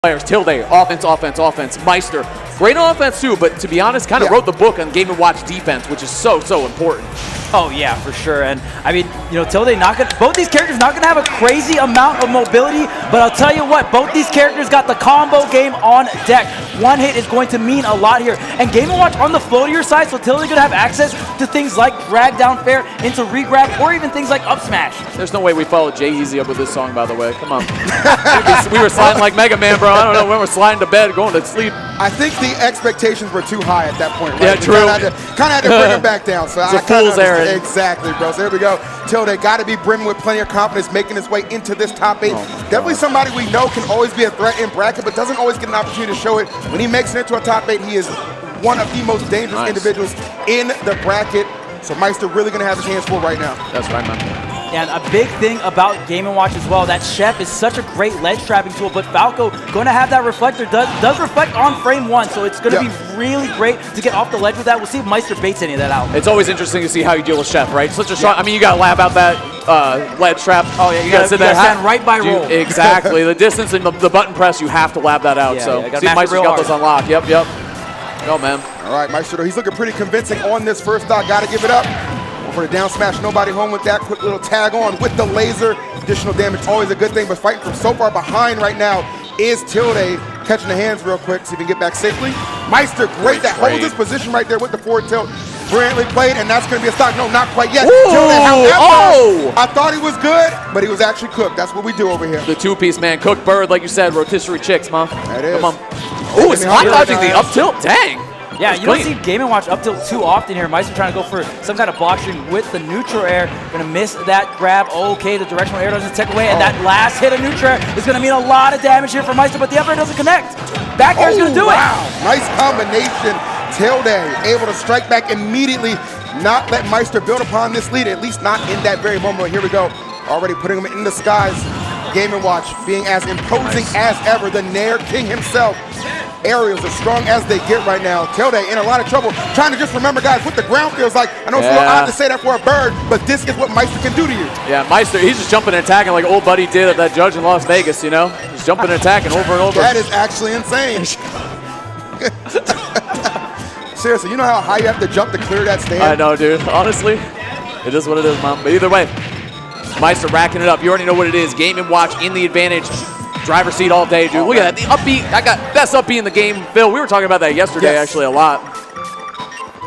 players. Tilde, offense, offense, offense. Maister, great on offense too, but to be honest, kind of wrote the book on Game & Watch defense, which is so important. Oh yeah, for sure. And I mean, you know, Tilde both these characters not gonna have a crazy amount of mobility, but I'll tell you what, both these characters got the combo game on deck. One hit is going to mean a lot here. And Game & Watch on the floatier side, so Tilde gonna have access to things like drag down fair into regrab, or even things like up smash. There's no way we followed Jay Easy up with this song, by the way. Come on. we were sliding like Mega Man, bro. I don't know when we're sliding to bed, going to sleep. I think the expectations were too high at that point, right? Yeah, true. Kind of had to bring them back down. So it's a fool's errand. Exactly, bro. So here we go. Tilde got to be brimming with plenty of confidence, making his way into this top 8. Definitely somebody we know can always be a threat in bracket, but doesn't always get an opportunity to show it. When he makes it into a top 8, he is one of the most dangerous individuals in the bracket. So Maister really going to have his hands full right now. That's right, man. And a big thing about Game & Watch as well, that Chef is such a great ledge trapping tool, but Falco going to have that reflector, does reflect on frame 1, so it's going to be really great to get off the ledge with that. We'll see if Maister baits any of that out. It's always interesting to see how you deal with Chef, right? Such a strong, I mean, you got to lab out that ledge trap. Oh yeah, you got to stand right by roll. Exactly. The distance and the button press, you have to lab that out. Yeah, so yeah, see if Maister's got those unlocked. Yep. Go, man. All right, Maister, he's looking pretty convincing on this first stock. Got to give it up. For the down smash, nobody home with that. Quick little tag on with the laser. Additional damage, always a good thing, but fighting from so far behind right now is Tilde. Catching the hands real quick, see if he can get back safely. Maister, great. That holds his position right there with the forward tilt. Brilliantly played, and that's going to be a stock. No, not quite yet. Tilde, however, I thought he was good, but he was actually cooked. That's what we do over here. The two-piece, man. Cooked bird, like you said, rotisserie chicks, man. That is. Come on. Oh, it's hot dodging the up tilt. Dang. Yeah, you don't see Game & Watch up tilt too often here. Maister trying to go for some kind of block string with the neutral air. Going to miss that grab. Okay, the directional air doesn't take away, and that last hit of neutral air is going to mean a lot of damage here for Maister, but the up air doesn't connect. Back air is going to do it. Nice combination. Tilde able to strike back immediately, not let Maister build upon this lead, at least not in that very moment. Here we go. Already putting him in the skies. Game & Watch being as imposing as ever. The Nair King himself. Aerials as strong as they get right now. Tilde in a lot of trouble. Trying to just remember, guys, what the ground feels like. I know it's a little odd to say that for a bird, but this is what Maister can do to you. Yeah, Maister, he's just jumping and attacking like old buddy did at that judge in Las Vegas, you know? Just jumping and attacking over and over. That is actually insane. Seriously, you know how high you have to jump to clear that stand? I know, dude. Honestly, it is what it is, Mom. But either way, Maister racking it up. You already know what it is. Game & Watch in the advantage. Driver's seat all day, dude. Look at that. The upbeat. I got best upbeat in the game. Phil, we were talking about that yesterday, actually, a lot.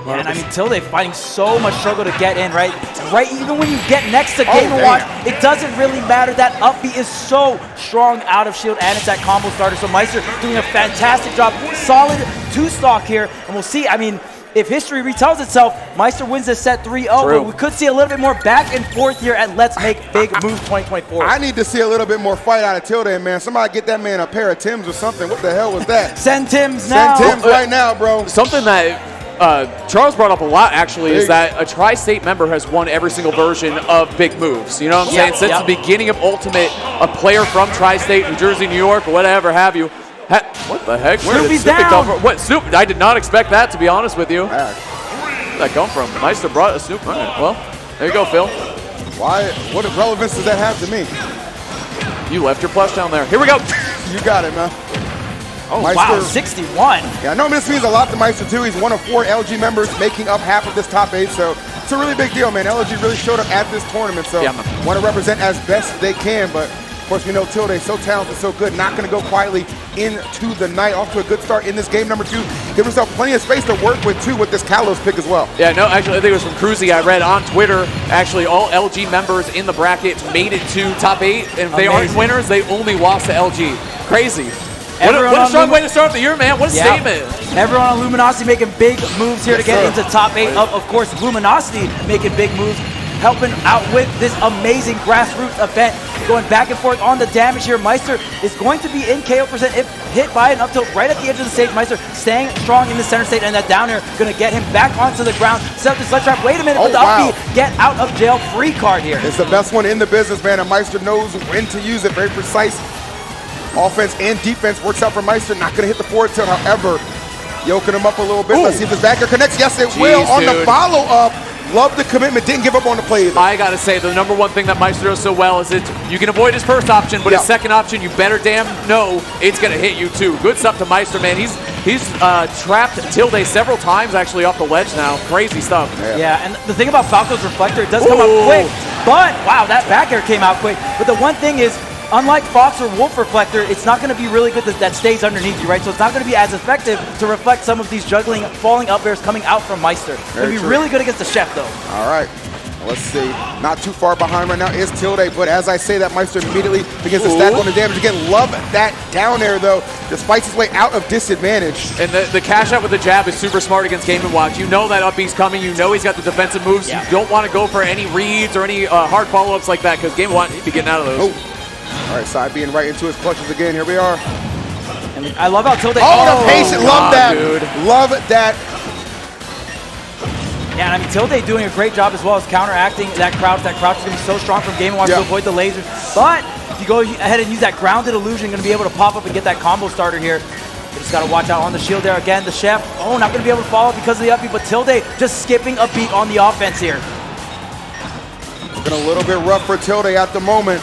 Yeah, and I mean, Tilde fighting so much struggle to get in, right? Even when you get next to Game & Watch, it doesn't really matter. That upbeat is so strong out of shield, and it's that combo starter. So Maister doing a fantastic job. Solid 2-stock here, and we'll see. I mean, if history retells itself, Maister wins this set 3-0, but we could see a little bit more back and forth here at Let's Make Big Moves 2024. I need to see a little bit more fight out of Tilde, man. Somebody get that man a pair of Tims or something. What the hell was that? Send Tims now. Send Tims right now, bro. Something that Charles brought up a lot, actually, is that a Tri-State member has won every single version of Big Moves. You know what I'm saying? Since the beginning of Ultimate, a player from Tri-State, New Jersey, New York, or whatever have you. What the heck? Where did Snoopy come from? What, Snoop? I did not expect that, to be honest with you. Where did that come from? Maister brought a Snoop. All right, well, there you go, Phil. Why? What relevance does that have to me? You left your plush down there. Here we go. You got it, man. Oh, Maister, wow, 61. Yeah, I know this means a lot to Maister, too. He's one of 4 LG members making up half of this top 8, so it's a really big deal, man. LG really showed up at this tournament, so want to represent as best they can, but of course, we know Tilde so talented, so good, not going to go quietly into the night. Off to a good start in this game number 2. Give himself plenty of space to work with, too, with this Kalos pick as well. Yeah, no, actually, I think it was from Cruzy. I read on Twitter, actually, all LG members in the bracket made it to top 8, and if they aren't winners, they only lost to LG. Crazy. What a strong way to start the year, man. What a statement. Everyone on Luminosity making big moves here to get into top 8. Of course, Luminosity making big moves, helping out with this amazing grassroots event. Going back and forth on the damage here. Maister is going to be in KO percent if hit by an up tilt right at the edge of the stage. Maister staying strong in the center stage, and that down air going to get him back onto the ground. Set up the sled trap. Wait a minute, with the upbeat get out of jail free card here. It's the best one in the business, man, and Maister knows when to use it. Very precise offense and defense. Works out for Maister. Not going to hit the forward tilt, however, yoking him up a little bit. Let's see if his back air connects. Yes, it will on the follow-up. Love the commitment, didn't give up on the play either. I gotta say, the number one thing that Maister does so well is that you can avoid his first option, but his second option, you better damn know it's gonna hit you too. Good stuff to Maister, man. He's trapped Tilde several times actually off the ledge now. Crazy stuff. Yeah, and the thing about Falco's reflector, it does come out quick, but wow, that back air came out quick. But the one thing is, unlike Fox or Wolf reflector, it's not going to be really good that stays underneath you, right? So it's not going to be as effective to reflect some of these juggling, falling up airs coming out from Maister. It'll be really good against the Chef, though. All right. Let's see. Not too far behind right now is Tilde, but as I say that, Maister immediately begins to stack on the damage again. Love that down air, though. Just fights his way out of disadvantage. And the cash out with the jab is super smart against Game & Watch. You know that up B's coming. You know he's got the defensive moves. You don't want to go for any reads or any hard follow-ups like that because Game & Watch needs to be getting out of those. All right, side being right into his clutches again. Here we are. And I love how Tilde. The patient. Love that. Dude. Love that. Yeah, and I mean, Tilde doing a great job as well as counteracting that crouch. That crouch is going to be so strong from Game & Watch to avoid the lasers. But if you go ahead and use that grounded illusion, going to be able to pop up and get that combo starter here. You just got to watch out on the shield there again. The Chef, not going to be able to follow because of the up beat, but Tilde just skipping a beat on the offense here. Looking a little bit rough for Tilde at the moment.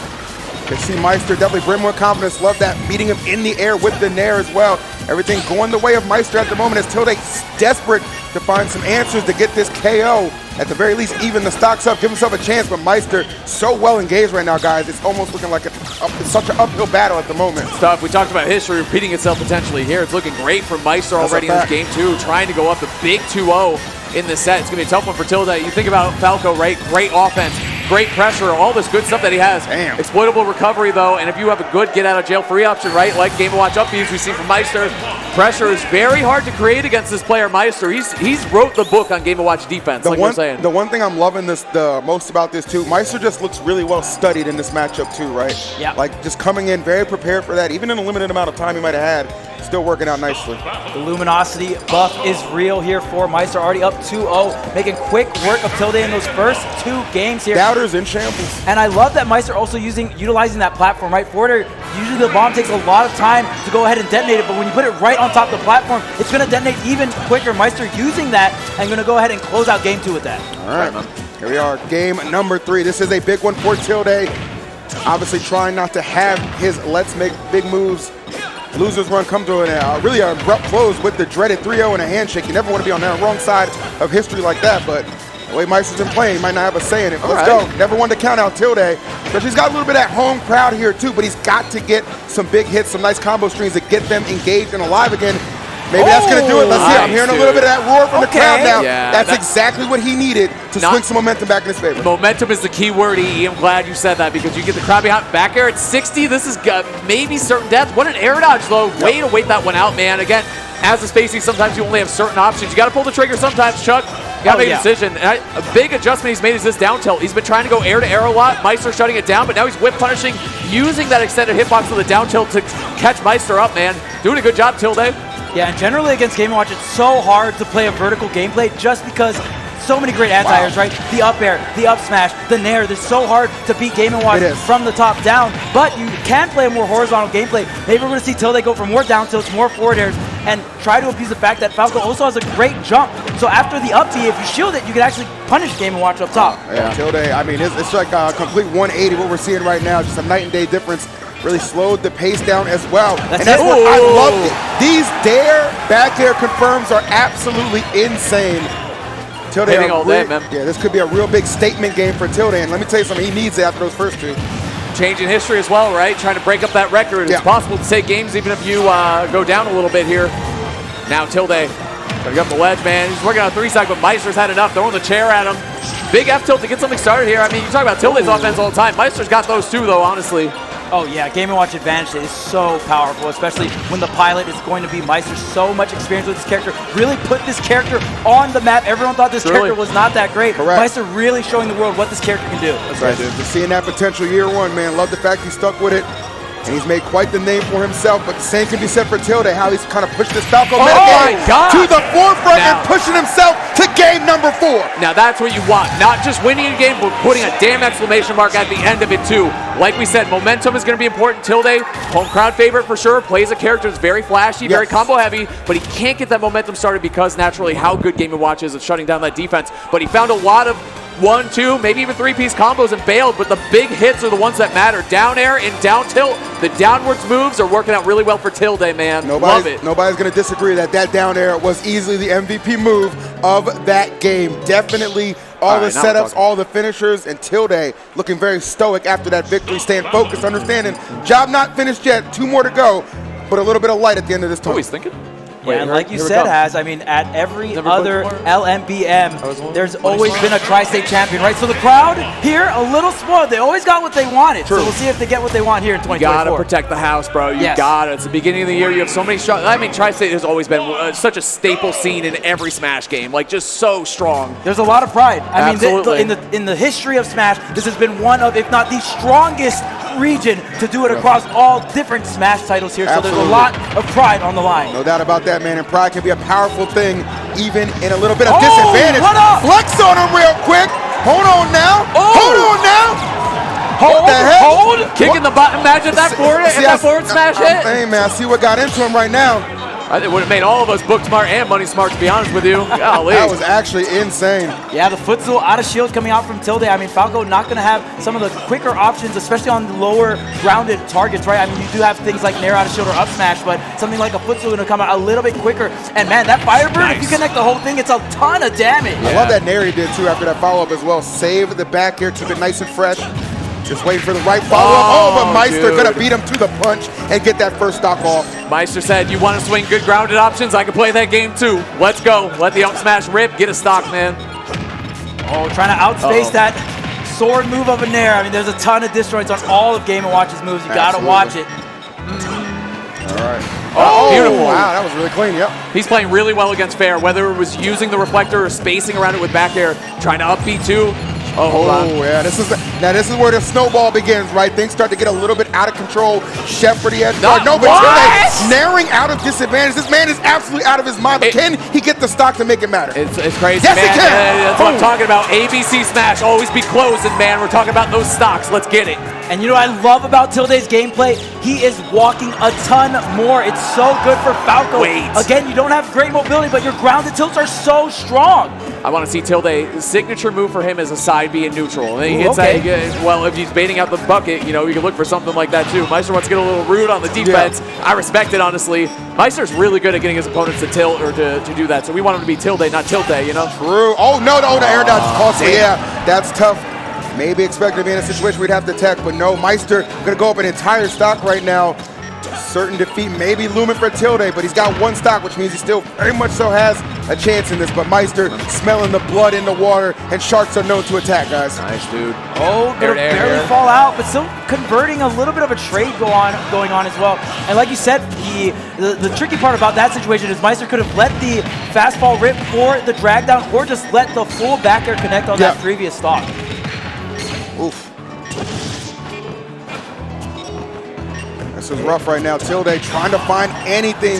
You can see Maister definitely bring more confidence. Love that, beating him in the air with the nair as well. Everything going the way of Maister at the moment as Tilde desperate to find some answers to get this KO. At the very least, even the stocks up, give himself a chance, but Maister so well engaged right now, guys. It's almost looking like it's such an uphill battle at the moment. Stuff. We talked about history repeating itself potentially here. It's looking great for Maister already in this game too, trying to go up the big 2-0 in this set. It's going to be a tough one for Tilde. You think about Falco, right? Great offense, great pressure, all this good stuff that he has. Damn. Exploitable recovery though, and if you have a good get-out-of-jail-free option, right, like Game & Watch up views we see from Maister, pressure is very hard to create against this player, Maister. He's wrote the book on Game & Watch defense, like we're saying. The one thing I'm loving the most about this too, Maister just looks really well studied in this matchup too, right? Yeah. Like just coming in very prepared for that, even in a limited amount of time he might have had, still working out nicely. The Luminosity buff is real here for Maister, already up 2-0, making quick work of Tilde in those first 2 games here. Doubters in shambles. And I love that Maister also utilizing that platform, right? Forward air, usually the bomb takes a lot of time to go ahead and detonate it, but when you put it right on top of the platform, it's going to detonate even quicker. Maister using that and going to go ahead and close out game 2 with that. All right, here we are, game number 3. This is a big one for Tilde. Obviously trying not to have his let's make big moves losers run come to really an abrupt close with the dreaded 3-0 and a handshake. You never want to be on the wrong side of history like that, but the way Maister's been playing, he might not have a say in it. But let's go. Never wanted to count out Tilde, but he's got a little bit of that home crowd here too, but he's got to get some big hits, some nice combo strings to get them engaged and alive again. Maybe that's going to do it. Let's see. I'm hearing a little bit of that roar from the crowd now. Yeah, that's exactly what he needed to swing some momentum back in his favor. Momentum is the key word, E. I'm glad you said that because you get the crowd behind. Back air at 60. This is maybe certain death. What an air dodge, though. Way to wait that one out, man. Again, as a spacey, sometimes you only have certain options. You got to pull the trigger sometimes, Chuck. You got to make a decision. And a big adjustment he's made is this down tilt. He's been trying to go air to air a lot. Maister shutting it down, but now he's whip punishing, using that extended hitbox with the down tilt to catch Maister up, man. Doing a good job, Tilde. Yeah, and generally against Game & Watch, it's so hard to play a vertical gameplay just because so many great anti-airs, right? The up air, the up smash, the nair. It's so hard to beat Game & Watch from the top down, but you can play a more horizontal gameplay. Maybe we're going to see Tilde go for more down tilts, more forward airs, and try to abuse the fact that Falco also has a great jump. So after the up B, if you shield it, you can actually punish Game & Watch up top. Yeah, Tilde, I mean, it's like a complete 180 what we're seeing right now, just a night and day difference. Really slowed the pace down as well. That's what I loved it. These back air confirms are absolutely insane. Tilde all day, man. Yeah, this could be a real big statement game for Tilde, and let me tell you something, he needs it after those first 2. Changing history as well, right? Trying to break up that record. It's possible to take games even if you go down a little bit here. Now Tilde, gotta get up the ledge, man. He's working on a 3-stack, but Maister's had enough. Throwing the chair at him. Big F tilt to get something started here. I mean, you talk about Tilde's offense all the time. Maister's got those too, though, honestly. Oh yeah, Game & Watch advantage is so powerful, especially when the pilot is going to be Maister. So much experience with this character. Really put this character on the map. Everyone thought this character was not that great. Maister really showing the world what this character can do. That's right, dude. Just seeing that potential year 1, man. Love the fact he stuck with it. and he's made quite the name for himself, but the same can be said for Tilde, how he's kind of pushed this Falco my metagame God. to the forefront Now. and pushing himself to game number 4. Now that's what you want. Not just winning a game, but putting a damn exclamation mark at the end of it too. Like we said, momentum is going to be important. Tilde, home crowd favorite for sure, plays a character that's very flashy, very combo heavy, but he can't get that momentum started because naturally how good Game & Watch is at shutting down that defense. But he found a lot of 1, 2, maybe even 3-piece combos and bailed, but the big hits are the ones that matter. Down air and down tilt, the downwards moves are working out really well for Tilde, man. Love it. Nobody's going to disagree that down air was easily the MVP move of that game. Definitely all the setups, all the finishers, and Tilde looking very stoic after that victory, staying focused, understanding job not finished yet, 2 more to go, but a little bit of light at the end of this tunnel. Oh, he's thinking? Yeah, and like you said, Haz, I mean, at every other LMBM, there's always been a tri-state champion, right? So the crowd here, a little spoiled. They always got what they wanted. True. So we'll see if they get what they want here in 2024. You gotta protect the house, bro. You gotta. It's the beginning of the year. You have so many shots. I mean, tri-state has always been such a staple scene in every Smash game. Like, just so strong. There's a lot of pride. I Absolutely. mean, in the history of Smash, this has been one of, if not the strongest region to do it across all different Smash titles here. So there's a lot of pride on the line. No doubt about that, man. And pride can be a powerful thing, even in a little bit of disadvantage. What up? Flex on him real quick. Hold on now. Hold on now. Hold the heck? Hold. Kicking the button. Imagine that forward smash hit. Hey, man, I see what got into him right now. It would have made all of us book smart and money smart, to be honest with you. Golly. That was actually insane. Yeah, the footstool out of shield coming out from Tilde. I mean, Falco not going to have some of the quicker options, especially on the lower grounded targets, right? I mean, you do have things like Nair out of shield or up smash, but something like a footstool going to come out a little bit quicker. And man, that Firebird, if you connect the whole thing, it's a ton of damage. I love that Nair he did too after that follow-up as well. Save the back here, keep it nice and fresh. Just waiting for the right follow-up. But Maister gonna beat him to the punch and get that first stock off. Maister said, you want to swing good grounded options? I can play that game too. Let's go. Let the up smash rip. Get a stock, man. Oh, trying to outspace that sword move of a Nair. I mean, there's a ton of disjoints on all of Game & Watch's moves. You gotta watch it. All right. Oh, beautiful. Wow, that was really clean, yep. He's playing really well against Fair, whether it was using the reflector or spacing around it with back air, trying to up B too. Oh, hold on. Yeah, this is where the snowball begins, right? Things start to get a little bit out of control. Chef for the edge guard. No, but Tilde narrowing out of disadvantage. This man is absolutely out of his mind, but can he get the stock to make it matter? It's crazy, yes, man. He can. That's what I'm talking about. ABC Smash, always be closing, man. We're talking about those stocks. Let's get it. And you know what I love about Tilde's gameplay? He is walking a ton more. It's so good for Falco. Again, you don't have great mobility, but your grounded tilts are so strong. I want to see Tilde. The signature move for him is a side B in neutral. And he hits that, well, if he's baiting out the bucket, you know, you can look for something like that too. Maister wants to get a little rude on the defense. Yeah. I respect it, honestly. Maister's really good at getting his opponents to tilt or to do that. So we want him to be Tilde, not Tilde, you know? True. Oh, no, the air dodge is costly. Yeah, that's tough. Maybe expected to be in a situation we'd have to tech, but no, Maister gonna go up an entire stock right now. Certain defeat, maybe looming for Tilde, but he's got one stock, which means he still very much so has a chance in this. But Maister smelling the blood in the water, and sharks are known to attack, guys. Nice, dude. Oh, they'll barely fall out, but still converting a little bit of a trade going on as well. And like you said, the tricky part about that situation is Maister could have let the fastball rip for the drag down, or just let the full back air connect on that previous stock. Oof. This is rough right now. Tilde trying to find anything,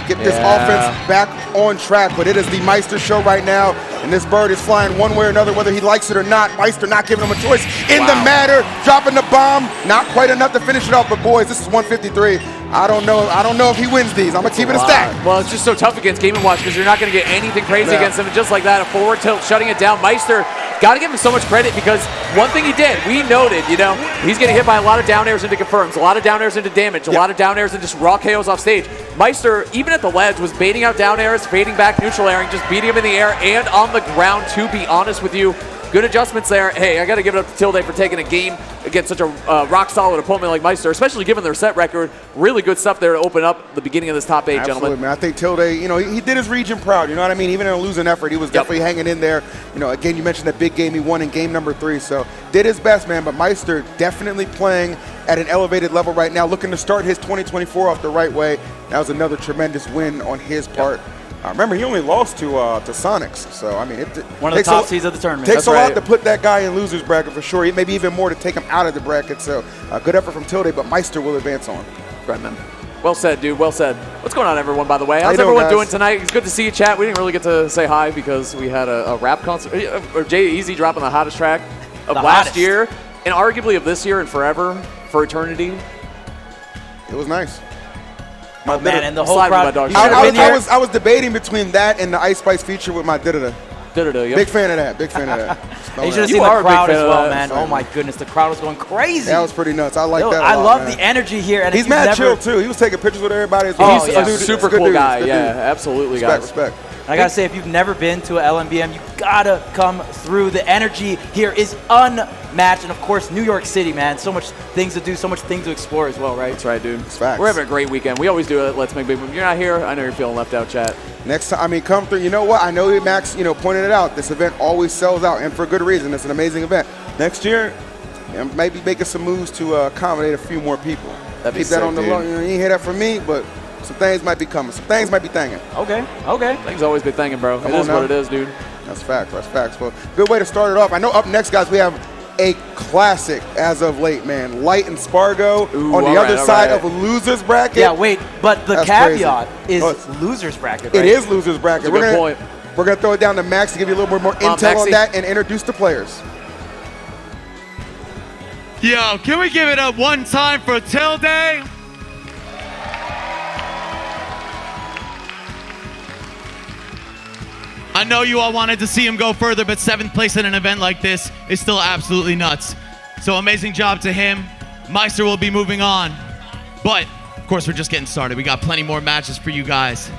get this offense back on track, but it is the Maister show right now, and this bird is flying one way or another, whether he likes it or not. Maister not giving him a choice in the matter, dropping the bomb, not quite enough to finish it off, but boys, this is 153. I don't know if he wins these. I'm gonna keep it a stack. Well, it's just so tough against Game & Watch because you're not gonna get anything crazy against him. And just like that, a forward tilt, shutting it down. Maister, gotta give him so much credit because one thing he did, we noted, you know, he's getting hit by a lot of down airs into confirms, a lot of down airs into damage, a lot of down airs and just raw KOs off stage. Maister, even at the ledge, was baiting out down airs, fading back, neutral airing, just beating him in the air and on the ground, to be honest with you. Good adjustments there. Hey, I got to give it up to Tilde for taking a game against such a rock-solid opponent like Maister, especially given their set record. Really good stuff there to open up the beginning of this top 8, gentlemen. Man. I think Tilde, you know, he did his region proud, you know what I mean? Even in a losing effort, he was definitely hanging in there. You know, again, you mentioned that big game he won in game number 3, so did his best, man. But Maister definitely playing at an elevated level right now, looking to start his 2024 off the right way. That was another tremendous win on his part. Remember, he only lost to Sonix, so I mean, one of the top seeds of the tournament. Takes a lot to put that guy in losers bracket for sure. Maybe even more to take him out of the bracket. So good effort from Tilde, but Maister will advance on. Right, man. Well said, dude. Well said. What's going on, everyone? By the way, how's How everyone doing tonight? It's good to see you, chat. We didn't really get to say hi because we had a rap concert. Or Jay Easy dropping the hottest track of last year, and arguably of this year and forever, for eternity. It was nice. Oh, man, and the whole crowd. I was debating between that and the Ice Spice feature with my Didda. Yep. Big fan of that. Big fan of that. You should have seen the crowd as well, man. Oh my goodness, the crowd was going crazy. That was pretty nuts. I like that. I love the energy here. And he's mad chill too. He was taking pictures with everybody as well. He's a super cool guy. Yeah, absolutely, guys. Respect. I gotta say, if you've never been to a LMBM, you gotta come through. The energy here is unmatched, and of course, New York City, man. So much things to do, so much things to explore as well, right? That's right, dude. It's facts. We're having a great weekend. We always do it. Let's Make Big Moves. You're not here. I know you're feeling left out, chat. Next time, I mean, come through. You know what? I know Max, pointed it out. This event always sells out, and for good reason. It's an amazing event. Next year, maybe making some moves to accommodate a few more people. Keep that on the low. You ain't hear that from me, but some things might be coming. Some things might be thanging. Okay. Things always be thanging, bro. It is what it is, dude. That's facts. That's facts. Well, good way to start it off. I know up next, guys, we have a classic as of late, man. Light and Spargo on the other side of a loser's bracket. Yeah, wait, but the caveat is loser's bracket, right? It is loser's bracket. That's a good point. We're going to throw it down to Max to give you a little bit more intel on that and introduce the players. Yo, can we give it up one time for Tilde? I know you all wanted to see him go further, but 7th place in an event like this is still absolutely nuts. So amazing job to him. Maister will be moving on. But, of course, we're just getting started. We got plenty more matches for you guys.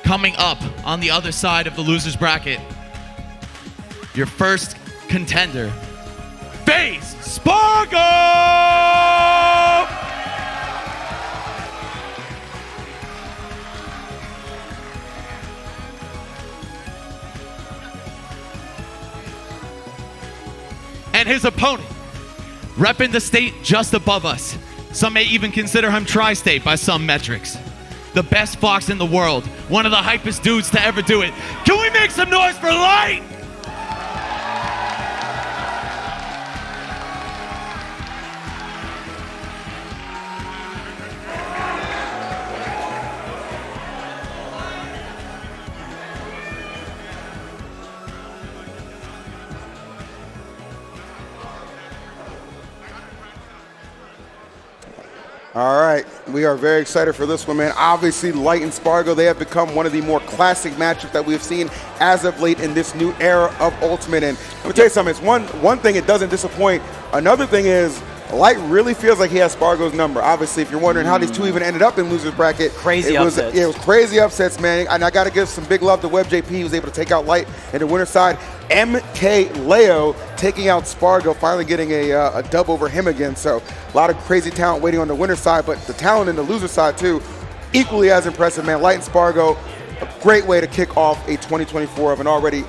Coming up on the other side of the loser's bracket, your first contender, face Spargo! And his opponent, repping the state just above us. Some may even consider him tri-state by some metrics. The best fox in the world, one of the hypest dudes to ever do it. Can we make some noise for Light? All right, we are very excited for this one, man. Obviously, Light and Spargo, they have become one of the more classic matchups that we have seen as of late in this new era of Ultimate. And let me tell you something, it's one thing, it doesn't disappoint. Another thing is, Light really feels like he has Spargo's number. Obviously, if you're wondering how these two even ended up in loser's bracket, crazy upsets. It was crazy upsets, man. And I got to give some big love to WebJP. He was able to take out Light in the winner's side. MkLeo taking out Spargo, finally getting a dub over him again. So a lot of crazy talent waiting on the winner's side, but the talent in the loser side too, equally as impressive, man. Light and Spargo, a great way to kick off a 2024 of an already,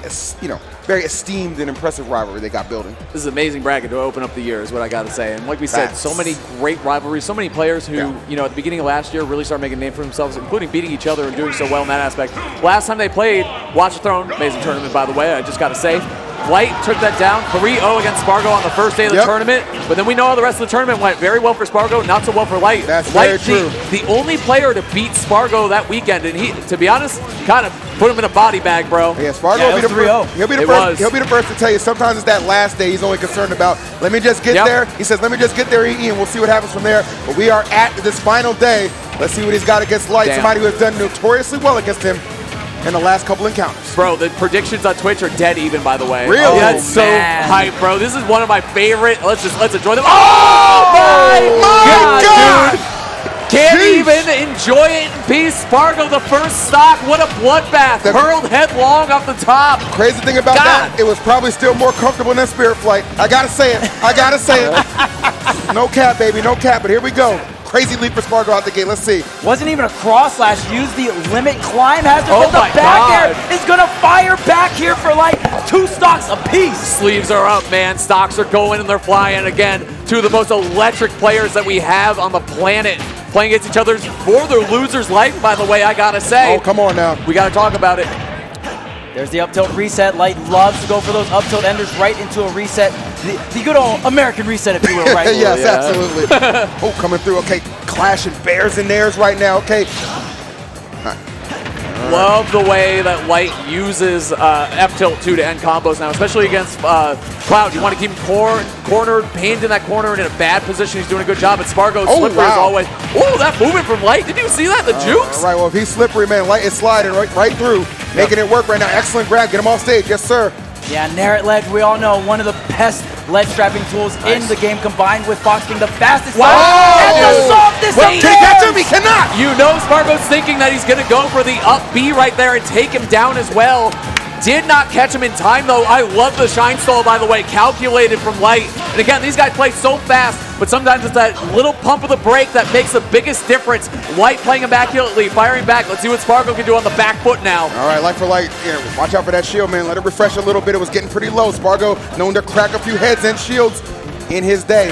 very esteemed and impressive rivalry they got building. This is an amazing bracket to open up the year, is what I got to say. And like we said, so many great rivalries, so many players who, at the beginning of last year really started making a name for themselves, including beating each other and doing so well in that aspect. Last time they played, Watch the Throne, amazing tournament, by the way, I just got to say. Light took that down, 3-0 against Spargo on the first day of the tournament, but then we know how the rest of the tournament went very well for Spargo, not so well for Light. That's Light, very true. The only player to beat Spargo that weekend, and he, to be honest, kind of put him in a body bag, bro. Yeah, Spargo will be the 3-0. He'll be the first to tell you. Sometimes it's that last day he's only concerned about. Let me just get there. He says, let me just get there, and we'll see what happens from there. But we are at this final day. Let's see what he's got against Light, somebody who has done notoriously well against him in the last couple encounters. Bro, the predictions on Twitch are dead even, by the way. Really? That's so hype, bro. This is one of my favorite. Let's enjoy them. Oh my God, dude. Can't even enjoy it in peace. Spargo, the first stock. What a bloodbath. Hurled headlong off the top. Crazy thing about that, it was probably still more comfortable than Spirit Flight. I gotta say it. No cap, baby, no cap. But here we go. Crazy leap for Spargo out the gate. Let's see. Wasn't even a cross slash. Used the limit climb hazard. But the back air is going to fire back here for like 2 stocks apiece. Sleeves are up, man. Stocks are going and they're flying again. Two of the most electric players that we have on the planet playing against each other for their loser's life, by the way, I gotta say. Oh, come on now. We gotta talk about it. There's the up tilt reset. Light loves to go for those up tilt enders right into a reset. The good old American reset, if you will, right? Yes, Yeah. absolutely. Oh, coming through. Okay, clashing bears in theirs right now. Okay. Love the way that Light uses F-tilt 2 to end combos now, especially against Cloud. You want to keep him cornered, pinned in that corner and in a bad position. He's doing a good job. But Spargo, slippery as always. Oh, that movement from Light. Did you see that? The jukes? All right, well, if he's slippery, man, Light is sliding right through, making it work right now. Excellent grab. Get him off stage. Yes, sir. Yeah, Nair at ledge, we all know, one of the best ledge trapping tools in the game, combined with Fox being the fastest Wow. and the softest Wait, of can he catch theirs. him? He cannot. You know Spargo's thinking that he's going to go for the up B right there and take him down as well. Did not catch him in time, though. I love the shine stall, by the way, calculated from Light. And again, these guys play so fast, but sometimes it's that little pump of the brake that makes the biggest difference. Light playing immaculately, firing back. Let's see what Spargo can do on the back foot now. All right, Light for Light. Yeah, watch out for that shield, man. Let it refresh a little bit. It was getting pretty low. Spargo known to crack a few heads and shields in his day.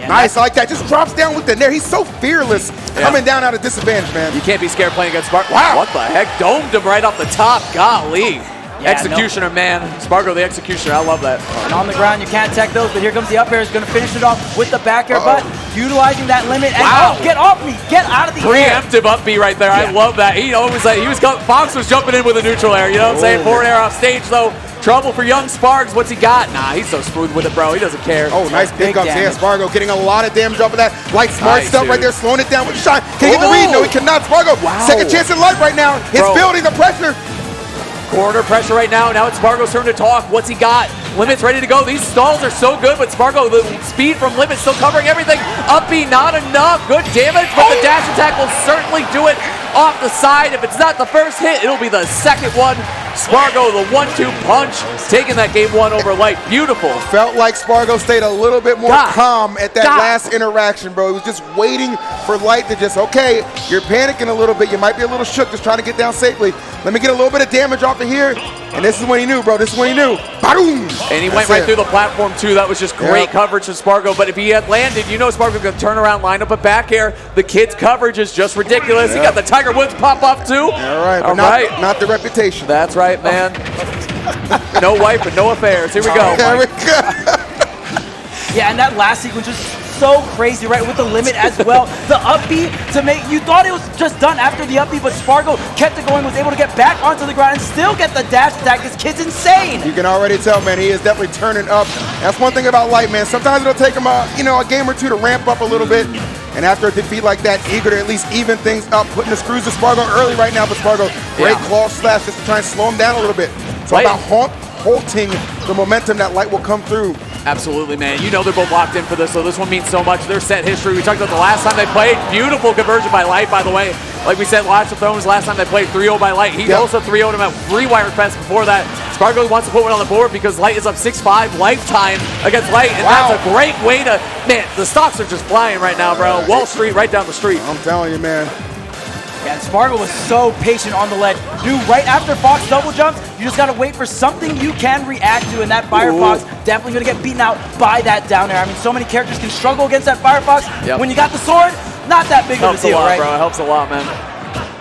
Nice, I like that. Just drops down with the Nair. He's so fearless coming down out of disadvantage, man. You can't be scared playing against Spargo. Wow. What the heck? Domed him right off the top. Golly. Yeah, Executioner, man. Spargo, the executioner. I love that. And on the ground, you can't tech those, but here comes the up air. Is going to finish it off with the back air, but utilizing that limit. And Wow. get off me. Get out of the air. Preemptive up B right there. I love that. He always Fox was jumping in with a neutral air. You know what I'm saying? Forward air off stage, though. Trouble for young Spargs. What's he got? Nah, he's so smooth with it, bro. He doesn't care. Oh, nice Big pickups. Yeah, damage. Spargo getting a lot of damage off of that. Light smart Nice, stuff right dude. there, slowing it down with shot. Can he get the read? No, he cannot. Spargo, Wow. second chance in Light right now. It's Bro. building the pressure. Corner pressure right now. Now it's Spargo's turn to talk. What's he got? Limit's ready to go. These stalls are so good, but Spargo, the speed from Limit still covering everything. Up B, not enough. Good damage, but the dash attack will certainly do it off the side. If it's not the first hit, it'll be the second one. Spargo, the 1-2 punch, taking that game one over Light. Beautiful. Felt like Spargo stayed a little bit more calm at that last interaction, bro. He was just waiting for Light to just, okay, you're panicking a little bit. You might be a little shook, just trying to get down safely. Let me get a little bit of damage off of here. And this is when he knew, bro. This is when he knew. Ba-doom! And he went right through the platform, too. That was just great coverage from Spargo. But if he had landed, you know Spargo's going to turn around, line up a back air. The kid's coverage is just ridiculous. He got the Tiger Woods pop-off, too. All right, but not the reputation. That's right, man. No wife and no affairs. Here we go. There we go. Yeah, and that last sequence was so crazy, right, with the limit as well. The up B to make, you thought it was just done after the up B, but Spargo kept it going, was able to get back onto the ground and still get the dash attack. This kid's insane. You can already tell, man, he is definitely turning up. That's one thing about Light, man. Sometimes it'll take him a game or two to ramp up a little bit. And after a defeat like that, eager to at least even things up, putting the screws to Spargo early right now, but Spargo, great claw slash just to try and slow him down a little bit. It's all about halting the momentum that Light will come through. Absolutely, man. You know they're both locked in for this, so this one means so much. Their set history. We talked about the last time they played. Beautiful conversion by Light, by the way. Like we said, Lots of Thrones last time they played 3-0 by Light. He also 3-0'd him at 3-wire fence before that. Spargo wants to put one on the board because Light is up 6-5 lifetime against Light, and that's a great way to, man, the stocks are just flying right now, bro. Wall Street right down the street. I'm telling you, man. Yeah, and Spargo was so patient on the ledge. Knew right after Fox double jumps, you just gotta wait for something you can react to, and that Firefox definitely gonna get beaten out by that down air. I mean, so many characters can struggle against that Firefox. When you got the sword, not that big of a deal, right? Bro. It helps a lot, man.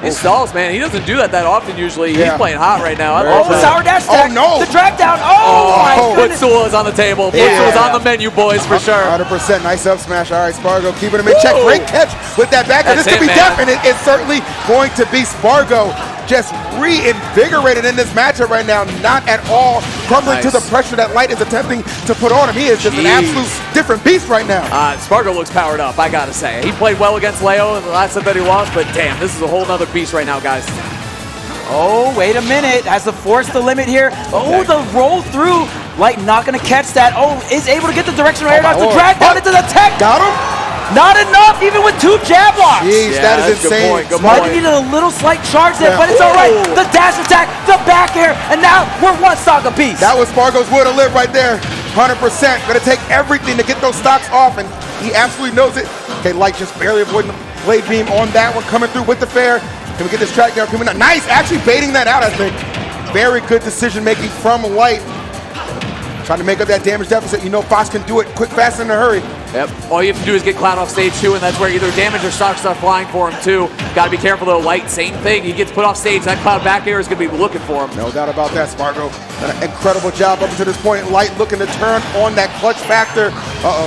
His stalls, man, he doesn't do that often usually. He's playing hot right now. Oh, the sour dash attack. Oh, no. The drag down. Oh, my goodness. Footstool is on the table. Footstool is on the menu, boys, for sure. 100%. Nice up smash. All right, Spargo keeping him in check. Great catch with that back. This could be definite. It's certainly going to be Spargo just reinvigorated in this matchup right now. Not at all crumbling to the pressure that Light is attempting to put on him. He is just an absolute different beast right now. Spargo looks powered up, I gotta say. He played well against Leo in the last set that he lost, but damn, this is a whole nother beast right now, guys. Oh, wait a minute. Has to force the limit here. Oh, the roll through. Light not going to catch that. Oh, is able to get the directional air. Has to drag down into the tech. Got him? Not enough, even with 2 jab blocks. Jeez, that is insane. Might have needed a little slight charge there, but it's all right. The dash attack, the back air, and now we're one stock apiece. That was Spargo's will to live right there. 100%. Going to take everything to get those stocks off, and he absolutely knows it. Okay, Light just barely avoiding the blade beam on that one, coming through with the fair. Can we get this track down? Nice, actually baiting that out, I think. Very good decision making from Light. trying to make up that damage deficit. You know Fox can do it quick, fast, and in a hurry. Yep. All you have to do is get Cloud off stage too, and that's where either damage or stock start flying for him too. Got to be careful though. Light, same thing. He gets put off stage. That Cloud back air is going to be looking for him. No doubt about that, Spargo. Done an incredible job up until this point. Light looking to turn on that clutch factor.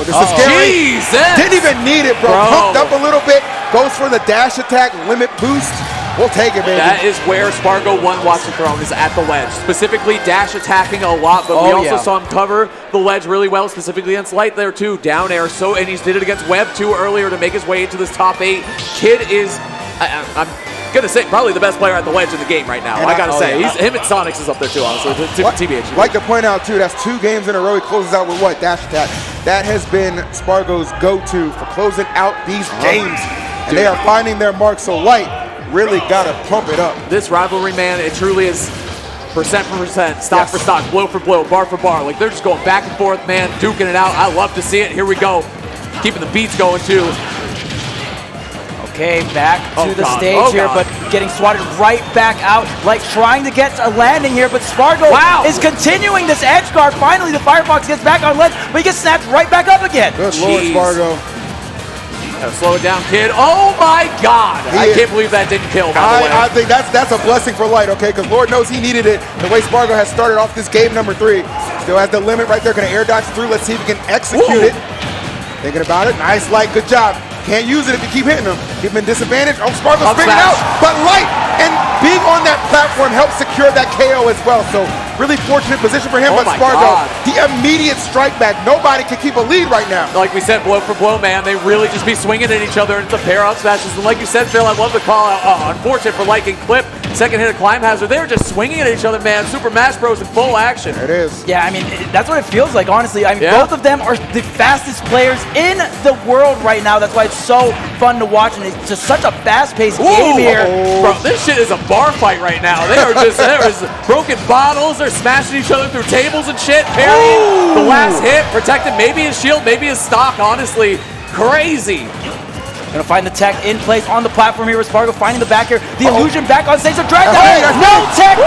This is scary. Jesus. Didn't even need it, bro. Pumped up a little bit. Goes for the dash attack, limit boost. We'll take it, baby. That is where Spargo won Watch the Throne, is at the ledge. Specifically dash attacking a lot, but we also saw him cover the ledge really well, specifically against Light there too. Down air, and he did it against Webb too earlier to make his way into this top 8. Kid is, I'm gonna say, probably the best player at the ledge in the game right now. And I gotta say, him and Sonix is up there too, honestly. TBH. Like to point out too, that's 2 games in a row. He closes out with what? Dash attack. That has been Spargo's go-to for closing out these games. And they are finding their mark, so Light really gotta pump it up. This rivalry, man, it truly is percent for percent, stock for stock, blow for blow, bar for bar. Like, they're just going back and forth, man, duking it out. I love to see it. Here we go. Keeping the beats going, too. Okay, back to the stage here, but getting swatted right back out. Like, trying to get a landing here, but Spargo is continuing this edge guard. Finally, the Firefox gets back on ledge, but he gets snapped right back up again. Good Lord, Spargo. Slow it down, kid. Oh my God! I can't believe that didn't kill. By the way, I think that's a blessing for Light, okay? Because Lord knows he needed it. The way Spargo has started off this game number 3, still has the limit right there. Going to air dodge through. Let's see if he can execute it. Thinking about it. Nice, Light. Good job. Can't use it if you keep hitting him. Keep him in disadvantage. Oh, Spargo's spinning out, but Light and being on that platform helps secure that KO as well. So really fortunate position for him, but Spargo, the immediate strike back. Nobody can keep a lead right now. Like we said, blow for blow, man. They really just be swinging at each other, and it's a pair of smashes. And like you said, Phil, I love the call out. Unfortunate for Light and Clip. Second hit of Climb Hazard. They were just swinging at each other, man. Super Smash Bros. In full action. It is. Yeah, I mean, that's what it feels like, honestly. I mean, both of them are the fastest players in the world right now. That's why it's so fun to watch, and it's just such a fast-paced game here. Bro, this shit is a bar fight right now. They are just, there's broken bottles. They're smashing each other through tables and shit. Parrying the last hit, protecting maybe his shield, maybe his stock. Honestly, crazy. Gonna find the tech in place on the platform here with Spargo finding the back here. The illusion back on stage. The drag down. No tech,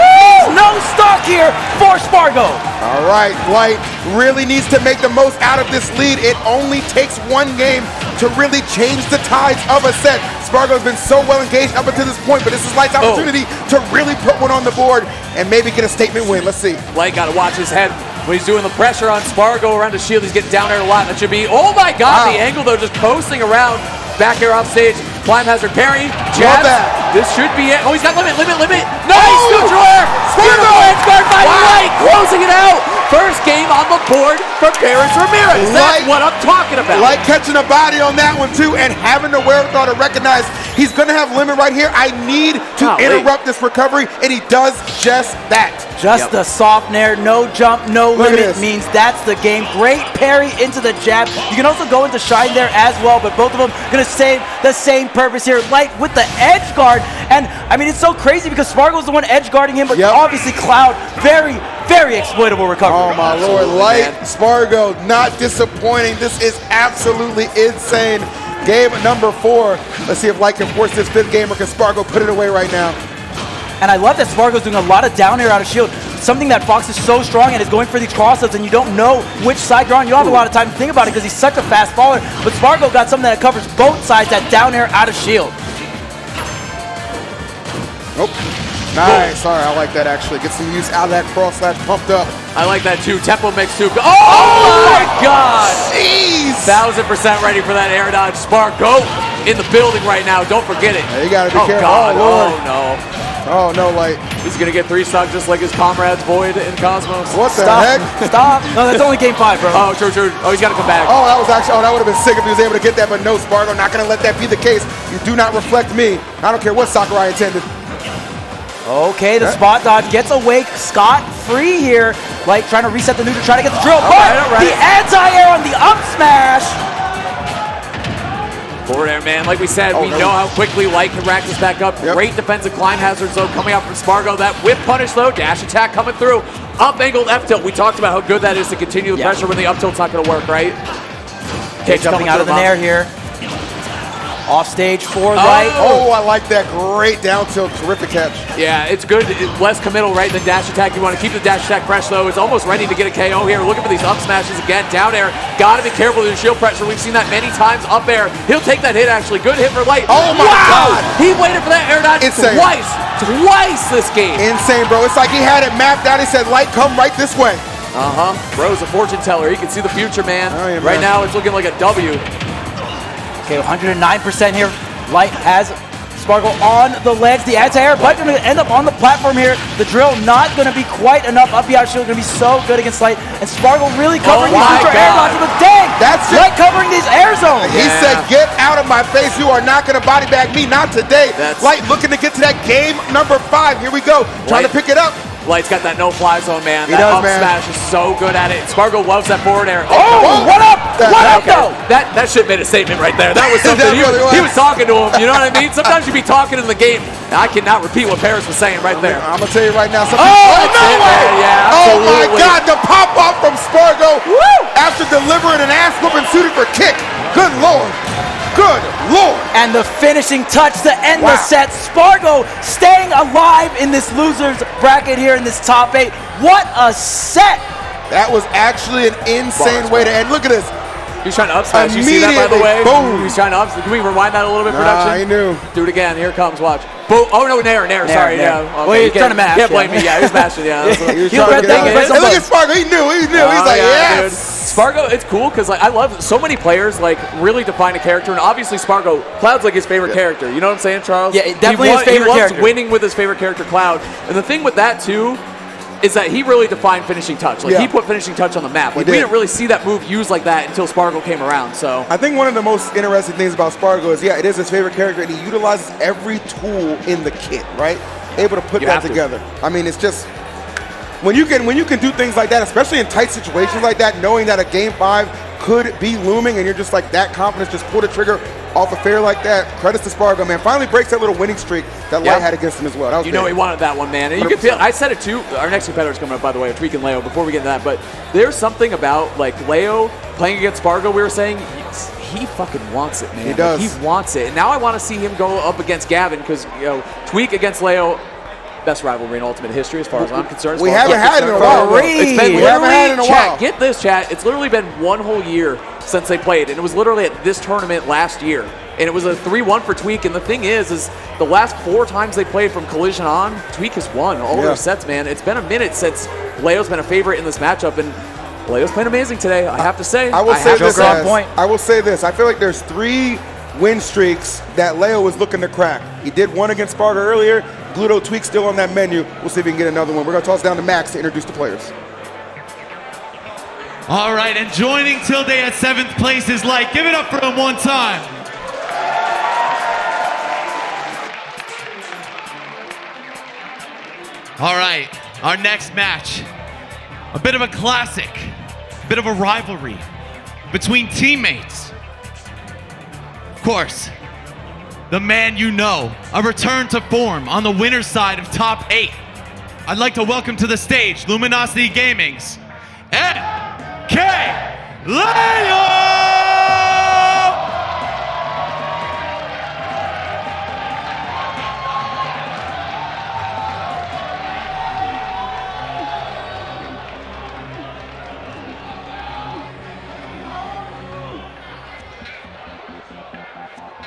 no stock here for Spargo. All right, Light really needs to make the most out of this lead. It only takes 1 game to really change the tides of a set. Spargo's been so well engaged up until this point, but this is Light's opportunity to really put one on the board and maybe get a statement win. Let's see. Light got to watch his head when he's doing the pressure on Spargo around his shield. He's getting down there a lot. That should be, oh my God, the angle though, just coasting around. Back here off stage, Climb Hazard parry, jab. This should be it. Oh, he's got limit. Nice neutral air. Beautiful edge guard by Light, closing it out. First game on the board for Paris Ramirez. That's what I'm talking about. Light catching a body on that one too, and having the wherewithal to recognize he's gonna have limit right here. I need to interrupt this recovery, and he does just that. Just a soft nair, no jump, no limit means that's the game. Great parry into the jab. You can also go into shine there as well, but both of them gonna save the same purpose here. Light with the edge guard, and I mean, it's so crazy because Spargo's the one edge guarding him, but obviously Cloud, very, very exploitable recovery. Oh my Lord, Light, Spargo, not disappointing. This is absolutely insane. Game number 4. Let's see if Light can force this 5th game, or can Spargo put it away right now. And I love that Spargo's doing a lot of down air out of shield. Something that Fox is so strong at is going for these crossups, and you don't know which side you're on. You don't have a lot of time to think about it because he's such a fast faller. But Spargo got something that covers both sides, that down air out of shield. Nope. Nice. All right, I like that actually. Get some use out of that cross slash pumped up. I like that too. Tempo mix too. Oh my God! Jeez! 1000% ready for that air dodge. Spargo in the building right now. Don't forget it. Yeah, you gotta be careful. God. Oh Lord. Oh no. Oh no, Light. He's gonna get 3 stock just like his comrades Void and Cosmos. What the heck? Stop. No, that's only game 5, bro. Oh, true. Oh, he's gotta come back. Oh, that was actually, that would have been sick if he was able to get that, but no, Spargo, not gonna let that be the case. You do not reflect me. I don't care what Sakurai intended. Okay, the spot dodge gets away scot-free here. Like trying to reset the neutral, trying to get the drill, but the anti-air on the up smash. Forward air, man. Like we said, we know how quickly Light can rack this back up. Great defensive climb hazards, though, coming out from Spargo. That whip punish, though, dash attack coming through. Up-angled F-tilt. We talked about how good that is to continue the pressure when the up-tilt's not going to work, right? Okay, jumping out of the nair here. Off stage for Light. Oh, I like that. Great down tilt. Terrific catch. Yeah, it's good. Less committal, right, than dash attack. You want to keep the dash attack fresh, though. It's almost ready to get a KO here. Looking for these up smashes again. Down air. Got to be careful with the shield pressure. We've seen that many times. Up air. He'll take that hit, actually. Good hit for Light. Oh, my God. He waited for that air dodge twice. Twice this game. Insane, bro. It's like he had it mapped out. He said, Light, come right this way. Bro's a fortune teller. He can see the future, man. Oh, yeah, right man. now, it's looking like a W. Okay, 109% here. Light has Spargo on the ledge. The anti-air, but going to end up on the platform here. The drill not going to be quite enough. Up out shield going to be so good against Light. And Spargo really covering these future air dodges. But dang, that's Light covering these air zones. He said, get out of my face. You are not going to body bag me. Not today. Light looking to get to that game number 5. Here we go. Trying to pick it up. Light's got that no-fly zone, man. He that does, up man. smash is so good at it. Spargo loves that forward air. Oh, what up? What up, though? That shit made a statement right there. That was something. He was talking to him. You know what I mean? Sometimes you be talking in the game. I cannot repeat what Paris was saying right there. I'm going to tell you right now. Oh, no way! Yeah, oh, my God. The pop-off from Spargo. Woo! After delivering an ass-whooping suited for kick. Good Lord. Good Lord. And the finishing touch to end the set. Spargo staying alive in this loser's bracket here in this top 8. What a set. That was actually an insane way to end. Look at this. He's trying to up smash. You see that, by the way? Boom. He's trying to up. Can we rewind that a little bit, production? I knew. Do it again. Here it comes. Watch. Boom. Oh, no, Nair. Sorry. Nair. Yeah. Well, he's trying to mash. Can't blame me. Yeah, he was mashing. Yeah. He was trying to get out. Hey, look at Spargo. He knew. He's like, yes. Dude. Spargo, it's cool because like I love so many players like really define a character, and obviously Spargo, Cloud's like his favorite character. You know what I'm saying, Charles? Yeah, definitely his favorite character. He loves winning with his favorite character, Cloud. And the thing with that too is that he really defined finishing touch. Like he put finishing touch on the map. Like we didn't really see that move used like that until Spargo came around. So I think one of the most interesting things about Spargo is it is his favorite character, and he utilizes every tool in the kit, right? Able to put that together. I mean, it's just when you can do things like that, especially in tight situations like that, knowing that a game 5 could be looming, and you're just like that confidence, just pull the trigger off a fair like that. Credits to Spargo, man. Finally breaks that little winning streak that Light had against him as well. That was you know he wanted that one, man. And you can feel. I said it too. Our next competitor's coming up, by the way, Tweek and Leo. Before we get into that, but there's something about like Leo playing against Spargo. We were saying he fucking wants it, man. He does. Like, he wants it, and now I want to see him go up against Gavin because Tweek against Leo. Best rivalry in Ultimate history, as far as I'm concerned. We haven't had it in a while. It's been we haven't had it in a while. Get this, chat. It's literally been 1 whole year since they played, and it was literally at this tournament last year. And it was a 3-1 for Tweek. And the thing is the last 4 times they played from Collision on, Tweek has won all their sets, man. It's been a minute since Leo's been a favorite in this matchup, and Leo's playing amazing today. I have to say. I will say this. I feel like there's 3 win streaks that Leo was looking to crack. He did one against Spargo earlier. Gluto Tweek still on that menu. We'll see if we can get another one. We're going to toss down to Max to introduce the players. All right, and joining Tilde at 7th place is Light. Give it up for him one time. All right, our next match. A bit of a classic, a bit of a rivalry between teammates. Of course, the man you know, a return to form on the winner's side of top 8. I'd like to welcome to the stage Luminosity Gaming's MkLeo!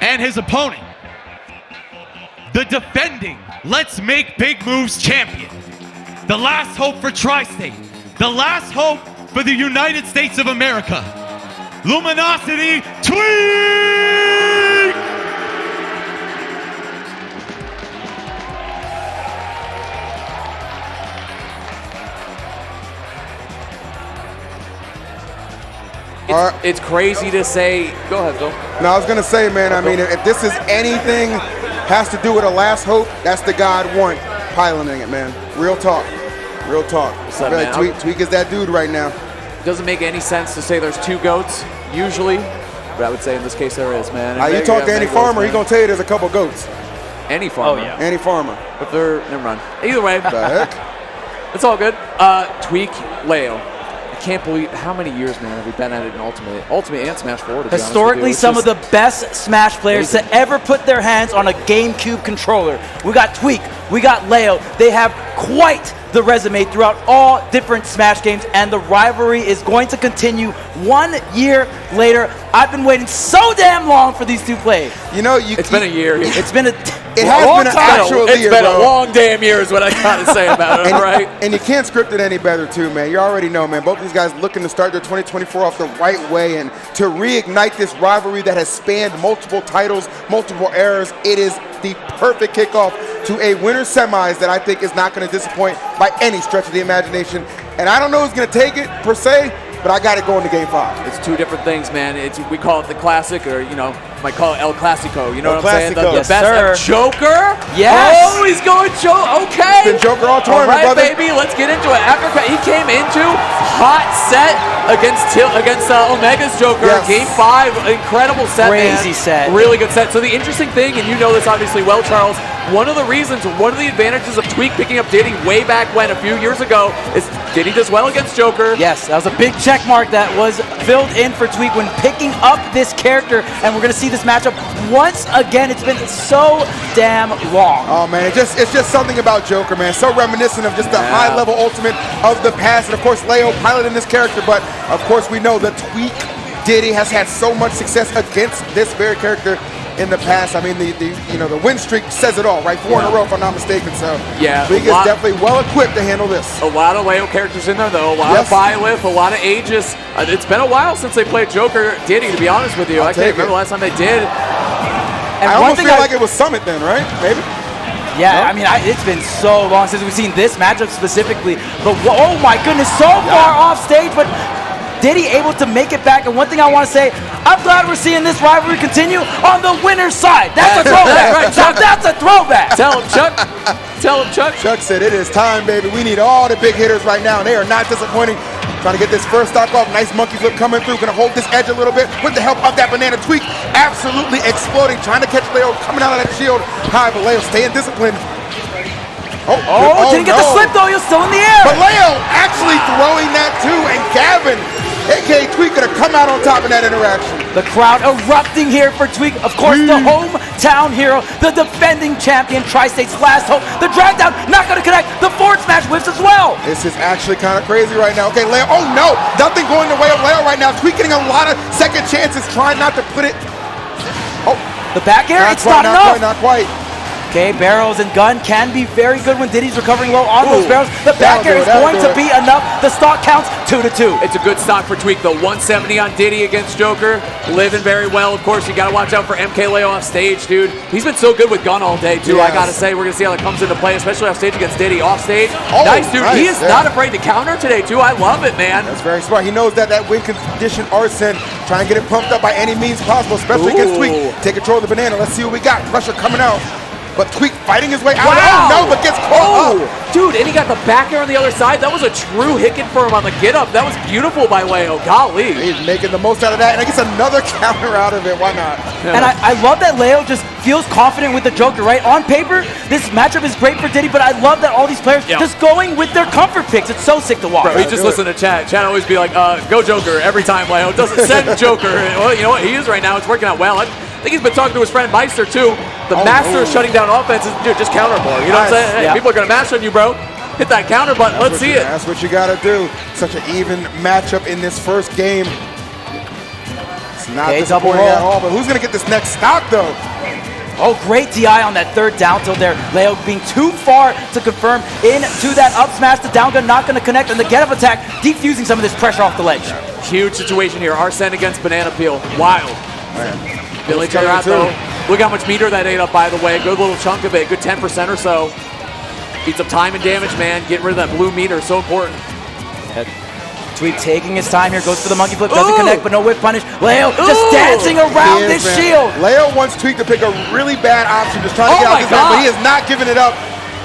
And his opponent, the defending Let's Make Big Moves champion, the last hope for Tri-State, the last hope for the United States of America, Luminosity Tweek! It's crazy to say. Go ahead, Phil. No, I was going to say, man, I mean, if this is anything has to do with a last hope, that's the God one piloting it, man. Real talk. Real talk. What's up, man? Tweek is that dude right now. It doesn't make any sense to say there's 2 goats, usually, but I would say in this case there is, man. You talk to any farmer, he's going to tell you there's a couple goats. Any farmer. Oh, yeah. Any farmer. If they're, never mind. Either way. The heck? It's all good. Tweek, Leo. I can't believe how many years, man, have we been at it in Ultimate and Smash 4, to be Historically, honest with you. some of the best Smash players to ever put their hands on a GameCube controller. We got Tweek, we got Leo. They have quite the resume throughout all different Smash games, and the rivalry is going to continue 1 year later. I've been waiting so damn long for these two plays. You know, it's been a year. It's been a It has been an actual year, It's been bro. a long damn year is what I gotta say about it, right? And you can't script it any better, too, man. You already know, man. Both of these guys looking to start their 2024 off the right way and to reignite this rivalry that has spanned multiple titles, multiple eras. It is the perfect kickoff to a winner semis that I think is not going to disappoint by any stretch of the imagination. And I don't know who's going to take it, per se, but I got it going to Game 5. It's two different things, man. We call it the classic, or, you know, might call it El Clasico. You know El what I'm saying? Clasico. The Yes, best sir. Joker? Yes. Oh, he's going Joker. Okay. It's been Joker all All tournament, right, brother. baby. Let's get into it. After he came into hot set against Omega's Joker. Yes. Game 5, incredible set, Crazy man. set. Really good set. So the interesting thing, and you know this obviously well, Charles, one of the advantages of Tweek picking up Diddy way back when, a few years ago, is Diddy does well against Joker. Yes, that was a big check mark that was filled in for Tweek when picking up this character, and we're going to see this matchup once again. It's been so damn long. Oh, man, it's just something about Joker, man. So reminiscent of just the high-level ultimate of the past. And, of course, Leo piloting this character. But, of course, we know that Tweek Diddy has had so much success against this very character in the past. I mean, the win streak says it all, right? 4 in a row, if I'm not mistaken. So, yeah, Tweek is definitely well-equipped to handle this. A lot of Leo characters in there, though. A lot of Byleth, a lot of Aegis. It's been a while since they played Joker Diddy, to be honest with you. I can't remember the last time they did. And I almost feel like it was Summit then, right? Maybe? Yeah, I mean, it's been so long since we've seen this matchup specifically. But, oh my goodness, so far off stage, but Diddy able to make it back. And one thing I want to say, I'm glad we're seeing this rivalry continue on the winner's side. That's a throwback. Right, Now, that's a throwback. Tell him, Chuck. Tell him, Chuck. Chuck said, it is time, baby. We need all the big hitters right now, and they are not disappointing. Trying to get this first stock off. Nice monkey flip coming through. Going to hold this edge a little bit with the help of that banana. Tweek absolutely exploding. Trying to catch Leo coming out of that shield. High, but Leo staying disciplined. Oh, didn't get the slip, though. He was still in the air. But Leo actually throwing that, too. And Gavin, a.k.a. Tweek, going to come out on top in that interaction. The crowd erupting here for Tweek. Of course, the hometown hero, the defending champion, Tri-State's last hope. The drag down, not going to connect. The forward smash whiffs as well. This is actually kind of crazy right now. Okay, Leo. Oh, no. Nothing going the way of Leo right now. Tweek getting a lot of second chances, trying not to put it. Oh. The back air, it's not enough. Not quite. Okay, barrels and gun can be very good when Diddy's recovering low on those barrels. The back air is going to be enough. The stock counts 2-2. It's a good stock for Tweek, though. 170 on Diddy against Joker. Living very well. Of course, you got to watch out for MkLeo off stage, dude. He's been so good with gun all day, too. Yes. I got to say, we're going to see how that comes into play, especially off stage against Diddy. Off stage, nice, dude. He is not afraid to counter today, too. I love it, man. That's very smart. He knows that win condition Arsene, trying to get it pumped up by any means possible, especially against Tweek. Take control of the banana. Let's see what we got. Pressure coming out. But Tweek fighting his way out. Wow. Oh, no, but gets caught up. Dude, and he got the back air on the other side. That was a true hit for him on the get-up. That was beautiful by Leo. Golly. He's making the most out of that, and he gets another counter out of it. Why not? And I love that Leo just feels confident with the Joker, right? On paper, this matchup is great for Diddy, but I love that all these players just going with their comfort picks. It's so sick to watch. Bro, he just listen to Chat. Chat always be like, go Joker every time, Leo. Doesn't send Joker. Well, you know what? He is right now. It's working out well. I think he's been talking to his friend Maister, too. The Master is shutting down offenses. Dude, just counter more. You know what I'm saying? Hey, people are going to master on you, bro. Hit that counter button. Let's see it. That's what you got to do. Such an even matchup in this first game. It's not disappointing at all, but who's going to get this next stock, though? Oh, great DI on that third down tilt there. Leo being too far to confirm into that up smash. The down gun not going to connect, and the get-up attack defusing some of this pressure off the ledge. Huge situation here. Arsene against Banana Peel. Wild. Feeling each other out, though. Look how much meter that ate up, by the way. Good little chunk of it. Good 10% or so. Beats up time and damage, man. Getting rid of that blue meter. So important. Tweek taking his time here. Goes for the monkey flip. Doesn't connect, but no whip punish. Leo just dancing around this shield. Leo wants Tweek to pick a really bad option. Just trying to get out this man, but he is not giving it up.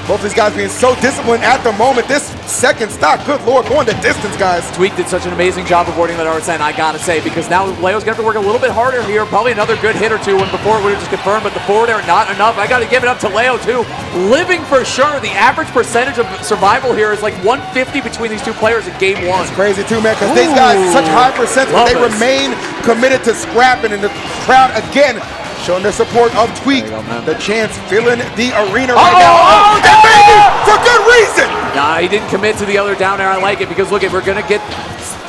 Both these guys being so disciplined at the moment. This second stock, good lord, going the distance, guys. Tweek did such an amazing job avoiding that Arsene, I gotta say, because now Leo's gonna have to work a little bit harder here. Probably another good hit or two when before it would have just confirmed, but the forward air not enough. I gotta give it up to Leo too. Living for sure. The average percentage of survival here is like 150 between these two players in game one. It's crazy too, man, because these guys such high percent, but they remain committed to scrapping, and the crowd again showing their support of Tweek. The chance filling the arena right now. And maybe for good reason. Nah, he didn't commit to the other down air. I like it because look, we're gonna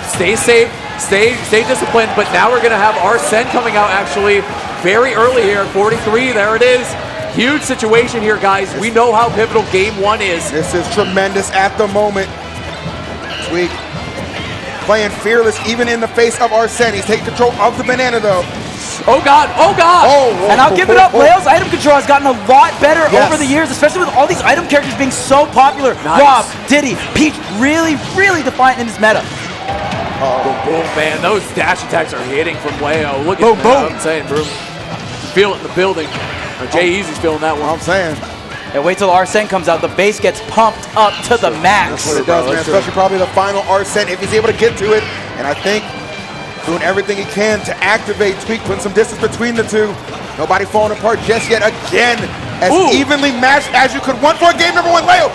stay safe, stay disciplined, but now we're gonna have Arsene coming out actually very early here. 43, there it is. Huge situation here, guys. We know how pivotal game one is. This is tremendous at the moment. Tweek playing fearless even in the face of Arsene. He's taking control of the banana though. Oh God, oh God! And I'll give it up, Leo's item control has gotten a lot better over the years, especially with all these item characters being so popular. Nice. Rob, Diddy, Peach, really defiant in his meta. Boom, boom, man, those dash attacks are hitting from Leo. Look at Boom, that, boom. I'm saying, bro. Feel it in the building. Jay Easy's feeling that one. I'm saying. And wait till Arsene comes out, the base gets pumped up to the max. That's what it does, man, especially probably the final Arsene if he's able to get to it. And I think doing everything he can to activate Tweek, putting some distance between the two. Nobody falling apart just yet. Again, as evenly matched as you could want for game number one, Leo.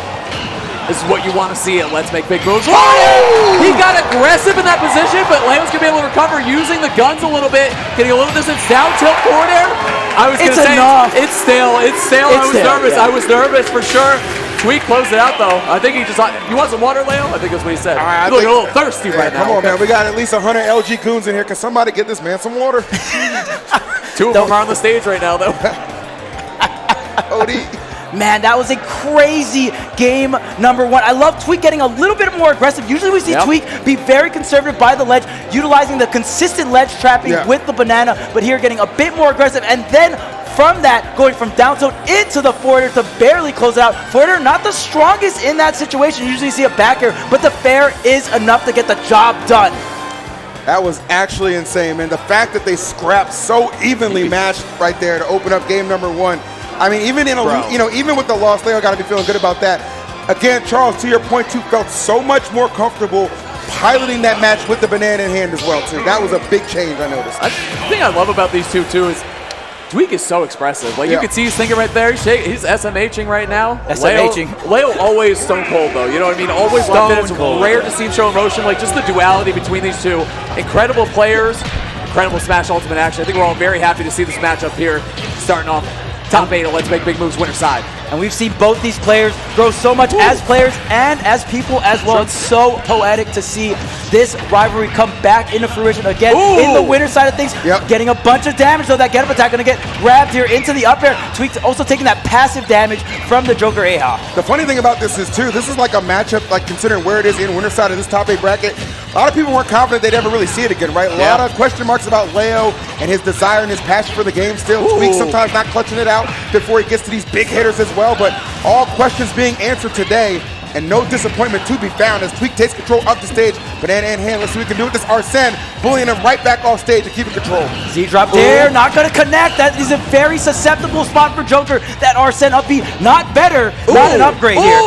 This is what you want to see at Let's Make Big Moves. He got aggressive in that position, but Leo's going to be able to recover using the guns a little bit, getting a little distance down tilt forward air. I was going to say, it's stale. I was nervous for sure. Tweek closed it out though. I think he just thought, you want some water, Leo? I think that's what he said. He's looking a little thirsty right now. Come on, man. We got at least 100 LG goons in here. Can somebody get this man some water? Two of them are on the stage right now though. OD. Man, that was a crazy game number one. I love Tweek getting a little bit more aggressive. Usually we see Tweek be very conservative by the ledge, utilizing the consistent ledge trapping with the banana, but here getting a bit more aggressive. And then from that, going from down tilt into the forwarder to barely close it out. Forwarder not the strongest in that situation. Usually you see a back air, but the fair is enough to get the job done. That was actually insane, man. The fact that they scrapped so evenly matched right there to open up game number one. I mean, even in even with the loss, Leo got to be feeling good about that. Again, Charles, to your point, too, felt so much more comfortable piloting that match with the banana in hand as well, too. That was a big change, I noticed. The thing I love about these two, too, is Tweek is so expressive. Like, you can see he's thinking right there. He's SMHing right now. SMHing. Leo always stone cold, though. You know what I mean? Always locked in. It's rare to see him show emotion. Like, just the duality between these two. Incredible players. Incredible Smash Ultimate action. I think we're all very happy to see this matchup here starting off top 8 of Let's Make Big Moves winner side. And we've seen both these players grow so much as players and as people as well. It's so poetic to see this rivalry come back into fruition again in the winner side of things. Getting a bunch of damage, though. That get-up attack going to get grabbed here into the up air. Tweek also taking that passive damage from the Joker Aha. The funny thing about this is, too, this is like a matchup, like considering where it is in winner side of this top 8 bracket. A lot of people weren't confident they'd ever really see it again, right? A lot of question marks about Leo and his desire and his passion for the game still. Tweek sometimes not clutching it out before he gets to these big hitters as well, but all questions being answered today, and no disappointment to be found as Tweek takes control of the stage. Banana in hand, let's see what we can do with this Arsene, bullying him right back off stage and keeping control. Z-drop there, not going to connect. That is a very susceptible spot for Joker. That Arsene up B, not better, not an upgrade here.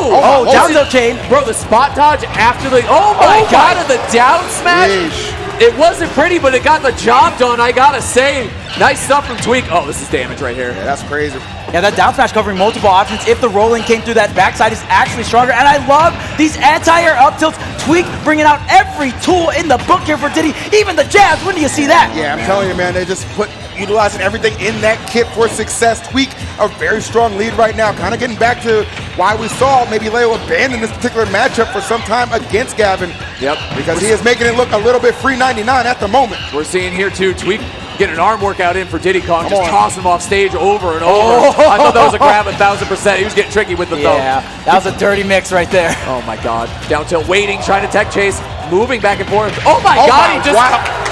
Down tilt chain. Bro, the spot dodge after the, God, and the down smash. It wasn't pretty, but it got the job done, I gotta say. Nice stuff from Tweek. Oh, this is damage right here. Yeah, that's crazy. Yeah, that down smash covering multiple options. If the rolling came through that backside is actually stronger. And I love these anti-air up tilts. Tweek bringing out every tool in the book here for Diddy. Even the jabs, when do you see that? Yeah, I'm telling you, man, they just utilizing everything in that kit for success. Tweek, a very strong lead right now. Kind of getting back to why we saw maybe Leo abandon this particular matchup for some time against Gavin. Because he is making it look a little bit free 99 at the moment. We're seeing here, too, Tweek get an arm workout in for Diddy Kong, just toss him off stage over and over. I thought that was a grab 1,000%. He was getting tricky with the thumb. Yeah, that was a dirty mix right there. Oh my God. Down tilt, waiting, trying to tech chase, moving back and forth. Oh my God, he just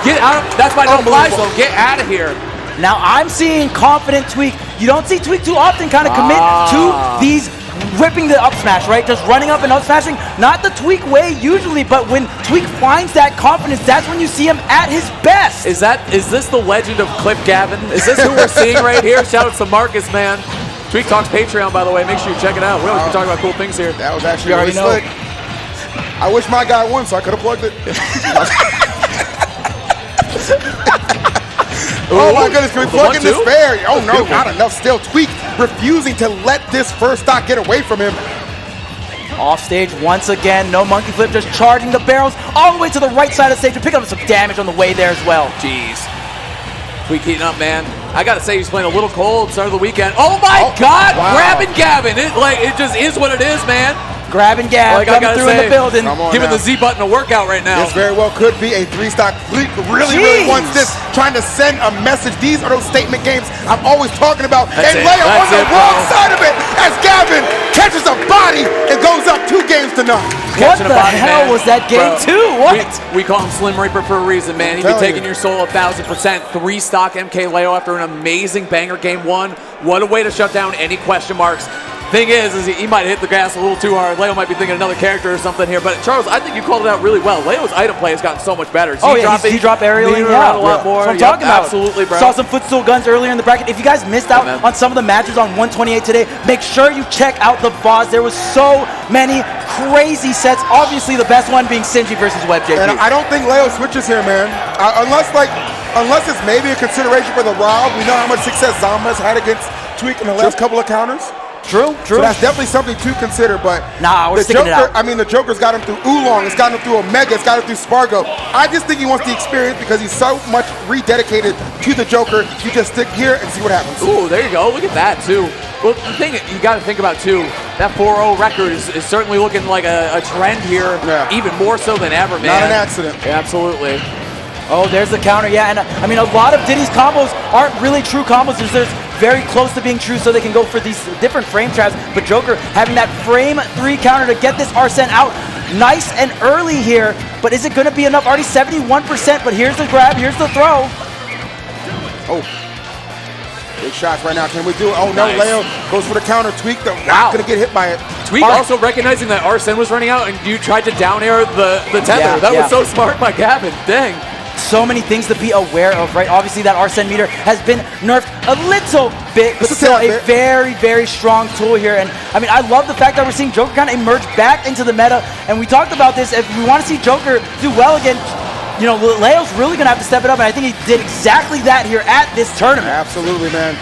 get out. That's my no-fly zone. Get out of here. Now I'm seeing confident Tweek. You don't see Tweek too often kind of commit to these ripping the up smash, right? Just running up and up smashing. Not the Tweek way usually, but when Tweek finds that confidence, that's when you see him at his best. Is this the legend of Clip Gavin? Is this who we're seeing right here? Shout out to Marcus, man. Tweek Talks Patreon, by the way. Make sure you check it out. We always be talking about cool things here. That was actually really slick. I wish my guy won, so I could have plugged it. Oh my goodness, can we plug in this fair? Oh no, not enough still. Tweek refusing to let this first stock get away from him. Off stage once again, no monkey flip, just charging the barrels all the way to the right side of the stage to pick up some damage on the way there as well. Jeez. Tweek heating up, man. I gotta say, he's playing a little cold start of the weekend. Oh my God, wow. grabbing Gavin. It just is what it is, man. Grab and Gab coming through in the building. Giving the Z button a workout right now. This very well could be a 3-stock. Really wants this, trying to send a message. These are those statement games I'm always talking about. And Leo on the wrong side of it as Gavin catches a body and goes up 2 games to none. What the hell was that game 2? What? We call him Slim Reaper for a reason, man. He'd be taking your soul 1,000%. 3-stock MkLeo after an amazing banger game 1. What a way to shut down any question marks. Thing is he might hit the gas a little too hard. Leo might be thinking another character or something here. But Charles, I think you called it out really well. Leo's item play has gotten so much better. Z-drop aerial around a lot more. That's what I'm talking about. Absolutely, bro. Saw some footstool guns earlier in the bracket. If you guys missed out on some of the matches on 128 today, make sure you check out the VODs. There was so many crazy sets. Obviously, the best one being Sinji versus WebJP. And I don't think Leo switches here, man. Unless it's maybe a consideration for the Rob. We know how much success Zama's had against Tweek in the last couple of counters. True. So that's definitely something to consider, but we're sticking it out. I mean, the Joker's got him through Oolong, it's got him through Omega, it's got him through Spargo. I just think he wants the experience because he's so much rededicated to the Joker. You just stick here and see what happens. Ooh, there you go. Look at that, too. Well, the thing you got to think about, too, that 4-0 record is certainly looking like a trend here, even more so than ever, man. Not an accident. Yeah, absolutely. Oh, there's the counter, and I mean, a lot of Diddy's combos aren't really true combos. There's very close to being true, so they can go for these different frame traps. But Joker having that frame 3 counter to get this Arsene out nice and early here. But is it going to be enough? Already 71%, but here's the grab, here's the throw. Oh, big shots right now. Can we do it? Oh, no, Leo goes for the counter. Tweek, though, not going to get hit by it. Tweek also recognizing that Arsene was running out, and you tried to down air the tether. That was so smart by Gavin. Dang. So many things to be aware of, right? Obviously, that Arsene meter has been nerfed a little bit, but still a very, very strong tool here. And I mean, I love the fact that we're seeing Joker kind of emerge back into the meta. And we talked about this. If we want to see Joker do well again, you know, Leo's really going to have to step it up. And I think he did exactly that here at this tournament. Absolutely, man.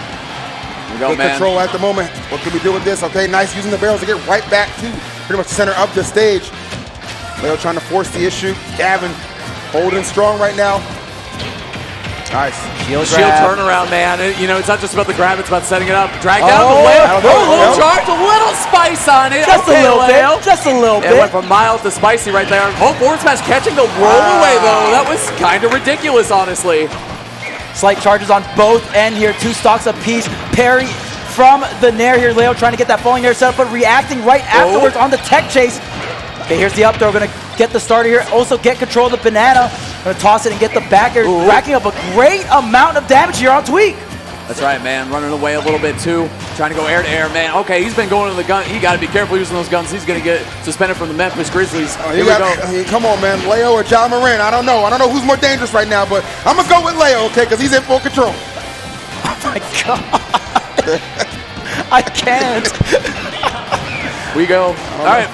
Good control at the moment. What can we do with this? Okay, nice using the barrels to get right back to pretty much the center of the stage. Leo trying to force the issue. Gavin holding strong right now. Nice. Shield turnaround, man. You know, it's not just about the grab, it's about setting it up. Drag down the Leo. A little charge, a little spice on it. Just a little bit. Just a little bit. It went from mild to spicy right there. Oh, forward smash catching the roll away, though. That was kind of ridiculous, honestly. Slight charges on both end here. 2 stocks apiece. Parry from the Nair here. Leo trying to get that falling air set up, but reacting right afterwards on the tech chase. Okay, here's the up throw. Going to get the starter here. Also get control of the banana. Going to toss it and get the back air. Racking up a great amount of damage here on Tweek. That's right, man. Running away a little bit, too. Trying to go air to air, man. Okay, he's been going to the gun. He got to be careful using those guns. He's going to get suspended from the Memphis Grizzlies. Here we go. Come on, man. Leo or Ja Morant. I don't know. I don't know who's more dangerous right now, but I'm going to go with Leo, okay, because he's in full control. Oh, my God. I can't. We go. All right.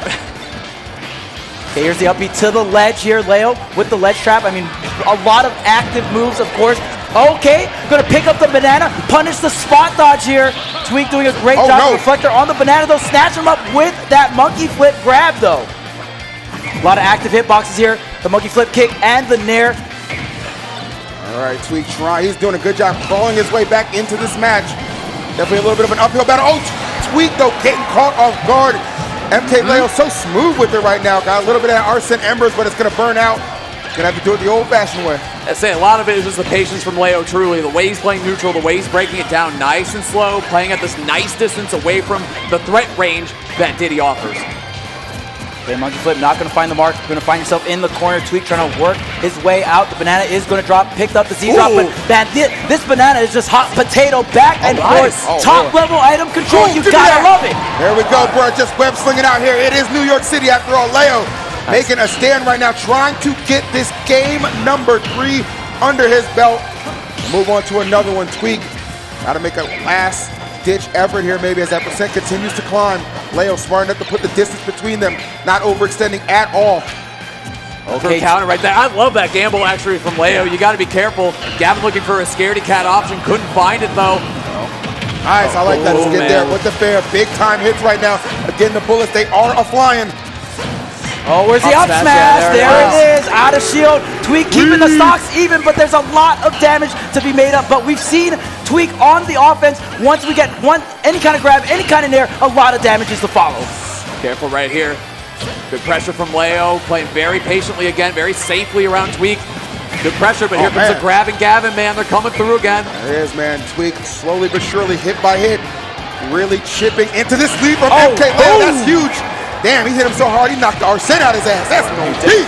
Okay, here's the upbeat to the ledge here. Leo with the ledge trap. I mean, a lot of active moves, of course. Okay, gonna pick up the banana, punish the spot dodge here. Tweek doing a great job. Reflector on the banana, though. Snatch him up with that monkey flip grab, though. A lot of active hitboxes here. The monkey flip kick and the nair. All right, Tweek trying. He's doing a good job crawling his way back into this match. Definitely a little bit of an uphill battle. Oh, Tweek, though, getting caught off guard. MkLeo so smooth with it right now. Got a little bit of that Arsene Embers, but it's going to burn out. Going to have to do it the old-fashioned way. I'd say a lot of it is just the patience from Leo, truly. The way he's playing neutral, the way he's breaking it down nice and slow, playing at this nice distance away from the threat range that Diddy offers. Okay, monkey flip, not going to find the mark. Going to find yourself in the corner. Tweek trying to work his way out. The banana is going to drop. Picked up the Z-drop, but man, this banana is just hot potato back and forth. Top level item control. You gotta love it. There we go, bro. Just web slinging out here. It is New York City after all. Leo making a stand right now, trying to get this game number 3 under his belt. Move on to another one. Tweek got to make a last ditch effort here maybe as that percent continues to climb. Leo smart enough to put the distance between them, not overextending at all. Okay, counter right there. I love that gamble actually from Leo. You got to be careful. Gavin looking for a scaredy cat option, couldn't find it though. Nice, I like that. Let's get there with the fair. Big time hits right now. Again, the bullets, they are a-flying. Oh, where's the up smash? There it is, out of shield. Tweek keeping the stocks even, but there's a lot of damage to be made up. But we've seen Tweek on the offense. Once we get any kind of grab, any kind of nair, a lot of damage is to follow. Careful right here. Good pressure from Leo, playing very patiently again, very safely around Tweek. Good pressure, but here comes the grab and Gavin, man. They're coming through again. There it is, man. Tweek slowly but surely, hit by hit, really chipping into this lead from MkLeo. That's huge. Damn, he hit him so hard, he knocked the Arsene out his ass. That's no deep.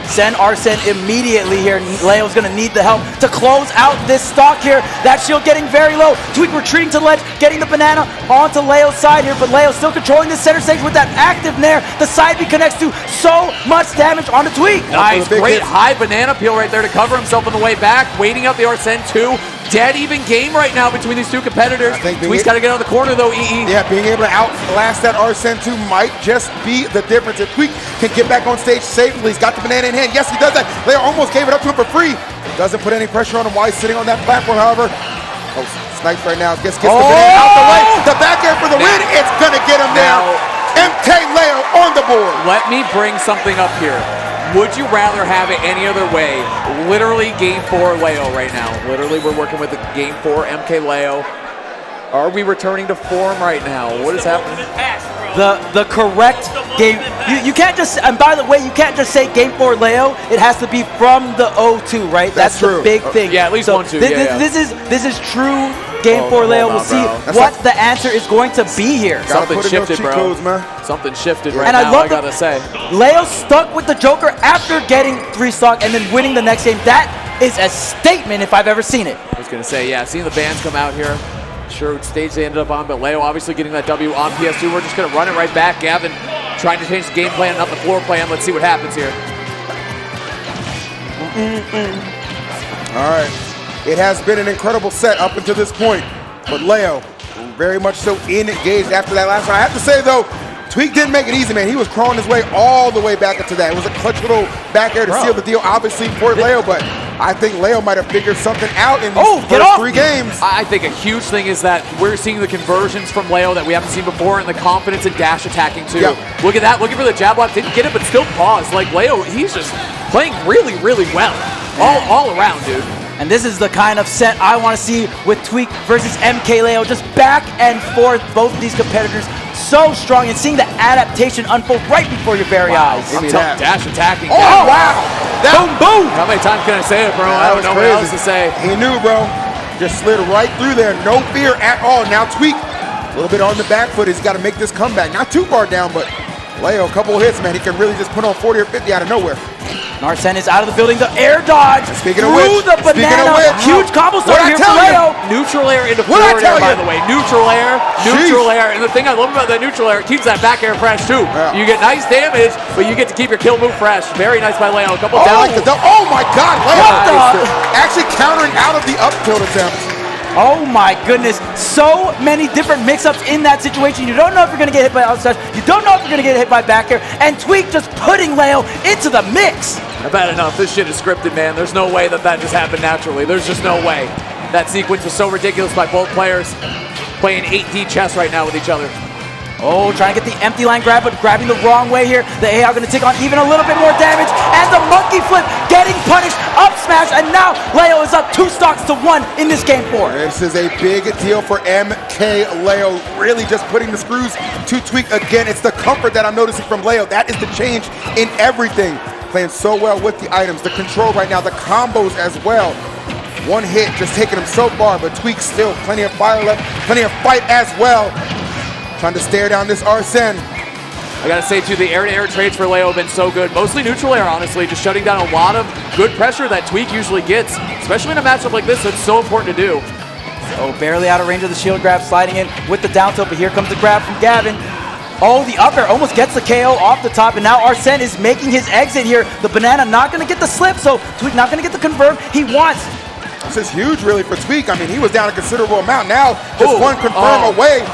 Send Arsene immediately here. Leo's gonna need the help to close out this stock here. That shield getting very low. Tweek retreating to the ledge, getting the banana onto Leo's side here, but Leo still controlling the center stage with that active nair. The side B connects to so much damage onto Tweek. Nice, great high banana peel right there to cover himself on the way back. Waiting out the Arsene 2. Dead even game right now between these two competitors. Tweek's got to get out of the corner though, EE. Yeah, being able to outlast that Arsene 2 might just be the difference. If Tweek can get back on stage safely, he's got the banana in hand. Yes, he does that. Leo almost gave it up to him for free. Doesn't put any pressure on him while he's sitting on that platform, however. Oh, snipes right now. Gets the banana out the way. The back air for the win. It's going to get him there. MkLeo on the board. Let me bring something up here. Would you rather have it any other way? Literally game 4 Leo right now. Literally we're working with the game 4 MkLeo. Are we returning to form right now? What is happening? The correct game. You can't just, and by the way, you can't just say game 4 Leo. It has to be from the 0-2, right? That's true. The big thing. Yeah, at least 1-2. This is true game 4 Leo. We'll see what the answer is going to be here. Something shifted, bro. Something shifted right now, I gotta say. Leo stuck with the Joker after getting 3 stock and then winning the next game. That is a statement if I've ever seen it. I was gonna say, yeah, seeing the bands come out here. Sure what stage they ended up on, but Leo obviously getting that W on PS2. We're just gonna run it right back. Gavin trying to change the game plan, not the floor plan. Let's see what happens here. All right. It has been an incredible set up until this point, but Leo very much so engaged after that last round. I have to say though, Tweek didn't make it easy, man. He was crawling his way all the way back into that. It was a clutch little back air to seal the deal, obviously, for Leo, but I think Leo might have figured something out in these first 3 games. I think a huge thing is that we're seeing the conversions from Leo that we haven't seen before, and the confidence in dash attacking too. Yep. Look at that, looking for the jab block, didn't get it, but still paused. Like Leo, he's just playing really, really well. All around, dude. And this is the kind of set I want to see with Tweek versus MkLeo. Just back and forth, both of these competitors so strong, and seeing the adaptation unfold right before your very eyes. Dash attacking. Oh, wow. Boom, boom. How many times can I say it, bro? I don't know what else to say. He knew, bro. Just slid right through there. No fear at all. Now Tweek, a little bit on the back foot. He's got to make this comeback. Not too far down, but Leo, a couple of hits, man. He can really just put on 40 or 50 out of nowhere. Arsene is out of the building. The air dodge Speaking of through which, the banana. Huge combo start here for Leo. Neutral air into forward air, by the way. Neutral air. And the thing I love about that neutral air, it keeps that back air fresh too. You get nice damage, but you get to keep your kill move fresh. Very nice by Leo. A couple down. Oh my God, Leo actually countering out of the up tilt attempt. Oh my goodness, so many different mix-ups in that situation. You don't know if you're gonna get hit by outside, you don't know if you're gonna get hit by back air, and Tweek just putting Leo into the mix. I've had enough, this shit is scripted, man. There's no way that just happened naturally. There's just no way. That sequence was so ridiculous by both players. Playing 8D chess right now with each other. Oh, trying to get the empty line grab, but grabbing the wrong way here. The AI going to take on even a little bit more damage, and the monkey flip getting punished. Up smash, and now Leo is up 2 stocks to 1 in this game 4. This is a big deal for MkLeo. Really just putting the screws to Tweek again. It's the comfort that I'm noticing from Leo. That is the change in everything. Playing so well with the items, the control right now, the combos as well. One hit just taking him so far, but Tweek still plenty of fire left, plenty of fight as well. Trying to stare down this Arsene. I gotta say too, the air-to-air trades for Leo have been so good. Mostly neutral air, honestly, just shutting down a lot of good pressure that Tweek usually gets, especially in a matchup like this. It's so important to do. Oh, barely out of range of the shield grab, sliding in with the down tilt, but here comes the grab from Gavin. Oh, the up air almost gets the KO off the top, and now Arsene is making his exit here. The banana not gonna get the slip, so Tweek not gonna get the convert he wants. This is huge, really, for Tweek. I mean, he was down a considerable amount. Now, just one confirm away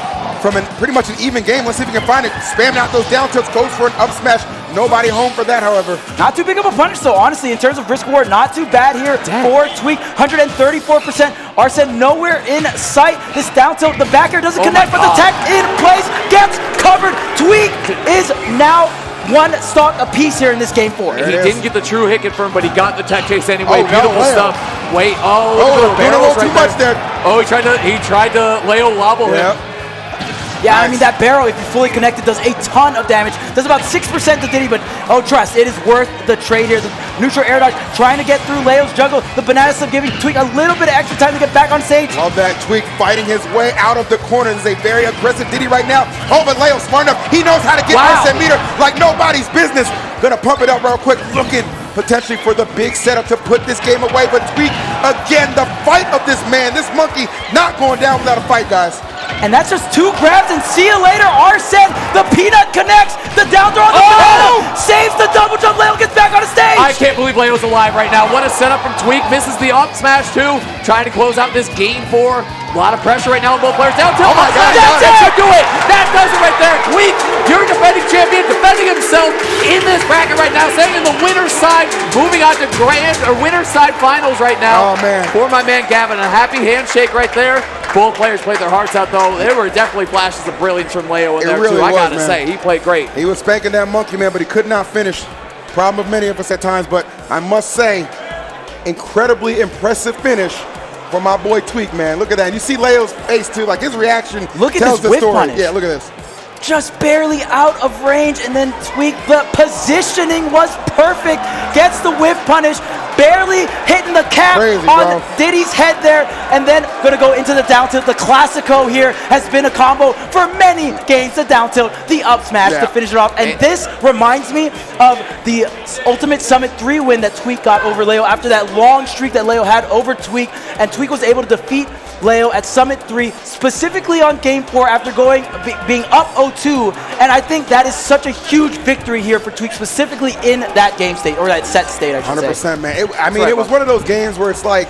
from pretty much an even game. Let's see if he can find it. Spamming out those down tilts, goes for an up smash. Nobody home for that, however. Not too big of a punish, though, honestly, in terms of risk reward. Not too bad here for Tweek. 134%. Arsene nowhere in sight. This down tilt, the back air doesn't connect, but the tech in place gets covered. Tweek is now one stock apiece here in this game 4. He didn't get the true hit confirmed, but he got the tech chase anyway. Oh, Beautiful no, stuff. Wait, doing a little too much there. Oh, he tried to Leo wobble him. Yeah, I mean, that barrel, if you're fully connected, does a ton of damage. Does about 6% to Diddy, but trust, it is worth the trade here. The neutral air dodge trying to get through Leo's juggle. The banana slip giving Tweek a little bit of extra time to get back on stage. Love that. Tweek fighting his way out of the corner. This is a very aggressive Diddy right now. Oh, but Leo smart enough. He knows how to get Arsene meter like nobody's business. Gonna pump it up real quick, looking potentially for the big setup to put this game away. But Tweek, again, the fight of this man, this monkey, not going down without a fight, guys. And that's just 2 grabs, and see you later, Arsene. The peanut connects, the down throw on the banana, saves the double jump. Leo gets back on the stage. I can't believe Leo's alive right now. What a setup from Tweek. Misses the up smash too, trying to close out this game 4. A lot of pressure right now on both players. Down tilt. Oh my God, that should do it. That does it right there. Tweek, your defending champion, defending himself in this bracket right now, staying in the winner's side, moving on to winner's side finals right now. Oh man. For my man Gavin, a happy handshake right there. Both players played their hearts out, though. There were definitely flashes of brilliance from Leo in there, really too. I got to man. say, he played great. He was spanking that monkey, man, but he could not finish. Problem of many of us at times, but I must say, incredibly impressive finish for my boy Tweek, man. Look at that. And you see Leo's face, too. Like, his reaction tells the story. Punish. Yeah, look at this. Just barely out of range, and then Tweek, the positioning was perfect. Gets the whiff punish, barely hitting the cap on Diddy's head there, and then gonna go into the down tilt. The Classico here has been a combo for many games. The down tilt, the up smash to finish it off. And this reminds me of the Ultimate Summit 3 win that Tweek got over Leo after that long streak that Leo had over Tweek, and Tweek was able to defeat Leo at Summit 3, specifically on Game 4 after being up 0-2, and I think that is such a huge victory here for Tweek, specifically in that game state, or that set state, I should say. 100%, man. It was one of those games where it's like,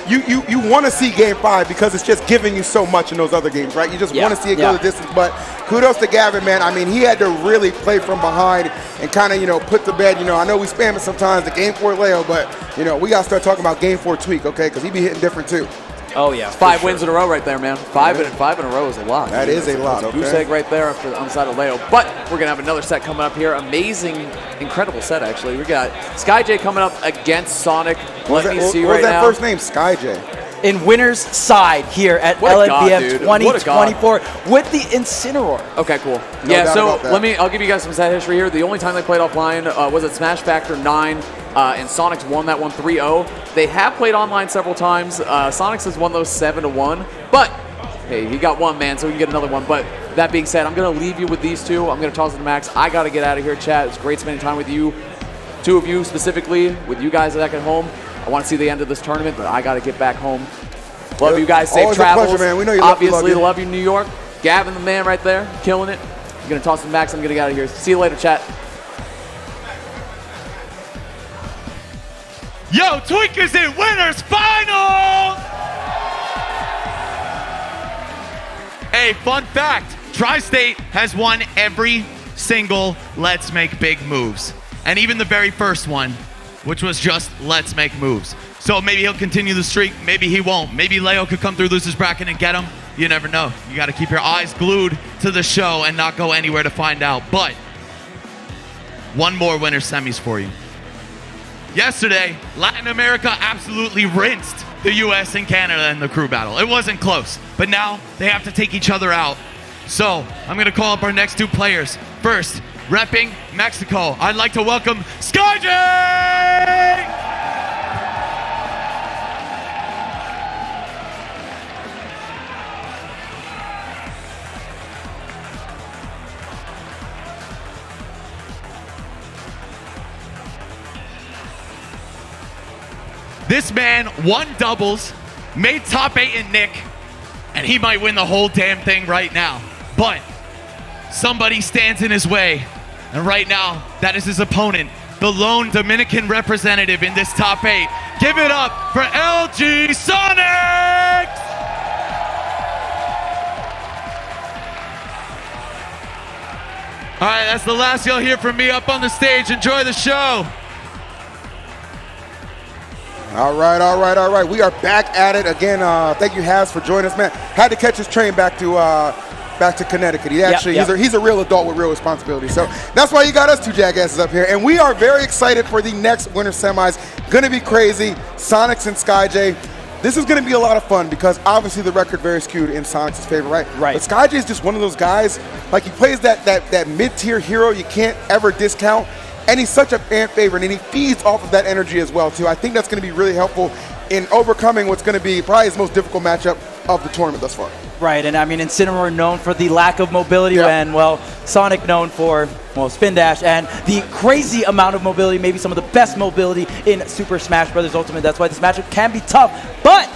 you want to see Game 5 because it's just giving you so much in those other games, right? You just want to see it go the distance, but kudos to Gavin, man. I mean, he had to really play from behind and kind of, put to bed, I know we spam it sometimes, the Game 4 Leo, but, we got to start talking about Game 4 Tweek, okay? Because he be hitting different, too. Oh, yeah. 5 wins in a row right there, man. Five in a row is a lot. That is a lot, okay. Goose egg right there on the side of Leo. But we're going to have another set coming up here. Amazing, incredible set, actually. We got Skyjay coming up against Sonic. Let me see right now. What's that first name? Skyjay. In winner's side here at LMBM 2024 with the Incineroar. Okay, cool. No so that. I'll give you guys some set history here. The only time they played offline was at Smash Factor 9, and Sonix won that one 3-0. They have played online several times. Sonix has won those 7-1, but hey, he got one, man, so we can get another one. But that being said, I'm going to leave you with these two. I'm going to toss it to Max. I got to get out of here, chat. It's great spending time with you, 2 of you specifically, with you guys back at home. I want to see the end of this tournament, but I got to get back home. Love you guys. Safe travels. Always a pleasure, man. We know you Obviously, love you, New York. Gavin, the man right there, killing it. I'm going to toss it to Max. I'm going to get out of here. See you later, chat. Yo, Tweek is in winners final! Hey, fun fact, Tri-State has won every single Let's Make Big Moves. And even the very first one, which was just Let's Make Moves. So maybe he'll continue the streak, maybe he won't. Maybe Leo could come through losers bracket and get him. You never know. You gotta keep your eyes glued to the show and not go anywhere to find out. But one more winner semis for you. Yesterday, Latin America absolutely rinsed the US and Canada in the crew battle. It wasn't close, but now they have to take each other out. So I'm gonna call up our next 2 players. First, repping Mexico, I'd like to welcome Skyjay! This man won doubles, made top 8 in Nick, and he might win the whole damn thing right now. But somebody stands in his way, and right now, that is his opponent, the lone Dominican representative in this top 8, Give it up for LG Sonix! All right, that's the last you'll hear from me up on the stage. Enjoy the show. All right. We are back at it again. Thank you, Haz, for joining us, man. Had to catch his train back to Connecticut. He's a real adult with real responsibility. So that's why you got us two jackasses up here. And we are very excited for the next winter semis. Gonna be crazy. Sonix and Skyjay. This is gonna be a lot of fun because obviously the record very skewed in Sonix's favor, right? Right. But Skyjay is just one of those guys. Like, he plays that mid-tier hero you can't ever discount. And he's such a fan favorite, and he feeds off of that energy as well, too. I think that's going to be really helpful in overcoming what's going to be probably his most difficult matchup of the tournament thus far. Right, and I mean, Incineroar known for the lack of mobility, and, well, Sonic known for, well, spin dash and the crazy amount of mobility, maybe some of the best mobility in Super Smash Bros. Ultimate. That's why this matchup can be tough. But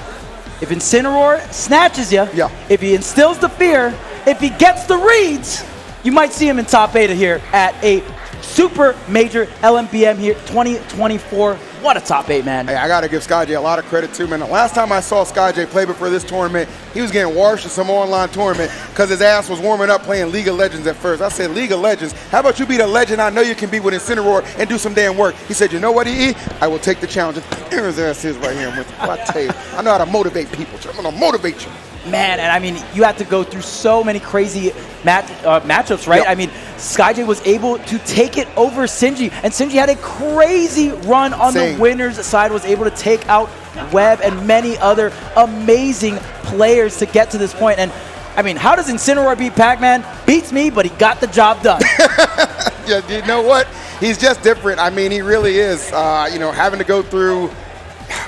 if Incineroar snatches you, if he instills the fear, if he gets the reads, you might see him in top beta here at a super major LMBM here, 2024. What a top 8, man. Hey, I got to give Skyjay a lot of credit, too, man. The last time I saw Skyjay play before this tournament, he was getting washed in some online tournament because his ass was warming up playing League of Legends at first. I said, League of Legends? How about you be the legend I know you can be with Incineroar and do some damn work? He said, you know what, EE? I will take the challenge. Here his ass is right here. I tell you, I know how to motivate people. I'm going to motivate you. Man, and I mean, you have to go through so many crazy matchups, right? I mean, Skyjay was able to take it over Sinji, and Sinji had a crazy run on the winner's side, was able to take out Webb and many other amazing players to get to this point. And I mean, how does Incineroar beat Pac-Man? Beats me, but he got the job done. Yeah, you know what? He's just different. I mean, he really is. Having to go through,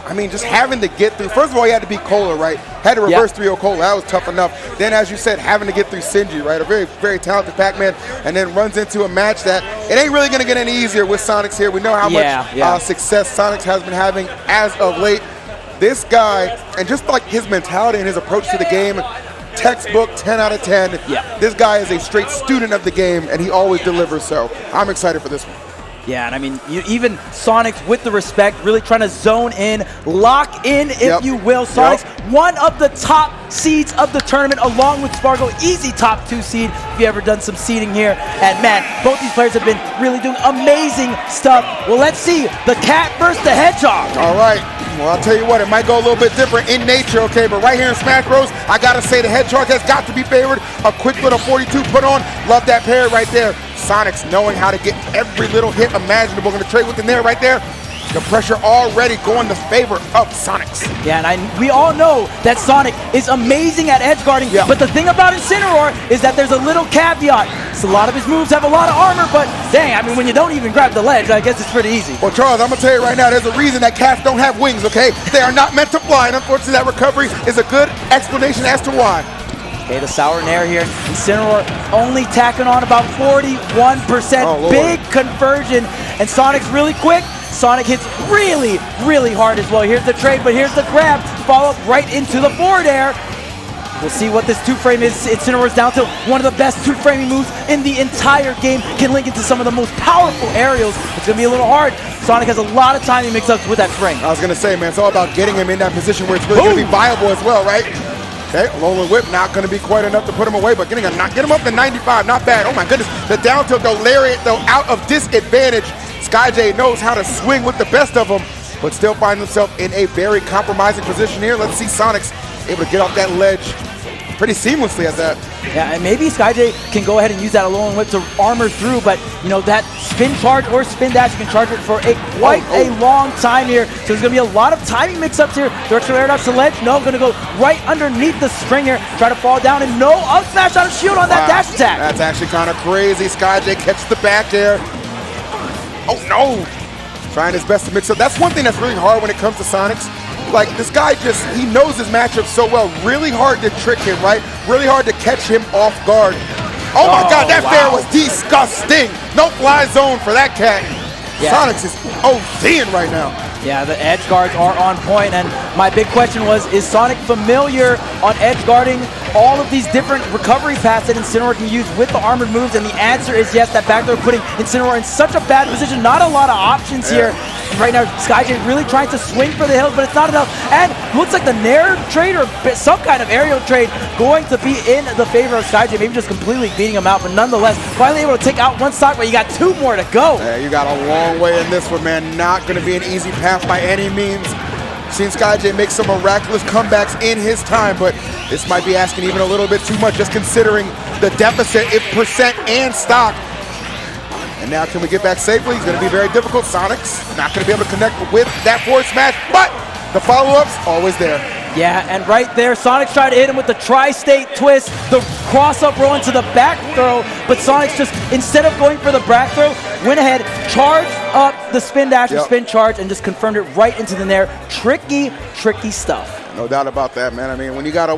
just having to get through. First of all, he had to beat Cola, right? Had to reverse 3-0 Cola. That was tough enough. Then, as you said, having to get through Sinji, right? A very, very talented Pac-Man, and then runs into a match that it ain't really going to get any easier with Sonix here. We know how much success Sonix has been having as of late. This guy, and just like his mentality and his approach to the game, textbook 10 out of 10. This guy is a straight student of the game, and he always delivers. So I'm excited for this one. Yeah, and I mean, even Sonix with the respect, really trying to zone in, lock in, if you will. Sonix, one of the top seeds of the tournament, along with Spargo, easy top 2 seed if you ever done some seeding here. And man, both these players have been really doing amazing stuff. Well, let's see, the cat versus the hedgehog. All right. Well, I'll tell you what, it might go a little bit different in nature, okay? But right here in Smash Bros, I got to say the hedgehog has got to be favored. A quick little 42 put on. Love that pair right there. Sonix knowing how to get every little hit imaginable. Going to trade with him there, right there. The pressure already going to favor of Sonix. Yeah, and we all know that Sonic is amazing at edge guarding, but the thing about Incineroar is that there's a little caveat. So a lot of his moves have a lot of armor, but dang, I mean, when you don't even grab the ledge, I guess it's pretty easy. Well, Charles, I'm going to tell you right now, there's a reason that cats don't have wings, okay? They are not meant to fly, and unfortunately that recovery is a good explanation as to why. Okay, the Sour Nair here. Incineroar only tacking on about 41%. Big conversion, and Sonic's really quick. Sonic hits really, really hard as well. Here's the trade, but here's the grab. Follow up right into the forward air. We'll see what this 2-frame is. Incineroar's down to one of the best 2-framing moves in the entire game. Can link into some of the most powerful aerials. It's going to be a little hard. Sonic has a lot of timing mix-ups with that spring. I was going to say, man, it's all about getting him in that position where it's really going to be viable as well, right? Okay, Lola Whip not going to be quite enough to put him away, but get him up to 95, not bad. Oh my goodness, the down tilt, though, lariat, though, out of disadvantage. Skyjay knows how to swing with the best of them, but still finds himself in a very compromising position here. Let's see Sonix able to get off that ledge pretty seamlessly at that. Yeah, and maybe Skyjay can go ahead and use that Alolan Whip to armor through, but you know, that spin charge or spin dash, you can charge it for quite a long time here. So there's going to be a lot of timing mix-ups here. Directional air dodge to ledge. No, going to go right underneath the string here. Try to fall down, and no up smash out of shield on that dash attack. That's actually kind of crazy. Skyjay catches the back there. Oh no! Trying his best to mix up. That's one thing that's really hard when it comes to Sonix. Like, this guy he knows his matchup so well. Really hard to trick him, right? Really hard to catch him off guard. Oh my God, that fair was disgusting. No fly zone for that cat. Sonix is ODing right now. Yeah, the edge guards are on point, and my big question was, is Sonic familiar on edge guarding all of these different recovery paths that Incineroar can use with the armored moves? And the answer is yes, that back throw putting Incineroar in such a bad position. Not a lot of options here. And right now, Skyjay really trying to swing for the hills, but it's not enough. And looks like the Nair trade or some kind of aerial trade going to be in the favor of Skyjay, maybe just completely beating him out, but nonetheless, finally able to take out one stock, but you got 2 more to go. Yeah, you got a long way in this one, man. Not going to be an easy path by any means. Seen Skyjay make some miraculous comebacks in his time, but this might be asking even a little bit too much, just considering the deficit in percent and stock. And now can we get back safely? It's going to be very difficult. Sonix not going to be able to connect with that forward smash, but the follow-up's always there. Yeah, and right there, Sonix tried to hit him with the tri-state twist, the cross-up roll into the back throw, but Sonix just, instead of going for the back throw, went ahead, charged up the spin dash or spin charge, and just confirmed it right into the Nair. Tricky, tricky stuff. No doubt about that, man. I mean, when you got a,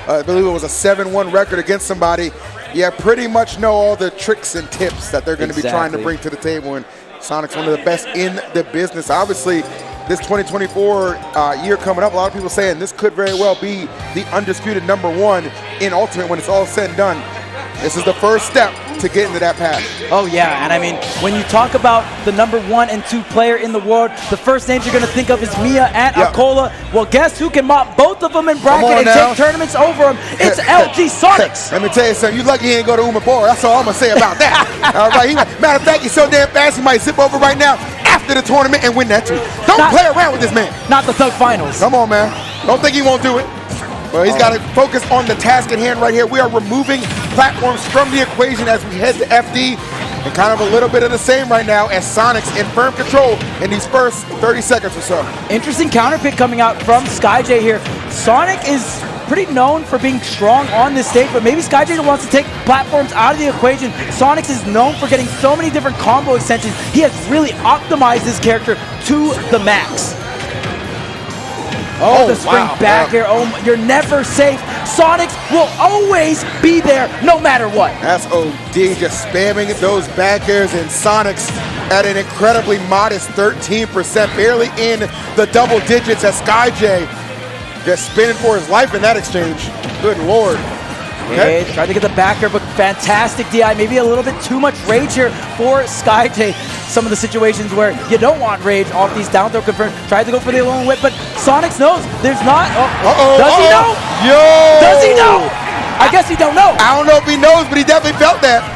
I believe it was a 7-1 record against somebody, you pretty much know all the tricks and tips that they're going to be trying to bring to the table, and Sonix one of the best in the business. Obviously, this 2024 year coming up, a lot of people saying this could very well be the undisputed #1 in Ultimate when it's all said and done. This is the first step to get into that path. Oh yeah, and I mean, when you talk about the #1 and 2 player in the world, the first names you're going to think of is Mia and Akola. Well, guess who can mop both of them in bracket and take tournaments over them? It's LG Sonix. Let me tell you something, you lucky he ain't go to Umabora. That's all I'm going to say about that. All right, matter of fact, he's so damn fast, he might zip over right now after the tournament and win that too. Don't play around with this man. Not the Thug Finals. Come on, man. Don't think he won't do it. Well, he's got to focus on the task at hand right here. We are removing platforms from the equation as we head to FD. And kind of a little bit of the same right now as Sonix in firm control in these first 30 seconds or so. Interesting counter pick coming out from Skyjay here. Sonic is pretty known for being strong on this stage, but maybe Skyjay wants to take platforms out of the equation. Sonix is known for getting so many different combo extensions. He has really optimized his character to the max. Oh, the spring back here. Oh, you're never safe. Sonix will always be there no matter what. That's OD, just spamming those back airs, and Sonix at an incredibly modest 13%, barely in the double digits as Skyjay just spinning for his life in that exchange. Good Lord. Okay, tried to get the back air, but fantastic DI. Maybe a little bit too much rage here for Skyjay. Some of the situations where you don't want rage off these down throw confirmed. Tried to go for the alone whip, but Sonix knows there's not. Does he know? Yo! Does he know? I guess he don't know. I don't know if he knows, but he definitely felt that.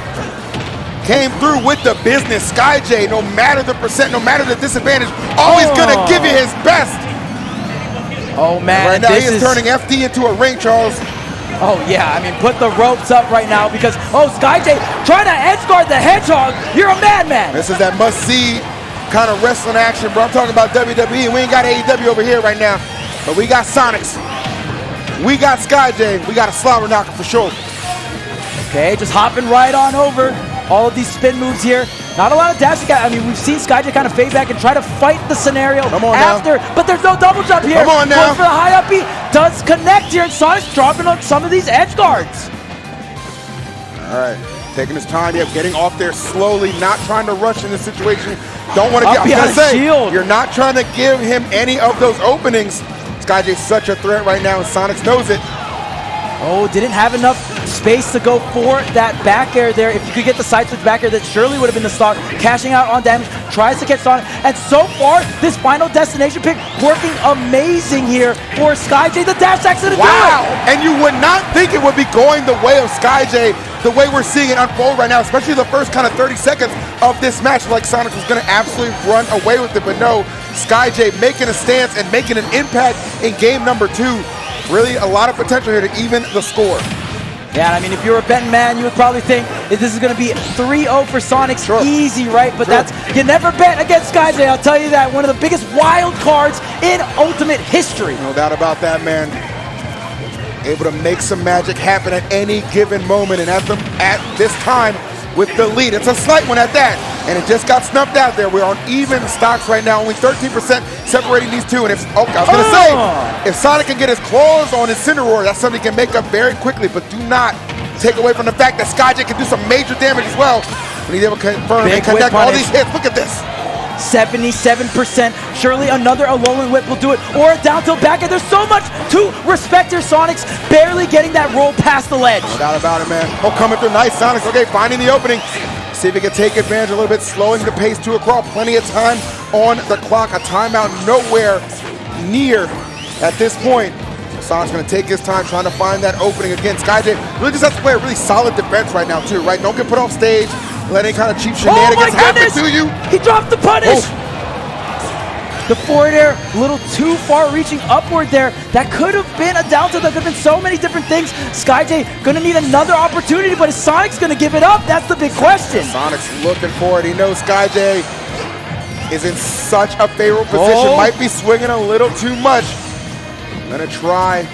Came through with the business. Skyjay, no matter the percent, no matter the disadvantage, always gonna give you his best. Oh man, right now he is turning FD into a ring, Charles. Oh yeah, I mean, put the ropes up right now because, Skyjay trying to edge guard the Hedgehog. You're a madman. This is that must-see kind of wrestling action, bro. I'm talking about WWE. We ain't got AEW over here right now, but we got Sonix. We got Skyjay. We got a slobber knocker for sure. Okay, just hopping right on over. All of these spin moves here. Not a lot of dash. I mean, we've seen Skyjay kind of fade back and try to fight the scenario after, but there's no double jump here. Come on now. Going for the high up B, does connect here, and Sonix dropping on some of these edge guards. All right, taking his time, getting off there slowly, not trying to rush in this situation. Don't want to get, I was gonna say, you're not trying to give him any of those openings. Skyjay's such a threat right now, and Sonix knows it. Oh, didn't have enough space to go for that back air there. If you could get the side switch back air, that surely would have been the stock. Cashing out on damage, tries to catch Sonix. And so far, this final destination pick working amazing here for Skyjay. The dash attack's gonna do it. And you would not think it would be going the way of Skyjay, the way we're seeing it unfold right now, especially the first kind of 30 seconds of this match. Like Sonix was gonna absolutely run away with it, but no, Skyjay making a stance and making an impact in game number 2. Really a lot of potential here to even the score. Yeah, I mean, if you're a betting man, you would probably think that this is going to be 3-0 for Sonix. Easy, right? But you never bet against Skyjay, I'll tell you that. One of the biggest wild cards in Ultimate history. No doubt about that, man. Able to make some magic happen at any given moment, and at this time with the lead. It's a slight one at that, and it just got snuffed out there. We're on even stocks right now, only 13% separating these two. And I was gonna say, if Sonic can get his claws on Incineroar, that's something he can make up very quickly, but do not take away from the fact that Skyjay can do some major damage as well when he's able to confirm and connect all these hits. Look at this. 77%. Surely another Alolan Whip will do it, or a down tilt back, and there's so much to respect here. Sonix barely getting that roll past the ledge. No doubt about it, man. Oh, coming through nice. Sonix, okay, finding the opening. See if he can take advantage a little bit, slowing the pace to a crawl. Plenty of time on the clock. A timeout nowhere near at this point. Sonic's going to take his time trying to find that opening again. Skyjay really just has to play a really solid defense right now, too, right? Don't get put off stage. Let any kind of cheap shenanigans happen to you. He dropped the punish. Oh. The forward air, a little too far reaching upward there. That could have been a down tilt. That could have been so many different things. Skyjay going to need another opportunity, but is Sonix going to give it up? That's the big question. Sonix looking for it. He knows Skyjay is in such a favorable position. Might be swinging a little too much. Gonna try,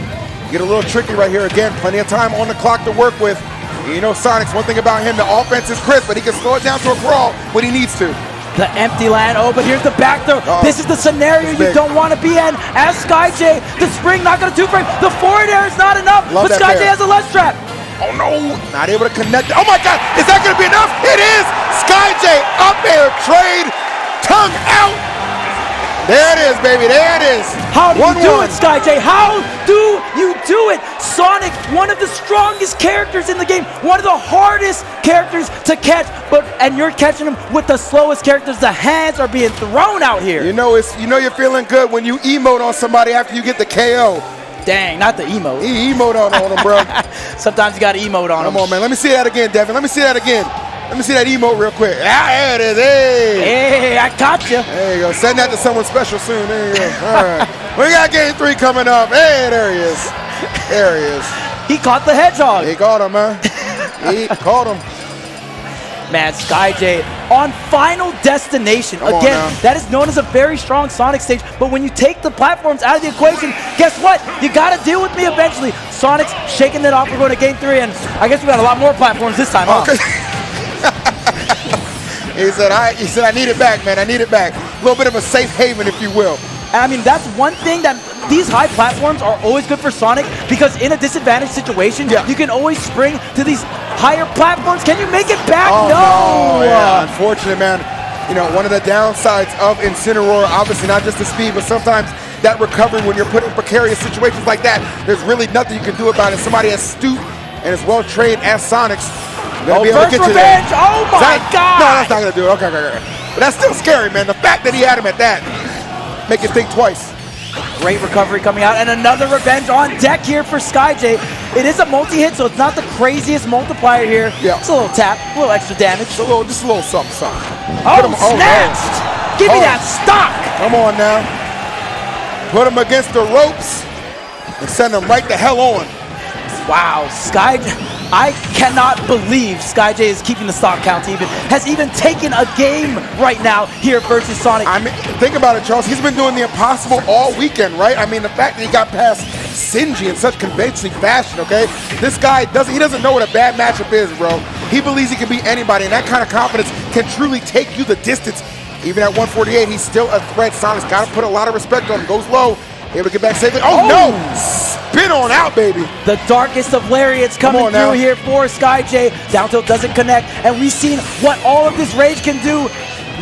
get a little tricky right here again. Plenty of time on the clock to work with. You know Sonix, one thing about him, the offense is crisp, but he can slow it down to a crawl when he needs to. The empty land, but here's the back throw. This is the scenario you don't want to be in as Skyjay. The spring not going to two-frame. The forward air is not enough, but Skyjay has a ledge trap. Oh no, not able to connect. Oh my God, is that going to be enough? It is! Skyjay up air trade, tongue out. There it is, baby, there it is. How do you do it, Skyjay? How do you do it? Sonix, one of the strongest characters in the game, one of the hardest characters to catch, and you're catching him with the slowest characters. The hands are being thrown out here. You know you're feeling good when you emote on somebody after you get the KO. Dang, not the emote. He emote on him, bro. Sometimes you got to emote on him. Come on, man. Let me see that again, Devin. Let me see that again. Let me see that emote real quick. Ah, there it is. Hey, I caught you. There you go. Send that to someone special soon. There you go. All right. We got game 3 coming up. Hey, there he is. There he is. He caught the hedgehog. He caught him, man. He caught him. Man, Skyjay on Final Destination. Again, that is known as a very strong Sonix stage, but when you take the platforms out of the equation, guess what? You got to deal with me eventually. Sonix shaking that off. We're going to game 3, and I guess we got a lot more platforms this time, huh? He said, I need it back, man. I need it back. A little bit of a safe haven, if you will. And I mean, that's one thing that these high platforms are always good for Sonix, because in a disadvantaged situation, you can always spring to these higher platforms. Can you make it back? Oh, no. Yeah, unfortunate, man. You know, one of the downsides of Incineroar, obviously not just the speed, but sometimes that recovery when you're put in precarious situations like that, there's really nothing you can do about it. Somebody as astute and as well trained as Sonix, first revenge! Oh my God! No, that's not gonna do it. Okay. But that's still scary, man. The fact that he had him at that, make you think twice. Great recovery coming out, and another revenge on deck here for Skyjay. It is a multi-hit, so it's not the craziest multiplier here. Yeah. It's a little tap, a little extra damage. Just a little something. Snatched! Give me that stock! Come on now. Put him against the ropes and send him right the hell on. Wow, Skyjay. I cannot believe Skyjay is keeping the stock count even, has even taken a game right now here versus Sonix. I mean, think about it, Charles. He's been doing the impossible all weekend, right? I mean, the fact that he got past Sinji in such convincing fashion, okay? This guy doesn't know what a bad matchup is, bro. He believes he can beat anybody, and that kind of confidence can truly take you the distance. Even at 148, he's still a threat. Sonic's got to put a lot of respect on him. Goes low, able to get back safely. Oh no! Spin on out, baby. The darkest of lariats coming through here for Skyjay. Down tilt doesn't connect, and we've seen what all of this rage can do,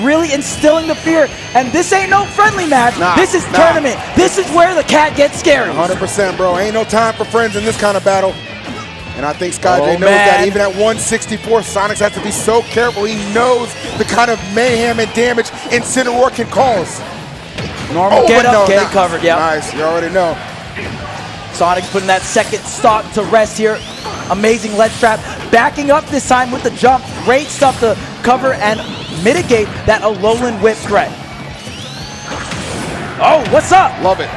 really instilling the fear. And this ain't no friendly match. This is tournament. This is where the cat gets scary. 100%, bro. Ain't no time for friends in this kind of battle. And I think Skyjay knows that even at 164, Sonix has to be so careful. He knows the kind of mayhem and damage Incineroar can cause. Normal get up, get it covered, yeah. Nice, you already know. Sonix putting that second stock to rest here. Amazing ledge trap. Backing up this time with the jump. Great stuff to cover and mitigate that Alolan Whip threat. Oh, what's up? Love it.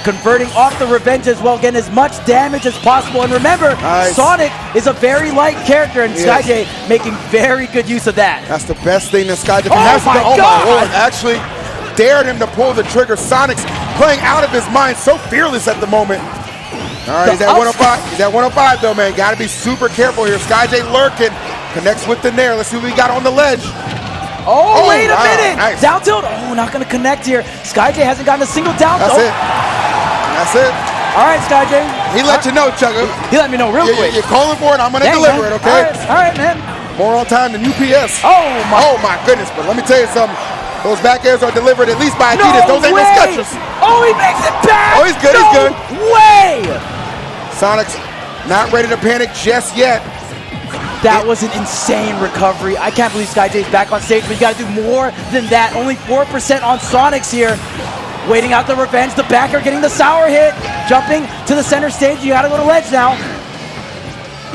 Converting off the revenge as well, getting as much damage as possible. And remember, Sonix is a very light character, and Skyjay making very good use of that. That's the best thing that Skyjay can have. Oh my God! Actually dared him to pull the trigger. Sonix playing out of his mind, so fearless at the moment. All right, he's at 105. He's at 105 though, man. Got to be super careful here. Skyjay lurking, connects with the nair. Let's see what we got on the ledge. Oh, wait a minute. Nice. Down tilt. Oh, not going to connect here. Skyjay hasn't gotten a single down tilt. That's it. That's it. All right, Skyjay. He let you know, Chugga. He let me know real quick. You're calling for it. I'm going to deliver it, okay? All right, man. More on time than UPS. Oh, my goodness. But let me tell you something. Those back airs are delivered at least by Adidas. Those ain't no sketches. Oh, he makes it back. Oh, he's good, no he's good. way. Sonix not ready to panic just yet. That was an insane recovery. I can't believe Skyjay's back on stage, but you gotta do more than that. Only 4% on Sonix here. Waiting out the revenge. The backer getting the sour hit. Jumping to the center stage. You gotta go to ledge now.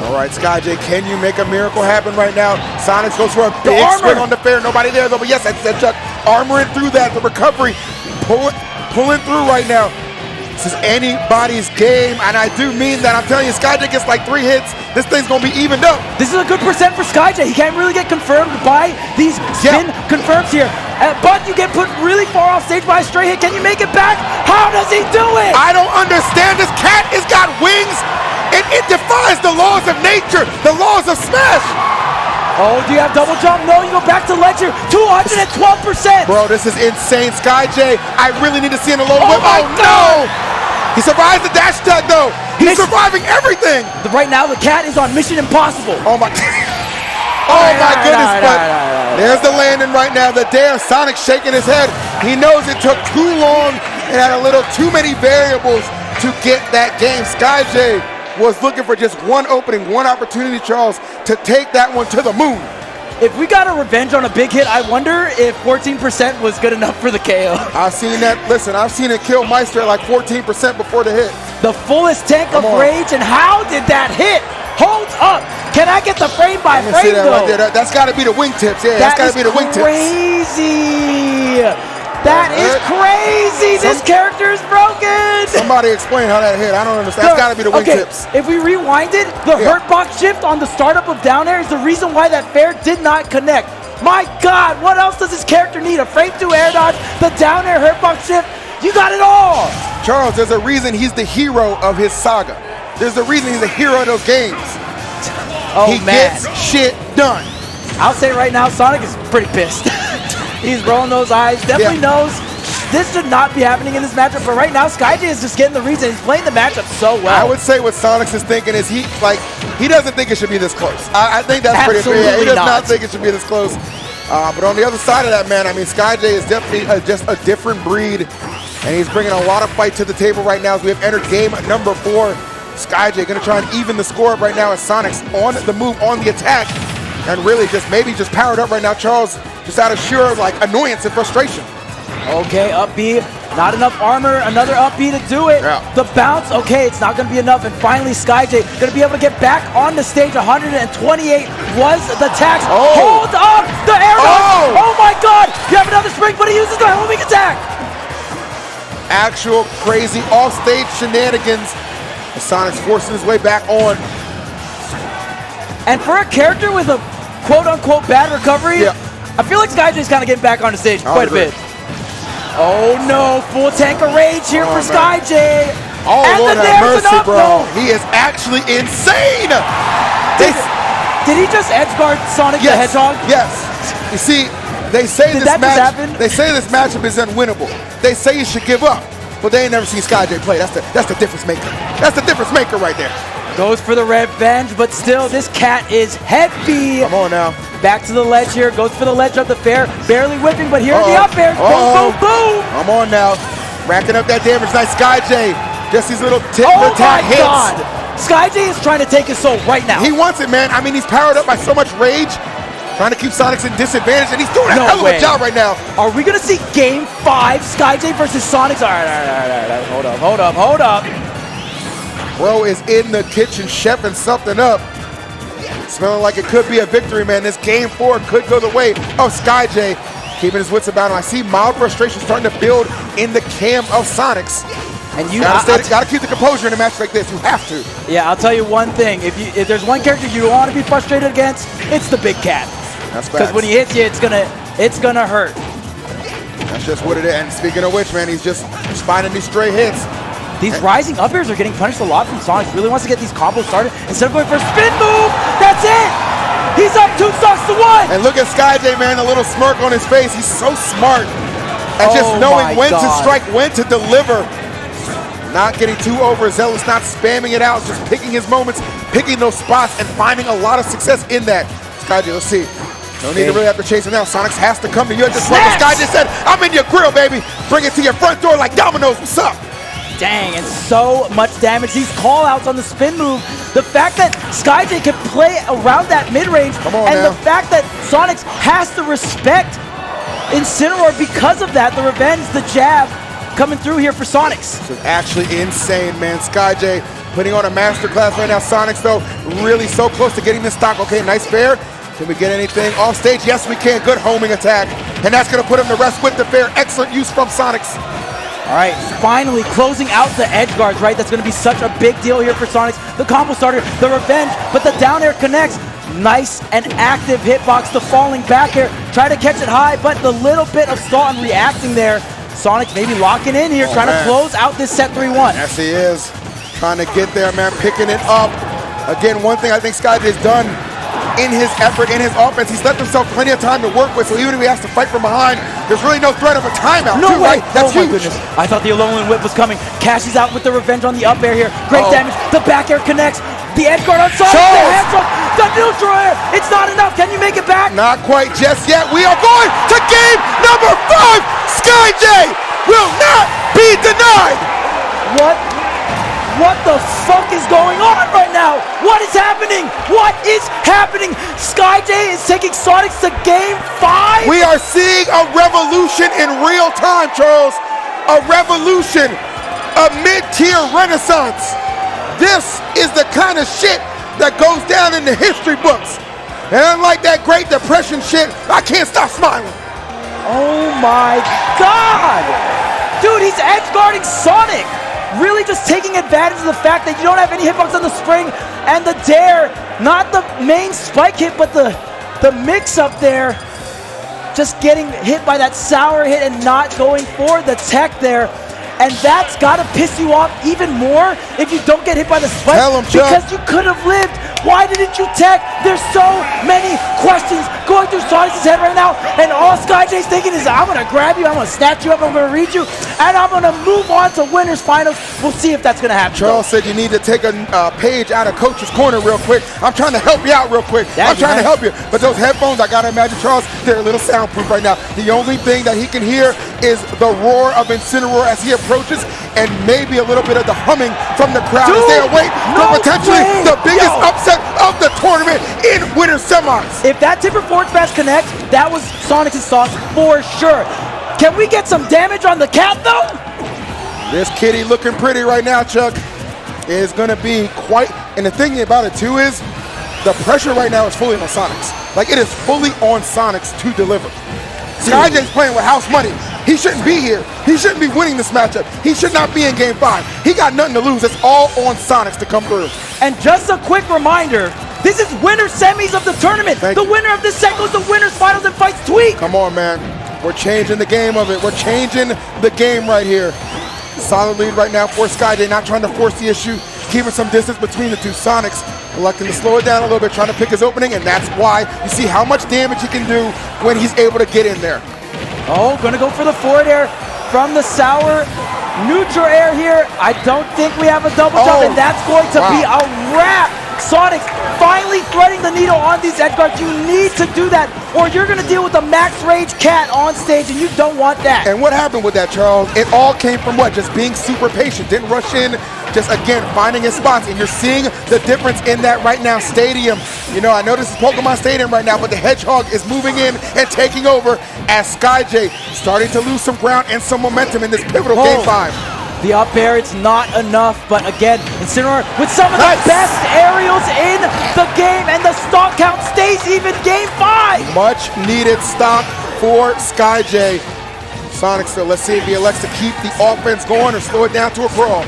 All right, Skyjay, can you make a miracle happen right now? Sonix goes for a big swing on the fair. Nobody there though, but yes, that's Chuck armoring through that. The recovery, pulling through right now. This is anybody's game, and I do mean that. I'm telling you, Skyjay gets like 3 hits. This thing's gonna be evened up. This is a good percent for Skyjay. He can't really get confirmed by these spin confirms here. But you get put really far off stage by a straight hit. Can you make it back? How does he do it? I don't understand. This cat has got wings. It defies the laws of nature, the laws of Smash. Oh, do you have double jump? No, you go back to ledger. 212%. Bro, this is insane. Skyjay, I really need to see in the low whip. my No! He survives the dash tug though. He's surviving everything. Right now, the cat is on Mission Impossible. Oh my goodness, but there's the landing right now. The dare, Sonix shaking his head. He knows it took too long and had a little too many variables to get that game. Skyjay was looking for just one opening, one opportunity, Charles, to take that one to the moon. If we got a revenge on a big hit, I wonder if 14% was good enough for the KO. I've seen that. Listen, I've seen it kill Maister at like 14% before the hit. The fullest tank of rage, and how did that hit? Hold up. Can I get the frame by frame, though? Right there. That's got to be the wingtips. Yeah, that's got to be the wingtips. Crazy. That is crazy. This character is broken. Somebody explain how that hit. I don't understand. That's got to be the wingtips. If we rewind it, the hurt box shift on the startup of down air is the reason why that fair did not connect. My God, what else does this character need? A frame 2 air dodge, the down air hurt box shift. You got it all. Charles, there's a reason he's the hero of his saga. There's a reason he's the hero of those games. He gets shit done. I'll say right now, Sonix is pretty pissed. He's rolling those eyes, definitely knows this should not be happening in this matchup, but right now Skyjay is just getting the reason. He's playing the matchup so well. I would say what Sonix is thinking is he doesn't think it should be this close. I think that's pretty fair. He does not think it should be this close. But on the other side of that, man, I mean, Skyjay is definitely just a different breed, and he's bringing a lot of fight to the table right now as we have entered game number 4. Skyjay going to try and even the score up right now as Sonix on the move, on the attack, and really maybe just powered up right now, Charles, just out of sheer annoyance and frustration. Okay, up B, not enough armor, another up B to do it. Yeah. The bounce, okay, it's not gonna be enough, and finally Skyjay gonna be able to get back on the stage. 128 was the tax. Hold up, the air dodge. Oh my God, you have another spring, but he uses the homing attack. Actual crazy off-stage shenanigans. Sonix forcing his way back on. And for a character with a quote-unquote bad recovery, I feel like Skyjay's kind of getting back on the stage quite a bit. Oh no, full tank of rage here for Skyjay. Oh, and Lord have mercy, bro. No. He is actually insane. Did he just edge guard Sonic the Hedgehog? Yes. You see, they say this matchup is unwinnable. They say you should give up, but they ain't never seen Skyjay play. That's the difference maker. That's the difference maker right there. Goes for the revenge, but still, this cat is heavy. Come on now. Back to the ledge here. Goes for the ledge of the fair. Barely whipping, but here in the up air. Boom, boom, boom. Come on now. Racking up that damage. Nice Skyjay. Just these little tit-for-tat hits. God. Skyjay is trying to take his soul right now. He wants it, man. I mean, he's powered up by so much rage. Trying to keep Sonix in disadvantage, and he's doing a hell of a job right now. Are we going to see Game 5, Skyjay versus Sonix? All right. Hold up. Bro is in the kitchen chefing something up. Smelling like it could be a victory, man. This Game 4 could go the way of Skyjay. Keeping his wits about him. I see mild frustration starting to build in the cam of Sonix. And you gotta keep the composure in a match like this. You have to. Yeah, I'll tell you one thing. If there's one character you don't want to be frustrated against, it's the big cat. That's facts. Because when he hits you, it's gonna hurt. That's just what it is. And speaking of which, man, he's just finding these stray hits. These rising up airs are getting punished a lot from Sonix. Really wants to get these combos started. Instead of going for a spin move, that's it! He's up 2 stocks to 1! And look at Skyjay, man, a little smirk on his face. He's so smart at just knowing when to strike, when to deliver. Not getting too overzealous, not spamming it out, just picking his moments, picking those spots, and finding a lot of success in that. Skyjay, let's see. No need to really have to chase him now. Sonix has to come to you at this point. This guy just said, I'm in your grill, baby. Bring it to your front door like Domino's. What's up? Dang, and so much damage. These call-outs on the spin move. The fact that Skyjay can play around that mid-range, and the fact that Sonix has to respect Incineroar because of that, the revenge, the jab, coming through here for Sonix. This is actually insane, man. Skyjay putting on a masterclass right now. Sonix, though, really so close to getting this stock. Okay, nice fair. Can we get anything off stage? Yes, we can. Good homing attack. And that's going to put him to rest with the fair. Excellent use from Sonix. All right, finally closing out the edge guards, right? That's going to be such a big deal here for Sonix. The combo starter, the revenge, but the down air connects. Nice and active hitbox, the falling back air. Try to catch it high, but the little bit of stall and reacting there. Sonix maybe locking in here, trying to close out this set 3-1. Yes, he is. Trying to get there, man, picking it up. Again, one thing I think Skyjay's done in his effort, in his offense, he's left himself plenty of time to work with, so even if he has to fight from behind, there's really no threat of a timeout. No way! Right? That's huge. My goodness. I thought the Alolan Whip was coming. Cashes out with the revenge on the up air here. Great damage. The back air connects. The edge guard on Sonix. The hands up. The neutral air. It's not enough. Can you make it back? Not quite just yet. We are going to game number 5. Skyjay will not be denied. What the fuck is going on right now? What is happening? What is happening? Skyjay is taking Sonix to game 5? We are seeing a revolution in real time, Charles. A revolution. A mid-tier renaissance. This is the kind of shit that goes down in the history books. And unlike that Great Depression shit, I can't stop smiling. Oh my God! Dude, he's edge guarding Sonic. Really just taking advantage of the fact that you don't have any hitbox on the spring and the dare. Not the main spike hit, but the mix up there. Just getting hit by that sour hit and not going for the tech there. And that's gotta piss you off even more if you don't get hit by the spike. Tell him, Chuck. Because you could have lived. Why didn't you tech? There's so many questions going through Sonic's head right now, and all Skyjay's thinking is, I'm gonna grab you, I'm gonna snatch you up, I'm gonna read you, and I'm gonna move on to winners finals. We'll see if that's gonna happen. Charles said you need to take a page out of Coach's Corner real quick. I'm trying to help you out real quick. I'm trying to help you. But those headphones, I gotta imagine, Charles, they're a little soundproof right now. The only thing that he can hear is the roar of Incineroar as he approaches, and maybe a little bit of the humming from the crowd as they await for potentially the biggest upset of the tournament in winter semis. If that tipper forward smash connects, that was Sonix's sauce for sure. Can we get some damage on the cat though? This kitty looking pretty right now, Chuck, is gonna be quite, and the thing about it too is, the pressure right now is fully on Sonix. Like, it is fully on Sonix to deliver. Skyjay's playing with house money. He shouldn't be here. He shouldn't be winning this matchup. He should not be in game 5. He got nothing to lose. It's all on Sonix to come through. And just a quick reminder, this is winner semis of the tournament. The winner of this set goes to winners finals and fights Tweek. Come on, man. We're changing the game of it. We're changing the game right here. Solid lead right now for Skyjay, not trying to force the issue, keeping some distance between the two. Sonix electing to slow it down a little bit, trying to pick his opening, and that's why you see how much damage he can do when he's able to get in there. Oh, gonna go for the forward air from the sour. Neutral air here. I don't think we have a double jump, and that's going to be a wrap. Sonix finally threading the needle on these edge guards. You need to do that, or you're going to deal with a max rage cat on stage, and you don't want that. And what happened with that, Charles? It all came from what? Just being super patient. Didn't rush in. Just, again, finding his spots. And you're seeing the difference in that right now. Stadium. You know, I know this is Pokemon Stadium right now, but the Hedgehog is moving in and taking over as Skyjay starting to lose some ground and some momentum in this pivotal game 5. The up air, it's not enough, but again, Incineroar with some of the best aerials in the game, and the stock count stays even game 5. Much needed stock for Skyjay. Sonix still, let's see if he elects to keep the offense going or slow it down to a crawl.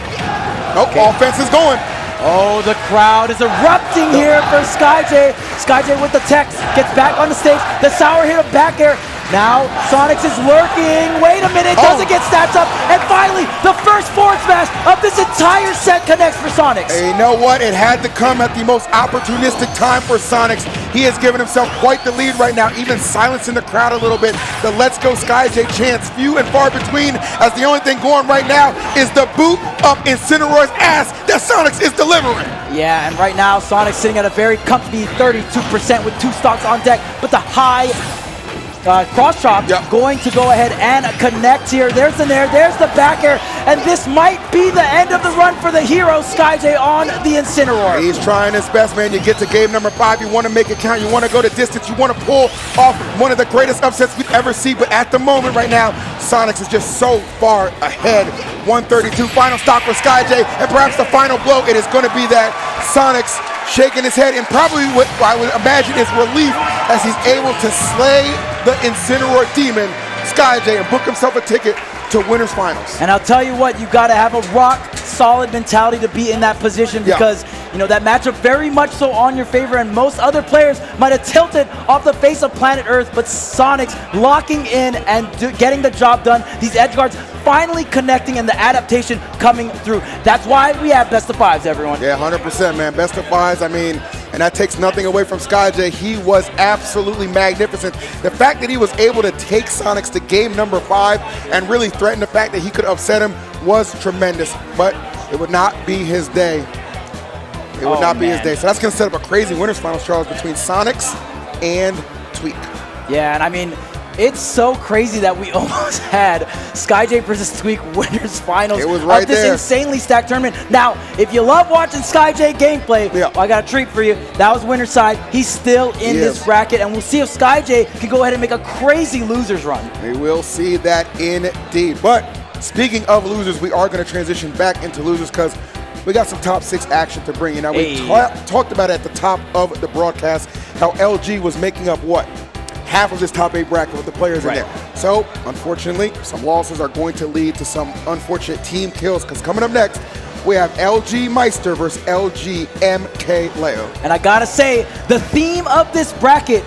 Nope, offense is going. Oh, the crowd is erupting here for Skyjay. Skyjay with the tech, gets back on the stage. The sour hit of back air Now, Sonix is lurking. Wait a minute, doesn't get stats up. And finally, the first forward smash of this entire set connects for Sonix. Hey, you know what? It had to come at the most opportunistic time for Sonix. He has given himself quite the lead right now, even silencing the crowd a little bit. The Let's Go Skyjay chants, few and far between, as the only thing going right now is the boot up Incineroar's ass that Sonix is delivering. Yeah, and right now, Sonix sitting at a very comfy 32% with 2 stocks on deck, but the high cross chop going to go ahead and connect here. There's the nair, there's the back air, and this might be the end of the run for the hero, Skyjay on the Incineroar. He's trying his best, man. You get to game number 5, you want to make it count, you want to go the distance, you want to pull off one of the greatest upsets we've ever seen, but at the moment right now, Sonix is just so far ahead. 132, final stock for Skyjay, and perhaps the final blow, it is going to be that Sonix shaking his head, and probably what I would imagine is relief as he's able to slay the Incineroar demon, Skyjay, and book himself a ticket to winners finals. And I'll tell you what, you got to have a rock solid mentality to be in that position, because you know that matchup very much so on your favor, and most other players might have tilted off the face of planet Earth, but Sonix locking in and getting the job done. These edge guards finally connecting and the adaptation coming through. That's why we have best of 5s, everyone. Yeah, 100%, man. Best of 5s, I mean, and that takes nothing away from Skyjay. He was absolutely magnificent. The fact that he was able to take Sonix to game number 5 and really threaten the fact that he could upset him was tremendous, but it would not be his day. It would not be his day. So that's going to set up a crazy winners finals, Charles, between Sonix and Tweek. Yeah, and I mean, it's so crazy that we almost had Skyjay versus Tweek winners finals of this insanely stacked tournament. Now, if you love watching Skyjay gameplay, well, I got a treat for you. That was winner's side. He's still in this bracket, and we'll see if Skyjay can go ahead and make a crazy losers run. We will see that indeed. But speaking of losers, we are going to transition back into losers because we got some top 6 action to bring you. Now, we talked about at the top of the broadcast how LG was making up what? Half of this top 8 bracket with the players in there. So, unfortunately, some losses are going to lead to some unfortunate team kills, because coming up next, we have LG Maister versus LG MkLeo. And I gotta say, the theme of this bracket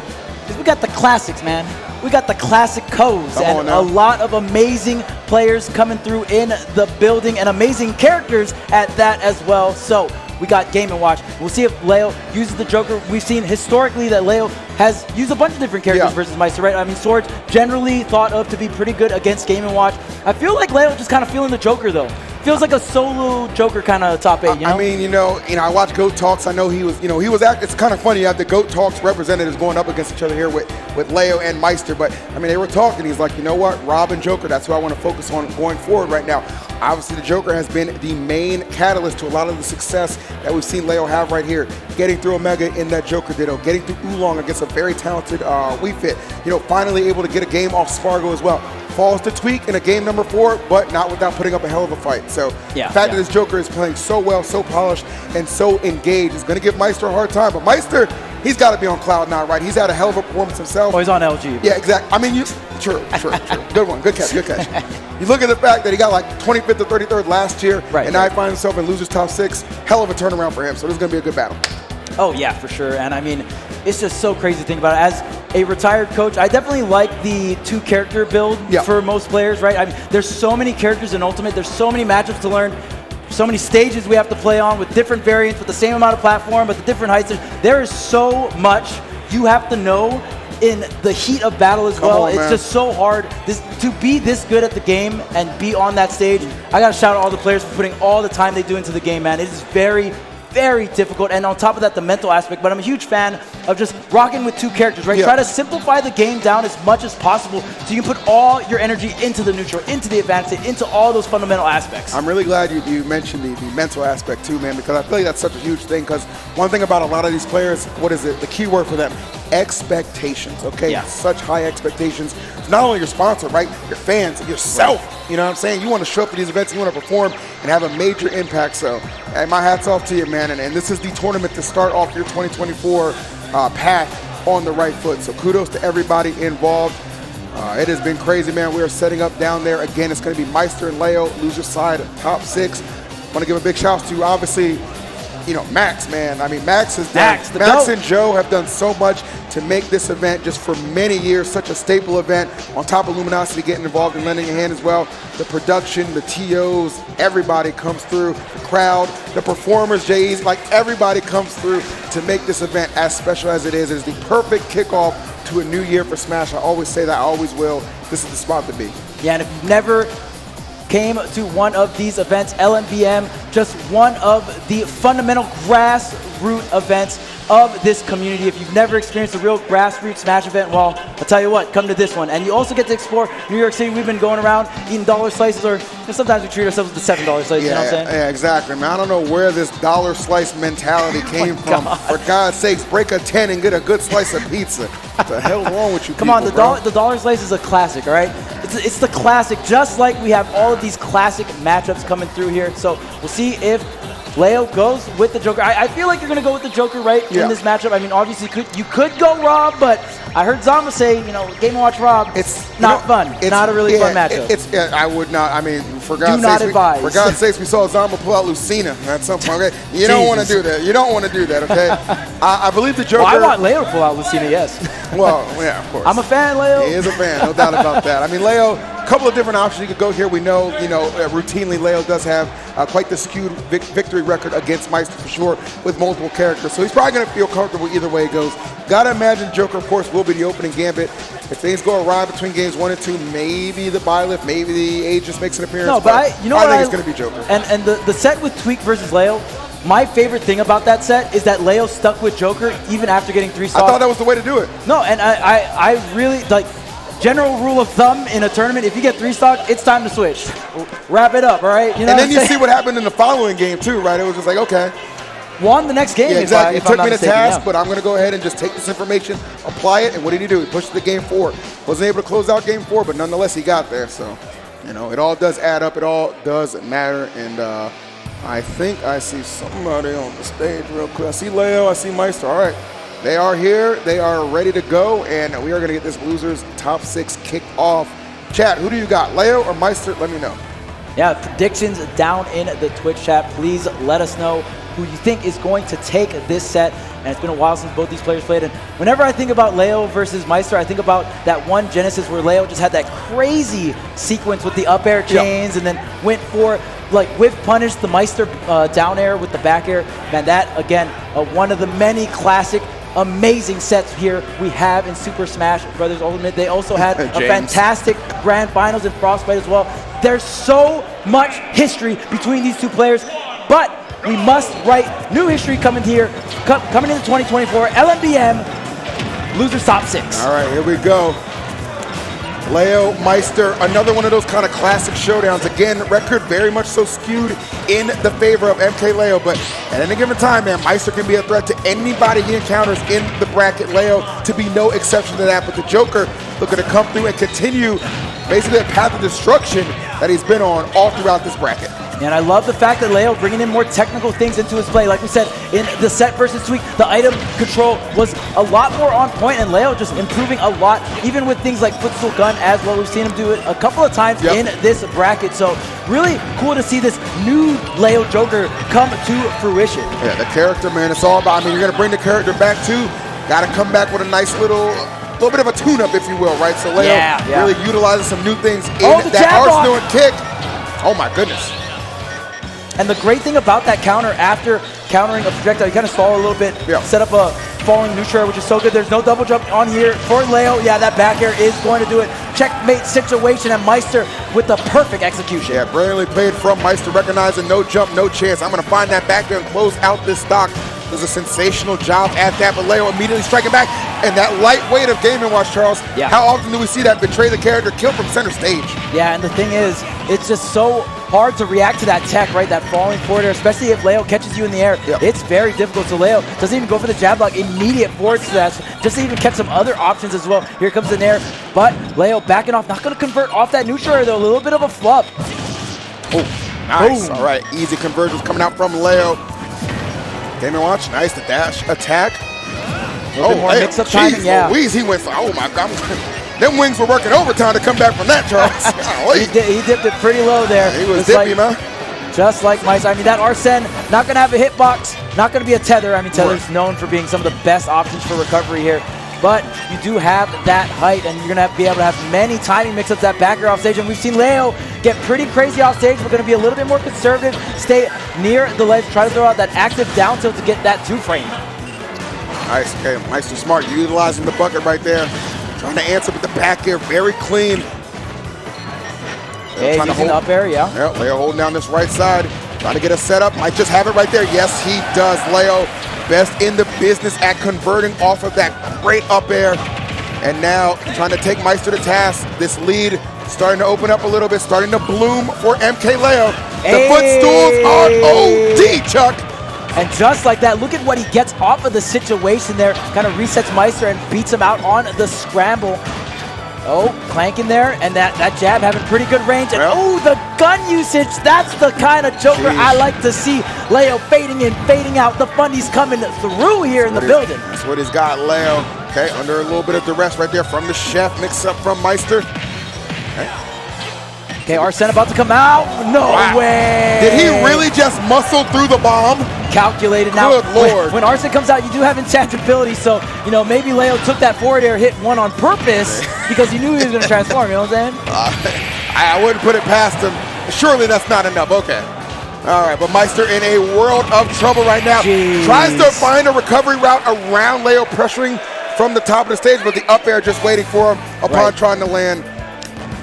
is we got the classics, man. We got the classic codes and a lot of amazing players coming through in the building, and amazing characters at that as well. So we got Game & Watch. We'll see if Leo uses the Joker. We've seen historically that Leo has used a bunch of different characters versus Maister, right? I mean, Swords generally thought of to be pretty good against Game & Watch. I feel like Leo just kind of feeling the Joker, though. Feels like a solo Joker kind of top 8, you know? I mean, you know, I watch GOAT Talks. I know he was, it's kind of funny. You have the GOAT Talks representatives going up against each other here with Leo and Maister. But, I mean, they were talking. He's like, you know what? Rob and Joker, that's who I want to focus on going forward right now. Obviously, the Joker has been the main catalyst to a lot of the success that we've seen Leo have right here. Getting through Omega in that Joker Ditto, getting through Oolong against a very talented Wii Fit. Finally able to get a game off Spargo as well. Falls to Tweek in a game number 4, but not without putting up a hell of a fight. So the fact that this Joker is playing so well, so polished, and so engaged is going to give Maister a hard time. But Maister, he's got to be on cloud now, right? He's had a hell of a performance himself. Oh, he's on LG. Yeah, exactly. I mean, true. Good one. Good catch. You look at the fact that he got like 25th or 33rd last year, and now he finds himself in losers top 6. Hell of a turnaround for him. So this is going to be a good battle. Oh, yeah, for sure. And I mean, it's just so crazy to think about it. As a retired coach, I definitely like the 2-character build for most players, right? I mean, there's so many characters in Ultimate. There's so many matchups to learn. So many stages we have to play on with different variants, with the same amount of platform, but the different heights. There is so much you have to know in the heat of battle as well. It's just so hard to be this good at the game and be on that stage. I got to shout out all the players for putting all the time they do into the game, man. It is very, very difficult, and on top of that, the mental aspect. But I'm a huge fan of just rocking with 2 characters, right? Try to simplify the game down as much as possible so you can put all your energy into the neutral, into the advanced state, into all those fundamental aspects. I'm really glad you mentioned the mental aspect too, man, because I feel like that's such a huge thing. Because one thing about a lot of these players, what is it? The key word for them, expectations, okay? Such high expectations. It's not only your sponsor, right? Your fans, yourself. You know what I'm saying? You want to show up for these events, you want to perform and have a major impact. So, hey, my hat's off to you, man. And this is the tournament to start off your 2024 path on the right foot. So kudos to everybody involved. It has been crazy, man. We are setting up down there again. It's going to be Maister and Leo, loser side, top 6. I want to give a big shout out to, obviously, you know, Max, man. I mean, Max the Max GOAT. and Joe have done so much to make this event just for many years such a staple event. On top of Luminosity getting involved and lending a hand as well, the production, the TOs, everybody comes through. The crowd, the performers, JEs, like everybody comes through to make this event as special as it is. It is the perfect kickoff to a new year for Smash. I always say that, I always will. This is the spot to be. Yeah, and if you've never came to one of these events, LMBM, just one of the fundamental grassroots events of this community. If you've never experienced a real grassroots Smash event, well, I'll tell you what, come to this one. And you also get to explore New York City. We've been going around eating dollar slices, or sometimes we treat ourselves with the $7 slices, you know what I'm saying? Yeah, exactly, man. I don't know where this dollar slice mentality came from. God. For God's sakes, break a 10 and get a good slice of pizza. What the hell wrong with you Come people, on, the dollar slice is a classic, all right? It's the classic, just like we have all of these classic matchups coming through here. So we'll see if Leo goes with the Joker. I feel like you're going to go with the Joker, right, in this matchup. I mean, obviously, you could go Rob, but I heard Zama say, you know, Game & Watch Rob, it's not fun. It's not a really fun matchup. I would not, I mean, for God's sakes, we saw Zama pull out Lucina at some point, okay? You don't want to do that. You don't want to do that, okay? I believe the Joker. Well, I want Leo to pull out Lucina, yes. Well, yeah, of course. I'm a fan, Leo. He is a fan, no doubt about that. I mean, Leo, a couple of different options you could go here. We know, you know, routinely Leo does have quite the skewed victory record against Maister for sure with multiple characters. So he's probably going to feel comfortable either way it goes. Gotta imagine Joker, of course, will be the opening gambit. If things go awry between games 1 and 2, maybe the Byleth, maybe the Aegis makes an appearance. No, but I think it's going to be Joker. And the set with Tweek versus Leo, my favorite thing about that set is that Leo stuck with Joker even after getting 3 stocks. I thought that was the way to do it. No, and I really, like, general rule of thumb in a tournament, if you get 3 stock, it's time to switch. Wrap it up, all right? You know, and then you see what happened in the following game too, right? It was just like, okay. Won the next game. Yeah, exactly. If It took I'm me not to mistaken, task, but I'm going to go ahead and just take this information, apply it, and what did he do? He pushed the game forward. Wasn't able to close out game 4, but nonetheless, he got there. So, you know, it all does add up. It all does matter. And I think I see somebody on the stage real quick. I see Leo. I see Maister. All right. They are here. They are ready to go. And we are going to get this losers top 6 kicked off. Chat, who do you got? Leo or Maister? Let me know. Yeah, predictions down in the Twitch chat. Please let us know who you think is going to take this set. And it's been a while since both these players played. And whenever I think about Leo versus Maister, I think about that one Genesis where Leo just had that crazy sequence with the up air chains and then went for, like, whiff punish the Maister down air with the back air. Man, that, again, one of the many classic amazing sets here we have in Super Smash Bros. Ultimate. They also had a fantastic Grand Finals in Frostbite as well. There's so much history between these two players, but we must write new history coming into 2024. LMBM, losers top 6. All right, here we go. Leo, Maister, another one of those kind of classic showdowns. Again, record very much so skewed in the favor of MkLeo, but at any given time, man, Maister can be a threat to anybody he encounters in the bracket. Leo to be no exception to that, but the Joker looking to come through and continue basically a path of destruction that he's been on all throughout this bracket. And I love the fact that Leo bringing in more technical things into his play. Like we said, in the set versus Tweek, the item control was a lot more on point, and Leo just improving a lot, even with things like footstool gun as well. We've seen him do it a couple of times in this bracket. So really cool to see this new Leo Joker come to fruition. Yeah, the character, man, it's all about, I mean, you're going to bring the character back too. Got to come back with a nice little bit of a tune-up, if you will, right? So Leo really utilizing some new things in that arsenal and kick. Oh, my goodness. And the great thing about that counter, after countering a projectile, you kind of stall a little bit, set up a falling neutral, which is so good. There's no double jump on here for Leo. Yeah, that back air is going to do it. Checkmate situation, and Maister with the perfect execution. Yeah, brilliantly played from Maister, recognizing no jump, no chance. I'm going to find that back there and close out this stock. Does a sensational job at that, but Leo immediately striking back. And that lightweight of Game & Watch, Charles. Yeah. How often do we see that betray the character, kill from center stage? Yeah, and the thing is, it's just so hard to react to that tech, right? That falling forward air, especially if Leo catches you in the air. It's very difficult. So Leo doesn't even go for the jab block, immediate forward slash, just to even catch some other options as well. Here comes the nair, but Leo backing off, not going to convert off that neutral air though, a little bit of a flub. Oh, nice. Boom. All right, easy conversions coming out from Leo. Game & Watch, nice, the dash attack. Oh, more mix-up timing, Louise, he went for, oh my God. Them wings were working overtime to come back from that, Charles. he dipped it pretty low there. He was dippy, man. Just like Maister. I mean, that Arsene not going to have a hitbox Not going to be a tether. I mean, tether's known for being some of the best options for recovery here. But you do have that height, and you're going to be able to have many timing mix-ups that back air off stage. And we've seen Leo get pretty crazy off stage. We're going to be a little bit more conservative, stay near the ledge, try to throw out that active down tilt to get that 2-frame. Nice, okay, Maister smart, utilizing the bucket right there. Trying to answer with the back air, very clean. Hey, using the up air, yeah. Yeah, Leo holding down this right side, trying to get a setup. Might just have it right there. Yes, he does. Leo, best in the business at converting off of that great up air. And now trying to take Maister to task. This lead starting to open up a little bit, starting to bloom for MkLeo. The footstools on OD, Chuck. And just like that, look at what he gets off of the situation there. Kind of resets Maister and beats him out on the scramble. Oh, clanking there, and that jab having pretty good range. And oh, the gun usage, that's the kind of Joker I like to see. Leo fading in, fading out. The funny's coming through here in the building. That's what he's got, Leo. Okay, under a little bit of duress right there from the chef, mix up from Maister. Okay, Arsene about to come out. No way. Did he really just muscle through the bomb? Calculated. Now, good Lord. When Arsene comes out, you do have intangibility, so, you know, maybe Leo took that forward air, hit one on purpose because he knew he was going to transform, you know what I'm saying? I wouldn't put it past him. Surely that's not enough. Okay. All right, but Maister in a world of trouble right now. Jeez. Tries to find a recovery route around Leo, pressuring from the top of the stage, but the up air just waiting for him upon trying to land.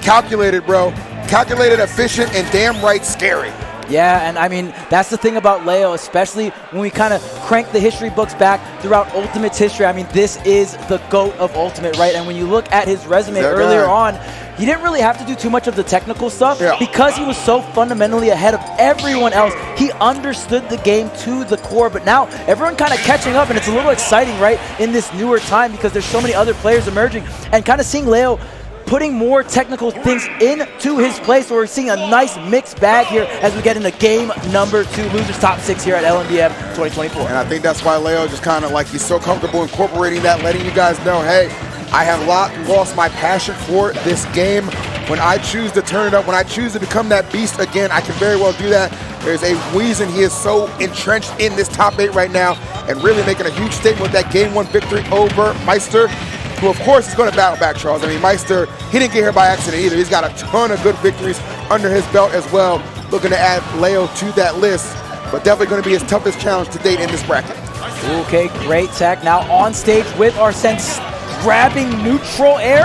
Calculated, bro. Calculated, efficient, and damn right scary. Yeah, and I mean, that's the thing about Leo, especially when we kind of crank the history books back throughout Ultimate's history. I mean, this is the GOAT of Ultimate, right? And when you look at his resume earlier on, he didn't really have to do too much of the technical stuff because he was so fundamentally ahead of everyone else. He understood the game to the core, but now everyone kind of catching up, and it's a little exciting, right, in this newer time because there's so many other players emerging, and kind of seeing Leo putting more technical things into his play. So we're seeing a nice mixed bag here as we get into game number 2, losers top 6 here at LMBM 2024. And I think that's why Leo just kind of like, he's so comfortable incorporating that, letting you guys know, hey, I have lost my passion for this game. When I choose to turn it up, when I choose to become that beast again, I can very well do that. There's a reason he is so entrenched in this top 8 right now and really making a huge statement with that game 1 victory over Maister, who of course is going to battle back, Charles. I mean, Maister, he didn't get here by accident either. He's got a ton of good victories under his belt as well. Looking to add Leo to that list, but definitely going to be his toughest challenge to date in this bracket. Okay, great tech. Now on stage with Arsene, grabbing neutral air,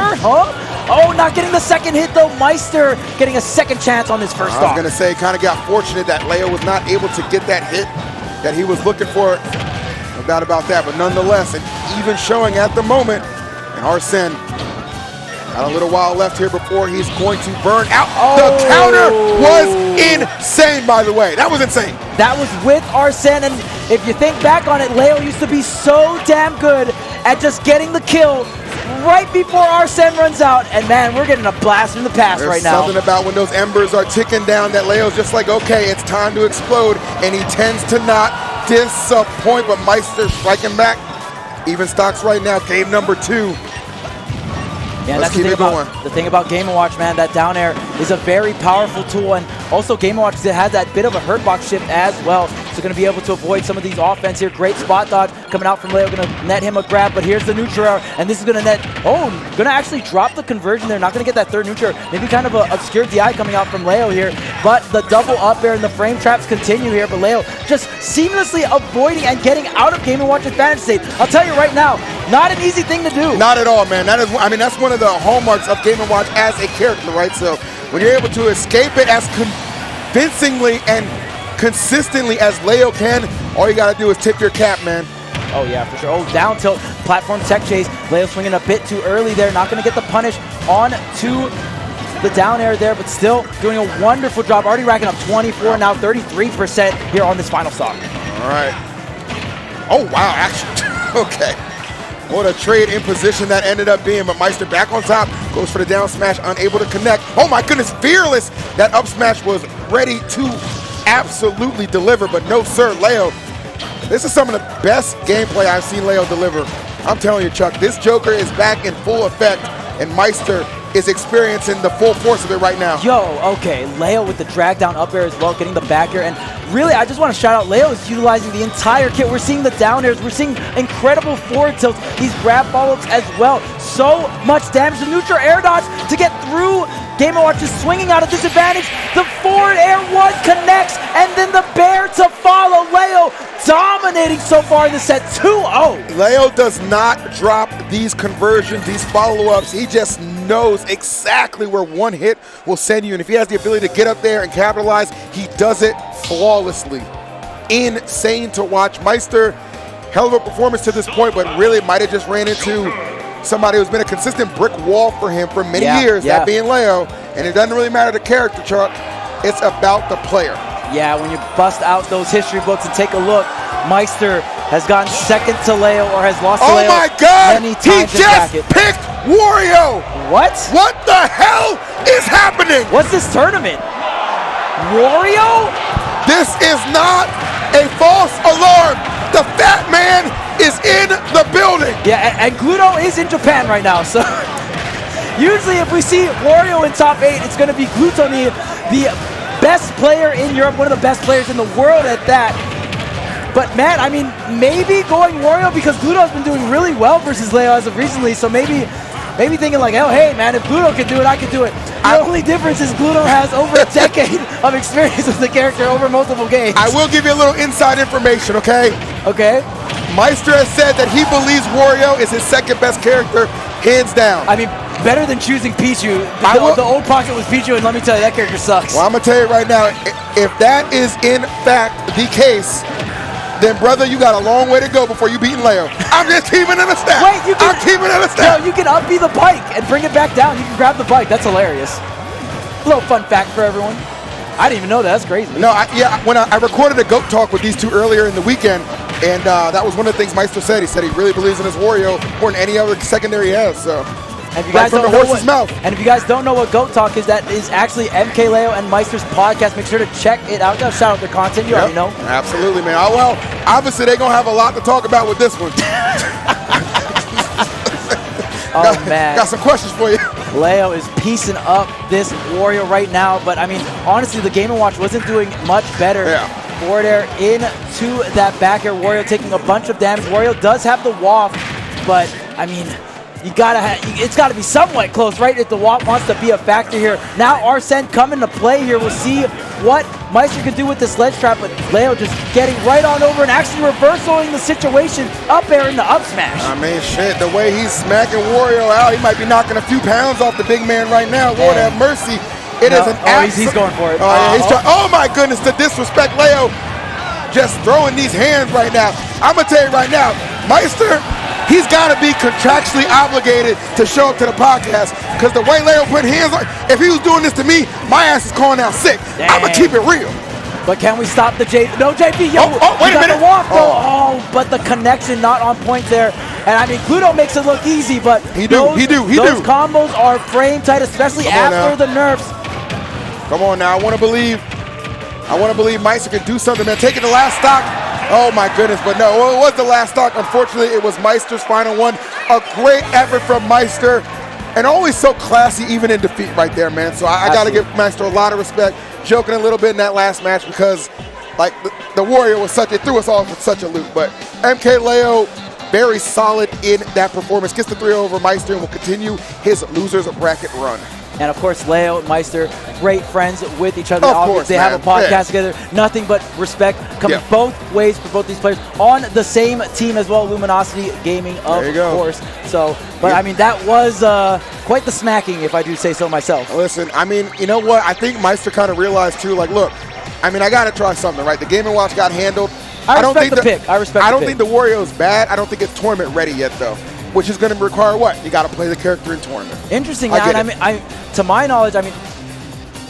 Oh, not getting the second hit though. Maister getting a second chance on his first stock. I was going to say, kind of got fortunate that Leo was not able to get that hit that he was looking for. No doubt about that, but nonetheless, and even showing at the moment, and Arsene got a little while left here before he's going to burn out. The counter was insane, by the way. That was insane. That was with Arsene, and if you think back on it, Leo used to be so damn good at just getting the kill right before Arsene runs out, and man, we're getting a blast from the past right now. There's something about when those embers are ticking down that Leo's just like, okay, it's time to explode, and he tends to not disappoint, but Maister striking back. Even stocks right now, game number 2. Yeah, that's the thing about Game & Watch, man. That down air is a very powerful tool, and also Game & Watch has that bit of a hurt box shift as well, so going to be able to avoid some of these offense here. Great spot dodge coming out from Leo, going to net him a grab, but here's the neutral air, and this is going to net, going to actually drop the conversion there, not going to get that third neutral air. Maybe kind of a obscure DI coming out from Leo here, but the double up air and the frame traps continue here, but Leo just seamlessly avoiding and getting out of Game & Watch advantage state. I'll tell you right now, not an easy thing to do. Not at all, man. That is, I mean, that's one of the hallmarks of Game & Watch as a character, right? So when you're able to escape it as convincingly and consistently as Leo can, all you got to do is tip your cap, man. Oh, yeah, for sure. Oh, down tilt, platform tech chase. Leo swinging a bit too early there. Not going to get the punish on to the down air there, but still doing a wonderful job. Already racking up 24, now 33% here on this final stock. All right. Oh, wow, action. Okay. What a trade in position that ended up being, but Maister back on top, goes for the down smash, unable to connect. Oh my goodness, fearless! That up smash was ready to absolutely deliver, but no sir, Leo. This is some of the best gameplay I've seen Leo deliver. I'm telling you, Chuck, this Joker is back in full effect, and Maister is experiencing the full force of it right now. Yo, okay, Leo with the drag down up air as well, getting the back air. And really, I just want to shout out, Leo is utilizing the entire kit. We're seeing the down airs. We're seeing incredible forward tilts. These grab follow-ups as well. So much damage. The neutral air dodge to get through. Game & Watch is swinging out of disadvantage. The forward air one connects, and then the bear to follow. Leo dominating so far in the set, 2-0. Leo does not drop these conversions, these follow-ups. He just knows exactly where one hit will send you. And if he has the ability to get up there and capitalize, he does it flawlessly. Insane to watch. Maister, hell of a performance to this point, but really might have just ran into somebody who's been a consistent brick wall for him for many years, that being Leo. And it doesn't really matter the character, Chuck. It's about the player. Yeah, when you bust out those history books and take a look, Maister has gotten second to Leo or has lost to Leo. Oh my God! Many He times in just bracket. picked Wario! What? What the hell is happening? What's this tournament? Wario? This is not a false alarm. The fat man is in the building. Yeah, and Gluto is in Japan right now, so usually if we see Wario in top 8, it's going to be Gluto, the best player in Europe, one of the best players in the world at that. But man, I mean, maybe going Wario because Gluto's been doing really well versus Leo as of recently, so maybe thinking like, oh hey man, if Gluto can do it, I can do it. The only difference is Gluto has over a decade of experience with the character over multiple games. I will give you a little inside information, okay? Okay. Maister has said that he believes Wario is his second best character, hands down. I mean, better than choosing Pichu. The old pocket was Pichu, and let me tell you, that character sucks. Well, I'm going to tell you right now, if that is in fact the case, then brother, you got a long way to go before you beat Leo. I'm just keeping it a step. Wait, I'm keeping it a step. No, you can up B the bike and bring it back down. You can grab the bike. That's hilarious. A little fun fact for everyone. I didn't even know that. That's crazy. No, when I recorded a GOAT talk with these two earlier in the weekend, and that was one of the things Maister said. He said he really believes in his Wario more than any other secondary he has. So, and if you guys from the horse's mouth. And if you guys don't know what GOAT Talk is, that is actually MkLeo and Maister's podcast. Make sure to check it out. Shout out their content. You already know. Absolutely, man. Oh, well, obviously they're going to have a lot to talk about with this one. Man. Got some questions for you. Leo is piecing up this Wario right now, but I mean, honestly, the Game & Watch wasn't doing much better. Forward air into that back air. Wario taking a bunch of damage. Wario does have the waft, but I mean, it's got to be somewhat close, right? If the waft wants to be a factor here. Now Arsene coming to play here. We'll see what Maister can do with this ledge trap, but Leo just getting right on over and actually reversing the situation. Up air in the up smash. I mean, shit, the way he's smacking Wario out, he might be knocking a few pounds off the big man right now. Lord have mercy. It is an he's going for it. Oh my goodness, the disrespect. Leo just throwing these hands right now. I'm going to tell you right now, Maister, he's got to be contractually obligated to show up to the podcast because the way Leo put hands on, if he was doing this to me, my ass is calling out sick. I'm going to keep it real. But can we stop the JP? No, JP, yo. Wait a minute. The walk, though. But the connection not on point there. And I mean, Gluto makes it look easy, but those combos are frame tight, especially after the nerfs. Come on now, I want to believe Maister can do something, man. Taking the last stock. Oh my goodness, but no, it was the last stock. Unfortunately, it was Maister's final one. A great effort from Maister, and always so classy even in defeat right there, man. So I got to give Maister a lot of respect. Joking a little bit in that last match because like the Wario was it threw us all for such a loop. But MkLeo, very solid in that performance. Gets the 3 over Maister and will continue his losers bracket run. And of course, Leo and Maister, great friends with each other. Of course, they have a podcast together. Nothing but respect coming both ways for both these players on the same team as well. Luminosity Gaming, of course. So, but I mean, that was quite the smacking, if I do say so myself. Listen, I mean, you know what? I think Maister kind of realized too. Like, look, I mean, I got to try something, right? The Game & Watch got handled. I respect the pick. I don't think the Wario is bad. I don't think it's tournament ready yet, though. Which is going to require what? You got to play the character in tournament. Interesting. I mean, to my knowledge, I mean,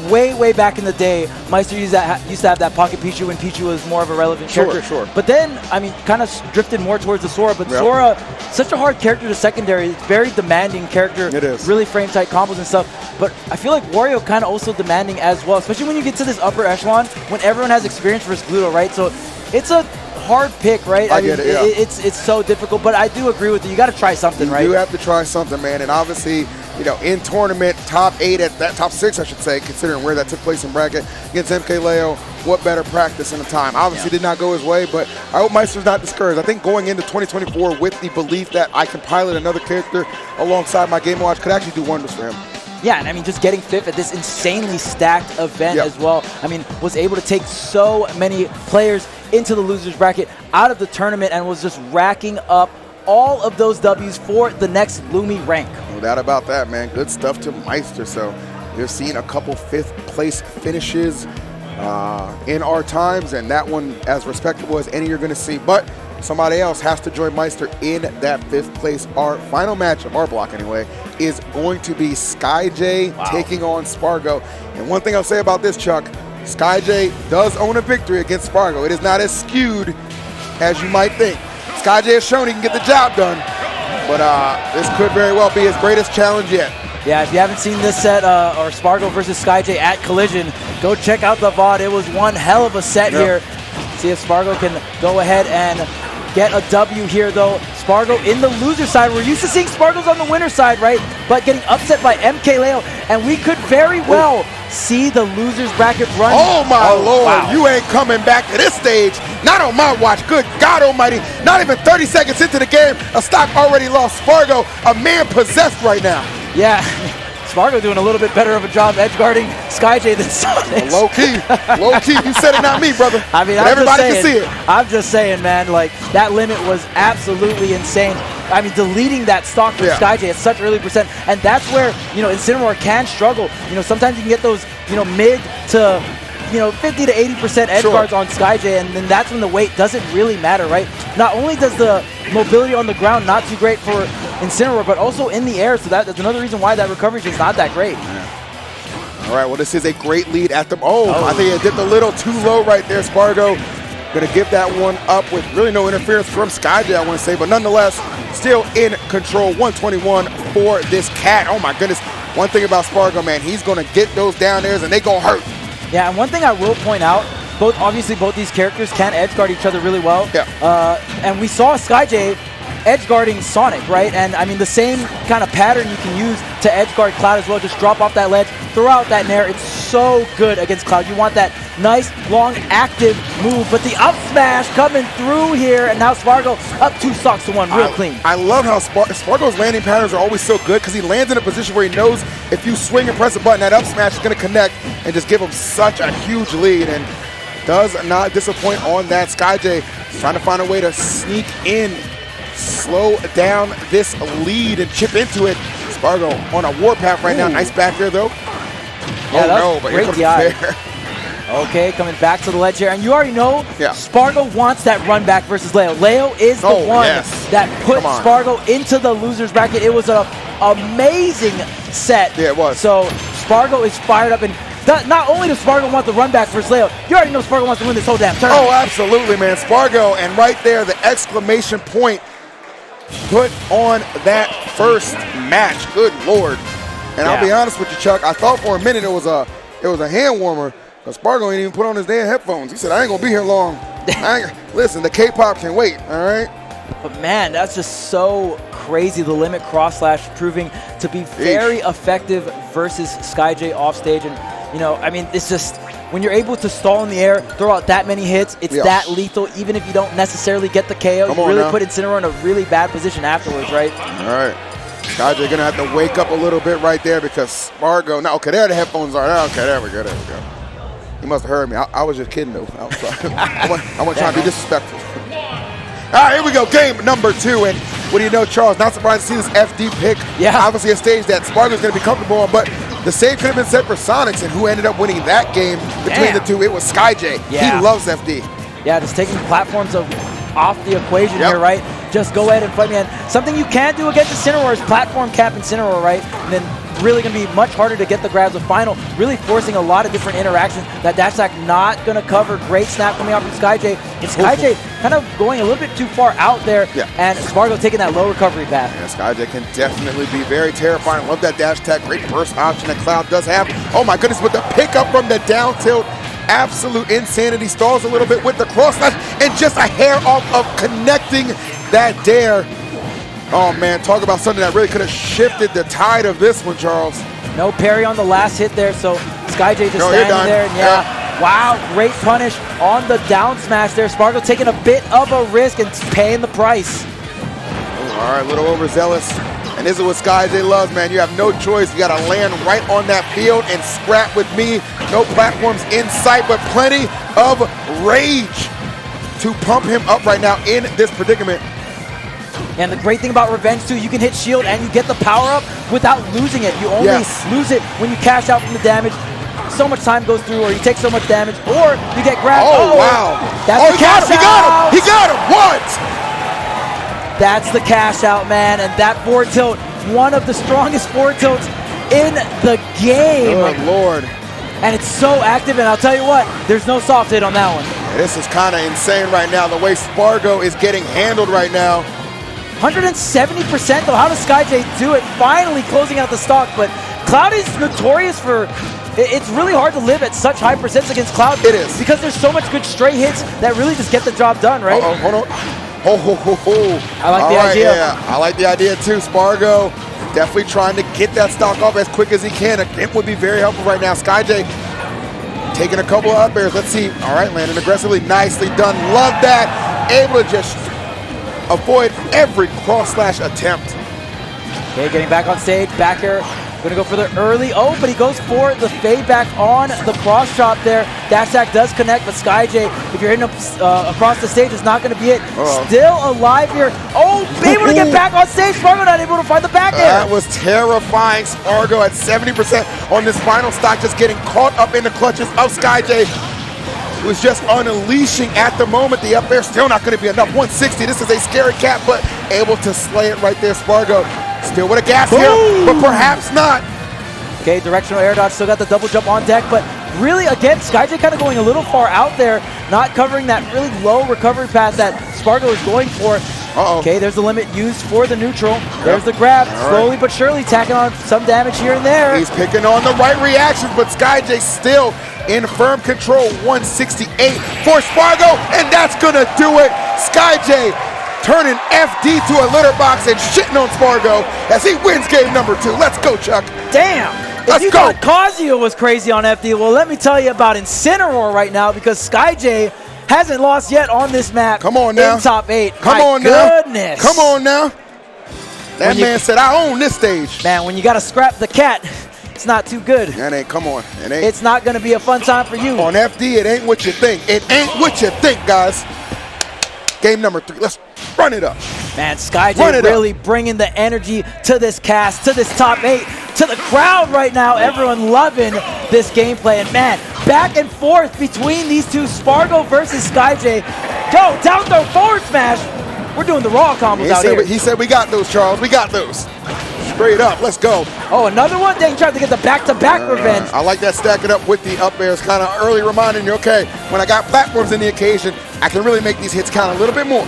way back in the day, Maister used to have that Pocket Pichu when Pichu was more of a relevant character. Sure. But then, I mean, kind of drifted more towards the Sora. But Sora, such a hard character to secondary. It's very demanding character. It is. Really frame tight combos and stuff. But I feel like Wario kind of also demanding as well, especially when you get to this upper echelon when everyone has experience versus Gluto, right? So it's a hard pick, right? I get it, yeah. It's so difficult, but I do agree with you. You got to try something, right? You have to try something, man. And obviously, in tournament, top 8 at that, top 6, I should say, considering where that took place in bracket against MkLeo. What better practice in the time? Obviously did not go his way, but I hope Maister's not discouraged. I think going into 2024 with the belief that I can pilot another character alongside my Game & Watch could actually do wonders for him. Yeah, and I mean, just getting 5th at this insanely stacked event as well. I mean, was able to take so many players into the losers bracket out of the tournament and was just racking up all of those W's for the next Lumi rank. No doubt about that, man. Good stuff to Maister. So we've seen a couple 5th place finishes in our times, and that one as respectable as any you're going to see. But somebody else has to join Maister in that 5th place. Our final match of our block, anyway, is going to be Skyjay taking on Spargo. And one thing I'll say about this, Chuck, Skyjay does own a victory against Spargo. It is not as skewed as you might think. Skyjay has shown he can get the job done, but this could very well be his greatest challenge yet. Yeah, if you haven't seen this set, or Spargo versus Skyjay at Collision, go check out the VOD. It was one hell of a set here. See if Spargo can go ahead and get a W here, though. Spargo in the loser side. We're used to seeing Spargo's on the winner side, right? But getting upset by MkLeo, and we could very well see the losers bracket run. Oh my Lord, you ain't coming back to this stage. Not on my watch. Good God almighty. Not even 30 seconds into the game, a stock already lost. Spargo, a man possessed right now. Yeah, Spargo doing a little bit better of a job edge guarding Skyjay than Sonix. Low key, you said it, not me, brother. I mean, everybody can see it. I'm just saying, man, like that limit was absolutely insane. I mean, deleting that stock from Skyjay at such early percent, and that's where Incineroar can struggle. Sometimes you can get those mid to 50 to 80% edge guards on Skyjay, and then that's when the weight doesn't really matter, right? Not only does the mobility on the ground not too great for Incineroar, but also in the air, so that's another reason why that recovery is not that great. All right, well, this is a great lead at the... I think it dipped a little too low right there, Spargo. Going to give that one up with really no interference from Skyjay, I want to say, but nonetheless, still in control. 121 for this cat. Oh, my goodness. One thing about Spargo, man, he's going to get those down airs, and they going to hurt. Yeah, and one thing I will point out, obviously both these characters can edge guard each other really well. Yeah. And we saw Skyjay edge guarding Sonic, right? And I mean, the same kind of pattern you can use to edge guard Cloud as well. Just drop off that ledge, throw out that nair. It's so good against Cloud. You want that nice, long, active move, but the up smash coming through here, and now Spargo up 2 stocks to 1, real clean. I love how Spargo's landing patterns are always so good because he lands in a position where he knows if you swing and press a button, that up smash is going to connect and just give him such a huge lead, and does not disappoint on that. Skyjay trying to find a way to sneak in, slow down this lead and chip into it. Spargo on a warpath right now. Nice back there though. Yeah, that was great DI. Okay, coming back to the ledge here, and you already know Spargo wants that run back versus Leo. Leo is the one that put Spargo into the losers bracket. It was an amazing set. Yeah, it was. So Spargo is fired up, and not only does Spargo want the run back versus Leo, you already know Spargo wants to win this whole damn tournament. Oh, absolutely, man. Spargo, and right there, the exclamation point put on that first match. Good Lord. And I'll be honest with you, Chuck, I thought for a minute it was a hand warmer, but Spargo ain't even put on his damn headphones. He said, I ain't gonna be here long. Listen, the K-pop can wait, all right? But man, that's just so crazy. The limit cross slash proving to be very effective versus Skyjay off stage. And I mean, it's just when you're able to stall in the air, throw out that many hits, it's that lethal. Even if you don't necessarily get the KO, you really put Incineroar in a really bad position afterwards, right? All right. Skyjay gonna have to wake up a little bit right there because Spargo. Now, okay, there the headphones are. Okay, there we go. He must have heard me. I was just kidding though. I wasn't trying to be disrespectful. All right, here we go. Game number 2, and what do you know, Charles? Not surprised to see this FD pick. Yeah. Obviously a stage that Spargo's going to be comfortable on, but the same could have been said for Sonix, and who ended up winning that game between the two? It was Skyjay. Yeah. He loves FD. Yeah, just taking platforms off the equation here, right? Just go ahead and fight me. And something you can do against Incineroar is platform cap Incineroar, right? And then really going to be much harder to get the grabs of final, really forcing a lot of different interactions that dash attack not going to cover. Great snap coming out from Skyjay. And Skyjay kind of going a little bit too far out there, and Spargo taking that low recovery path. Yeah, Skyjay can definitely be very terrifying. Love that dash attack. Great burst option that Cloud does have. Oh my goodness, with the pickup from the down tilt. Absolute insanity. Stalls a little bit with the cross slash and just a hair off of connecting that dare. Oh, man, talk about something that really could have shifted the tide of this one, Charles. No parry on the last hit there, so Skyjay just standing there. And yeah, wow, great punish on the down smash there. Spargo taking a bit of a risk and paying the price. All right, a little overzealous. And this is what Skyjay loves, man. You have no choice. You got to land right on that field and scrap with me. No platforms in sight, but plenty of rage to pump him up right now in this predicament. And the great thing about Revenge too, you can hit shield and you get the power up without losing it. You only lose it when you cash out from the damage. So much time goes through, or you take so much damage, or you get grabbed. Oh, wow. That's the cash out. He got him. What? That's the cash out, man. And that forward tilt, one of the strongest forward tilts in the game. Good Lord. And it's so active, and I'll tell you what, there's no soft hit on that one. Yeah, this is kind of insane right now, the way Spargo is getting handled right now. 170% though. How does Skyjay do it? Finally closing out the stock, but Cloud is notorious for, it's really hard to live at such high percents against Cloud. It is. Because there's so much good stray hits that really just get the job done, right? Hold on. I like the idea. Yeah, I like the idea too. Spargo definitely trying to get that stock off as quick as he can. A grip would be very helpful right now. Skyjay taking a couple of up airs. Let's see. All right, landing aggressively. Nicely done. Love that. Able to just avoid every cross-slash attempt. Okay, getting back on stage. Back air. Gonna go for the early. Oh, but he goes for the fade back on the cross chop there. Dash attack does connect, but Skyjay, if you're hitting up across the stage, it's not gonna be it. Still alive here. Oh, able to get back on stage. Spargo not able to find the back air. That was terrifying. Spargo at 70% on this final stock, just getting caught up in the clutches of Skyjay, who's just unleashing at the moment. The up air still not gonna be enough. 160, this is a scary cat, but able to slay it right there, Spargo. Still with a gas here, but perhaps not. Okay, directional air dodge, still got the double jump on deck, but really, again, Skyjay kind of going a little far out there, not covering that really low recovery path that Spargo is going for. Okay, there's the limit used for the neutral. There's the grab, slowly but surely tacking on some damage here and there. He's picking on the right reactions, but Skyjay still in firm control. 168 for Spargo, and that's gonna do it. Skyjay turning FD to a litter box and shitting on Spargo as he wins game number 2. Let's go, Chuck. Damn. Let's if you thought Kazuya was crazy on FD, well, let me tell you about Incineroar right now, because Skyjay hasn't lost yet on this map. Come on now. In top 8. Come on now. Come on now. That man said, I own this stage. Man, when you got to scrap the cat, it's not too good. That ain't, come on. It ain't. It's not going to be a fun time for you. On FD, it ain't what you think. It ain't what you think, guys. Game number 3. Let's run it up. Man, Skyjay really bringing the energy to this cast, to this top 8, to the crowd right now. Everyone loving this gameplay. And man, back and forth between these two, Spargo versus Skyjay. Go, down throw, forward smash. We're doing the raw combos out here. He said we got those, Charles. We got those. Straight up, let's go. Oh, another one? They tried to get the back-to-back revenge. I like that stacking up with the up airs, kind of early reminding you, okay, when I got platforms in the occasion, I can really make these hits count a little bit more.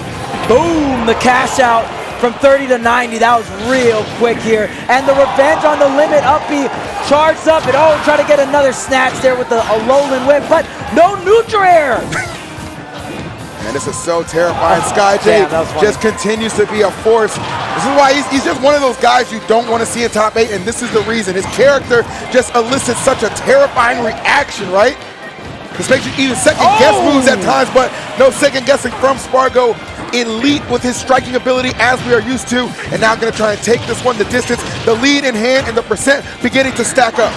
Boom, the cash out from 30 to 90. That was real quick here. And the revenge on the limit up B charged up and try to get another snatch there with a lowland whip, but no neutral air. And this is so terrifying. Skyjay just continues to be a force. This is why he's just one of those guys you don't want to see in top 8, and this is the reason. His character just elicits such a terrifying reaction, right? This makes you even second-guess moves at times, but no second-guessing from Spargo. Elite with his striking ability, as we are used to, and now going to try and take this one the distance. The lead in hand and the percent beginning to stack up.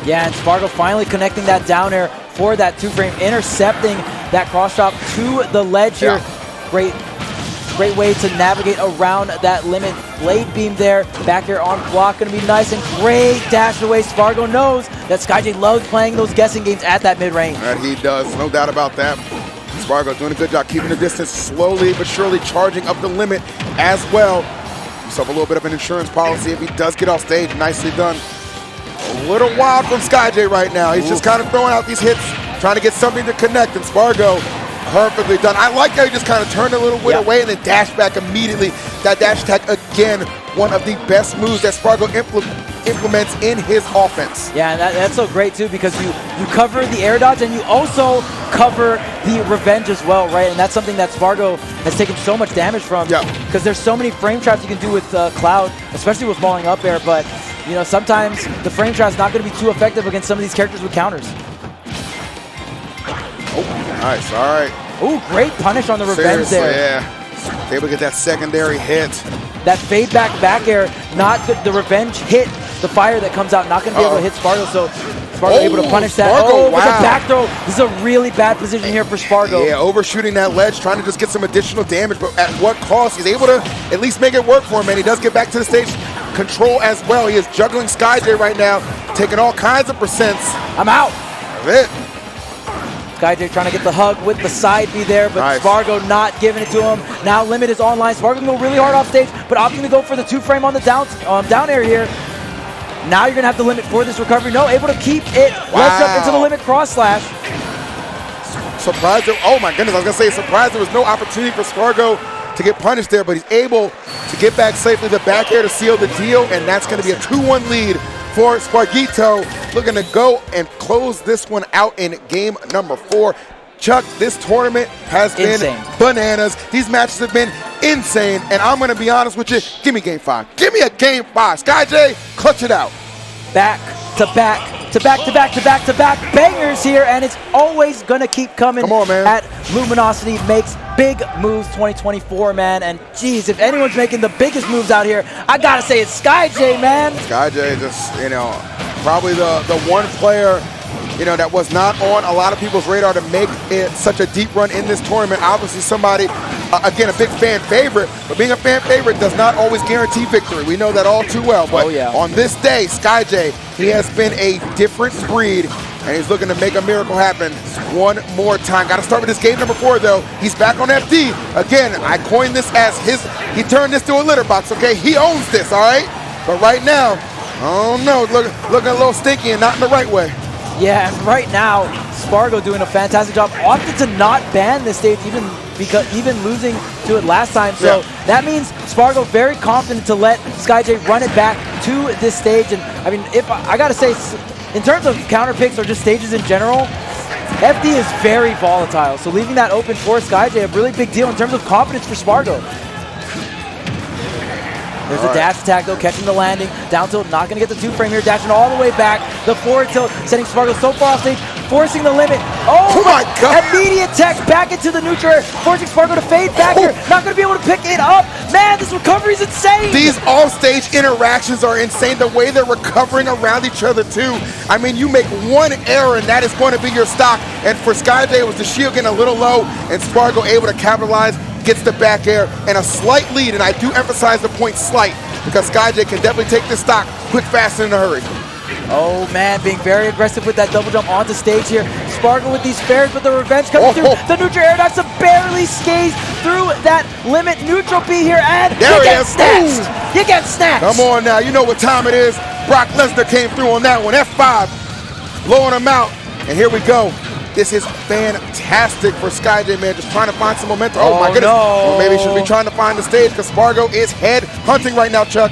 Yeah, and Spargo finally connecting that down air for that 2-frame, intercepting that cross chop to the ledge here. Great way to navigate around that limit. Blade beam there, back here on block, gonna be nice, and great dash away. Spargo knows that Skyjay loves playing those guessing games at that mid-range. That he does, no doubt about that. Spargo doing a good job keeping the distance, slowly but surely charging up the limit as well. Himself a little bit of an insurance policy if he does get off stage. Nicely done. A little wild from Skyjay right now. He's just kind of throwing out these hits, trying to get something to connect, and Spargo perfectly done. I like how he just kind of turned a little bit away and then dashed back immediately. That dash attack, again, one of the best moves that Spargo implements in his offense. Yeah, and that's so great too, because you cover the air dodge and you also cover the revenge as well, right? And that's something that Spargo has taken so much damage from. Yeah. Because there's so many frame traps you can do with Cloud, especially with falling up air, but you know, sometimes the frame trap's not going to be too effective against some of these characters with counters. Oh, nice, all right. Ooh, great punish on the revenge there. Yeah, able to get that secondary hit. That fade back air, not the revenge hit, the fire that comes out, not going to be able to hit Spargo, so Spargo able to punish that. Spargo, with the back throw. This is a really bad position here for Spargo. Yeah, overshooting that ledge, trying to just get some additional damage, but at what cost? He's able to at least make it work for him, and he does get back to the stage control as well. He is juggling Skyjay right now, taking all kinds of percents. I'm out. That's it. Skyjay trying to get the hug with the side B there, but nice. Spargo not giving it to him. Now limit is online. Spargo can go really hard off stage, but opting to go for the 2-frame on the down air here. Now you're going to have to limit for this recovery. No, able to keep it ledged up into the limit cross slash. Surprised. Oh my goodness, I was going to say surprised there was no opportunity for Spargo to get punished there, but he's able to get back safely the back air to seal the deal, and that's going to be a 2-1 lead for Spargito, looking to go and close this one out in game number 4. Chuck, this tournament has been bananas. These matches have been insane, and I'm going to be honest with you, give me game 5. Give me a game 5. Skyjay, clutch it out. Back to back to back to back to back to back bangers here, and it's always going to keep coming. Come on, man. At Luminosity Makes Big Moves 2024, man. And geez, if anyone's making the biggest moves out here, I got to say it's Skyjay, man. Skyjay just, you know, probably the one player, you know, that was not on a lot of people's radar to make it such a deep run in this tournament. Obviously somebody, again, a big fan favorite, but being a fan favorite does not always guarantee victory. We know that all too well, but on this day, Skyjay, he has been a different breed, and he's looking to make a miracle happen one more time. Got to start with this game number 4, though. He's back on FD. Again, I coined this as he turned this to a litter box, okay? He owns this, all right? But right now, oh no, looking a little stinky and not in the right way. Yeah, and right now, Spargo doing a fantastic job. Opted to not ban this stage, even losing to it last time. So that means Spargo very confident to let Skyjay run it back to this stage. And I mean, if I gotta say, in terms of counter picks or just stages in general, FD is very volatile. So leaving that open for Skyjay, a really big deal in terms of confidence for Spargo. There's a dash attack though, catching the landing. Down tilt, not gonna get the 2-frame here, dashing all the way back. The forward tilt, sending Spargo so far off stage, forcing the limit. Oh my God! Immediate tech back into the neutral air, forcing Spargo to fade back here. Not gonna be able to pick it up. Man, this recovery is insane! These off-stage interactions are insane. The way they're recovering around each other too. I mean, you make one error and that is going to be your stock. And for Skyjay, it was the shield getting a little low and Spargo able to capitalize. Gets the back air and a slight lead, and I do emphasize the point slight because Skyjay can definitely take this stock quick, fast, and in a hurry. Oh man, being very aggressive with that double jump onto stage here. Spargo with these spares, but the revenge coming through. The neutral air dives to barely skaze through that limit neutral B here, and you get snatched. You get snatched. Come on now, you know what time it is. Brock Lesnar came through on that one. F5, blowing him out, and here we go. This is fantastic for Skyjay, man. Just trying to find some momentum. Oh my goodness. No. Or maybe he should be trying to find the stage because Spargo is head hunting right now, Chuck.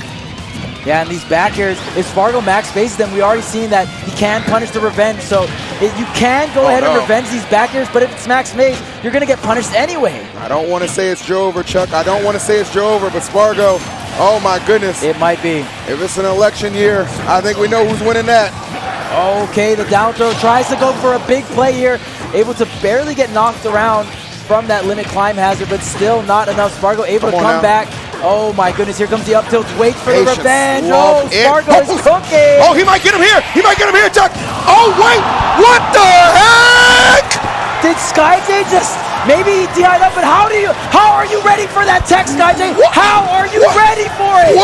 Yeah, and these back airs, if Spargo max faces them, we already seen that he can punish the revenge. So you can go ahead and revenge these back airs, but if it's max phase, you're going to get punished anyway. I don't want to say it's Joe over, Chuck. I don't want to say it's Joe over, but Spargo, oh my goodness. It might be. If it's an election year, I think we know who's winning that. Okay, the down throw tries to go for a big play here. Able to barely get knocked around from that limit climb hazard, but still not enough. Spargo able to come back. Oh my goodness, here comes the up tilt. Wait for the revenge. Oh, Spargo is cooking. Oh, he might get him here. He might get him here, Chuck. Oh, wait. What the heck? Did Skyjay just maybe he DI'd up, but how are you ready for that tech, Skyjay? How are you ready for it?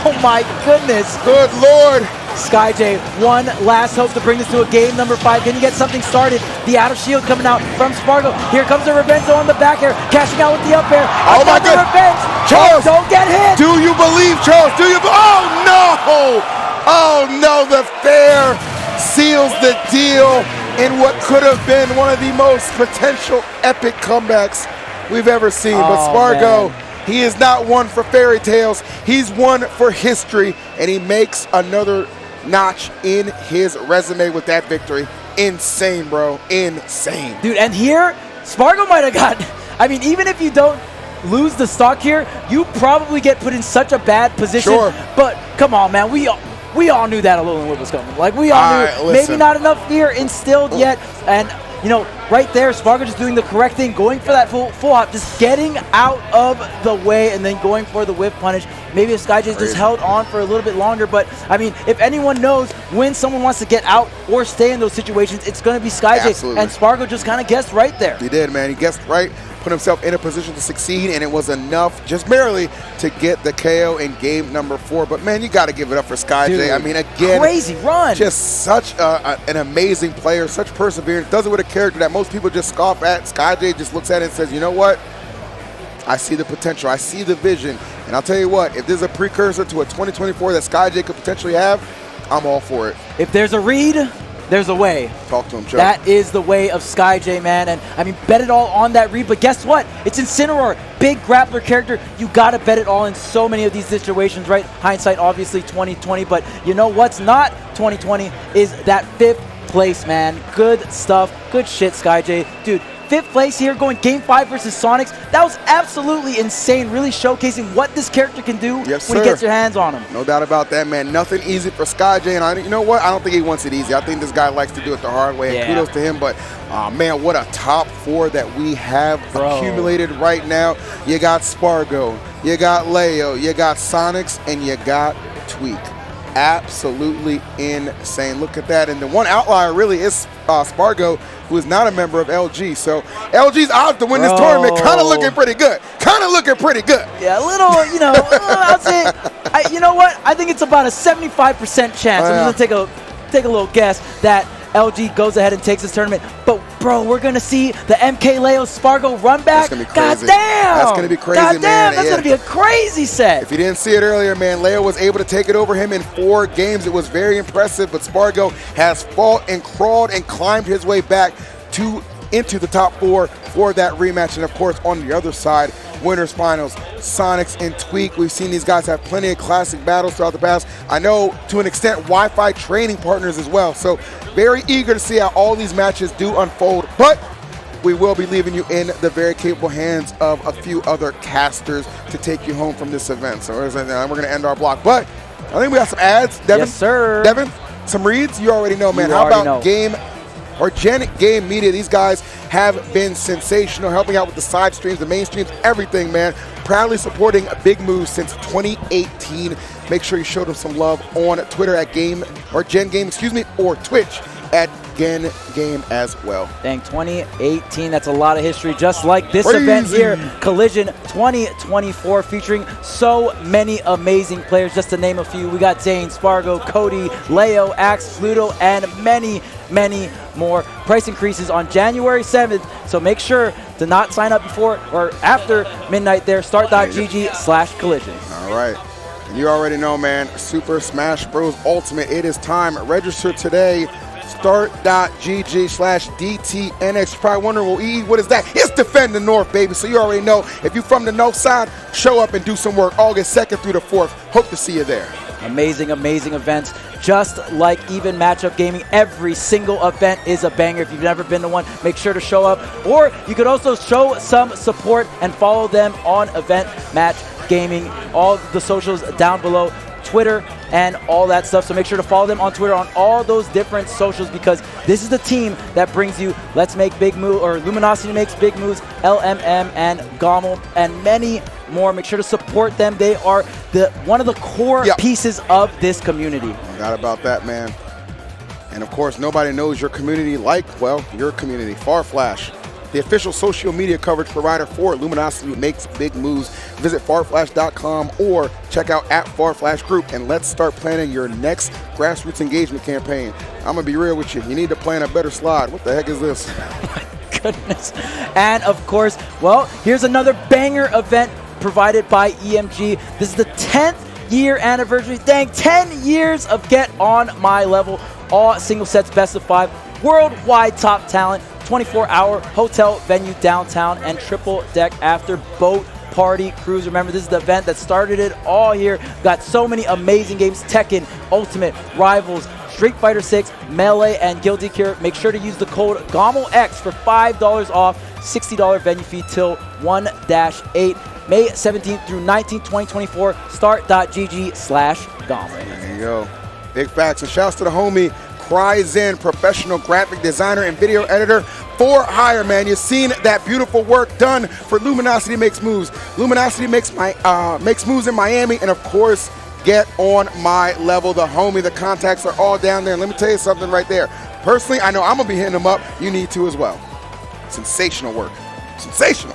Oh my goodness. Good Lord. Skyjay, one last hope to bring this to a game number 5. Can you get something started? The out of shield coming out from Spargo. Here comes the revenge on the back air, cashing out with the up air. Oh my God. Revenge. Charles, don't get hit. Do you believe, Charles? Do you? Oh no! Oh no! The fair seals the deal in what could have been one of the most potential epic comebacks we've ever seen. But Spargo He is not one for fairy tales. He's one for history, and he makes another notch in his resume with that victory. Insane, bro. Insane. Dude, and here, Spargo might have got, I mean, even if you don't lose the stock here, you probably get put in such a bad position. Sure. But come on, man, we all knew that Alolan Whip was coming. Like, we all knew, maybe not enough fear instilled yet. And, you know, right there, Spargo just doing the correct thing, going for that full hop, just getting out of the way and then going for the whip punish. Maybe if Skyjay just held on for a little bit longer, but I mean, if anyone knows when someone wants to get out or stay in those situations, it's going to be Skyjay. Absolutely. And Spargo just kind of guessed right there. He did, man. He guessed right, put himself in a position to succeed, and it was enough, just barely, to get the KO in game number 4. But, man, you got to give it up for Skyjay. Dude, I mean, again, crazy run. Just such an amazing player, such perseverance. Does it with a character that most people just scoff at. Skyjay just looks at it and says, you know what? I see the potential. I see the vision. And I'll tell you what, if there's a precursor to a 2024 that Skyjay could potentially have, I'm all for it. If there's a read, there's a way. Talk to him, Joe. That is the way of Skyjay, man. And I mean, bet it all on that read. But guess what? It's Incineroar, big grappler character. You gotta bet it all in so many of these situations, right? Hindsight, obviously 2020. But you know what's not 2020 is that 5th place, man. Good stuff. Good shit, Skyjay. Dude, 5th place here, going game 5 versus Sonix. That was absolutely insane, really showcasing what this character can do when he gets your hands on him. No doubt about that, man. Nothing easy for Skyjay, and you know what? I don't think he wants it easy. I think this guy likes to do it the hard way, and kudos to him. But, man, what a top 4 that we have accumulated right now. You got Spargo, you got Leo, you got Sonix, and you got Tweek. Absolutely insane. Look at that. And the one outlier really is Spargo, who is not a member of LG. So LG's odds to win this tournament kind of looking pretty good. Yeah, a little, you know, I'll say, you know what? I think it's about a 75% chance. I'm just going to take a little guess that LG goes ahead and takes this tournament. But, bro, we're going to see the MkLeo Spargo run back. That's going to be God crazy. damn. That's going to be crazy, God damn, man. that's going to be a crazy set. If you didn't see it earlier, man, Leo was able to take it over him in 4 games. It was very impressive, but Spargo has fought and crawled and climbed his way back into the top 4 for that rematch. And, of course, on the other side, winners finals, Sonix and Tweek. We've seen these guys have plenty of classic battles throughout the past. I know, to an extent, Wi-Fi training partners as well. So very eager to see how all these matches do unfold. But we will be leaving you in the very capable hands of a few other casters to take you home from this event. So we're going to end our block. But I think we got some ads. Devin? Yes, sir. Devin, some reads? You already know, man. How about Organic Game Media? These guys have been sensational, helping out with the side streams, the main streams, everything, man. Proudly supporting Big Moves since 2018. Make sure you show them some love on Twitter at Gen Game, or Twitch at Gen Game as well. Dang, 2018, that's a lot of history. Just like this event here, Collision 2024, featuring so many amazing players. Just to name a few, we got Zane, Spargo, Cody, Leo, Axe, Pluto, and many, many more. Price increases on January 7th, so make sure to not sign up before or after midnight there. Start.gg/collision. All right. And you already know, man, Super Smash Bros. Ultimate. It is time. Register today. Start.gg/DTNX. You're probably wondering, well, E, what is that? It's Defend the North, baby. So you already know, if you're from the north side, show up and do some work August 2nd through the 4th. Hope to see you there. Amazing, amazing events. Just like Even Matchup Gaming, every single event is a banger. If you've never been to one, make sure to show up. Or you could also show some support and follow them on Event Match Gaming. All the socials down below, Twitter and all that stuff. So make sure to follow them on Twitter on all those different socials, because this is the team that brings you Let's Make Big Moves, or Luminosity Makes Big Moves, LMM, and Gommel, and many more. Make sure to support them. They are one of the core pieces of this community. No doubt about that, man. And of course, nobody knows your community like, well, your community. Farflash, the official social media coverage provider for Luminosity Makes Big Moves. Visit farflash.com or check out @Farflash Group, and let's start planning your next grassroots engagement campaign. I'm going to be real with you. You need to plan a better slide. What the heck is this? Goodness. And of course, well, here's another banger event provided by EMG. This is the 10th year anniversary. Dang, 10 years of Get On My Level. All single sets, best of 5, worldwide top talent, 24-hour hotel venue downtown, and triple deck after boat Party Cruise. Remember, this is the event that started it all here. Got so many amazing games: Tekken, Ultimate, Rivals, Street Fighter 6, Melee, and Guilty Gear. Make sure to use the code GOMMELX for $5 off, $60 venue fee till 1-8. May 17th through 19th, 2024. Start.gg/Gommel. There you go. Big facts. And shouts to the homie Cryzen, professional graphic designer and video editor for hire, man. You've seen that beautiful work done for Luminosity Makes Moves. Luminosity makes moves in Miami, and of course, get on my level. The homie, the contacts are all down there. And let me tell you something right there. Personally, I know I'm gonna be hitting them up. You need to as well. Sensational work. Sensational.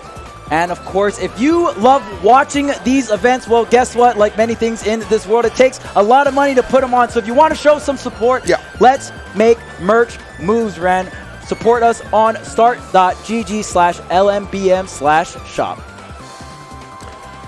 And of course, if you love watching these events, well, guess what? Like many things in this world, it takes a lot of money to put them on. So if you want to show some support, let's make merch moves, Ren. Support us on start.gg/LMBM/shop.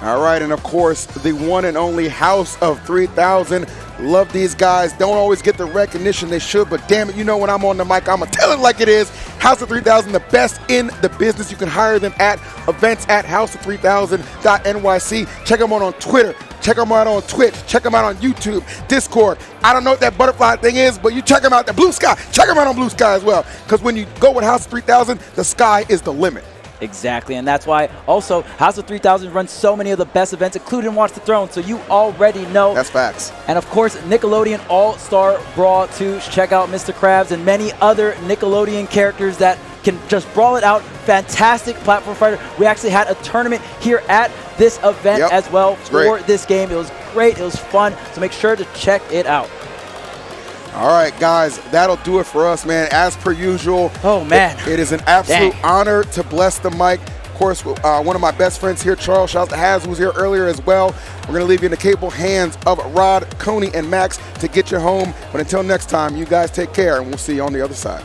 All right, and of course, the one and only House of 3000. Love these guys. Don't always get the recognition they should, but damn it, you know when I'm on the mic, I'm going to tell it like it is. House of 3000, the best in the business. You can hire them at events at houseof3000.nyc. Check them out on Twitter. Check them out on Twitch. Check them out on YouTube, Discord. I don't know what that butterfly thing is, but you check them out. The Blue Sky. Check them out on Blue Sky as well, because when you go with House of 3000, the sky is the limit. Exactly, and that's why also House of 3000 runs so many of the best events, including Watch the Throne, so you already know. That's facts. And of course, Nickelodeon All-Star Brawl 2. Check out Mr. Krabs and many other Nickelodeon characters that can just brawl it out. Fantastic platform fighter. We actually had a tournament here at this event as well for this game. It was great. It was fun, so make sure to check it out. All right, guys, that'll do it for us, man. As per usual, it is an absolute honor to bless the mic. Of course, one of my best friends here, Charles, shout out to Haz, who was here earlier as well. We're going to leave you in the capable hands of Rod, Coney, and Max to get you home. But until next time, you guys take care, and we'll see you on the other side.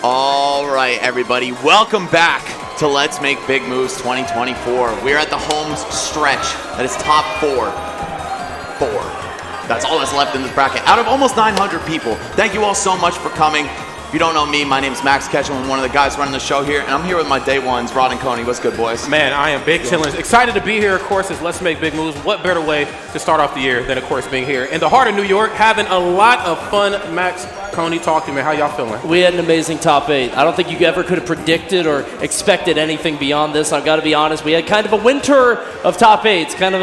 All right, everybody, welcome back to Let's Make Big Moves 2024. We're at the home stretch. That is top four. That's all that's left in this bracket. Out of almost 900 people. Thank you all so much for coming. If you don't know me, my name's Max Ketchum. I'm one of the guys running the show here, and I'm here with my day ones, Rod and Coney. What's good, boys? Man, I am big chillin'. Excited to be here, of course, is Let's Make Big Moves. What better way to start off the year than, of course, being here in the heart of New York, having a lot of fun. Max, Coney, talk to me. How y'all feeling? We had an amazing top 8. I don't think you ever could have predicted or expected anything beyond this. I've got to be honest. We had kind of a winter of top 8s. Kind of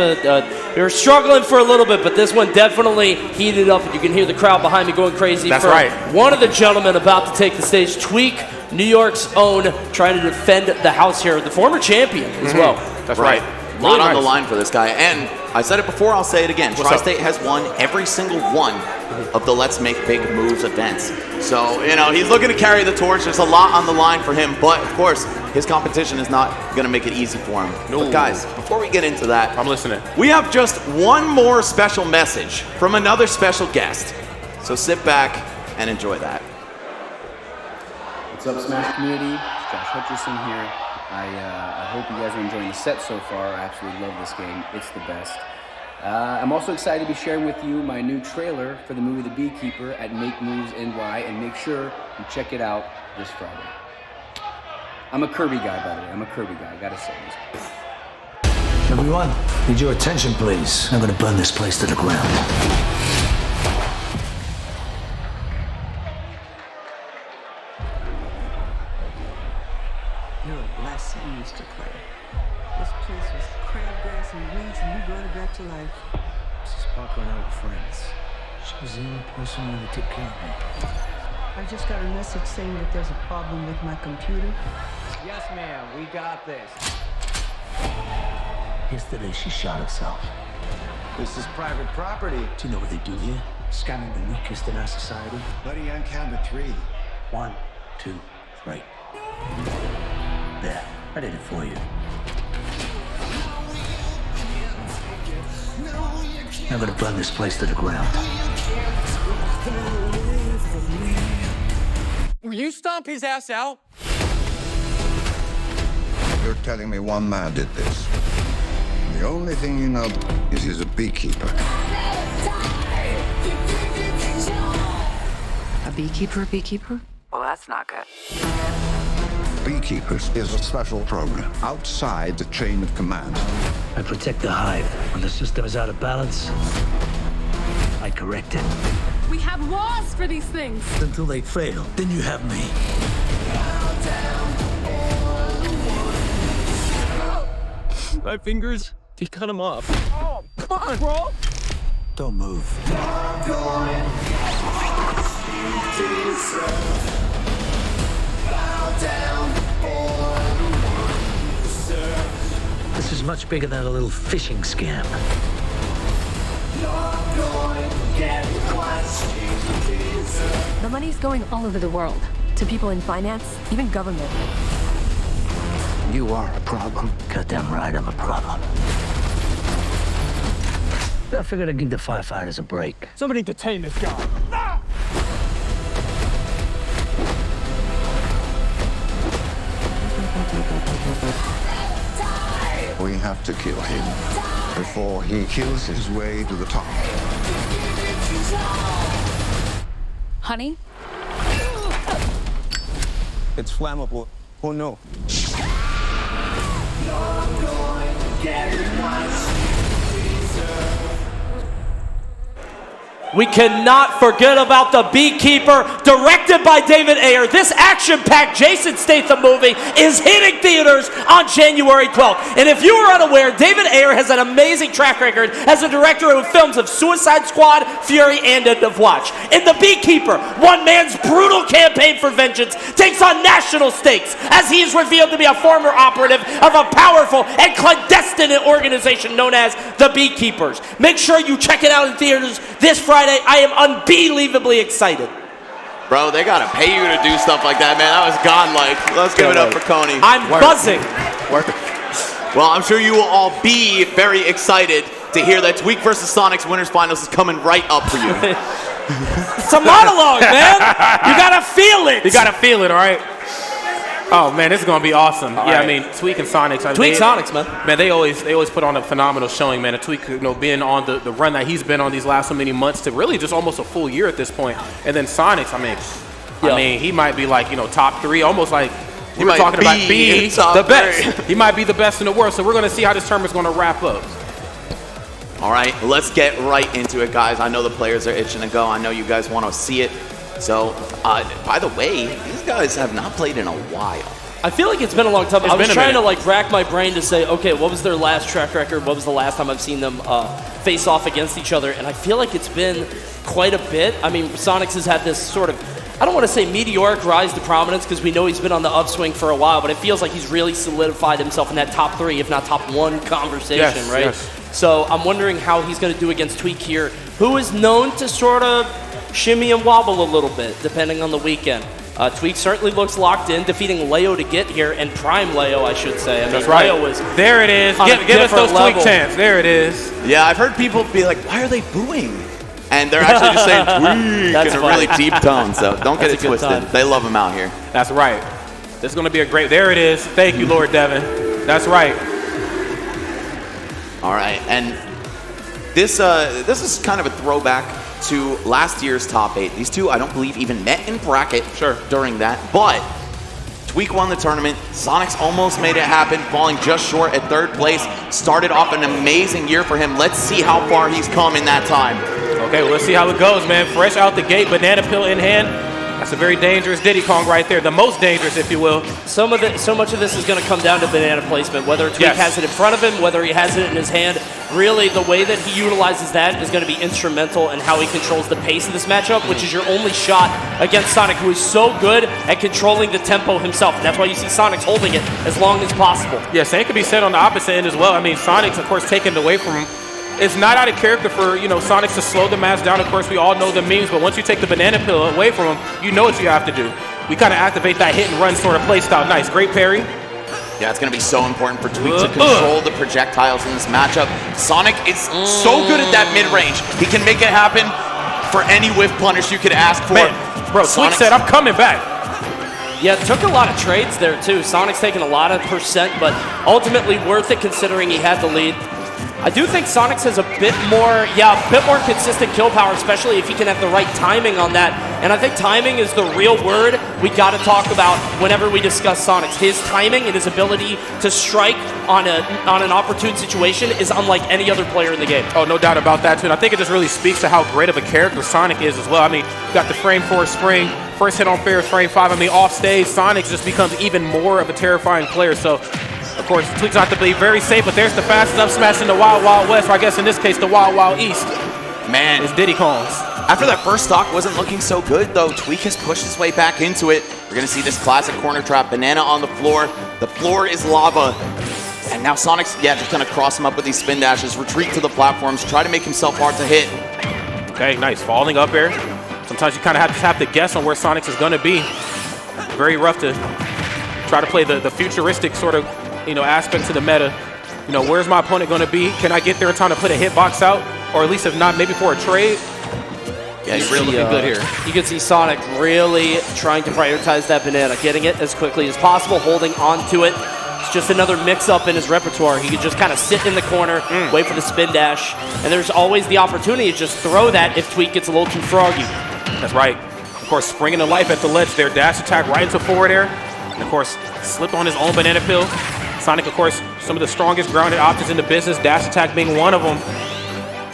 we were struggling for a little bit, but this one definitely heated up. You can hear the crowd behind me going crazy. That's for right. One of the gentlemen about to take the stage, Tweek, New York's own, trying to defend the house here, the former champion as well. That's right. A lot on the line for this guy. And I said it before, I'll say it again. Tri-State has won every single one of the Let's Make Big Moves events. So, you know, he's looking to carry the torch. There's a lot on the line for him. But, of course, his competition is not going to make it easy for him. No. But, guys, before we get into that, I'm listening. We have just one more special message from another special guest. So sit back and enjoy that. What's up, Smash community? It's Josh Hutcherson here. I hope you guys are enjoying the set so far. I absolutely love this game. It's the best. I'm also excited to be sharing with you my new trailer for the movie The Beekeeper at Make Moves NY, and make sure you check it out this Friday. I'm a Kirby guy, by the way. I'm a Kirby guy. I gotta say this. Everyone, need your attention, please. I'm gonna burn this place to the ground. You're a blessing, Mr. Clay. This place was crabgrass and weeds, and you brought it back to life. Mrs. Spargo and I were friends. She was the only person who ever took care of me. I just got a message saying that there's a problem with my computer. Yes, ma'am. We got this. Yesterday, she shot herself. This is private property. Do you know what they do here? Scamming the weakest in our society. Buddy, on count of 3. 1, 2, 3. There, I did it for you. I'm gonna burn this place to the ground. Will you stomp his ass out? You're telling me one man did this. The only thing you know is he's a beekeeper. A beekeeper? Well, that's not good. Beekeepers is a special program outside the chain of command. I protect the hive. When the system is out of balance, I correct it. We have laws for these things. Until they fail, then you have me. My fingers, he cut them off. Oh, come on, bro. Don't move. This is much bigger than a little phishing scam. The money's going all over the world. To people in finance, even government. You are a problem. Goddamn right, I'm a problem. I figured I'd give the firefighters a break. Somebody detain this guy. Ah! We have to kill him before he kills his way to the top. Honey? It's flammable. Oh no. We cannot forget about The Beekeeper, directed by David Ayer. This action-packed Jason Statham movie is hitting theaters on January 12th. And if you are unaware, David Ayer has an amazing track record as a director of films of Suicide Squad, Fury, and End of Watch. In The Beekeeper, one man's brutal campaign for vengeance takes on national stakes as he is revealed to be a former operative of a powerful and clandestine organization known as The Beekeepers. Make sure you check it out in theaters this Friday. I am unbelievably excited. Bro, they gotta pay you to do stuff like that, man. That was godlike. Let's give it up for Coney. I'm buzzing. Well, I'm sure you will all be very excited to hear that Tweek versus Sonix Winners Finals is coming right up for you. It's a monologue, man. You gotta feel it. it. You gotta feel it, all right? Oh man, this is gonna be awesome. Yeah, right. I mean, Tweek and Sonix. Sonix, man. Man, they always put on a phenomenal showing, man. And Tweek, being on the run that he's been on these last so many months to really just almost a full year at this point. And then Sonix, I mean, he might be like top 3, almost like we were talking about being the best. He might be the best in the world. So we're gonna see how this tournament's gonna wrap up. All right, let's get right into it, guys. I know the players are itching to go. I know you guys want to see it. So, by the way, these guys have not played in a while. I feel like it's been a long time. I was trying to rack my brain to say, okay, what was their last track record? What was the last time I've seen them face off against each other? And I feel like it's been quite a bit. I mean, Sonix has had this sort of, I don't want to say meteoric rise to prominence because we know he's been on the upswing for a while, but it feels like he's really solidified himself in that top 3, if not top 1 conversation, right? Yes. So I'm wondering how he's going to do against Tweek here, who is known to sort of shimmy and wobble a little bit, depending on the weekend. Tweek certainly looks locked in, defeating Leo to get here, and Prime Leo, I should say. I mean, that's right. Leo was there it is. Give us those Tweek chants. There it is. Yeah, I've heard people be like, why are they booing? And they're actually just saying Tweek in a really deep tone, so don't get it twisted. They love him out here. That's right. This is going to be a great, there it is. Thank you, Lord Devin. That's right. All right, and this is kind of a throwback to last year's top 8. These two, I don't believe, even met in bracket during that, but Tweek won the tournament. Sonix almost made it happen, falling just short at 3rd place. Started off an amazing year for him. Let's see how far he's come in that time. Okay, well, let's see how it goes, man. Fresh out the gate, banana peel in hand. That's a very dangerous Diddy Kong right there. The most dangerous, if you will. So much of this is going to come down to banana placement, whether Tweek has it in front of him, whether he has it in his hand. Really, the way that he utilizes that is going to be instrumental in how he controls the pace of this matchup, which is your only shot against Sonic, who is so good at controlling the tempo himself. And that's why you see Sonix holding it as long as possible. Yeah, same could be said on the opposite end as well. I mean, Sonix, of course, taken away from him. It's not out of character for, Sonix to slow the match down. Of course, we all know the memes, but once you take the banana peel away from him, you know what you have to do. We kind of activate that hit and run sort of play style. Nice, great parry. Yeah, it's going to be so important for Tweek to control the projectiles in this matchup. Sonic is so good at that mid-range. He can make it happen for any whiff punish you could ask for. Man, bro, Tweek said, I'm coming back. Yeah, took a lot of trades there, too. Sonic's taking a lot of percent, but ultimately worth it considering he had the lead. I do think Sonix has a bit more consistent kill power, especially if he can have the right timing on that. And I think timing is the real word we got to talk about whenever we discuss Sonix. His timing and his ability to strike on an opportune situation is unlike any other player in the game. Oh, no doubt about that, too. And I think it just really speaks to how great of a character Sonic is as well. I mean, got the frame 4 spring, first hit on fair is frame 5. I mean, off stage, Sonix just becomes even more of a terrifying player. So, of course, Tweek's not to be very safe, but there's the fastest up smash in the Wild Wild West, or I guess in this case, the Wild Wild East. Man. It's Diddy Kongs. After that first stock wasn't looking so good, though, Tweek has pushed his way back into it. We're going to see this classic corner trap, banana on the floor. The floor is lava. And now Sonix, just kind of cross him up with these spin dashes, retreat to the platforms, try to make himself hard to hit. Okay, nice. Falling up air. Sometimes you kind of have to guess on where Sonix is going to be. Very rough to try to play the futuristic sort of aspect to the meta. Where's my opponent going to be? Can I get there in time to put a hitbox out? Or at least if not, maybe for a trade? Yeah, he's really looking good here. You can see Sonic really trying to prioritize that banana, getting it as quickly as possible, holding on to it. It's just another mix-up in his repertoire. He could just kind of sit in the corner, wait for the spin dash, and there's always the opportunity to just throw that if Tweek gets a little too froggy. That's right. Of course, springing to life at the ledge there. Dash attack right into forward air. And of course, slip on his own banana peel. Sonic, of course, some of the strongest grounded options in the business, dash attack being one of them.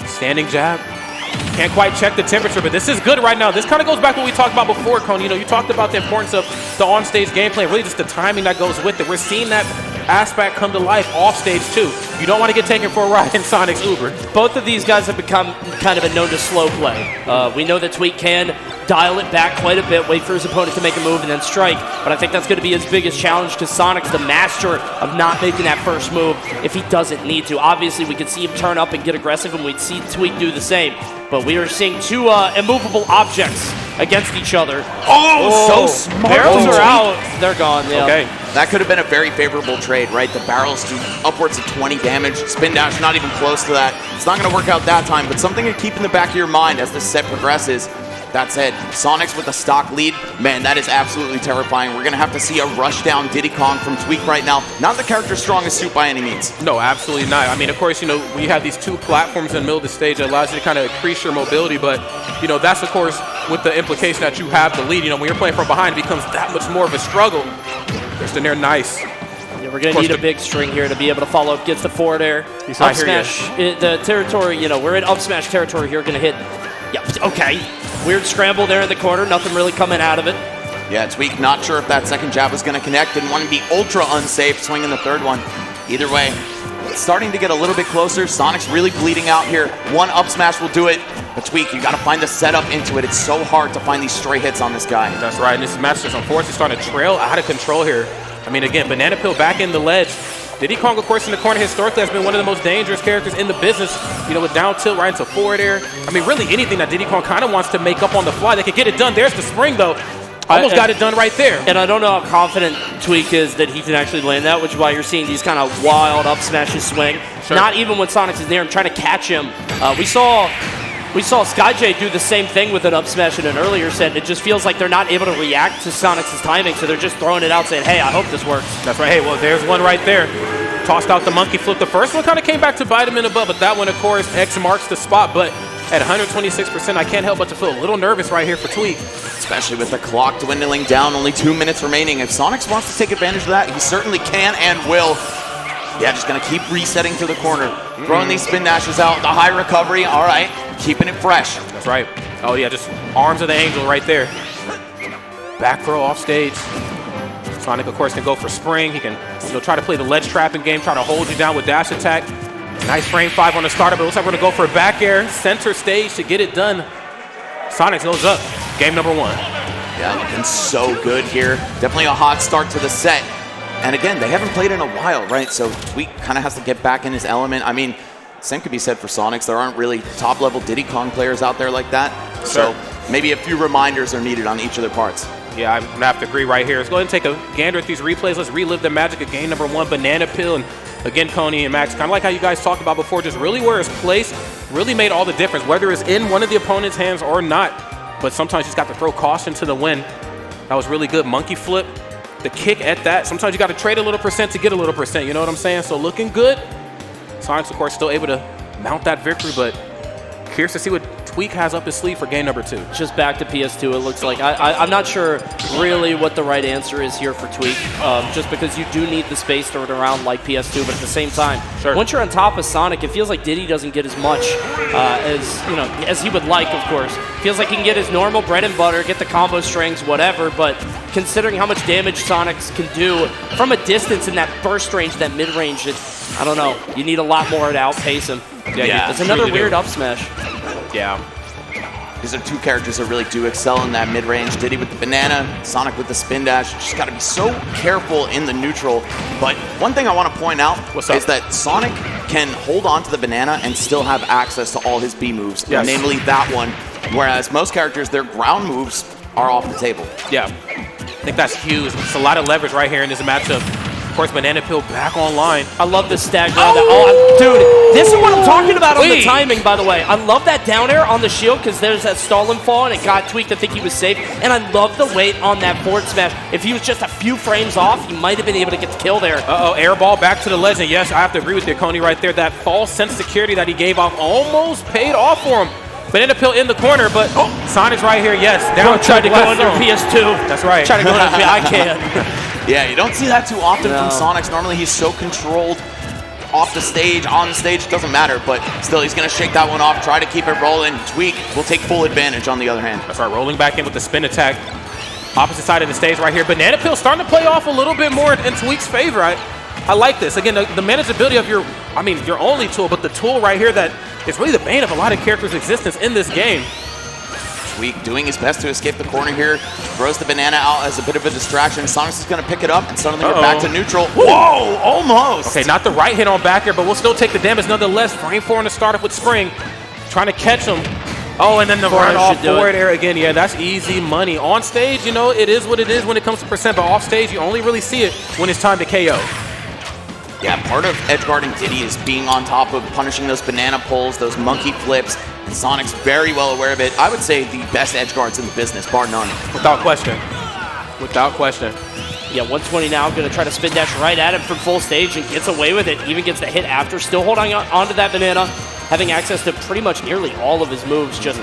Standing jab. Can't quite check the temperature, but this is good right now. This kind of goes back to what we talked about before, Cone. You talked about the importance of the on-stage gameplay, really just the timing that goes with it. We're seeing that aspect come to life off-stage, too. You don't want to get taken for a ride in Sonic's Uber. Both of these guys have become kind of a known to slow play. We know that Tweek can dial it back quite a bit, wait for his opponent to make a move, and then strike. But I think that's going to be his biggest challenge, because Sonic's the master of not making that first move if he doesn't need to. Obviously, we could see him turn up and get aggressive, and we'd see Tweek do the same. But we are seeing two immovable objects against each other. Oh, so smart. Barrels are out. They're gone. Yeah. Okay. That could have been a very favorable trade, right? The barrels do upwards of 20 damage. Spin dash, not even close to that. It's not going to work out that time, but something to keep in the back of your mind as this set progresses. That said, Sonix with a stock lead, man, that is absolutely terrifying. We're going to have to see a rush down Diddy Kong from Tweek right now. Not the character's strongest suit by any means. No, absolutely not. I mean, of course, you know, we have these two platforms in the middle of the stage that allows you to kind of increase your mobility, but, you know, that's, of course, with the implication that you have the lead. You know, when you're playing from behind, it becomes that much more of a struggle. Just in there, nice. Yeah, we're going to need a big string here to be able to follow up. Gets the forward air. He's up smash. The territory, you know, we're in up smash territory here. Going to hit. Yeah, okay. Weird scramble there in the corner. Nothing really coming out of it. Yeah, Tweek not sure if that second jab was going to connect. Didn't want to be ultra unsafe, swinging the third one. Either way, it's starting to get a little bit closer. Sonic's really bleeding out here. One up smash will do it. But Tweek, you got to find the setup into it. It's so hard to find these stray hits on this guy. That's right, and this match is unfortunately starting to trail out of control here. I mean, again, Banana Peel back in the ledge. Diddy Kong, of course, in the corner historically has been one of the most dangerous characters in the business. You know, with down tilt right into forward air. I mean, really anything that Diddy Kong kind of wants to make up on the fly. They can get it done. There's the spring, though. Almost got it done right there. And I don't know how confident Tweek is that he can actually land that, which is why you're seeing these kind of wild up smashes swing. Sure. Not even when Sonix is near him, trying to catch him. We saw Skyjay do the same thing with an up smash in an earlier set. It just feels like they're not able to react to Sonix's timing, so they're just throwing it out saying, hey, I hope this works. That's right. Hey, well, there's one right there. Tossed out the monkey flip. The first one kind of came back to bite him in the butt, but that one, of course, X marks the spot. But at 126%, I can't help but to feel a little nervous right here for Tweek. Especially with the clock dwindling down, only 2 minutes remaining. If Sonix wants to take advantage of that, he certainly can and will. Yeah, just going to keep resetting to the corner. Throwing these spin dashes out. The high recovery. All right. Keeping it fresh. That's right. Oh, yeah, just arms of the angel right there. Back throw off stage. Sonic, of course, can go for spring. He can, you know, try to play the ledge trapping game, try to hold you down with dash attack. Nice frame 5 on the starter, but it looks like we're going to go for a back air. Center stage to get it done. Sonic goes up. Game number 1. Yeah, looking so good here. Definitely a hot start to the set. And again, they haven't played in a while, right? So Tweek kind of has to get back in his element. I mean, same could be said for Sonix. There aren't really top-level Diddy Kong players out there like that. Sure. So maybe a few reminders are needed on each of their parts. Yeah, I'm going to have to agree right here. Let's go ahead and take a gander at these replays. Let's relive the magic of game number 1, Banana Peel. And again, Coney and Max, kind of like how you guys talked about before, just really where his place really made all the difference, whether it's in one of the opponent's hands or not. But sometimes you just got to throw caution to the wind. That was really good. Monkey flip, the kick at that. Sometimes you got to trade a little percent to get a little percent, you know what I'm saying? So looking good. Sonix, of course, still able to mount that victory, but curious to see what Tweek has up his sleeve for game number 2. Just back to PS2, it looks like. I'm not sure really what the right answer is here for Tweek, just because you do need the space to run around like PS2, but at the same time, once you're on top of Sonic, it feels like Diddy doesn't get as much as he would like, of course. Feels like he can get his normal bread and butter, get the combo strings, whatever, but considering how much damage Sonix can do from a distance in that burst range, that mid-range, I don't know. You need a lot more to outpace him. Yeah, it's another weird up smash. Yeah. These are two characters that really do excel in that mid-range. Diddy with the banana, Sonic with the spin dash. Just got to be so careful in the neutral. But one thing I want to point out is that Sonic can hold on to the banana and still have access to all his B moves, namely that one. Whereas most characters, their ground moves are off the table. Yeah, I think that's huge. It's a lot of leverage right here in this matchup. Of course, Banana Peel back online. I love this stagger. Dude, this is what I'm talking about on the timing, by the way. I love that down air on the shield because there's that stall and fall, and it got Tweek to think he was safe. And I love the weight on that forward smash. If he was just a few frames off, he might have been able to get the kill there. Uh-oh, air ball back to the legend. Yes, I have to agree with you, Coney, right there. That false sense of security that he gave off almost paid off for him. Banana Peel in the corner, but Sonic's right here, yes. Down tried to go under PS2. That's right. Tried to go under I can't. Yeah, you don't see that too often from Sonix. Normally he's so controlled off the stage, on the stage, doesn't matter, but still he's going to shake that one off, try to keep it rolling. Tweek will take full advantage on the other hand. That's right, rolling back in with the spin attack. Opposite side of the stage right here. Banana Peel starting to play off a little bit more in Tweek's favor. I like this. Again, the manageability of your only tool, but the tool right here that is really the bane of a lot of characters' existence in this game. Tweek doing his best to escape the corner here. Throws the banana out as a bit of a distraction. Sonix is going to pick it up, and suddenly we're back to neutral. Whoa, almost. Okay, not the right hit on back here, but we'll still take the damage nonetheless. Frame 4 on the startup with spring. Trying to catch him. Oh, and then the run off forward air again. Yeah, that's easy money. On stage, you know, it is what it is when it comes to percent, but off stage, you only really see it when it's time to KO. Yeah, part of edgeguarding Diddy is being on top of punishing those banana pulls, those monkey flips, and Sonic's very well aware of it. I would say the best edge guards in the business, bar none. Without question. Without question. Yeah, 120 now, going to try to spin dash right at him from full stage and gets away with it. Even gets the hit after, still holding onto that banana, having access to pretty much nearly all of his moves, just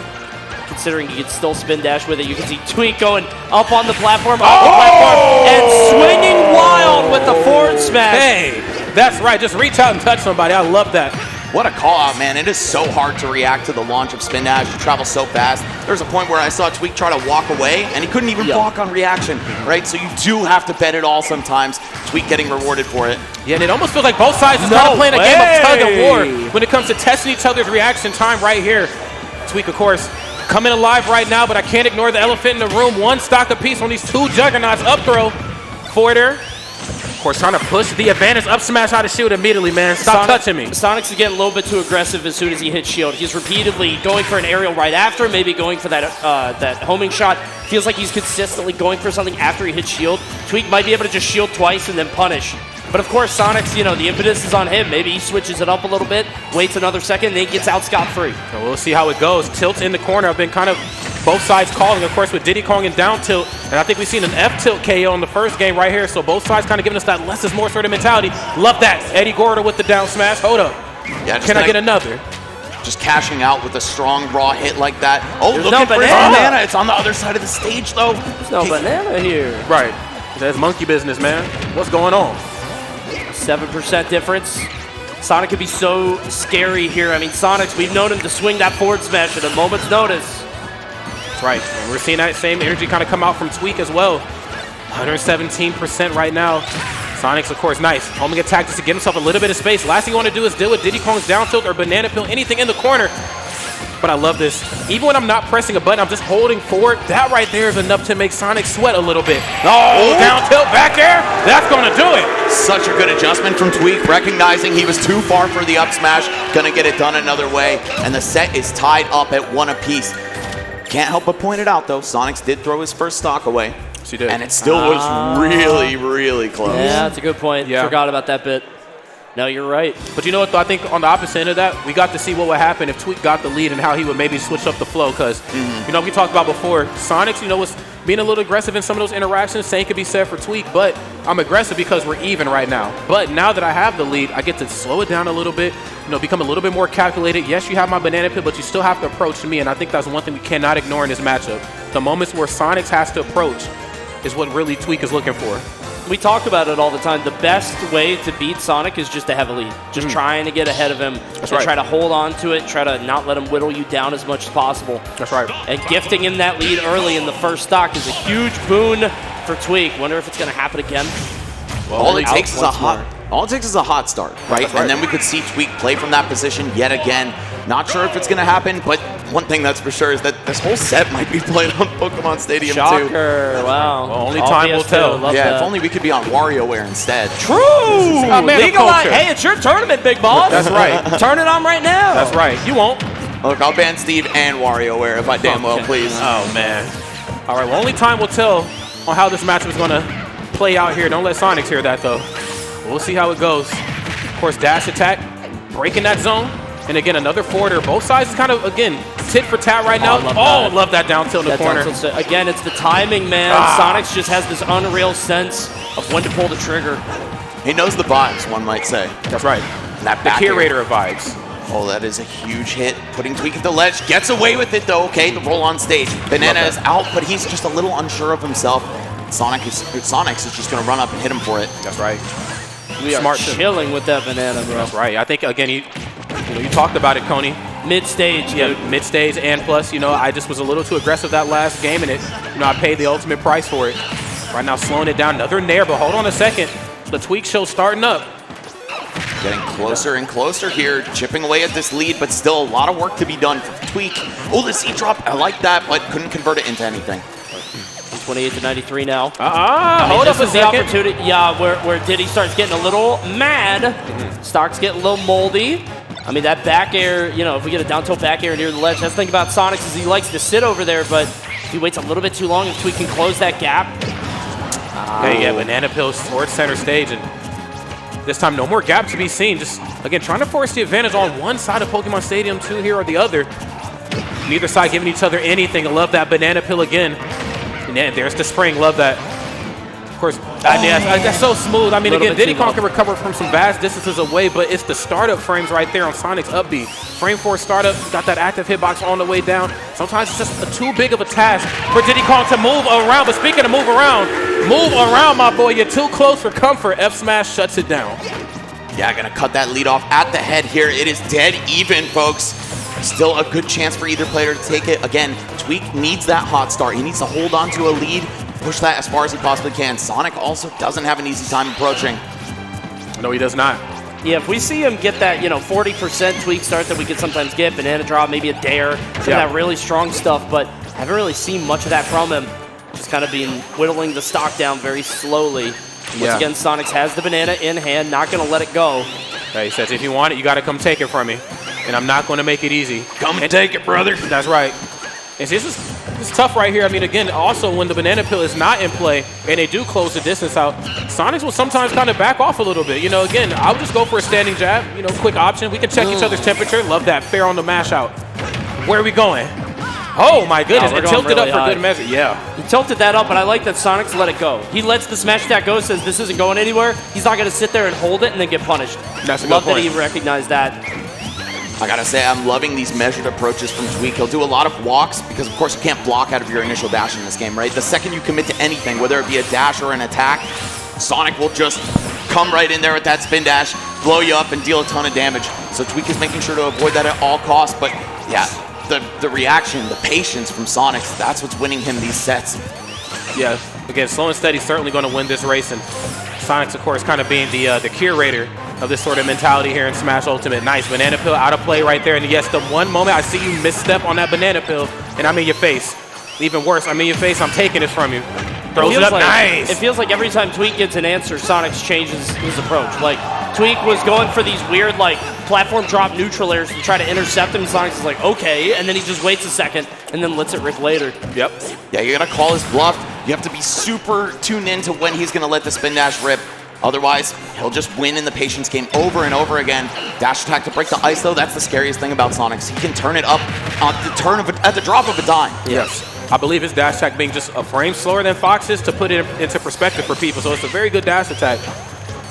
considering he can still spin dash with it. You can see Tweek going up on the platform, and swinging wild with the forward smash. Hey, that's right. Just reach out and touch somebody. I love that. What a call out, man. It is so hard to react to the launch of spin dash. You travel so fast. There's a point where I saw Tweek try to walk away, and he couldn't even block on reaction, right? So you do have to bet it all sometimes. Tweek getting rewarded for it. Yeah, and it almost feels like both sides is kind of playing a game of tug of war when it comes to testing each other's reaction time right here. Tweek, of course, coming alive right now, but I can't ignore the elephant in the room. One stock apiece on these two juggernauts. Up throw. Forwarder. Of course, trying to push the advantage up smash out of shield immediately, man. Stop touching me. Sonix is getting a little bit too aggressive as soon as he hits shield. He's repeatedly going for an aerial right after, maybe going for that that homing shot. Feels like he's consistently going for something after he hits shield. Tweek might be able to just shield twice and then punish. But of course, Sonix, you know, the impetus is on him. Maybe he switches it up a little bit, waits another second, then he gets out scot-free. So we'll see how it goes. Tilt's in the corner. I've been kind of both sides calling, of course, with Diddy Kong and down tilt. And I think we've seen an F tilt KO in the first game right here. So both sides kind of giving us that less is more sort of mentality. Love that. Eddie Gordo with the down smash. Hold up. Yeah, can I get another? Just cashing out with a strong raw hit like that. Oh, There's looking no for his banana. banana. It's on the other side of the stage, though. There's no banana here. Right. That's monkey business, man. What's going on? 7% difference. Sonic could be so scary here. I mean, Sonix, we've known him to swing that forward smash at a moment's notice. That's right. And we're seeing that same energy kind of come out from Tweek as well. 117% right now. Sonix, of course, nice. Homing attack just to get himself a little bit of space. Last thing you want to do is deal with Diddy Kong's down tilt or banana peel, anything in the corner. But I love this. Even when I'm not pressing a button, I'm just holding forward. That right there is enough to make Sonix sweat a little bit. Oh, down tilt back air. That's going to do it. Such a good adjustment from Tweek, recognizing he was too far for the up smash. Going to get it done another way. And the set is tied up at 1 apiece. Can't help but point it out, though. Sonix did throw his first stock away. She did. And it still was really, really close. Yeah, that's a good point. Yeah. Forgot about that bit. No, you're right. But you know what, though? I think on the opposite end of that, we got to see what would happen if Tweek got the lead and how he would maybe switch up the flow. Because, you know, we talked about before, Sonix, you know, was being a little aggressive in some of those interactions. Same could be said for Tweek, but I'm aggressive because we're even right now. But now that I have the lead, I get to slow it down a little bit, you know, become a little bit more calculated. Yes, you have my banana pit, but you still have to approach me, and I think that's one thing we cannot ignore in this matchup. The moments where Sonix has to approach is what really Tweek is looking for. We talk about it all the time. The best way to beat Sonic is just to have a lead. Just trying to get ahead of him. That's and right. Try to hold on to it. Try to not let him whittle you down as much as possible. That's right. And gifting in that lead early in the first stock is a huge boon for Tweek. Wonder if it's going to happen again. Well, all it takes is a hot start, right? Right. And then we could see Tweek play from that position yet again. Not sure if it's going to happen, but one thing that's for sure is that this whole set might be played on Pokemon Stadium Shocker. too. Wow. Well, only time will tell. Love Yeah, that. if only we could be on WarioWare instead. True. man of culture. Hey, it's your tournament, big boss. That's right. Turn it on right now. That's right. You won't. Look, I'll ban Steve and WarioWare if I damn well please. Oh, man. All right, well, only time will tell on how this matchup is going to play out here. Don't let Sonix hear that, though. We'll see how it goes. Of course, dash attack, breaking that zone. And again, another forwarder. Both sides is kind of, again, tit for tat right now. Love that down tilt in the corner. Again, it's the timing, man. Sonix just has this unreal sense of when to pull the trigger. He knows the vibes, one might say. That's right. And that The back air. curator of vibes. Oh, that is a huge hit. Putting Tweek at the ledge. Gets away with it, though. Okay, the roll on stage. Banana is out, but he's just a little unsure of himself. Sonix is just going to run up and hit him for it. That's right. We are chilling with that banana, bro. That's right. I think, again, you talked about it, Coney. Mid-stage, Yeah, mid-stage, and plus, you know, I just was a little too aggressive that last game, and I paid the ultimate price for it. Right now, slowing it down. Another nair, but hold on a second. The Tweek show starting up. Getting closer and closer here, chipping away at this lead, but still a lot of work to be done for Tweek. Oh, the C drop, I like that, but couldn't convert it into anything. 28 to 93 now. Hold up a this is the second. opportunity, where Diddy starts getting a little mad. Stocks get a little moldy. I mean, that back air, you know, if we get a down tilt back air near the ledge, that's the thing about Sonix is he likes to sit over there, but if he waits a little bit too long, if Tweek can close that gap. Okay, yeah, banana pills towards center stage, and this time no more gap to be seen. Just, again, trying to force the advantage on one side of Pokemon Stadium 2 here or the other. Neither side giving each other anything. I love that banana peel again. And then there's the spring. Love that. Of course, that's so smooth. I mean, again, Diddy Kong can recover from some vast distances away, but it's the startup frames right there on Sonic's up B. Frame 4 startup, got that active hitbox on the way down. Sometimes it's just too big of a task for Diddy Kong to move around. But speaking of move around, my boy. You're too close for comfort. F smash shuts it down. Yeah, gonna cut that lead off at the head here. It is dead even, folks. Still a good chance for either player to take it. Again, Tweek needs that hot start. He needs to hold on to a lead, push that as far as he possibly can. Sonic also doesn't have an easy time approaching. No, he does not. Yeah, if we see him get that, 40% Tweek start that we could sometimes get, banana drop, maybe a dare, some of that really strong stuff, but I haven't really seen much of that from him. Just kind of been whittling the stock down very slowly. Once again, Sonix has the banana in hand, not going to let it go. Yeah, he says, if you want it, you got to come take it from me. And I'm not going to make it easy. Come and take it, brother. That's right. And this is tough right here. I mean, again, also when the banana peel is not in play and they do close the distance out, Sonix will sometimes kind of back off a little bit. Again, I would just go for a standing jab, quick option. We can check each other's temperature. Love that. Fair on the mash out. Where are we going? Oh, my goodness. It tilted really up for good measure. Yeah. He tilted that up, but I like that Sonix let it go. He lets the smash attack go, says this isn't going anywhere. He's not going to sit there and hold it and then get punished. That's a Love good that point. he recognized that. I gotta say, I'm loving these measured approaches from Tweek. He'll do a lot of walks because, of course, you can't block out of your initial dash in this game, right? The second you commit to anything, whether it be a dash or an attack, Sonic will just come right in there with that spin dash, blow you up, and deal a ton of damage. So Tweek is making sure to avoid that at all costs. But yeah, the reaction, the patience from Sonic, that's what's winning him these sets. Yeah, again, slow and steady certainly going to win this race. And Sonic's, of course, kind of being the curator of this sort of mentality here in Smash Ultimate. Nice banana peel out of play right there. And yes, the one moment I see you misstep on that banana peel, and I'm in your face. Even worse, I'm in your face, I'm taking it from you. Throws it up, nice. It feels like every time Tweek gets an answer, Sonix changes his approach. Like, Tweek was going for these weird, platform drop neutral airs to try to intercept him. Sonix is like, okay, and then he just waits a second and then lets it rip later. Yep. Yeah, you gotta call his bluff. You have to be super tuned in to when he's gonna let the spin dash rip. Otherwise, he'll just win in the patience game over and over again. Dash attack to break the ice, though, that's the scariest thing about Sonix. He can turn it up at the drop of a dime. Yes. I believe his dash attack being just a frame slower than Fox's to put it into perspective for people. So it's a very good dash attack.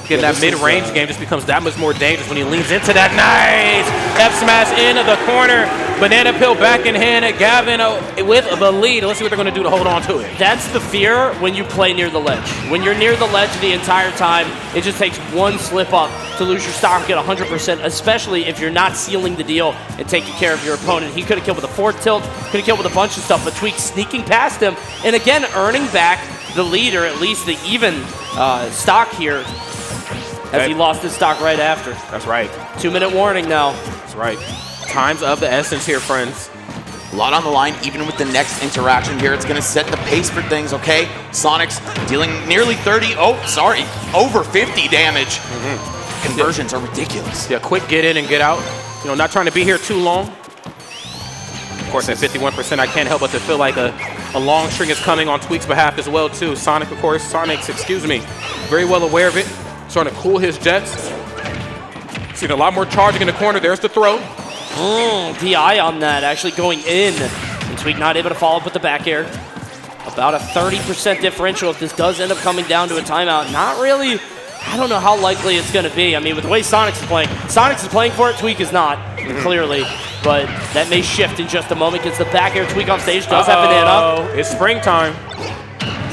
Again, that mid-range game just becomes that much more dangerous when he leans into that. Nice! F-smash into the corner. Banana peel back in hand at Gavin with the lead. Let's see what they're going to do to hold on to it. That's the fear when you play near the ledge. When you're near the ledge the entire time, it just takes one slip up to lose your stock, get 100%, especially if you're not sealing the deal and taking care of your opponent. He could have killed with a forward tilt, could have killed with a bunch of stuff, but Tweek sneaking past him, and again, earning back the lead, or at least the even stock here, as he lost his stock right after. That's right. 2-minute warning now. That's right. Time's of the essence here, friends. A lot on the line, even with the next interaction here. It's going to set the pace for things, okay? Sonix dealing nearly 30, over 50 damage. Conversions are ridiculous. Yeah, quick get in and get out. Not trying to be here too long. Of course, at 51%, I can't help but to feel like a long string is coming on Tweek's behalf as well, too. Sonix, excuse me, very well aware of it. Starting to cool his jets. Seen a lot more charging in the corner. There's the throw. DI on that, actually going in. And Tweek not able to follow up with the back air. About a 30% differential if this does end up coming down to a timeout. Not really, I don't know how likely it's going to be. I mean, with the way Sonix is playing for it, Tweek is not, clearly. But that may shift in just a moment. Gets the back air, Tweek off stage, does have banana. It's springtime.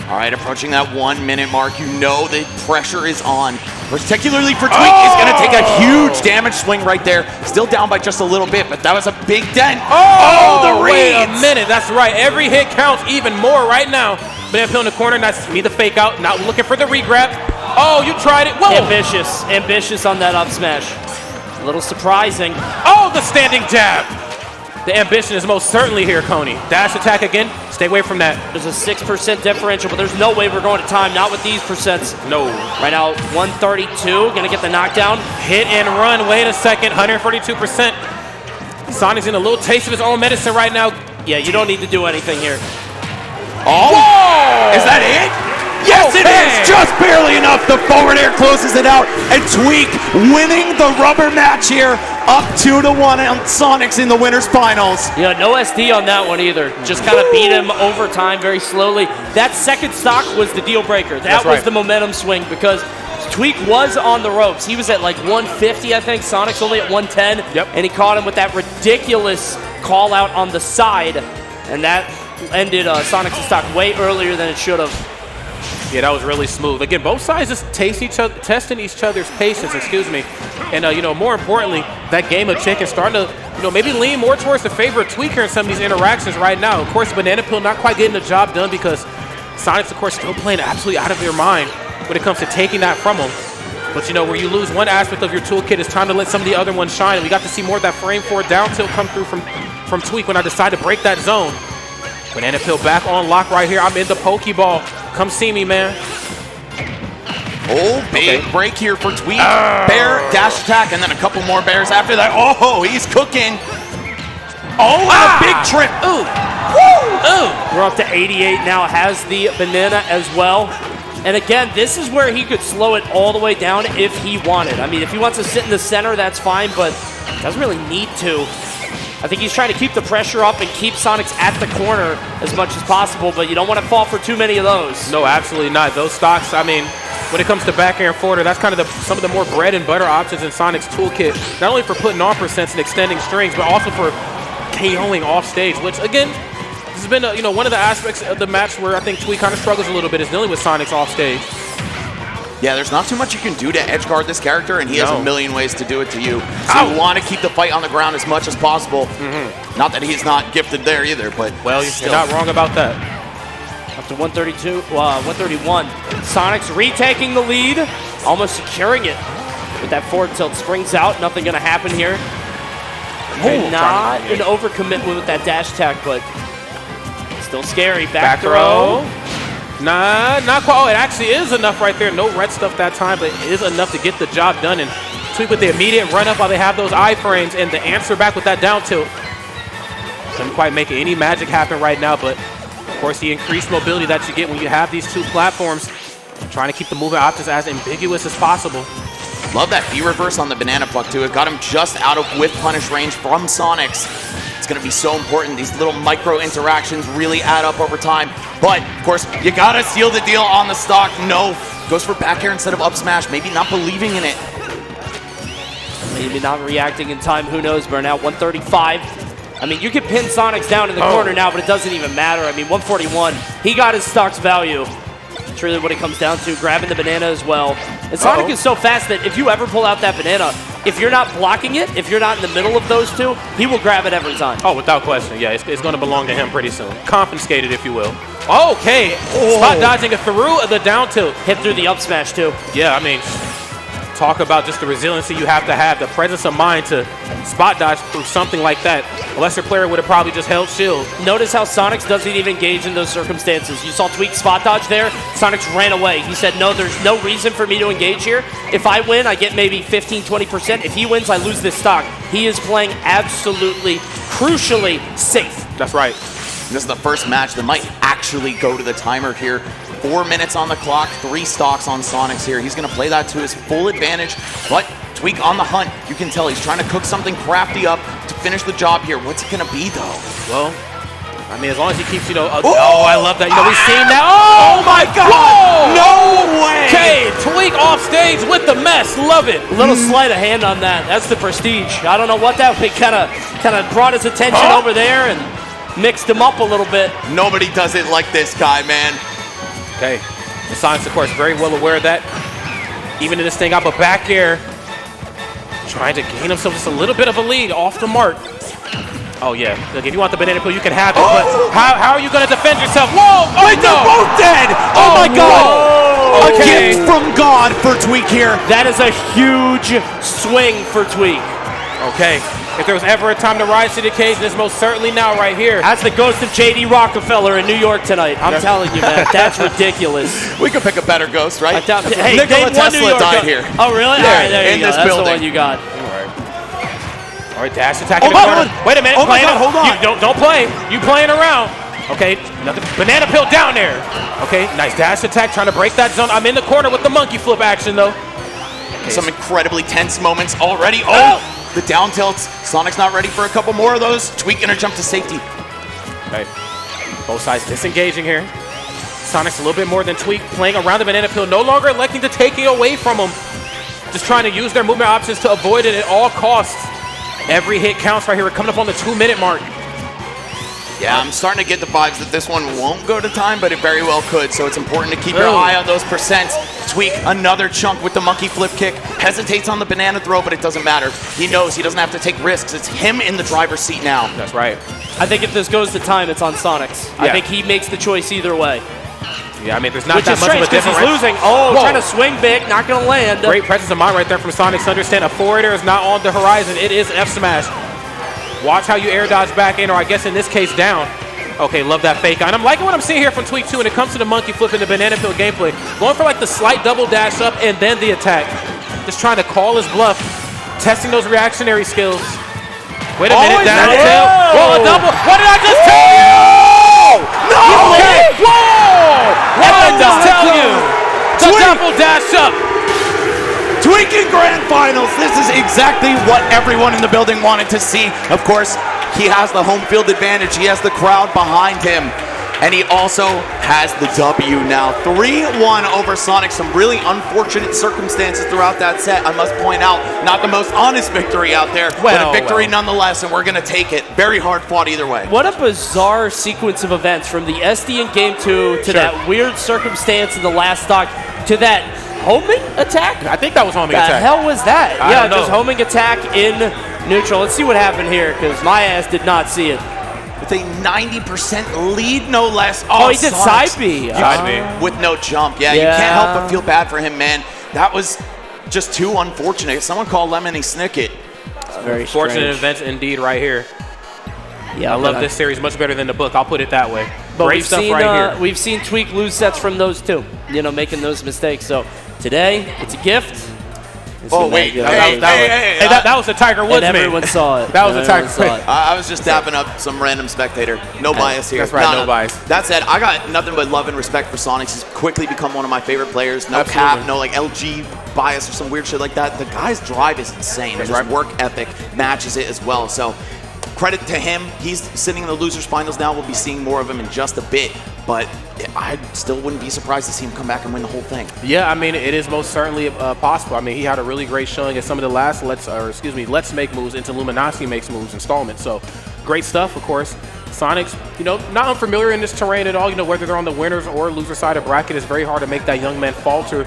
All right, approaching that 1 minute mark, you know the pressure is on. Particularly for Tweek, he's going to take a huge damage swing right there. Still down by just a little bit, but that was a big dent. The reads! Wait a minute, that's right. Every hit counts even more right now. Banana peel in the corner, that's me the fake out, not looking for the regrab. Oh, you tried it. Whoa! Ambitious on that up smash. A little surprising. Oh, the standing jab. The ambition is most certainly here, Coney. Dash attack again. Stay away from that. There's a 6% differential, but there's no way we're going to time. Not with these percents. No. Right now, 132. Going to get the knockdown. Hit and run. Wait a second. 142%. Sonic's in a little taste of his own medicine right now. Yeah, you don't need to do anything here. Oh! Whoa! Is that it? Yes, it is! Just barely enough. The forward air closes it out. And Tweek winning the rubber match here Up 2-1 on Sonix in the winner's finals. Yeah, no SD on that one either. Just kind of beat him over time very slowly. That second stock was the deal breaker. That was the momentum swing because Tweek was on the ropes. He was at like 150, I think. Sonix only at 110. Yep. And he caught him with that ridiculous call out on the side. And that ended Sonix's stock way earlier than it should have. Yeah, that was really smooth. Again, both sides just testing each other's patience, And, you know, more importantly, that game of chicken starting to, you know, maybe lean more towards the favor of Tweaker in some of these interactions right now. Of course, Banana Peel not quite getting the job done because Sonix, of course, still playing absolutely out of their mind when it comes to taking that from them. But, you know, where you lose one aspect of your toolkit, it's time to let some of the other ones shine. And we got to see more of that frame 4 down tilt come through from Tweek when I decided to break that zone. Banana Peel back on lock right here. I'm in the Pokeball. Come see me, man. Oh, big break here for Tweek. Bear, dash attack, and then a couple more bears after that. Oh, he's cooking. Oh, and a big trip. Ooh. Woo. Ooh. We're up to 88 now. Has the banana as well. And again, this is where he could slow it all the way down if he wanted. I mean, if he wants to sit in the center, that's fine, but doesn't really need to. I think he's trying to keep the pressure up and keep Sonix at the corner as much as possible, but you don't want to fall for too many of those. No, absolutely not. Those stocks, I mean, when it comes to back air and forwarder, that's kind of some of the more bread and butter options in Sonic's toolkit, not only for putting on percents and extending strings, but also for KOing off stage, which, again, this has been you know, one of the aspects of the match where I think Tweek kind of struggles a little bit is dealing with Sonix off stage. Yeah, there's not too much you can do to edge guard this character, and he has a million ways to do it to you. So you want to keep the fight on the ground as much as possible. Not that he's not gifted there either, but well, you're not wrong about that. Up to 131. Sonix retaking the lead, almost securing it with that forward tilt. Springs out, nothing going to happen here. Not an overcommitment with that dash attack, but still scary. Back throw. Nah, not quite. Oh, it actually is enough right there. No red stuff that time, but it is enough to get the job done. And Tweek with the immediate run up while they have those iframes and the answer back with that down tilt. Couldn't quite make any magic happen right now, but of course the increased mobility that you get when you have these two platforms, trying to keep the movement options as ambiguous as possible. Love that B-reverse on the banana pluck too. It got him just out of whiff punish range from Sonix. It's going to be so important. These little micro interactions really add up over time. But, of course, you got to seal the deal on the stock. No. Goes for back air instead of up smash. Maybe not believing in it. Maybe not reacting in time. Who knows? Burnout 135. I mean, you can pin Sonix down in the corner now, but it doesn't even matter. I mean, 141. He got his stock's value. That's really what it comes down to. Grabbing the banana as well. And Sonix is so fast that if you ever pull out that banana, if you're not blocking it, if you're not in the middle of those two, he will grab it every time. Oh, without question. Yeah, it's going to belong to him pretty soon. Confiscated, if you will. Okay. Spot dodging it through the down tilt. Hit through the up smash, too. Yeah, I mean, talk about just the resiliency you have to have, the presence of mind to spot dodge through something like that. A lesser player would have probably just held shield. Notice how Sonix doesn't even engage in those circumstances. You saw Tweek spot dodge there. Sonix ran away. He said, no, there's no reason for me to engage here. If I win, I get maybe 15, 20%. If he wins, I lose this stock. He is playing absolutely, crucially safe. That's right. This is the first match that might actually go to the timer here. 4 minutes on the clock, 3 stocks on Sonix here. He's going to play that to his full advantage, but Tweek on the hunt. You can tell he's trying to cook something crafty up to finish the job here. What's it going to be, though? Well, I mean, as long as he keeps, you know, I love that. You know, we've seen that. Oh, my God. Whoa! No way. Okay, Tweek off stage with the mess. Love it. A little sleight of hand on that. That's the prestige. I don't know what that kind of brought his attention over there and mixed him up a little bit. Nobody does it like this guy, man. Okay, and Sonix, of course, very well aware of that. Even in this thing up a back air, trying to gain himself just a little bit of a lead off the mark. Oh, yeah. Look, if you want the banana peel, you can have it, but how are you going to defend yourself? Whoa! Oh, they're both dead! Oh, my God! Okay. A gift from God for Tweek here. That is a huge swing for Tweek. Okay. If there was ever a time to rise to the occasion, it's most certainly now right here. That's the ghost of J.D. Rockefeller in New York tonight. I'm telling you, man. That's ridiculous. We could pick a better ghost, right? Hey, Nikola Tesla died here. Oh, really? Yeah, all right, there you go. this That's building. the one you got. All right, dash attack in the corner. Wait a minute. Oh, my God, hold on. Don't play. You playing around. Okay, nothing. Banana peel down there. Okay, nice dash attack, trying to break that zone. I'm in the corner with the monkey flip action, though. Some incredibly tense moments already. Oh! the down tilts. Sonic's not ready for a couple more of those. Tweek gonna jump to safety. Okay. Both sides disengaging here. Sonic's a little bit more than Tweek, playing around the banana peel, no longer electing to take it away from him. Just trying to use their movement options to avoid it at all costs. Every hit counts right here. We're coming up on the 2-minute mark. Yeah, I'm starting to get the vibes that this one won't go to time, but it very well could, so it's important to keep your eye on those percents. Tweek, another chunk with the monkey flip kick. Hesitates on the banana throw, but it doesn't matter. He knows he doesn't have to take risks. It's him in the driver's seat now. That's right. I think if this goes to time, it's on Sonix. I think he makes the choice either way. Yeah, I mean, there's not Which that is much of a strange because difference. he's losing. Oh, Whoa. trying to swing big, not going to land. Great presence of mind right there from Sonix. Understand a forwarder is not on the horizon. It is F smash. Watch how you air dodge back in, or I guess in this case down. Okay, love that fake. And I'm liking what I'm seeing here from Tweek too when it comes to the monkey flip and the banana peel gameplay. Going for like the slight double dash up and then the attack. Just trying to call his bluff. Testing those reactionary skills. Wait a minute, down tail. Whoa, a double. What did I just tell you? No! Okay. Whoa! What did I just tell you? The double dash up. Tweek in grand finals. This is exactly what everyone in the building wanted to see. Of course, he has the home field advantage. He has the crowd behind him. And he also has the W now. 3-1 over Sonix. Some really unfortunate circumstances throughout that set. I must point out, not the most honest victory out there, but a victory nonetheless, and we're going to take it. Very hard fought either way. What a bizarre sequence of events from the SD in Game 2 to that weird circumstance in the last stock to that homing attack? I think that was homing attack. The hell was that? I don't know. Just homing attack in neutral. Let's see what happened here because my ass did not see it. With a 90% lead, no less. Oh, he did side B. With no jump. Yeah, you can't help but feel bad for him, man. That was just too unfortunate. Someone called Lemony Snicket. Very fortunate events indeed right here. Yeah, I love this series much better than the book. I'll put it that way. But Great stuff right here. We've seen Tweek lose sets from those too, making those mistakes. So today, it's a gift. Oh, wait. That was a Tiger Woods and everyone saw it. That was a Tiger Woods. I was just dapping up some random spectator. No bias here. That's right, no bias. That said, I got nothing but love and respect for Sonix. He's quickly become one of my favorite players. No cap, no like LG bias or some weird shit like that. The guy's drive is insane. His work ethic matches it as well. So credit to him. He's sitting in the losers finals now. We'll be seeing more of him in just a bit. But I still wouldn't be surprised to see him come back and win the whole thing. Yeah, I mean, it is most certainly possible. I mean, he had a really great showing at some of the last Let's Make Moves into Luminosity Makes Moves installment. So great stuff, of course. Sonix, not unfamiliar in this terrain at all. Whether they're on the winners or loser side of bracket, it's very hard to make that young man falter,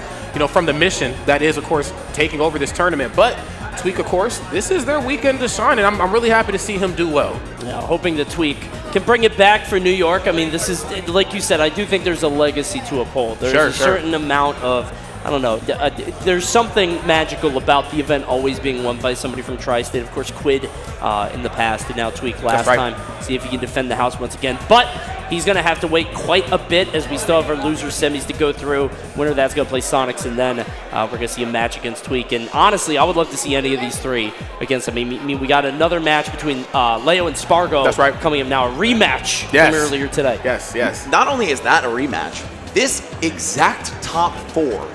from the mission that is, of course, taking over this tournament. But Tweek, of course, this is their weekend to shine, and I'm really happy to see him do well. Yeah, hoping that Tweek can bring it back for New York. I mean, this is, like you said, I do think there's a legacy to uphold. There's a certain amount of, I don't know, there's something magical about the event always being won by somebody from Tri-State. Of course, Quid in the past, and now Tweek last time. See if he can defend the house once again. But he's going to have to wait quite a bit as we still have our loser semis to go through. Winner of that's going to play Sonix, and then we're going to see a match against Tweek. And honestly, I would love to see any of these three against him. I mean, we got another match between Leo and Spargo coming up now. A rematch from earlier today. Yes. Not only is that a rematch, this exact top 4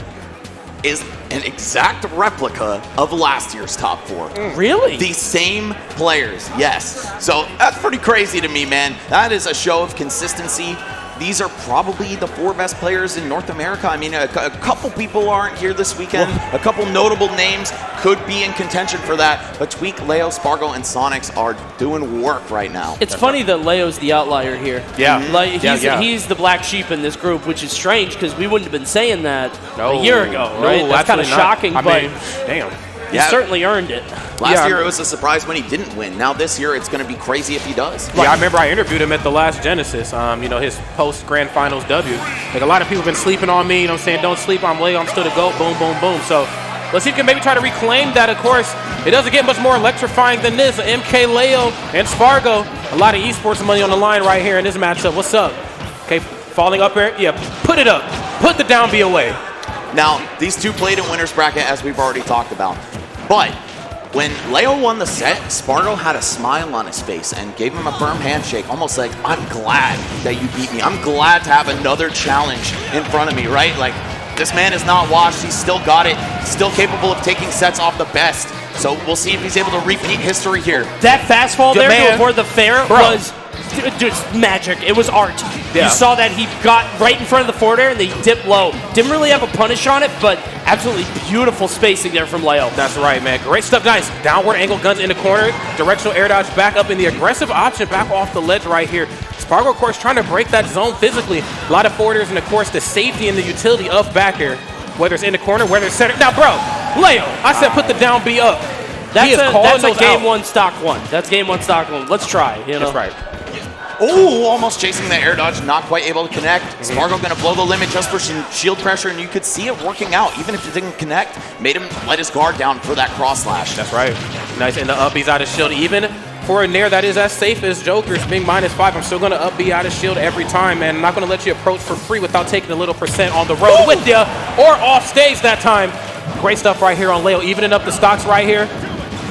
is an exact replica of last year's top 4. Really? The same players, yes. So that's pretty crazy to me, man. That is a show of consistency. These are probably the 4 best players in North America. I mean, a couple people aren't here this weekend. A couple notable names could be in contention for that. But Tweek, Leo, Spargo, and Sonix are doing work right now. It's funny that Leo's the outlier here. Yeah. Like he's the black sheep in this group, which is strange because we wouldn't have been saying that a year ago, right? That's kind of shocking, but damn. He certainly earned it. Last year it was a surprise when he didn't win. Now this year it's going to be crazy if he does. Yeah, I remember I interviewed him at the last Genesis, his post-Grand Finals W. Like a lot of people have been sleeping on me, saying don't sleep on Leo, I'm still the GOAT, boom, boom, boom. So let's see if we can maybe try to reclaim that. Of course, it doesn't get much more electrifying than this. MkLeo and Spargo, a lot of esports money on the line right here in this matchup. What's up? Okay, falling up here. Yeah, put it up. Put the down B away. Now, these two played in winner's bracket, as we've already talked about. But when Leo won the set, Spargo had a smile on his face and gave him a firm handshake, almost like, I'm glad that you beat me. I'm glad to have another challenge in front of me, right? Like, this man is not washed. He's still got it. He's still capable of taking sets off the best. So we'll see if he's able to repeat history here. That fastfall there to avoid the fair was just magic. It was art. Yeah. You saw that he got right in front of the forward air and they dipped low. Didn't really have a punish on it, but absolutely beautiful spacing there from Leo. That's right, man. Great stuff, guys. Downward angle guns in the corner. Directional air dodge back up in the aggressive option back off the ledge right here. Spargo, of course, trying to break that zone physically. A lot of forwarders, and of course, the safety and the utility of back air. Whether it's in the corner, whether it's center. Now, bro, Leo, I said put the down B up. That's a game one, stock one. That's game one, stock one. Let's try, you know? That's right. Oh, almost chasing the air dodge, not quite able to connect. Spargo gonna blow the limit just for some shield pressure, and you could see it working out. Even if it didn't connect, made him let his guard down for that cross slash. That's right. Nice, and the up B's out of shield. Even for a Nair that is as safe as Joker's, being -5, I'm still gonna up B out of shield every time, man. I'm not gonna let you approach for free without taking a little % on the road with you, or off stage that time. Great stuff right here on Leo, evening up the stocks right here.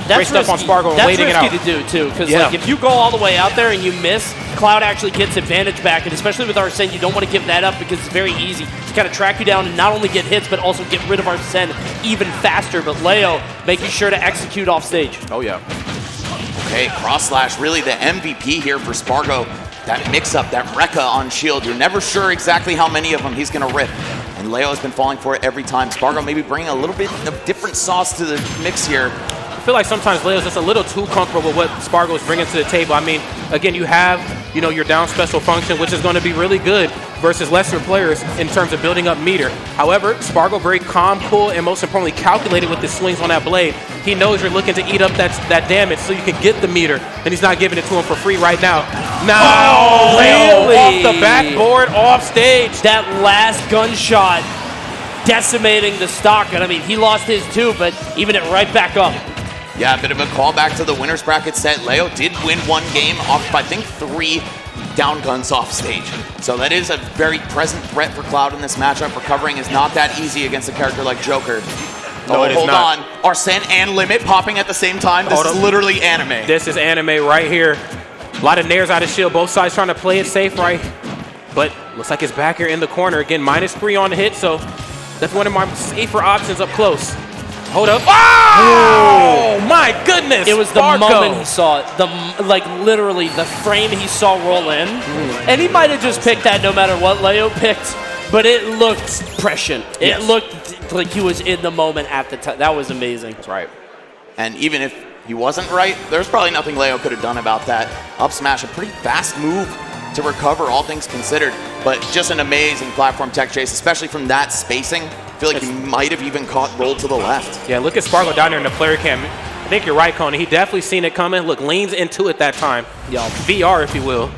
Great stuff on Spargo, waiting it out. That's risky to do, too, because like, if you go all the way out there and you miss, Cloud actually gets advantage back, and especially with Arsene, you don't want to give that up because it's very easy to kind of track you down and not only get hits, but also get rid of Arsene even faster. But Leo making sure to execute off stage. Oh, yeah. Okay, cross slash, really the MVP here for Spargo. That mix-up, that Rekka on shield, you're never sure exactly how many of them he's going to rip. And Leo has been falling for it every time. Spargo maybe bringing a little bit of different sauce to the mix here. I feel like sometimes Leo's just a little too comfortable with what Spargo is bringing to the table. I mean, again, you have, you know, your down special function, which is going to be really good versus lesser players in terms of building up meter. However, Spargo very calm, cool, and most importantly, calculated with his swings on that blade. He knows you're looking to eat up that damage so you can get the meter, and he's not giving it to him for free right now. Now, Leo off the backboard, off stage. That last gunshot decimating the stock, and I mean, he lost his too, but even it right back up. Yeah, a bit of a callback to the winner's bracket set. Leo did win one game off, I think, 3 down guns off stage. So that is a very present threat for Cloud in this matchup. Recovering is not that easy against a character like Joker. No, it is hold not. on. Arsene and Limit popping at the same time. This is literally anime. This is anime right here. A lot of nairs out of shield. Both sides trying to play it safe, right? But looks like it's back here in the corner. Again, -3 on the hit, so that's one of my safer options up close. Hold up. Oh, my goodness. It was the Spargo. moment he saw it. Like literally the frame he saw roll in. And he might have just picked that no matter what Leo picked, but it looked prescient. It looked like he was in the moment at the time. That was amazing. That's right. And even if he wasn't right, there's probably nothing Leo could have done about that. Up smash, a pretty fast move to recover, all things considered, but just an amazing platform tech chase, especially from that spacing. I feel like he might have even caught roll to the left. Yeah, look at Spargo down there in the player cam. I think you're right, Coney. He definitely seen it coming. Look, leans into it that time. Yeah, VR, if you will.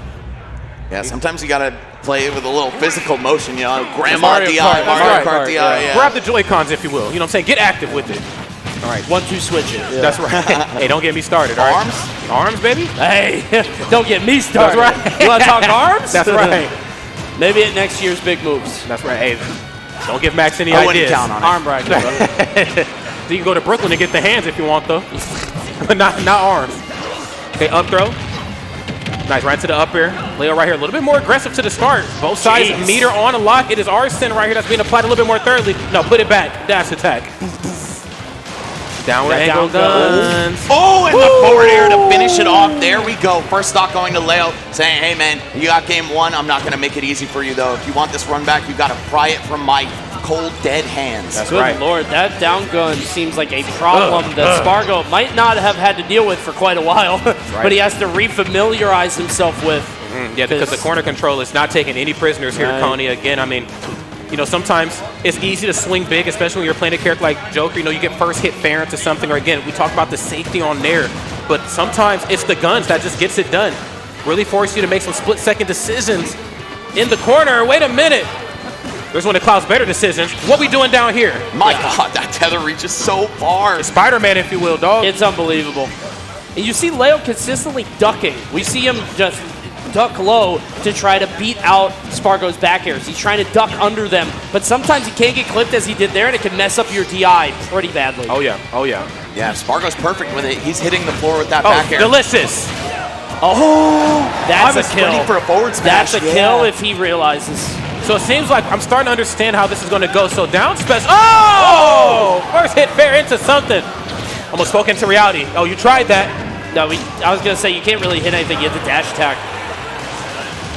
Yeah, sometimes you gotta play it with a little physical motion, you know, Grandma DI, Mario Kart DI. Yeah. Grab the Joy-Cons, if you will. You know what I'm saying? Get active with it. All right. 1-2 switch it. Yeah. That's right. Hey, don't get me started, all right? Arms, baby? Hey, don't get me started. That's right. You want to talk arms? That's right. Maybe at next year's Big Moves. That's right. Hey, don't give Max any I ideas. wouldn't count on it. Arm bracket. So you can go to Brooklyn and get the hands if you want, though. But not arms. Okay, up throw. Nice, right to the up air. Leo right here, a little bit more aggressive to the start. Both sides, meter on a lock. It is Arsene right here that's being applied a little bit more thoroughly. No, put it back. Dash attack. Downward angle guns. Oh, and the forward air to finish it off. There we go. First stock going to Leo, saying, hey, man, you got game 1. I'm not going to make it easy for you, though. If you want this run back, you got to pry it from my cold, dead hands. That's Good right. Lord, that down gun seems like a problem that Spargo might not have had to deal with for quite a while, but he has to refamiliarize himself with. Yeah, because the corner control is not taking any prisoners here, Coney. Again, I mean, you know, sometimes it's easy to swing big, especially when you're playing a character like Joker. You know, you get first hit fair into something, or again, we talk about the safety on there, but sometimes it's the guns that just gets it done. Really force you to make some split-second decisions in the corner. Wait a minute. There's one of Cloud's better decisions. What we doing down here? My God, that tether reaches so far. Spider-Man, if you will, dog. It's unbelievable. And you see Leo consistently ducking. We see him just duck low to try to beat out Spargo's back airs. He's trying to duck under them, but sometimes he can't get clipped as he did there, and it can mess up your DI pretty badly. Oh, yeah. Oh, yeah. Yeah, Spargo's perfect with it. He's hitting the floor with that back air. Delicious. Oh, that's I was a kill. ready for a forward smash. That's a kill if he realizes. So it seems like I'm starting to understand how this is going to go. So down special. Oh! First hit fair into something. Almost spoke into reality. Oh, you tried that. No, I was going to say, you can't really hit anything. You have the dash attack.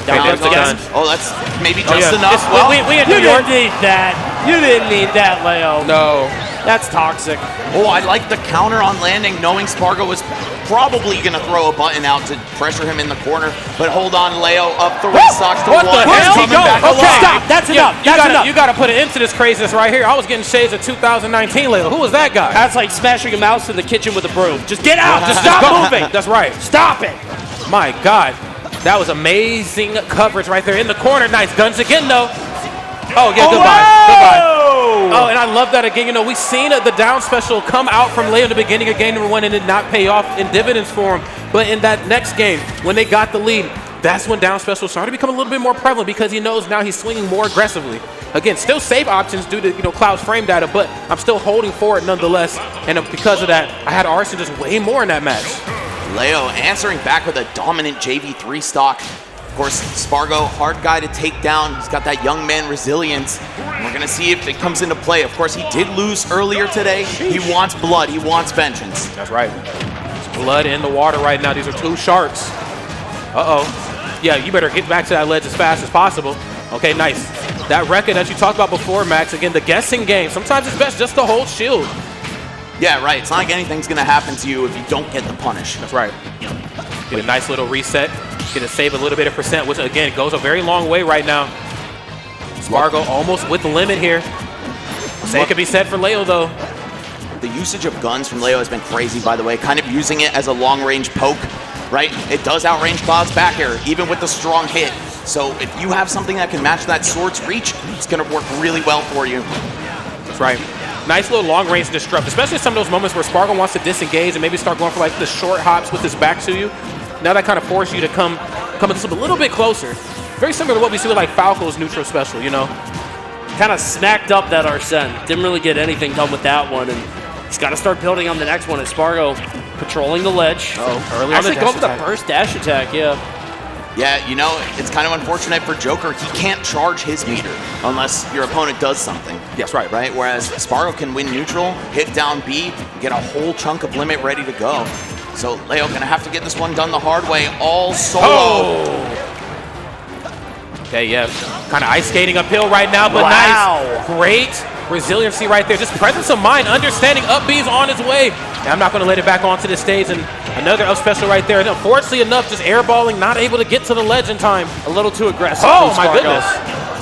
Down there's the gun. Oh, that's maybe just enough. Well, we in New York. You didn't need that. You didn't need that, Leo. No. That's toxic. Oh, I like the counter on landing, knowing Spargo was probably going to throw a button out to pressure him in the corner. But hold on, Leo, up 3 stocks to 1. What the hell? Coming back Okay, alive. Stop. That's enough. You got to put an end to this craziness right here. I was getting shades of 2019 Leo. Who was that guy? That's like smashing a mouse in the kitchen with a broom. Just get out. Just stop moving. That's right. Stop it. My God. That was amazing coverage right there in the corner. Nice guns again, though. Oh, yeah, goodbye. Oh, and I love that again. You know, we've seen the down special come out from Leo in the beginning of game number 1 and did not pay off in dividends for him. But in that next game, when they got the lead, that's when down special started to become a little bit more prevalent because he knows now he's swinging more aggressively. Again, still save options due to, Cloud's frame data, but I'm still holding for it nonetheless. And because of that, I had Arson just way more in that match. Leo answering back with a dominant JV3 stock. Of course, Spargo, hard guy to take down. He's got that young man resilience. We're going to see if it comes into play. Of course, he did lose earlier today. He wants blood. He wants vengeance. That's right. There's blood in the water right now. These are 2 sharks. Uh-oh. Yeah, you better get back to that ledge as fast as possible. Okay, nice. That record that you talked about before, Max, again, the guessing game. Sometimes it's best just to hold shield. Yeah, right. It's not like anything's going to happen to you if you don't get the punish. That's right. Get a nice little reset. Get to save a little bit of percent, which, again, goes a very long way right now. Spargo almost with the limit here. Same could be said for Leo, though. The usage of guns from Leo has been crazy, by the way. Kind of using it as a long-range poke, right? It does outrange Cloud's back air, even with the strong hit. So if you have something that can match that sword's reach, it's going to work really well for you. That's right. Nice little long-range disrupt, especially some of those moments where Spargo wants to disengage and maybe start going for like the short hops with his back to you. Now that kind of forces you to come a little bit closer. Very similar to what we see with like Falco's neutral special, Kind of smacked up that Arsene. Didn't really get anything done with that one, and he's got to start building on the next one. And Spargo patrolling the ledge. Early Actually, on the go for the first dash attack, yeah. Yeah, it's kind of unfortunate for Joker. He can't charge his meter unless your opponent does something. Yes, right. Right? Whereas Spargo can win neutral, hit down B, get a whole chunk of limit ready to go. So Leo gonna have to get this one done the hard way, all solo. Oh. Okay, yeah. Kind of ice skating uphill right now, but nice. Great resiliency right there. Just presence of mind, understanding up B's on his way. And I'm not going to let it back onto the stage. And another up special right there. And unfortunately enough, just airballing, not able to get to the ledge in time. A little too aggressive. Oh, my goodness.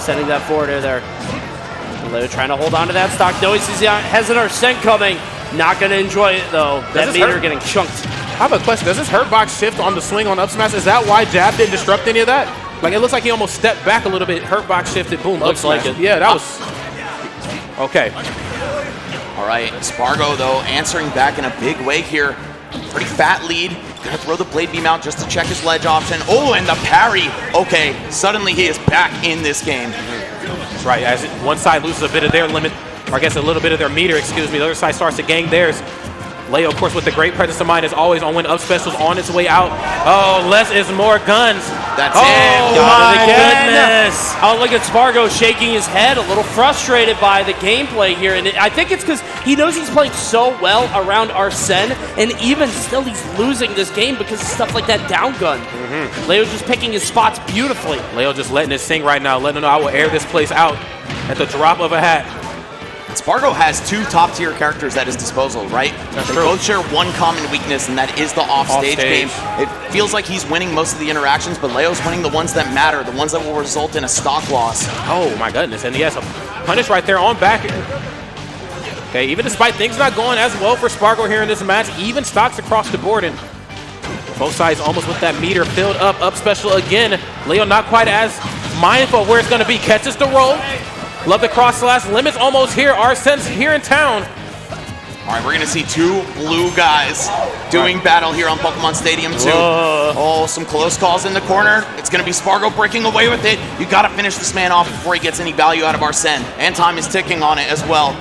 Sending that forward air there. Leo trying to hold on to that stock. Knows he has an Arsene coming. Not going to enjoy it, though. That meter getting chunked. I have a question. Does this hurt box shift on the swing on up smash? Is that why jab didn't disrupt any of that? Like, it looks like he almost stepped back a little bit. Hurt box shifted. Boom. Looks like it. Yeah, that was... Okay. All right, Spargo, though, answering back in a big way here. Pretty fat lead. Gonna throw the blade beam out just to check his ledge option. Oh, and the parry. Okay, suddenly he is back in this game. That's right. As one side loses a bit of their limit, or I guess a little bit of their meter, excuse me, the other side starts to gang theirs. Leo, of course, with the great presence of mind, is always on when up specials on its way out. Oh, less is more guns. That's it. Oh, my goodness. Oh, look at Spargo shaking his head, a little frustrated by the gameplay here. And I think it's because he knows he's playing so well around Arsene, and even still he's losing this game because of stuff like that down gun. Leo's just picking his spots beautifully. Leo just letting it sing right now, letting him know I will air this place out at the drop of a hat. Spargo has 2 top-tier characters at his disposal, right? They both share one common weakness, and that is the off-stage game. It feels like he's winning most of the interactions, but Leo's winning the ones that matter, the ones that will result in a stock loss. Oh, my goodness. And he has a punish right there on back. Okay, even despite things not going as well for Spargo here in this match, even stocks across the board, and both sides almost with that meter filled up special again. Leo not quite as mindful of where it's going to be. Catches the roll. Love the cross slash. Limit's almost here. Arsene's here in town. All right, we're going to see 2 blue guys doing battle here on Pokemon Stadium 2. Oh, some close calls in the corner. It's going to be Spargo breaking away with it. You got to finish this man off before he gets any value out of Arsene. And time is ticking on it as well.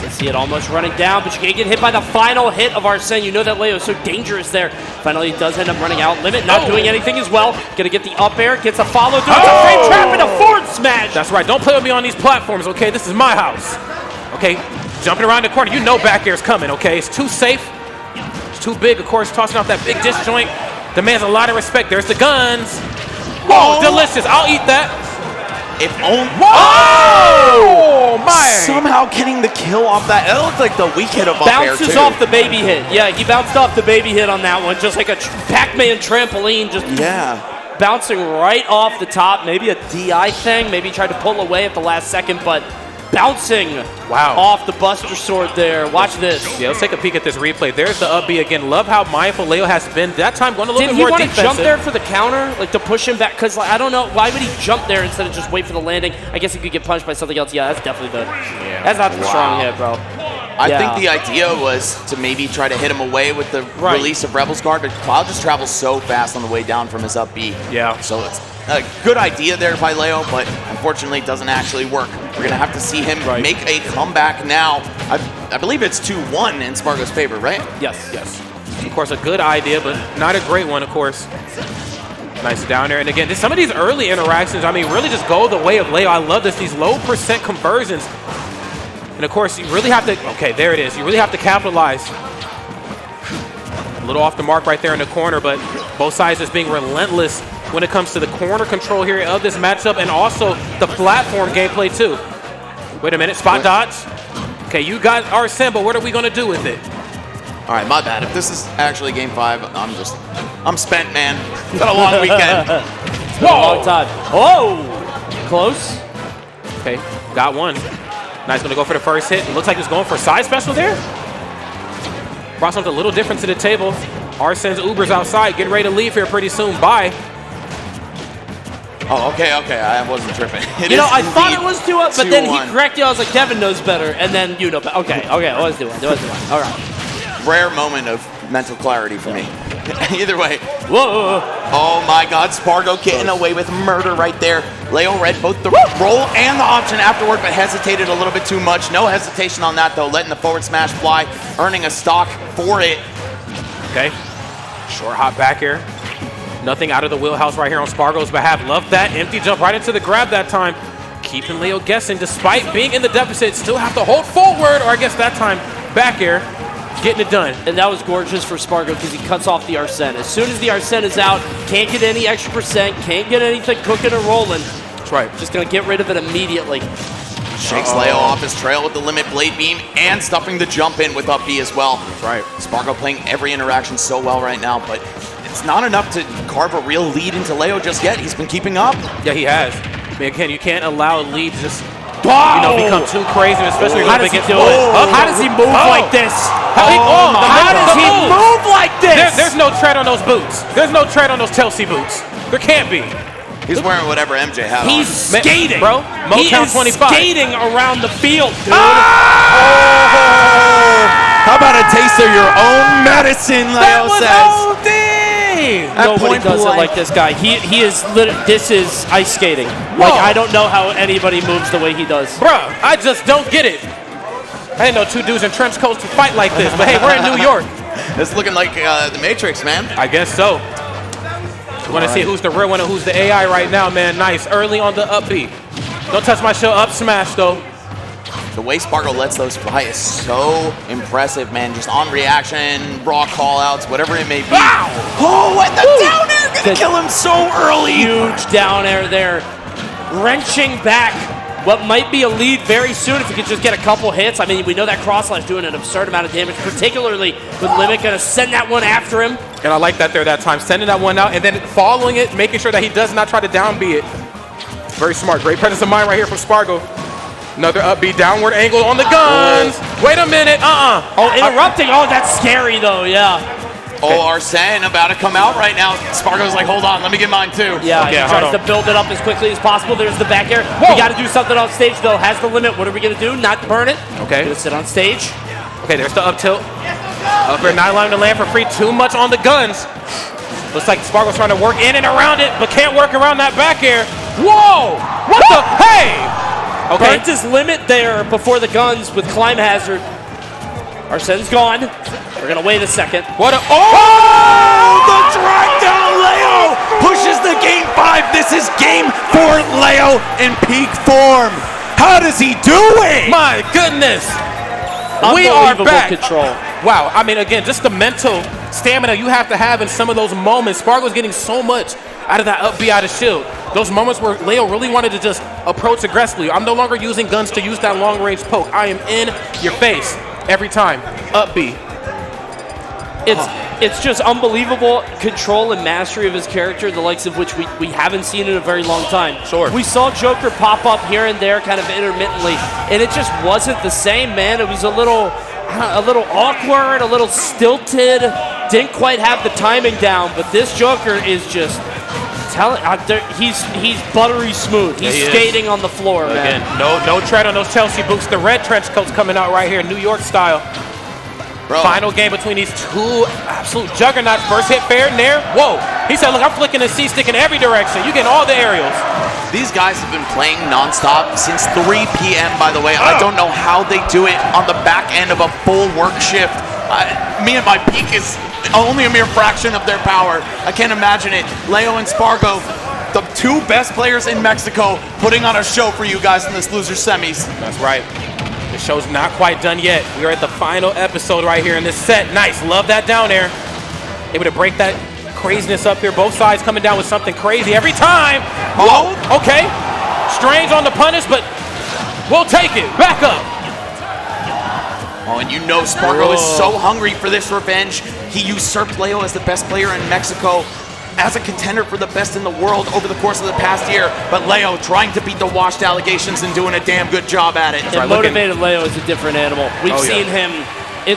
You see it almost running down, but you can't get hit by the final hit of Arsene. You know that Leo is so dangerous there. Finally, he does end up running out. Limit not doing anything as well. Gonna get the up air, gets a follow through. It's a frame trap and a forward smash. That's right. Don't play with me on these platforms, okay? This is my house. Okay, Jumping around the corner. You know back air's coming, okay? It's too safe. It's too big, of course, tossing off that big disjoint. Demands a lot of respect. There's the guns. Whoa, delicious. I'll eat that. If only. Whoa! My! Somehow getting the kill off that. It looked like the weak hit of up air, Bounces too. off the baby hit. Yeah, he bounced off the baby hit on that one, just like a Pac-Man trampoline, just bouncing right off the top. Maybe a DI thing. Maybe he tried to pull away at the last second, but bouncing off the Buster Sword there. Watch this. Yeah, let's take a peek at this replay. There's the up B again. Love how mindful Leo has been. That time going a little bit more defensive. Did he want to jump there for the counter? Like to push him back? Because like, I don't know. Why would he jump there instead of just wait for the landing? I guess he could get punched by something else. Yeah, that's definitely the... Yeah. That's not the strong hit, bro. I think the idea was to maybe try to hit him away with the release of Rebel's Guard, but Cloud just travels so fast on the way down from his up B. Yeah. So it's a good idea there by Leo, but unfortunately it doesn't actually work. We're going to have to see him make a comeback now. I believe it's 2-1 in Spargo's favor, right? Yes. Of course, a good idea, but not a great one, of course. Nice down there. And again, some of these early interactions, I mean, really just go the way of Leo. I love this, these low percent conversions. And of course, you really have to, okay, there it is. You really have to capitalize. A little off the mark right there in the corner, but both sides just being relentless when it comes to the corner control here of this matchup and also the platform gameplay too. Wait a minute, spot dodge. Okay, you got Arsene, but what are we gonna do with it? All right, my bad. If this is actually game 5, I'm spent, man. It's been a long weekend. It's been a long time. Oh, close. Okay, got one. Nice, gonna go for the first hit. It looks like he's going for a side special there. Brought something a little different to the table. Arsene's Uber's outside, getting ready to leave here pretty soon. Bye. Oh, okay, I wasn't tripping. You know, I thought it was 2-up, but then he corrected. I was like, Kevin knows better, and then you know. Okay, I was doing. All right. Rare moment of mental clarity for me. Either way. Whoa. Oh my God, Spargo getting away with murder right there. Leo read both the roll and the option afterward, but hesitated a little bit too much. No hesitation on that though, letting the forward smash fly, earning a stock for it. Okay, short hop back here. Nothing out of the wheelhouse right here on Spargo's behalf. Love that empty jump right into the grab that time. Keeping Leo guessing despite being in the deficit. Still have to hold forward, or I guess that time back here. Getting it done. And that was gorgeous for Spargo because he cuts off the Arsene. As soon as the Arsene is out, can't get any extra percent, can't get anything cooking or rolling. That's right. Just going to get rid of it immediately. Shakes Leo off his trail with the limit blade beam and stuffing the jump in with up B as well. That's right. Spargo playing every interaction so well right now, but it's not enough to carve a real lead into Leo just yet. He's been keeping up. Yeah, he has. I mean, again, you can't allow leads to just become too crazy, especially how does he do it? How does he move like this? How does he move like this? There's no tread on those boots. There's no tread on those Chelsea boots. There can't be. He's wearing whatever MJ had He's on. skating. Bro, He is skating around the field, dude. How about a taste of your own medicine, Leo says. Nobody does it like this guy. He is this is ice skating. Like, I don't know how anybody moves the way he does. Bruh, I just don't get it. I didn't know two dudes in trench coats would fight like this, but hey, we're in New York. It's looking like the Matrix, man. I guess so. We want to see who's the real one and who's the AI right now, man. Nice, early on the up B. Don't touch my shell, up smash though. The way Spargo lets those fly is so impressive, man. Just on reaction, raw call-outs, whatever it may be. Wow! Oh, and the down air gonna kill him so early. Huge down air there. Wrenching back what might be a lead very soon if he could just get a couple hits. I mean, we know that cross slash doing an absurd amount of damage, particularly with Limit gonna send that one after him. And I like that there that time, sending that one out and then following it, making sure that he does not try to down B it. Very smart, great presence of mind right here from Spargo. Another up B downward angle on the guns. Wait a minute, Oh, interrupting. Oh, that's scary though, yeah. Oh, Arsene about to come out right now. Spargo's like, hold on, let me get mine too. Yeah, he tries to build it up as quickly as possible. There's the back air. We got to do something on stage though. Has the limit. What are we going to do? Not burn it. Okay. Gonna sit on stage. Okay, there's the up tilt. Up air, not allowing to land for free. Too much on the guns. Looks like Spargo's trying to work in and around it, but can't work around that back air. Whoa! What the? Hey! Okay. Burnt his limit there before the guns with climb hazard. Arsene's gone. We're gonna wait a second. What a the drag down Leo pushes the game 5. This is game 4 Leo in peak form. How does he do it? My goodness. We are Unbelievable back. control. Wow. I mean, again, just the mental stamina you have to have in some of those moments. Spargo's getting so much out of that up B out of shield. Those moments where Leo really wanted to just approach aggressively. I'm no longer using guns to use that long range poke. I am in your face every time. Up B. It's just unbelievable control and mastery of his character, the likes of which we haven't seen in a very long time. Sure. We saw Joker pop up here and there kind of intermittently, and it just wasn't the same, man. It was a little awkward, a little stilted, didn't quite have the timing down, but this Joker is just he's buttery smooth. He's skating on the floor, man. Again, no tread on those Chelsea boots. The red trench coats coming out right here, New York style. Bro. Final game between these two absolute juggernauts. First hit fair in there. Whoa. He said, look, I'm flicking the C-stick in every direction. You getting all the aerials. These guys have been playing nonstop since 3 p.m., by the way. I don't know how they do it on the back end of a full work shift. Me and my peak is only a mere fraction of their power. I can't imagine it. Leo and Spargo, the two best players in Mexico, putting on a show for you guys in this loser semis. That's right. The show's not quite done yet. We are at the final episode right here in this set. Nice. Love that down air. Able to break that craziness up here. Both sides coming down with something crazy every time. Whoa. Okay. Strange on the punish, but we'll take it. Back up. Oh, and you know Spargo is so hungry for this revenge. He usurped Leo as the best player in Mexico, as a contender for the best in the world over the course of the past year. But Leo trying to beat the washed allegations and doing a damn good job at it. And motivated Leo is a different animal. We've seen him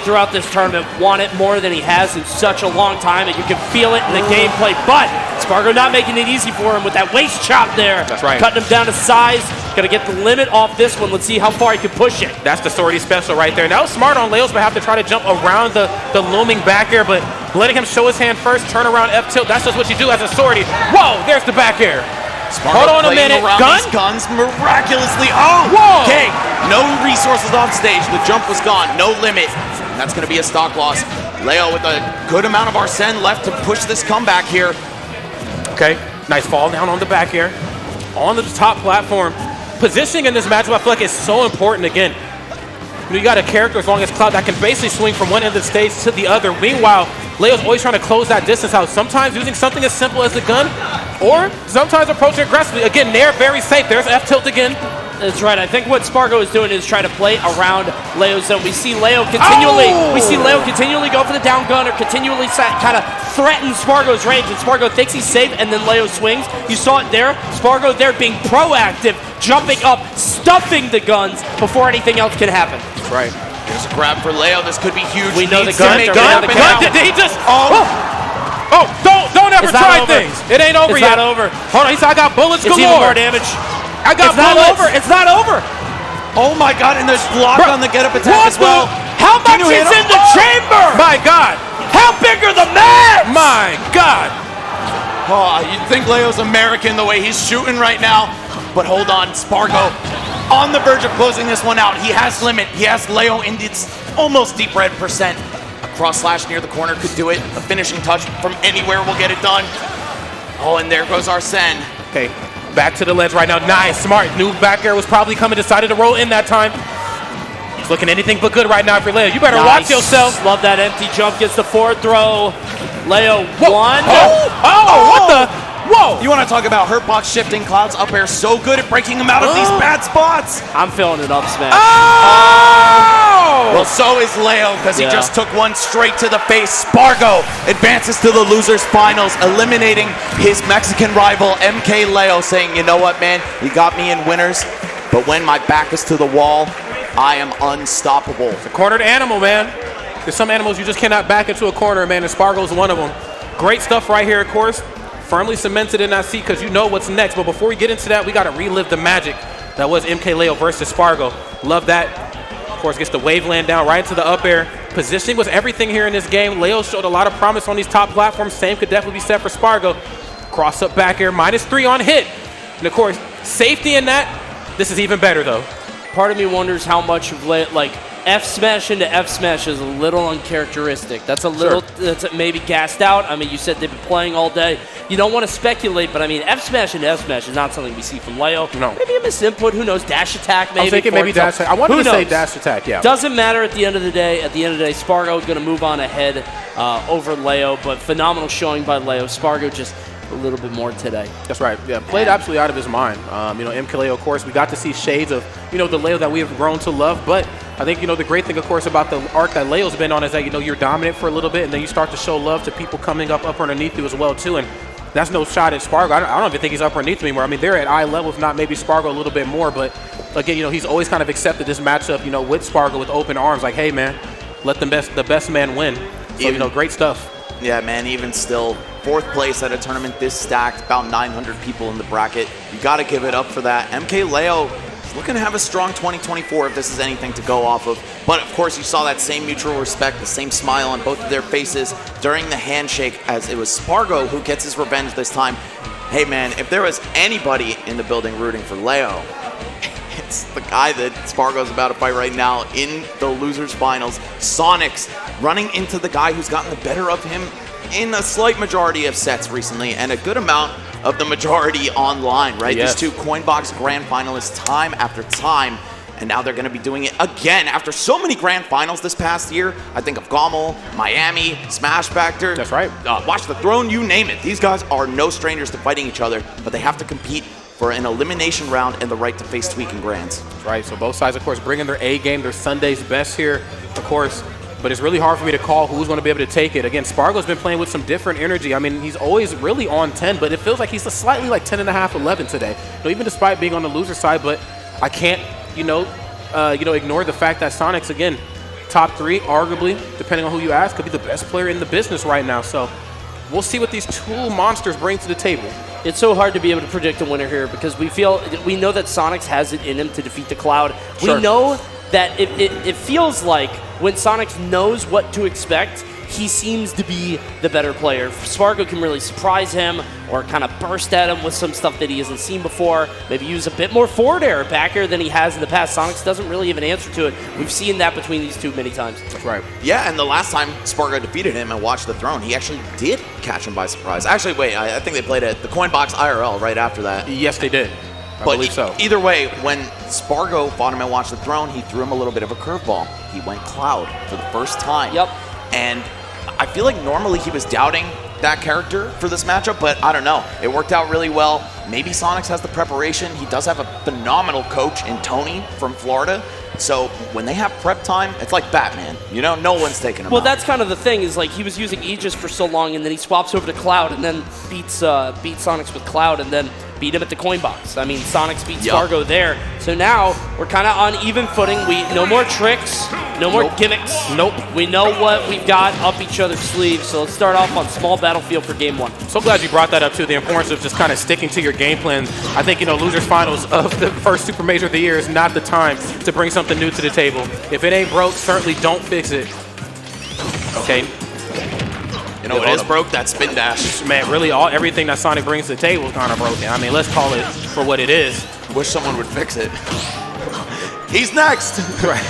throughout this tournament want it more than he has in such a long time, and you can feel it in the gameplay. But Spargo not making it easy for him with that waist chop there. That's right. Cutting him down to size. Gonna get the limit off this one. Let's see how far he can push it. That's the sortie special right there. That was smart on Leo's, but have to try to jump around the looming back air, but letting him show his hand first, turn around F tilt. That's just what you do as a sortie. Whoa, there's the back air. Spargo hold on a minute. Gun? These guns miraculously. Oh, whoa. Okay. No resources off stage. The jump was gone. No limit. And that's going to be a stock loss. Leo with a good amount of Arsene left to push this comeback here. Okay. Nice fall down on the back air. On the top platform. Positioning in this matchup, I feel like, is so important again. You got a character as long as Cloud that can basically swing from one end of the stage to the other. Meanwhile, Leo's always trying to close that distance out. Sometimes using something as simple as the gun, or sometimes approaching aggressively. Again, Nair very safe. There's F tilt again. That's right. I think what Spargo is doing is trying to play around Leo's zone. We see Leo continually go for the down gun, or continually kind of threaten Spargo's range, and Spargo thinks he's safe, and then Leo swings. You saw it there. Spargo there being proactive, jumping up, stuffing the guns before anything else can happen. That's right. There's a grab for Leo. This could be huge. We know the gun. Did he just? Oh! Don't ever try things. It ain't over yet. It's not over. Hold on. He said I got bullets galore. It's even more damage. I got bullets. It's not over. Oh my God! And there's block on the get up attack as well. How much is in the chamber? My God! How big are the mats? My God! Oh, you'd think Leo's American the way he's shooting right now. But hold on, Spargo on the verge of closing this one out. He has limit. He has Leo in its almost deep red percent. A cross slash near the corner could do it. A finishing touch from anywhere will get it done. Oh, and there goes Arsene. Okay, back to the ledge right now. Nice, smart. New back air was probably coming. Decided to roll in that time. He's looking anything but good right now for Leo. You better watch yourself. Love that empty jump. Gets the forward throw. Leo, one. What the? Whoa! You want to talk about hurtbox shifting? Cloud's up air so good at breaking him out of these bad spots. I'm feeling it up smash. Well, so is Leo, because he just took one straight to the face. Spargo advances to the losers finals, eliminating his Mexican rival MkLeo, saying, you know what, man, you got me in winners, but when my back is to the wall, I am unstoppable. It's a cornered animal, man. There's some animals you just cannot back into a corner, man, and Spargo's one of them. Great stuff right here, of course. Firmly cemented in that seat because you know what's next. But before we get into that, we got to relive the magic that was MkLeo versus Spargo. Love that. Of course, gets the wave land down right into the up air. Positioning was everything here in this game. Leo showed a lot of promise on these top platforms. Same could definitely be set for Spargo. Cross up back air, -3 on hit. And of course, safety in that. This is even better though. Part of me wonders how much of F smash into F smash is a little uncharacteristic. That's a little, that's maybe gassed out. I mean, you said they've been playing all day. You don't want to speculate, but I mean, F smash into F smash is not something we see from Leo. No. Maybe a misinput. Who knows? Dash attack, maybe. I'm thinking maybe dash attack. I wanted to say dash attack, yeah. Doesn't matter at the end of the day. At the end of the day, Spargo is going to move on ahead over Leo, but phenomenal showing by Leo. Spargo just a little bit more today. That's right. Yeah, played absolutely out of his mind. You know, MkLeo, of course, we got to see shades of, you know, the Leo that we have grown to love. But I think, you know, the great thing, of course, about the arc that Leo's been on is that, you know, you're dominant for a little bit, and then you start to show love to people coming up underneath you as well, too. And that's no shot at Spargo. I don't even think he's up underneath me anymore. I mean, they're at eye level, if not maybe Spargo a little bit more. But again, you know, he's always kind of accepted this matchup, you know, with Spargo with open arms. Like, hey, man, let the best man win. So, you know, great stuff. Yeah, man, even still, 4th place at a tournament this stacked, about 900 people in the bracket. You got to give it up for that. MkLeo is looking to have a strong 2024 if this is anything to go off of. But, of course, you saw that same mutual respect, the same smile on both of their faces during the handshake, as it was Spargo who gets his revenge this time. Hey, man, if there was anybody in the building rooting for Leo, it's the guy that Spargo's about to fight right now in the losers finals. Sonix running into the guy who's gotten the better of him in a slight majority of sets recently, and a good amount of the majority online, right? Yes. These two Coinbox grand finalists time after time, and now they're going to be doing it again after so many grand finals this past year. I think of Gommel, Miami, Smash Factor. That's right. Watch the Throne, you name it. These guys are no strangers to fighting each other, but they have to compete for an elimination round and the right to face Tweek in Grands. That's right. So both sides, of course, bringing their A game, their Sunday's best here, of course. But it's really hard for me to call who's going to be able to take it. Again, Spargo's been playing with some different energy. I mean, he's always really on 10, but it feels like he's slightly like 10.5, 11 today. You know, even despite being on the loser side, but I can't, ignore the fact that Sonix, again, top 3, arguably, depending on who you ask, could be the best player in the business right now. So we'll see what these two monsters bring to the table. It's so hard to be able to predict a winner here because we know that Sonix has it in him to defeat the Cloud. Sure. We know that it feels like when Sonix knows what to expect, he seems to be the better player. Spargo can really surprise him or kind of burst at him with some stuff that he hasn't seen before, maybe use a bit more forward air back air than he has in the past. Sonix doesn't really have an answer to it. We've seen that between these two many times. That's right. Yeah, and the last time Spargo defeated him and watched the Throne, he actually did catch him by surprise. Actually, wait, I think they played at the Coinbox IRL right after that. Yes, they did. I believe so. Either way, when Spargo fought him and watched the Throne, he threw him a little bit of a curveball. He went Cloud for the first time. Yep. And I feel like normally he was doubting that character for this matchup, but I don't know. It worked out really well. Maybe Sonix has the preparation. He does have a phenomenal coach in Tony from Florida. So when they have prep time, it's like Batman. You know, no one's taking him Well, out. that's kind of the thing, is like he was using Aegis for so long, and then he swaps over to Cloud, and then beats Sonix with Cloud, and then beat him at the Coinbox. I mean, Sonix beats Spargo there. So now we're kind of on even footing. No more tricks, no more gimmicks. Nope. We know what we've got up each other's sleeves. So let's start off on small battlefield for game 1. So glad you brought that up too, the importance of just kind of sticking to your game plan. I think, losers finals of the first super major of the year is not the time to bring something new to the table. If it ain't broke, certainly don't fix it. Okay. You know what is broke? That spin dash. Man, really everything that Sonic brings to the table is kind of broken. I mean, let's call it for what it is. Wish someone would fix it. He's next. Right.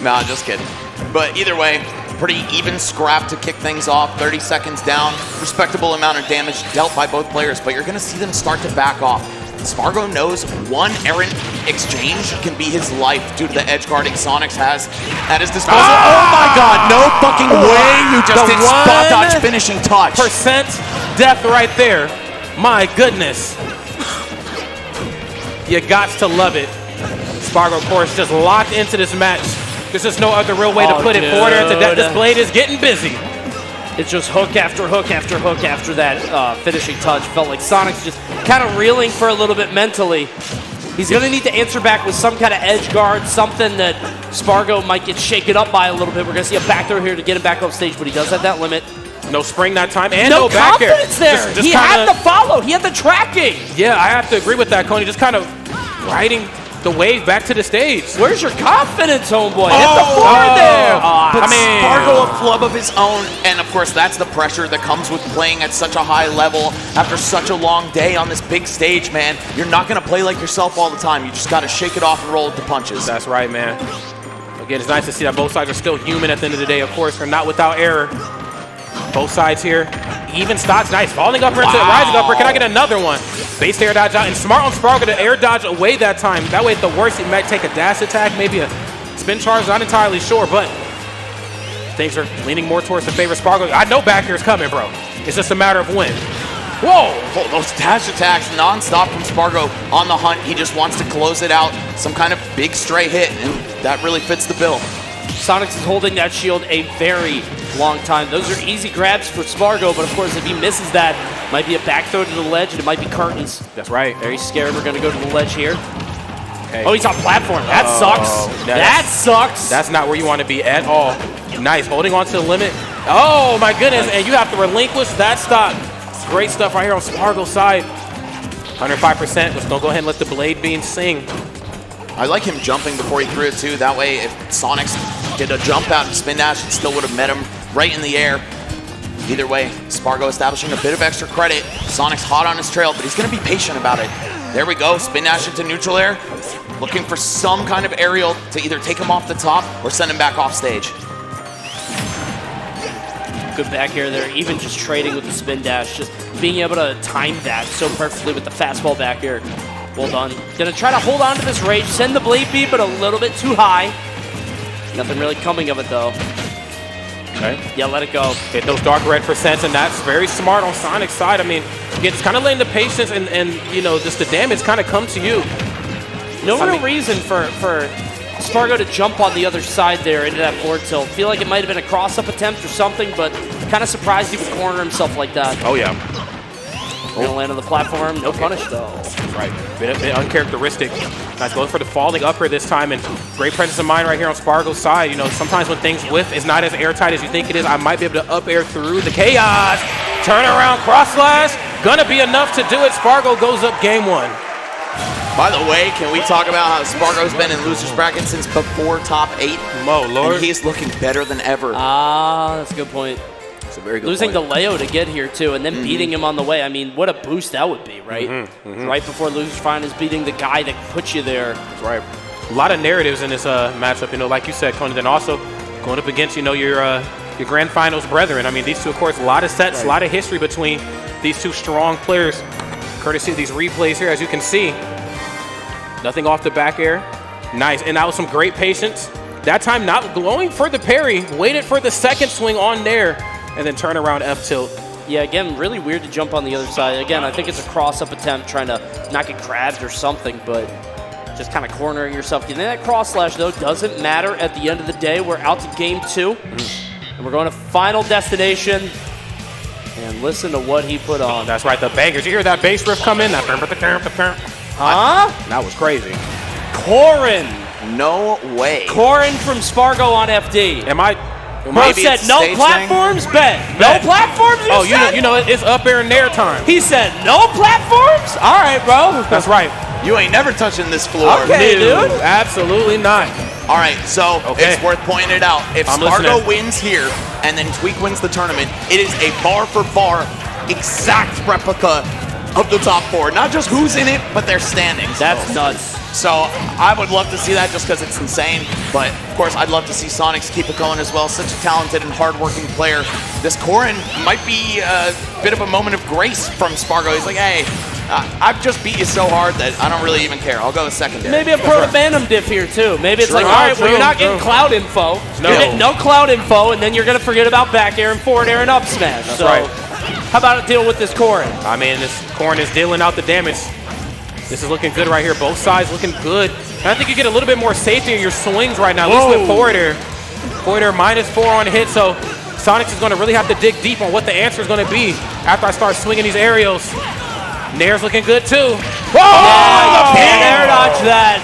Nah, just kidding. But either way, pretty even scrap to kick things off. 30 seconds down. Respectable amount of damage dealt by both players, but you're going to see them start to back off. Spargo knows one errant exchange can be his life due to the edge guarding Sonix has at his disposal. Oh my god, no fucking way you just did spot dodge finishing touch. % death right there. My goodness. You got to love it. Spargo, of course, just locked into this match. There's just no other real way to put it. Forward air to death. This blade is getting busy. It's just hook after hook after hook after that finishing touch. Felt like Sonic's just kind of reeling for a little bit mentally. He's going to need to answer back with some kind of edge guard, something that Spargo might get shaken up by a little bit. We're going to see a back throw here to get him back off stage, but he does have that limit. No spring that time, and no back air. confidence there. He had the follow. He had the tracking. Yeah, I have to agree with that, Coney. Just kind of riding the wave back to the stage. Where's your confidence, homeboy? Hit the floor there. But Spargo a flub of his own, and of course that's the pressure that comes with playing at such a high level after such a long day on this big stage, man. You're not going to play like yourself all the time. You just got to shake it off and roll with the punches. That's right, man. Again, it's nice to see that both sides are still human at the end of the day. Of course, they're not without error. Both sides here. Even stocks, nice. Falling upper into rising upper. Can I get another one? Base air dodge out. And smart on Spargo to air dodge away that time. That way, at the worst, he might take a dash attack, maybe a spin charge. Not entirely sure, but things are leaning more towards the favor of Spargo. I know back here is coming, bro. It's just a matter of when. Whoa! Oh, those dash attacks non-stop from Spargo on the hunt. He just wants to close it out. Some kind of big stray hit, and that really fits the bill. Sonix is holding that shield a very long time. Those are easy grabs for Spargo, but of course, if he misses that, might be a back throw to the ledge, and it might be curtains. That's right. Very scared. We're going to go to the ledge here. Okay. Oh, he's on platform. That sucks. That sucks. That's not where you want to be at all. Nice. Holding on to the limit. Oh, my goodness. And you have to relinquish that stock. Great stuff right here on Spargo's side. 105%. Let's go ahead and let the Blade Beam sing. I like him jumping before he threw it too. That way, if Sonix did a jump out and spin dash, it still would have met him right in the air. Either way, Spargo establishing a bit of extra credit. Sonix hot on his trail, but he's going to be patient about it. There we go. Spin dash into neutral air. Looking for some kind of aerial to either take him off the top or send him back off stage. Good back air there, even just trading with the spin dash, just being able to time that so perfectly with the fastball back air. Well done. Gonna try to hold on to this rage, send the blade beam, but a little bit too high. Nothing really coming of it though. Okay. Yeah, let it go. Hit those dark red percents, and that's very smart on Sonic's side. I mean, it's kind of letting the patience and you know, just the damage kind of come to you. No real reason for Spargo to jump on the other side there into that forward tilt. Feel like it might have been a cross-up attempt or something, but kind of surprised he would corner himself like that. Oh, yeah. Gonna land on the platform. No punish, though. Right. Bit uncharacteristic. Nice going for the falling upper this time, and great presence of mind right here on Spargo's side. You know, sometimes when things whiff, it's not as airtight as you think it is. I might be able to up air through the chaos. Turn around, cross slash. Gonna be enough to do it. Spargo goes up game one. By the way, can we talk about how Spargo's been in losers bracket since before top 8? Oh, Lord. And he's looking better than ever. Ah, that's a good point. That's a very good Losing point. to Leo to get here, too, and then beating him on the way. I mean, what a boost that would be, right? Right before losers finals, beating the guy that put you there. That's right. A lot of narratives in this matchup, you know, like you said, Conan, and also going up against, you know, your grand finals brethren. I mean, these two, of course, a lot of sets, a lot of history between these two strong players, courtesy of these replays here, as you can see. Nothing off the back air. Nice. And that was some great patience. That time not going for the parry. Waited for the second swing on there. And then turn around F tilt. Yeah, again, really weird to jump on the other side. Again, I think it's a cross-up attempt trying to not get grabbed or something, but just kind of cornering yourself. Getting that cross slash, though, doesn't matter at the end of the day. We're out to game 2. And we're going to Final Destination. And listen to what he put on. That's right, the bangers. You hear that bass riff come in? Huh? That was crazy. Corin. No way. Corin from Spargo on FD. Am I? Bro said no platforms, bet. No platforms, you know, it's up air and nair time. He said no platforms? All right, bro. That's right. You ain't never touching this floor. Okay, dude. Absolutely not. All right, so it's worth pointing it out. If Spargo wins here and then Tweek wins the tournament, it is a bar-for-bar exact replica of the top 4. Not just who's in it, but their standings. That's nuts. So I would love to see that just because it's insane. But of course, I'd love to see Sonix keep it going as well. Such a talented and hardworking player. This Corin might be a bit of a moment of grace from Spargo. He's like, hey, I've just beat you so hard that I don't really even care. I'll go with secondary. Maybe a pro to Phantom diff here too. Maybe it's like, all right, well, you're not getting cloud info. You're getting no cloud info, and then you're going to forget about back air and forward air and up smash. That's so right. How about a deal with this Corin? I mean, this Corin is dealing out the damage. This is looking good right here. Both sides looking good. And I think you get a little bit more safety in your swings right now. At least with forward air. Forward air -4 on hit, so Sonix is going to really have to dig deep on what the answer is going to be after I start swinging these aerials. Nair's looking good too. Whoa! Air dodge that.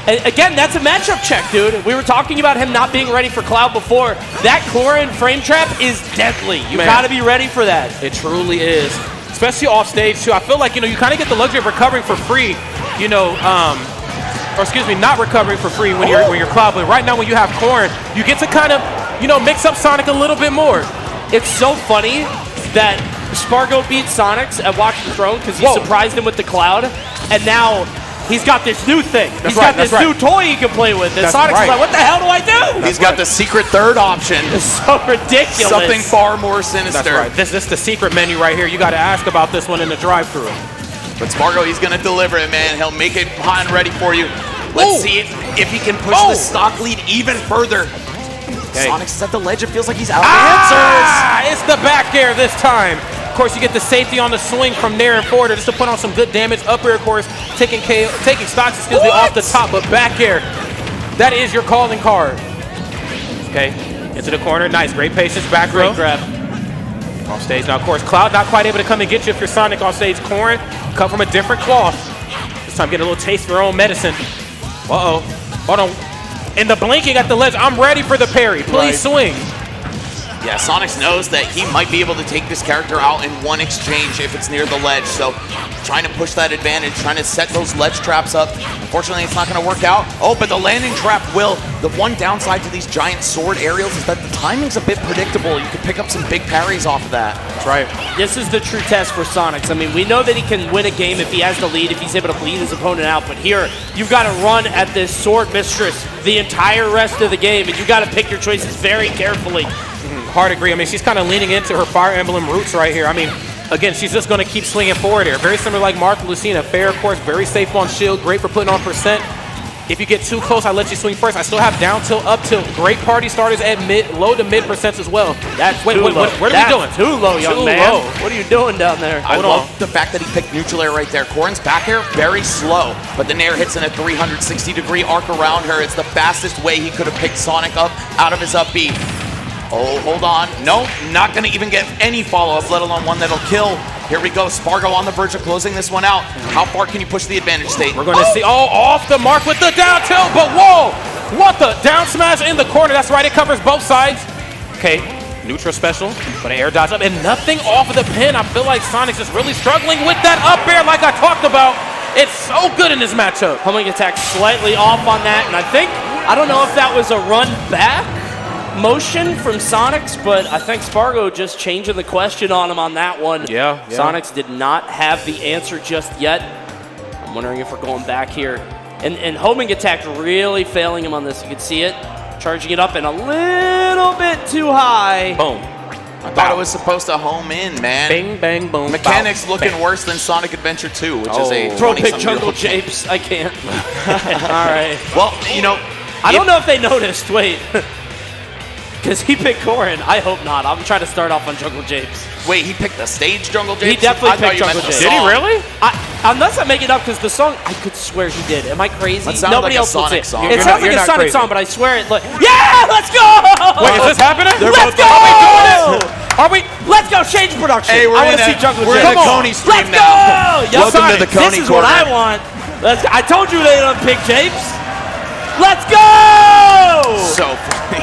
And again, that's a matchup check, dude. We were talking about him not being ready for Cloud before. That Corin frame trap is deadly. You got to be ready for that. It truly is. Especially off stage too. I feel like, you know, you kind of get the luxury of recovering for free, you know, or excuse me, not recovering for free when you're Cloud. But right now when you have Corin, you get to kind of, you know, mix up Sonic a little bit more. It's so funny that Spargo beat Sonix at Watch the Throne because he surprised him with the Cloud, and now he's got this new thing. That's He's right, got this that's new right. toy he can play with. And That's Sonic's right. like, what the hell do I do? He's got the secret third option. It's so ridiculous. Something far more sinister. That's right. This is the secret menu right here. You got to ask about this one in the drive-thru. But Spargo, he's going to deliver it, man. He'll make it hot and ready for you. Let's see if he can push the stock lead even further. Okay. Sonix is at the ledge. It feels like he's out of answers. It's the back air this time. Of course, you get the safety on the swing from there and forward just to put on some good damage. Up air, of course, taking stocks, off the top, but back air, that is your calling card. Okay, into the corner. Nice, great patience, back row. Great grab. Off stage now, of course, Cloud not quite able to come and get you if you're Sonic off stage. Corrin, cut from a different cloth. This time, getting a little taste of your own medicine. Uh-oh, hold on. In the blinking at the ledge, I'm ready for the parry. Please swing. Yeah, Sonix knows that he might be able to take this character out in one exchange if it's near the ledge. So trying to push that advantage, trying to set those ledge traps up. Unfortunately, it's not going to work out. Oh, but the landing trap will. The one downside to these giant sword aerials is that the timing's a bit predictable. You can pick up some big parries off of that. That's right. This is the true test for Sonix. I mean, we know that he can win a game if he has the lead, if he's able to bleed his opponent out. But here, you've got to run at this sword mistress the entire rest of the game, and you got to pick your choices very carefully. Hard agree. I mean, she's kind of leaning into her Fire Emblem roots right here. I mean, again, she's just going to keep swinging forward here. Very similar like Mark Lucina. Fair, of course, very safe on shield. Great for putting on percent. If you get too close, I let you swing first. I still have down tilt, up tilt. Great party starters at low to mid percents as well. That's Wait, too low. what are we doing? Too low, young man. What are you doing down there? I love the fact that he picked neutral air right there. Corrin's back air, very slow, but the nair hits in a 360-degree arc around her. It's the fastest way he could have picked Sonic up out of his up B. Oh, hold on. No, not going to even get any follow-up, let alone one that'll kill. Here we go. Spargo on the verge of closing this one out. How far can you push the advantage state? We're going to see, off the mark with the down tilt, but whoa! What the? Down smash in the corner. That's right, it covers both sides. Okay, neutral special, but an air dodge up, and nothing off of the pin. I feel like Sonic's just really struggling with that up air like I talked about. It's so good in this matchup. Homing attack slightly off on that, and I don't know if that was a run back motion from Sonix, but I think Spargo just changing the question on him on that one. Yeah. Sonix did not have the answer just yet. I'm wondering if we're going back here. And homing attack really failing him on this. You can see it. Charging it up and a little bit too high. Boom. I thought it was supposed to home in, man. Bang, bang, boom. Mechanics bow, looking bang. worse than Sonic Adventure 2, which is a Throw big 20-some-year-old jungle game. japes. I can't. All right. Well, you know, I don't know if they noticed. Wait. Because he picked Corrin. I hope not. I'm trying to start off on Jungle Japes. Wait, he picked the stage Jungle He Japes? definitely I thought picked you meant Jungle the Japes. Did he song. really? Unless I'm making it up, because the song, I could swear he did. Am I crazy? That sounded Nobody like a else will Sonic say song. it. It You're sounds not- like you're a not Sonic crazy. song, but I swear it. Yeah, let's go! Wait, is this happening? Let's go! Are we doing it? Are we? Let's go, change production. Hey, I want to see Jungle we're Japes. in the Coney stream Let's now. go! Yes, Welcome to the Coney This is what I corner. want. I told you they don't pick Japes. Let's go! So funny.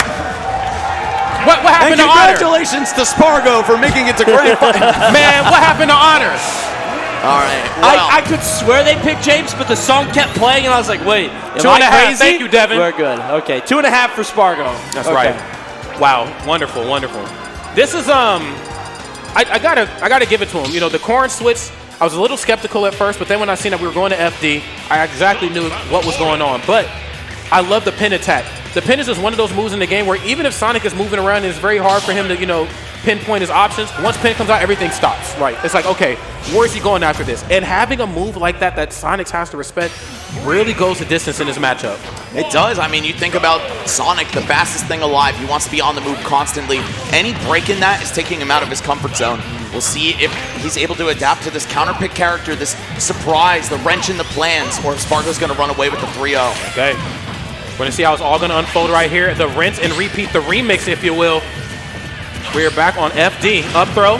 What happened And to Honor? congratulations to Spargo for making it to grand final. Man, what happened to Honor? All right. Well, I could swear they picked Japes, but the song kept playing, and I was like, wait, am 2.5. I crazy? Thank you, Devin. We're good. Okay, 2.5 for Spargo. That's Okay. right. Wow, wonderful, wonderful. This is I gotta give it to him. You know, the Corrin switch. I was a little skeptical at first, but then when I seen that we were going to FD, I exactly knew what was going on. But I love the pin attack. The pin is just one of those moves in the game where even if Sonic is moving around, it's very hard for him to, you know, pinpoint his options. Once pin comes out, everything stops. Right. It's like, okay, where's he going after this? And having a move like that Sonic has to respect really goes the distance in this matchup. it does. I mean, you think about Sonic, the fastest thing alive. He wants to be on the move constantly. Any break in that is taking him out of his comfort zone. We'll see if he's able to adapt to this counter pick character, this surprise, the wrench in the plans, or if Spargo's going to run away with the 3-0. Okay. We're going to see how it's all going to unfold right here. The rinse and repeat, the remix, if you will. We're back on FD. Up throw.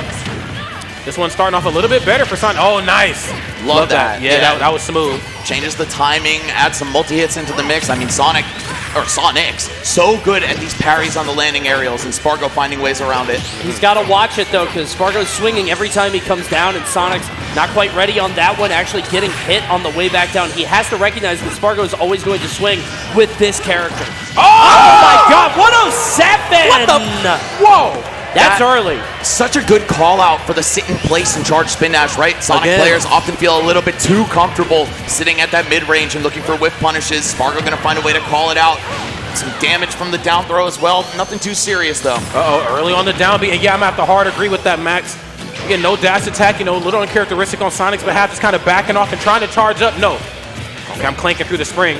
This one's starting off a little bit better for Sonic. Oh, nice. Love that. Yeah, that was smooth. Changes the timing, adds some multi-hits into the mix. I mean, Sonix, so good at these parries on the landing aerials, and Spargo finding ways around it. He's got to watch it, though, because Spargo's swinging every time he comes down, and Sonic's not quite ready on that one, actually getting hit on the way back down. He has to recognize that Spargo is always going to swing with this character. Oh my God, 107! What the? Whoa! That's early. Such a good call out for the sit in place and charge spin dash, right? Sonic Again. players often feel a little bit too comfortable sitting at that mid-range and looking for whiff punishes. Spargo gonna find a way to call it out. Some damage from the down throw as well. Nothing too serious though. Early on the down beat. And yeah, I'm gonna have to hard agree with that, Max. Again, no dash attack, a little uncharacteristic on Sonic's behalf, just kind of backing off and trying to charge up. No. Okay, I'm clanking through the spring.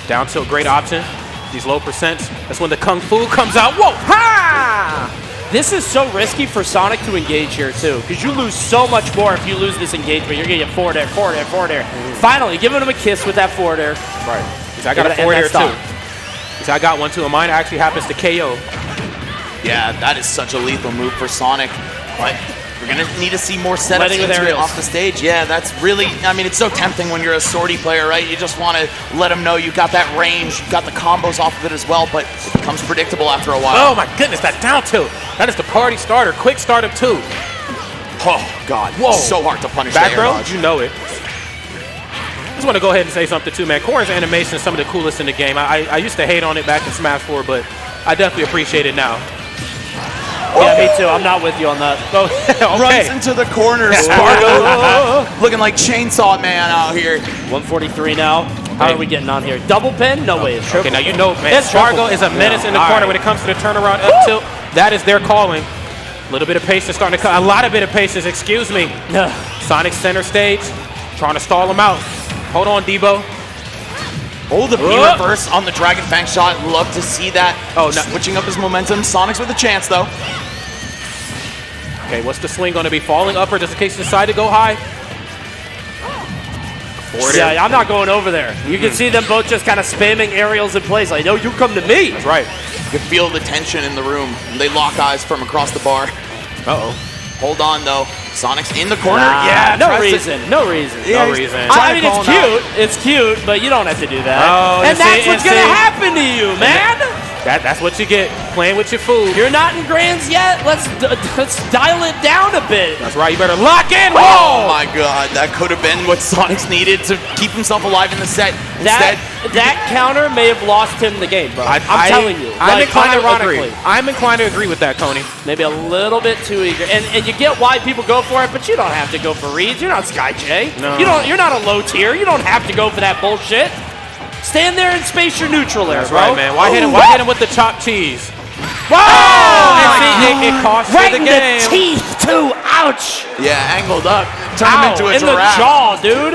Down tilt, great option. These low percents. That's when the Kung Fu comes out. Whoa! Ha! This is so risky for Sonic to engage here, too, because you lose so much more if you lose this engagement. You're going to get forward air, forward air, forward air. Finally, giving him a kiss with that forward air. Right. I got a forward air, too. I got one, too, and mine actually happens to KO. Yeah, that is such a lethal move for Sonic, but we're going to need to see more setups off the stage. Yeah, that's really, I mean, it's so tempting when you're a sortie player, right? You just want to let them know you got that range, you got the combos off of it as well, but it becomes predictable after a while. Oh my goodness, that down tilt. That is the party starter. Quick start up 2. Oh, God. Whoa. So hard to punish back that air row, dodge. you know it. I just want to go ahead and say something too, man. Corrin's animation is some of the coolest in the game. I used to hate on it back in Smash 4, but I definitely appreciate it now. Yeah, me too. I'm not with you on that. Okay. Runs into the corner. Spargo looking like Chainsaw Man out here. 143 now. How are we getting on here? Double pin? No way. It's triple. Okay, now you know, man. Spargo is a menace in the corner when it comes to the turnaround up tilt. That is their calling. A little bit of patience starting to come. A lot of bit of patience, excuse me. Sonic center stage. Trying to stall him out. Hold on, Debo. Oh, the B-reverse on the Dragon Fang shot. Love to see that. Oh, no. Switching up his momentum. Sonic's with a chance, though. Okay, what's the swing going to be? Falling upper just in case you decide to go high? Yeah, I'm not going over there. You can see them both just kind of spamming aerials in place. Like, no, you come to me. That's right. You can feel the tension in the room. They lock eyes from across the bar. Uh-oh. Hold on, though. Sonic's in the corner. No reason. No reason. I mean, it's cute. It's cute, but you don't have to do that. Oh, and that's what's going to happen to you, man. That's what you get, playing with your food. You're not in grands yet. Let's dial it down a bit. That's right. You better lock in. Oh, Whoa! my God. That could have been what Sonic's needed to keep himself alive in the set. Instead, that counter may have lost him the game, bro. I'm telling you. I'm inclined to agree. I'm inclined to agree with that, Coney. Maybe a little bit too eager. And you get why people go for it, but you don't have to go for reads. You're not Skyjay. No. You're not a low tier. You don't have to go for that bullshit. Stand there and space your neutral there, bro. Right, man. Why hit him with the chopped cheese? Whoa! And see, it cost right you the game. in the teeth, too. Ouch. Yeah, angled up. Turn him into a giraffe. In the jaw, dude.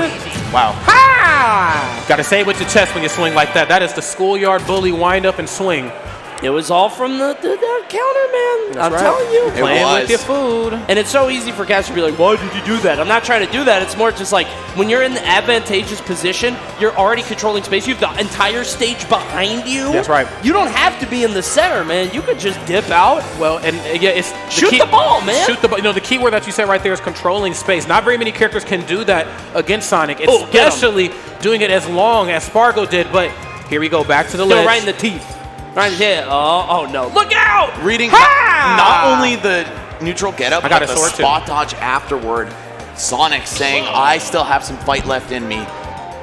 Wow. Ha! Got to say it with your chest when you swing like that. That is the schoolyard bully wind up and swing. It was all from the counter, man. I'm telling you. Playing with your food. And it's so easy for guys to be like, why did you do that? I'm not trying to do that. It's more just like when you're in the advantageous position, you're already controlling space. You have the entire stage behind you. That's right. You don't have to be in the center, man. You could just dip out. Well, and yeah, it's shoot the ball, man. Shoot the ball. You know, the key word that you said right there is controlling space. Not very many characters can do that against Sonic, especially doing it as long as Spargo did. But here we go, back to the ledge. Right in the teeth. Right here. Oh no. Look out! Reading not only the neutral getup, but the sword spot dodge afterward. Sonic saying, I still have some fight left in me.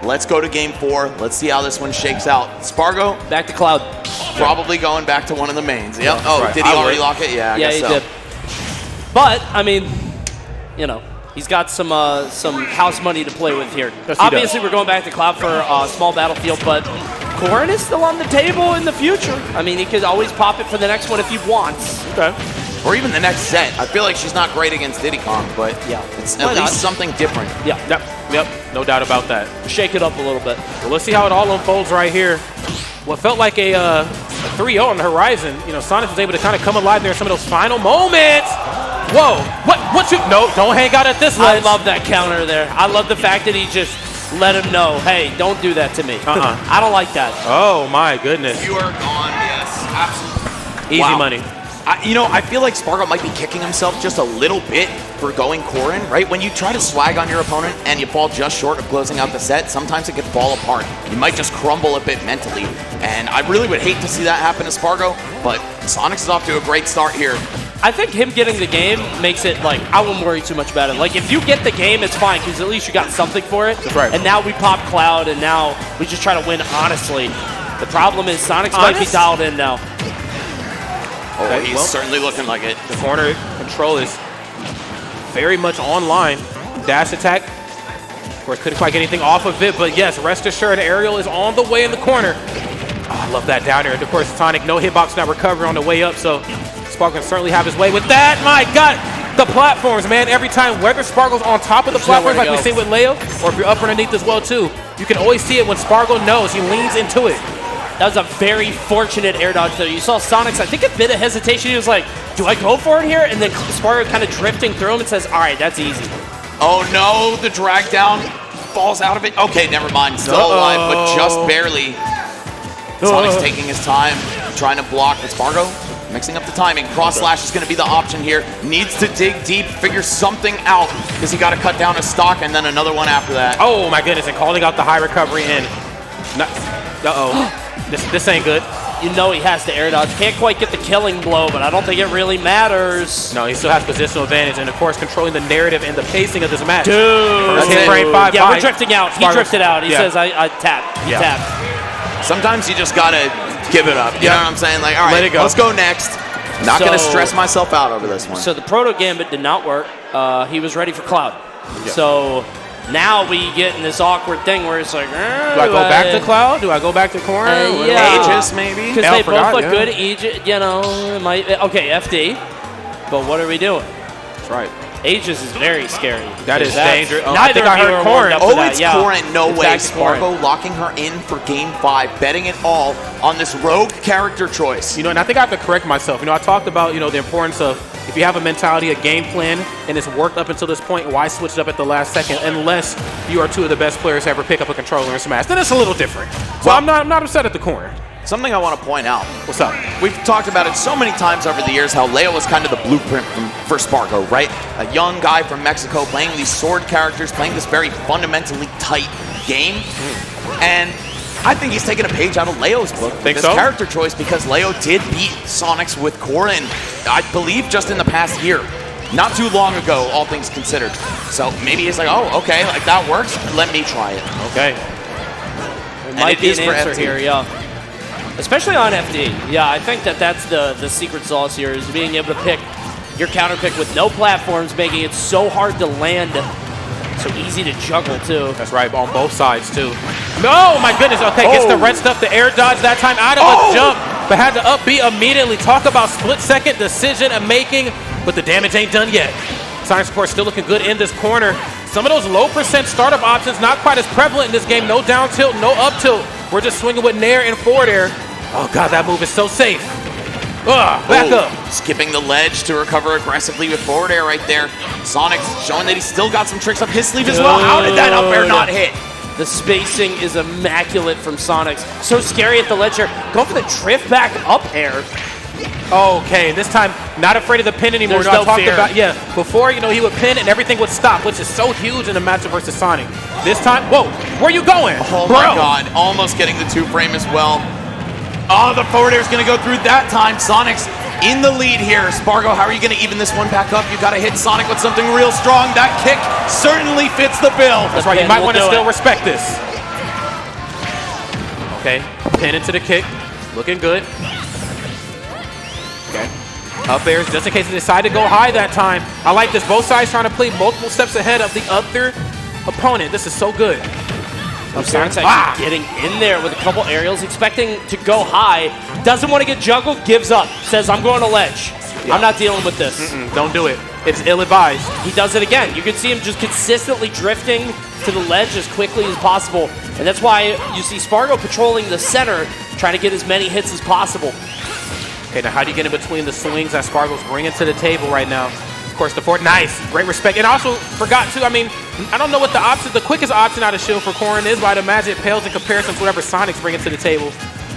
Let's go to game 4. Let's see how this one shakes out. Spargo. Back to Cloud. Probably going back to one of the mains. Yep. Oh, right. Did he already lock it? Yeah, I guess he so. did. But, I mean, you know, he's got some house money to play with here. Yes, obviously, we're going back to Cloud for a small battlefield, but Corrin is still on the table in the future. I mean, he could always pop it for the next one if he wants. Okay. Or even the next set. I feel like she's not great against Diddy Kong, but it's at least something different. Yeah. Yep. No doubt about that. Shake it up a little bit. Well, let's see how it all unfolds right here. What felt like a 3-0 on the horizon. You know, Sonic was able to kind of come alive there in some of those final moments. Whoa. What you? No, don't hang out at this ledge. I love that counter there. I love the fact that he just let him know, hey, don't do that to me. I don't like that. Oh, my goodness. You are gone, yes. Absolutely. Easy money. I feel like Spargo might be kicking himself just a little bit for going Corrin, right? When you try to swag on your opponent and you fall just short of closing out the set, sometimes it can fall apart. You might just crumble a bit mentally. And I really would hate to see that happen to Spargo, but Sonix is off to a great start here. I think him getting the game makes it like, I wouldn't worry too much about it. Like, if you get the game, it's fine, because at least you got something for it. That's right. And now we pop Cloud, and now we just try to win honestly. The problem is Sonic's might be dialed in now. Oh, Okay, he's certainly looking like it. The corner control is very much online. Dash attack. Of course, couldn't quite get anything off of it, but yes, rest assured, Aerial is on the way in the corner. Oh, I love that down air. And of course, Sonic, no hitbox, not recovery on the way up, so Spargo can certainly have his way with that. My God, the platforms, man. Every time, whether Spargo's on top of the platforms like we see with Leo, or if you're up underneath as well, too, you can always see it when Spargo knows. He leans into it. That was a very fortunate air dodge there. You saw Sonix, I think, a bit of hesitation. He was like, do I go for it here? And then Spargo kind of drifting through him and says, all right, that's easy. Oh no, the drag down falls out of it. Okay, never mind. Still alive, but just barely. Sonic's taking his time, trying to block with Spargo. Mixing up the timing. Cross slash is going to be the option here. Needs to dig deep, figure something out, because he got to cut down a stock and then another one after that. Oh my goodness, and calling out the high recovery in. Uh-oh. This ain't good. You know he has to air dodge. Can't quite get the killing blow, but I don't think it really matters. No, he still has positional advantage, and of course controlling the narrative and the pacing of this match. Dude. First hit frame 5. Yeah, we're drifting out. He Spargo. drifted out. He says, I tap. He tapped. Sometimes you just got to give it up. You know what I'm saying? Like, all right, Let it go. Let's go next. Not going to stress myself out over this one. So the Proto Gambit did not work. He was ready for Cloud. So now we get in this awkward thing where it's like, do I go back to Cloud? Do I go back to corner? Yeah. Aegis, maybe? Because they both look good. Aegis, you know, it might, okay, FD. But what are we doing? That's right. Aegis is very scary. That is dangerous. I think I heard Corrin. Oh, it's Corrin. No way. Spargo locking her in for game 5, betting it all on this rogue character choice. You know, and I think I have to correct myself. You know, I talked about, you know, the importance of if you have a mentality, a game plan, and it's worked up until this point, why switch it up at the last second unless you are two of the best players to ever pick up a controller and smash? Then it's a little different. So well, I'm not upset at the corner. Something I want to point out. What's up? We've talked about it so many times over the years how Leo was kind of the blueprint for Spargo, right? A young guy from Mexico playing these sword characters, playing this very fundamentally tight game. And I think he's taken a page out of Leo's book with this character choice because Leo did beat Sonix with Corrin, I believe, just in the past year. Not too long ago, all things considered. So maybe he's like, oh, okay, like that works. Let me try it. Okay. It might be an answer here, yeah. Especially on FD. Yeah, I think that's the secret sauce here is being able to pick your counter pick with no platforms, making it so hard to land, so easy to juggle too. That's right, on both sides too. Oh my goodness, okay, gets the red stuff, the air dodge that time out of a jump, but had to up B immediately. Talk about split-second decision and making, but the damage ain't done yet. Sonix, of course, still looking good in this corner. Some of those low percent startup options not quite as prevalent in this game. No down tilt, no up tilt. We're just swinging with nair and forward air. Oh God, that move is so safe. Back up. Skipping the ledge to recover aggressively with forward air right there. Sonix showing that he's still got some tricks up his sleeve as well. How did that up air not hit? The spacing is immaculate from Sonix. So scary at the ledge here. Go for the drift back up air. Okay, this time not afraid of the pin anymore. There's no I talked fear. about before, you know, he would pin and everything would stop, which is so huge in a matchup versus Sonic. This time, whoa, where you going? Oh my God, almost getting the 2-frame as well. Oh, the forward air is going to go through that time. Sonic's in the lead here. Spargo, how are you going to even this one back up? You got to hit Sonic with something real strong. That kick certainly fits the bill. That's right, you might want to still respect this. Okay, pin into the kick, looking good. Okay. Up airs, just in case they decide to go high that time. I like this. Both sides trying to play multiple steps ahead of the other opponent. This is so good. Sonix actually getting in there with a couple aerials, expecting to go high. Doesn't want to get juggled, gives up. Says, I'm going to ledge. I'm not dealing with this. Don't do it. It's ill-advised. He does it again. You can see him just consistently drifting to the ledge as quickly as possible. And that's why you see Spargo patrolling the center, trying to get as many hits as possible. Okay, now how do you get in between the swings that Spargo's bringing to the table right now? Of course, the forward, nice, great respect. And also, forgot too, I mean, I don't know what the quickest option out of shield for Corrin is, but I'd imagine it pales in comparison to whatever Sonic's bringing to the table.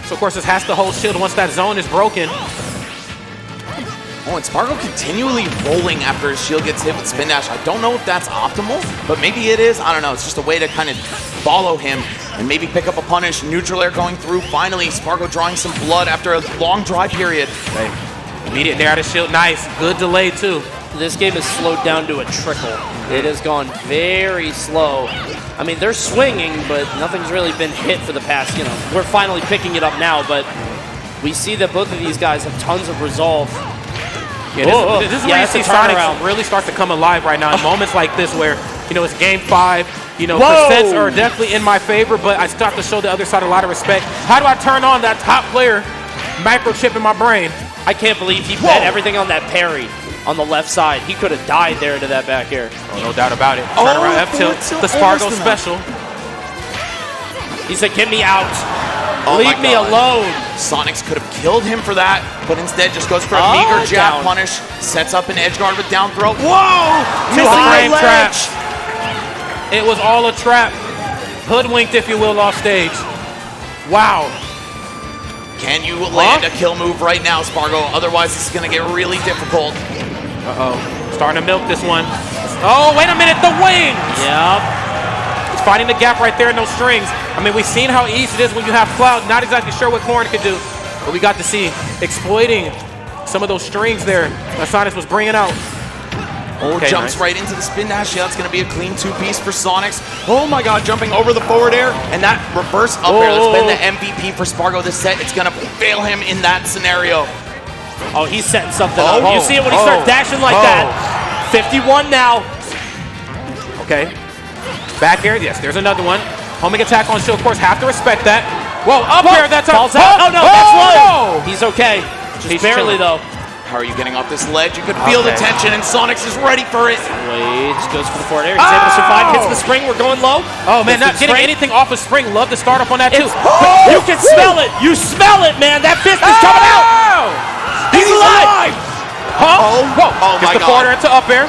So, of course, this has to hold shield once that zone is broken. Oh, and Spargo continually rolling after his shield gets hit with spin dash. I don't know if that's optimal, but maybe it is. I don't know. It's just a way to kind of follow him and maybe pick up a punish. Neutral air going through. Finally, Spargo drawing some blood after a long dry period. Okay. Immediate nair out of shield. Nice. Good delay, too. This game is slowed down to a trickle. It has gone very slow. I mean, they're swinging, but nothing's really been hit for the past, you know. We're finally picking it up now, but we see that both of these guys have tons of resolve. Yeah, this is where you see Sonix really start to come alive right now in moments like this where, you know, it's game 5. You know, percents are definitely in my favor, but I still have to show the other side a lot of respect. How do I turn on that top player microchip in my brain? I can't believe he bet everything on that parry on the left side. He could have died there into that back air. Oh, no doubt about it. Turn around F tilt, the Spargo special. He said, get me out. Leave me alone. Sonix could have killed him for that, but instead just goes for a meager jab punish, sets up an edge guard with down throw. Whoa! Too high trap. It was all a trap. Hoodwinked, if you will, off stage. Wow. Can you land a kill move right now, Spargo? Otherwise, this is going to get really difficult. Uh-oh. Starting to milk this one. Oh, wait a minute. The wings! Yep. He's finding the gap right there in those strings. I mean, we've seen how easy it is when you have Cloud. Not exactly sure what Corn could do, but we got to see exploiting some of those strings there that Sonix was bringing out. Jumps right into the spin dash. Yeah, that's going to be a clean 2-piece for Sonix. Oh my god, jumping over the forward air. And that reverse up air that's been the MVP for Spargo this set. It's going to fail him in that scenario. Oh, he's setting something up. You see it when he starts dashing like that. 51 now. Okay. Back air, yes, there's another one. Homing attack on shield, of course, have to respect that. Whoa, up air, that's falls out. Oh no, that's low. He's okay. Just barely though. How are you getting off this ledge? You can feel the tension, and Sonix is ready for it. Waits, goes for the forward air. He's able to survive, hits the spring. We're going low. Oh, man, not getting anything off of spring. Love to start up on that, too. You can smell it. You smell it, man. That fist is coming out. He's alive. Huh? Whoa. Oh, Gets the forward air to up air.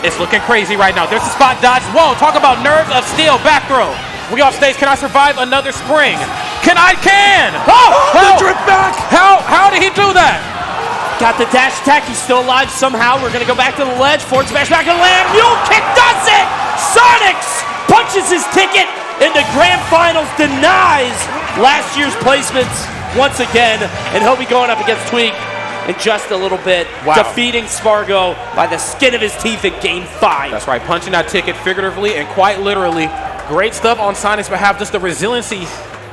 It's looking crazy right now. There's the spot dodge. Whoa, talk about nerves of steel. Back throw. We off stage. Can I survive another spring? Can. Oh, the drip back. How did he do that? Got the dash attack. He's still alive somehow. We're going to go back to the ledge. Forward smash back and land. Mule kick does it. Sonix punches his ticket into grand finals. Denies last year's placements once again. And he'll be going up against Tweek in just a little bit. Wow. Defeating Spargo by the skin of his teeth in game 5. That's right. Punching that ticket figuratively and quite literally. Great stuff on Sonix behalf. Just the resiliency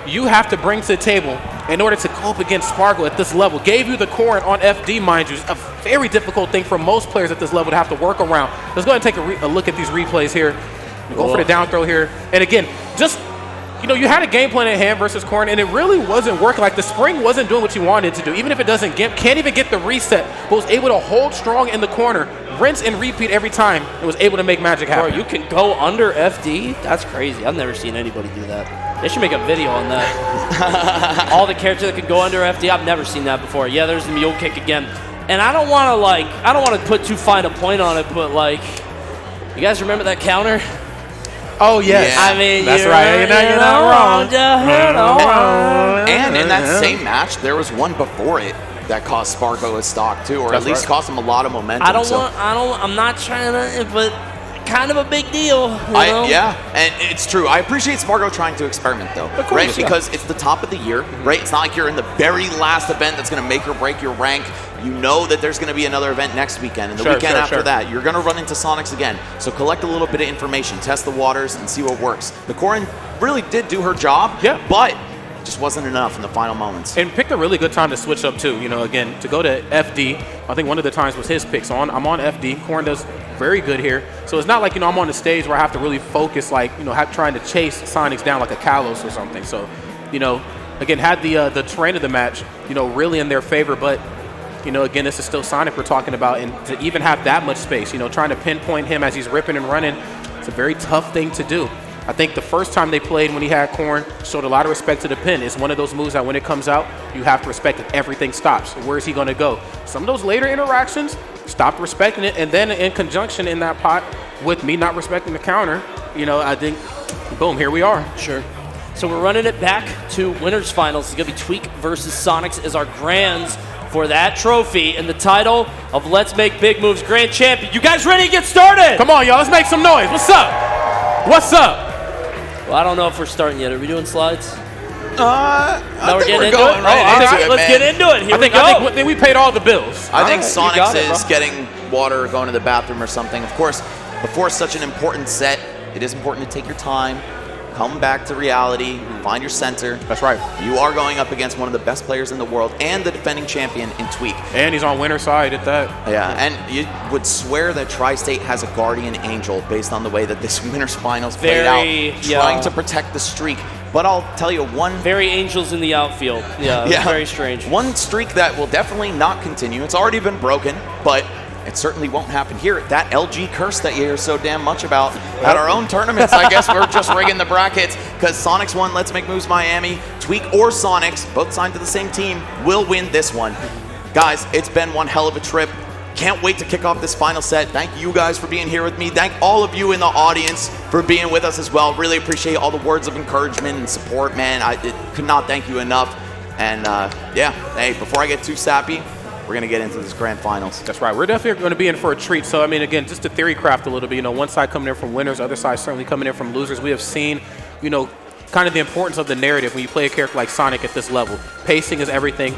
you have to bring to the table in order to go up against Spargo at this level. Gave you the Corn on FD, mind you. A very difficult thing for most players at this level to have to work around. Let's go ahead and take a look at these replays here. Go for the down throw here. And again, just, you know, you had a game plan at hand versus Corn, and it really wasn't working. Like, the spring wasn't doing what you wanted to do. Even if it doesn't get, can't even get the reset, but was able to hold strong in the corner, rinse and repeat every time, and was able to make magic happen. Bro, you can go under FD? That's crazy. I've never seen anybody do that. They should make a video on that. All the characters that can go under FD, I've never seen that before. Yeah, there's the mule kick again. And I don't want to put too fine a point on it, but like, you guys remember that counter? Oh, yes. Yeah. I mean, that's right. You're not wrong. And in that same match, there was one before it that cost Spargo his stock too, or at least cost him a lot of momentum. I'm not trying to, but kind of a big deal. You know? Yeah, and it's true. I appreciate Spargo trying to experiment though, right? Because it's the top of the year, right? It's not like you're in the very last event that's going to make or break your rank. You know that there's going to be another event next weekend, and the weekend after that, you're going to run into Sonix again. So collect a little bit of information, test the waters, and see what works. The Corrin really did do her job, but just wasn't enough in the final moments. And picked a really good time to switch up too. You know, again, to go to FD. I think one of the times was his pick. So I'm on FD. Corn does very good here. So it's not like, you know, I'm on the stage where I have to really focus, like, you know, trying to chase Sonix down like a Kalos or something. So, you know, again, had the terrain of the match, you know, really in their favor. But, you know, again, this is still Sonic we're talking about. And to even have that much space, you know, trying to pinpoint him as he's ripping and running, it's a very tough thing to do. I think the first time they played when he had Corn showed a lot of respect to the pin. It's one of those moves that when it comes out, you have to respect that everything stops. Where is he going to go? Some of those later interactions stopped respecting it, and then in conjunction in that pot with me not respecting the counter, you know, I think, boom, here we are. Sure. So we're running it back to winners finals. It's going to be Tweek versus Sonix as our grands for that trophy and the title of Let's Make Big Moves Grand Champion. You guys ready to get started? Come on, y'all. Let's make some noise. What's up? What's up? Well, I don't know if we're starting yet. Are we doing slides? No, we're getting into it? Let's get into it. Here we go. I think we paid all the bills. I think Sonix is getting water, going to the bathroom or something. Of course, before such an important set, it is important to take your time, come back to reality, find your center. That's right. You are going up against one of the best players in the world and the defending champion in Tweek. And he's on winner's side at that. Yeah, and you would swear that Tri-State has a guardian angel based on the way that this winner's finals played out, trying to protect the streak. But I'll tell you one... Very angels in the outfield. Yeah, very strange. One streak that will definitely not continue. It's already been broken, but it certainly won't happen here. That LG curse that you hear so damn much about at our own tournaments, I guess we're just rigging the brackets because Sonix won Let's Make Moves Miami. Tweek or Sonix, both signed to the same team, will win this one. Guys, it's been one hell of a trip. Can't wait to kick off this final set. Thank you guys for being here with me. Thank all of you in the audience for being with us as well. Really appreciate all the words of encouragement and support, man. I could not thank you enough. And yeah, hey, before I get too sappy, we're going to get into this grand finals. That's right. We're definitely going to be in for a treat. So, I mean, again, just to theory craft a little bit, one side coming in from winners, other side certainly coming in from losers. We have seen, kind of the importance of the narrative when you play a character like Sonic at this level. Pacing is everything.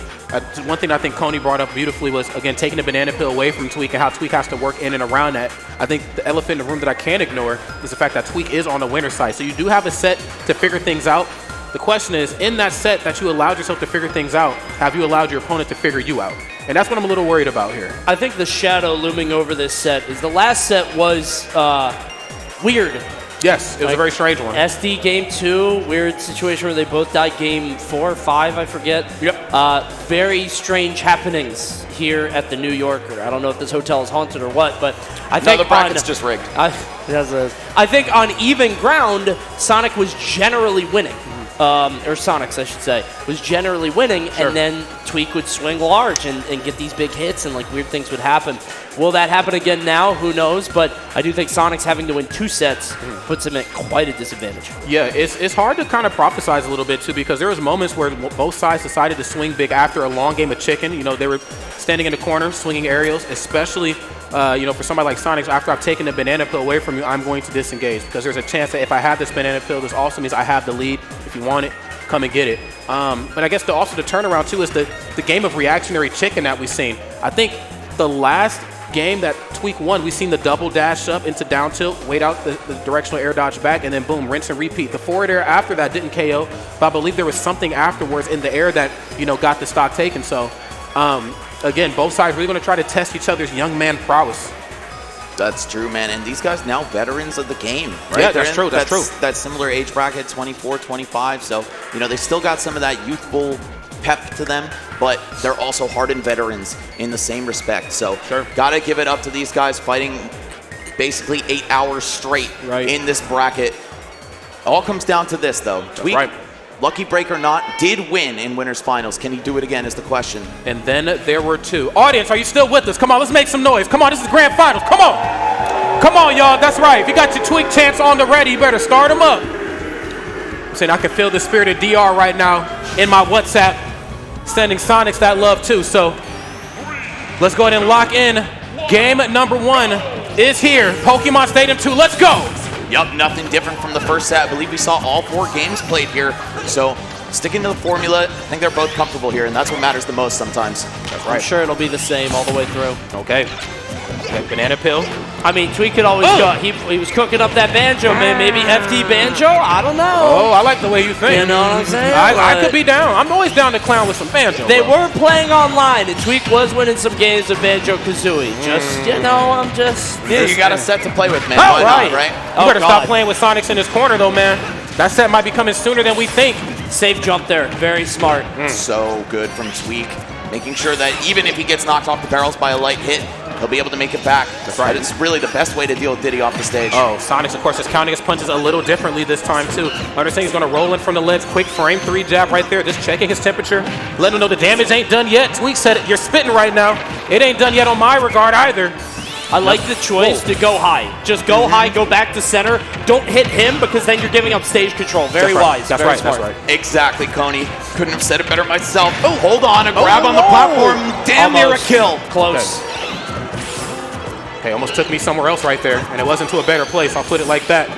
One thing I think Coney brought up beautifully was, again, taking the banana peel away from Tweek and how Tweek has to work in and around that. I think the elephant in the room that I can't ignore is the fact that Tweek is on the winner's side. So you do have a set to figure things out. The question is, in that set that you allowed yourself to figure things out, have you allowed your opponent to figure you out? And that's what I'm a little worried about here. I think the shadow looming over this set is the last set was weird. Yes, it was a very strange one. SD game 2, weird situation where they both died game 4 or 5, I forget. Yep. Very strange happenings here at the New Yorker. I don't know if this hotel is haunted or what, but I think the bracket's just rigged. I think on even ground, Sonic was generally winning. Or Sonix, I should say, was generally winning, and then Tweek would swing large and get these big hits, and weird things would happen. Will that happen again now? Who knows? But I do think Sonix having to win 2 sets puts him at quite a disadvantage. Yeah, it's hard to kind of prophesize a little bit too, because there was moments where both sides decided to swing big after a long game of chicken. They were standing in the corner, swinging aerials, especially for somebody like Sonix, after I've taken the banana peel away from you, I'm going to disengage, because there's a chance that if I have this banana peel, this also means I have the lead. If you want it, come and get it. But I guess also the turnaround too is the game of reactionary chicken that we've seen. I think the last game that Tweek won, we've seen the double dash up into down tilt, wait out the directional air dodge back, and then boom, rinse and repeat. The forward air after that didn't KO, but I believe there was something afterwards in the air that got the stock taken. So again, both sides really going to try to test each other's young man prowess. That's true, man. And these guys now veterans of the game, right? Yeah, that's true. That's true. That similar age bracket, 24, 25. So, they still got some of that youthful pep to them, but they're also hardened veterans in the same respect. So, got to give it up to these guys fighting basically 8 hours straight in this bracket. All comes down to this, though. Tweek, lucky break or not, did win in winners finals. Can he do it again is the question. And then there were 2. Audience, are you still with us? Come on, let's make some noise. Come on, this is grand finals. Come on. Come on, y'all. That's right. If you got your Tweek chants on the ready, you better start them up. I'm saying I can feel the spirit of DR right now in my WhatsApp, sending Sonix that love too. So let's go ahead and lock in. Game number 1 is here. Pokemon Stadium 2. Let's go. Yup, nothing different from the first set. I believe we saw all 4 games played here. So sticking to the formula, I think they're both comfortable here, and that's what matters the most sometimes. That's right. I'm sure it'll be the same all the way through. Okay. Banana peel. I mean, Tweek could always go. He was cooking up that banjo, man. Maybe FD banjo? I don't know. Oh, I like the way you think. You know what I'm saying? I could be down. I'm always down to clown with some banjo. They were playing online, and Tweek was winning some games of Banjo-Kazooie. Just, I'm just... Yeah, you got a set to play with, man. Oh, Why not, right? You better stop playing with Sonix in his corner, though, man. That set might be coming sooner than we think. Safe jump there. Very smart. So good from Tweek. Making sure that even if he gets knocked off the barrels by a light hit, he'll be able to make it back. That's right. It's really the best way to deal with Diddy off the stage. Oh, Sonix, of course, is counting his punches a little differently this time, too. Understand he's going to roll in from the ledge. Quick frame 3 jab right there, just checking his temperature. Let him know the damage ain't done yet. Tweek said it. You're spitting right now. It ain't done yet on my regard either. I like the choice to go high. Just go high, go back to center. Don't hit him because then you're giving up stage control. Very wise. That's very right. smart. That's right. Exactly, Coney. Couldn't have said it better myself. Oh, hold on. A grab on the platform. Damn near a kill. Close. Okay, almost took me somewhere else right there, and it wasn't to a better place. I'll put it like that.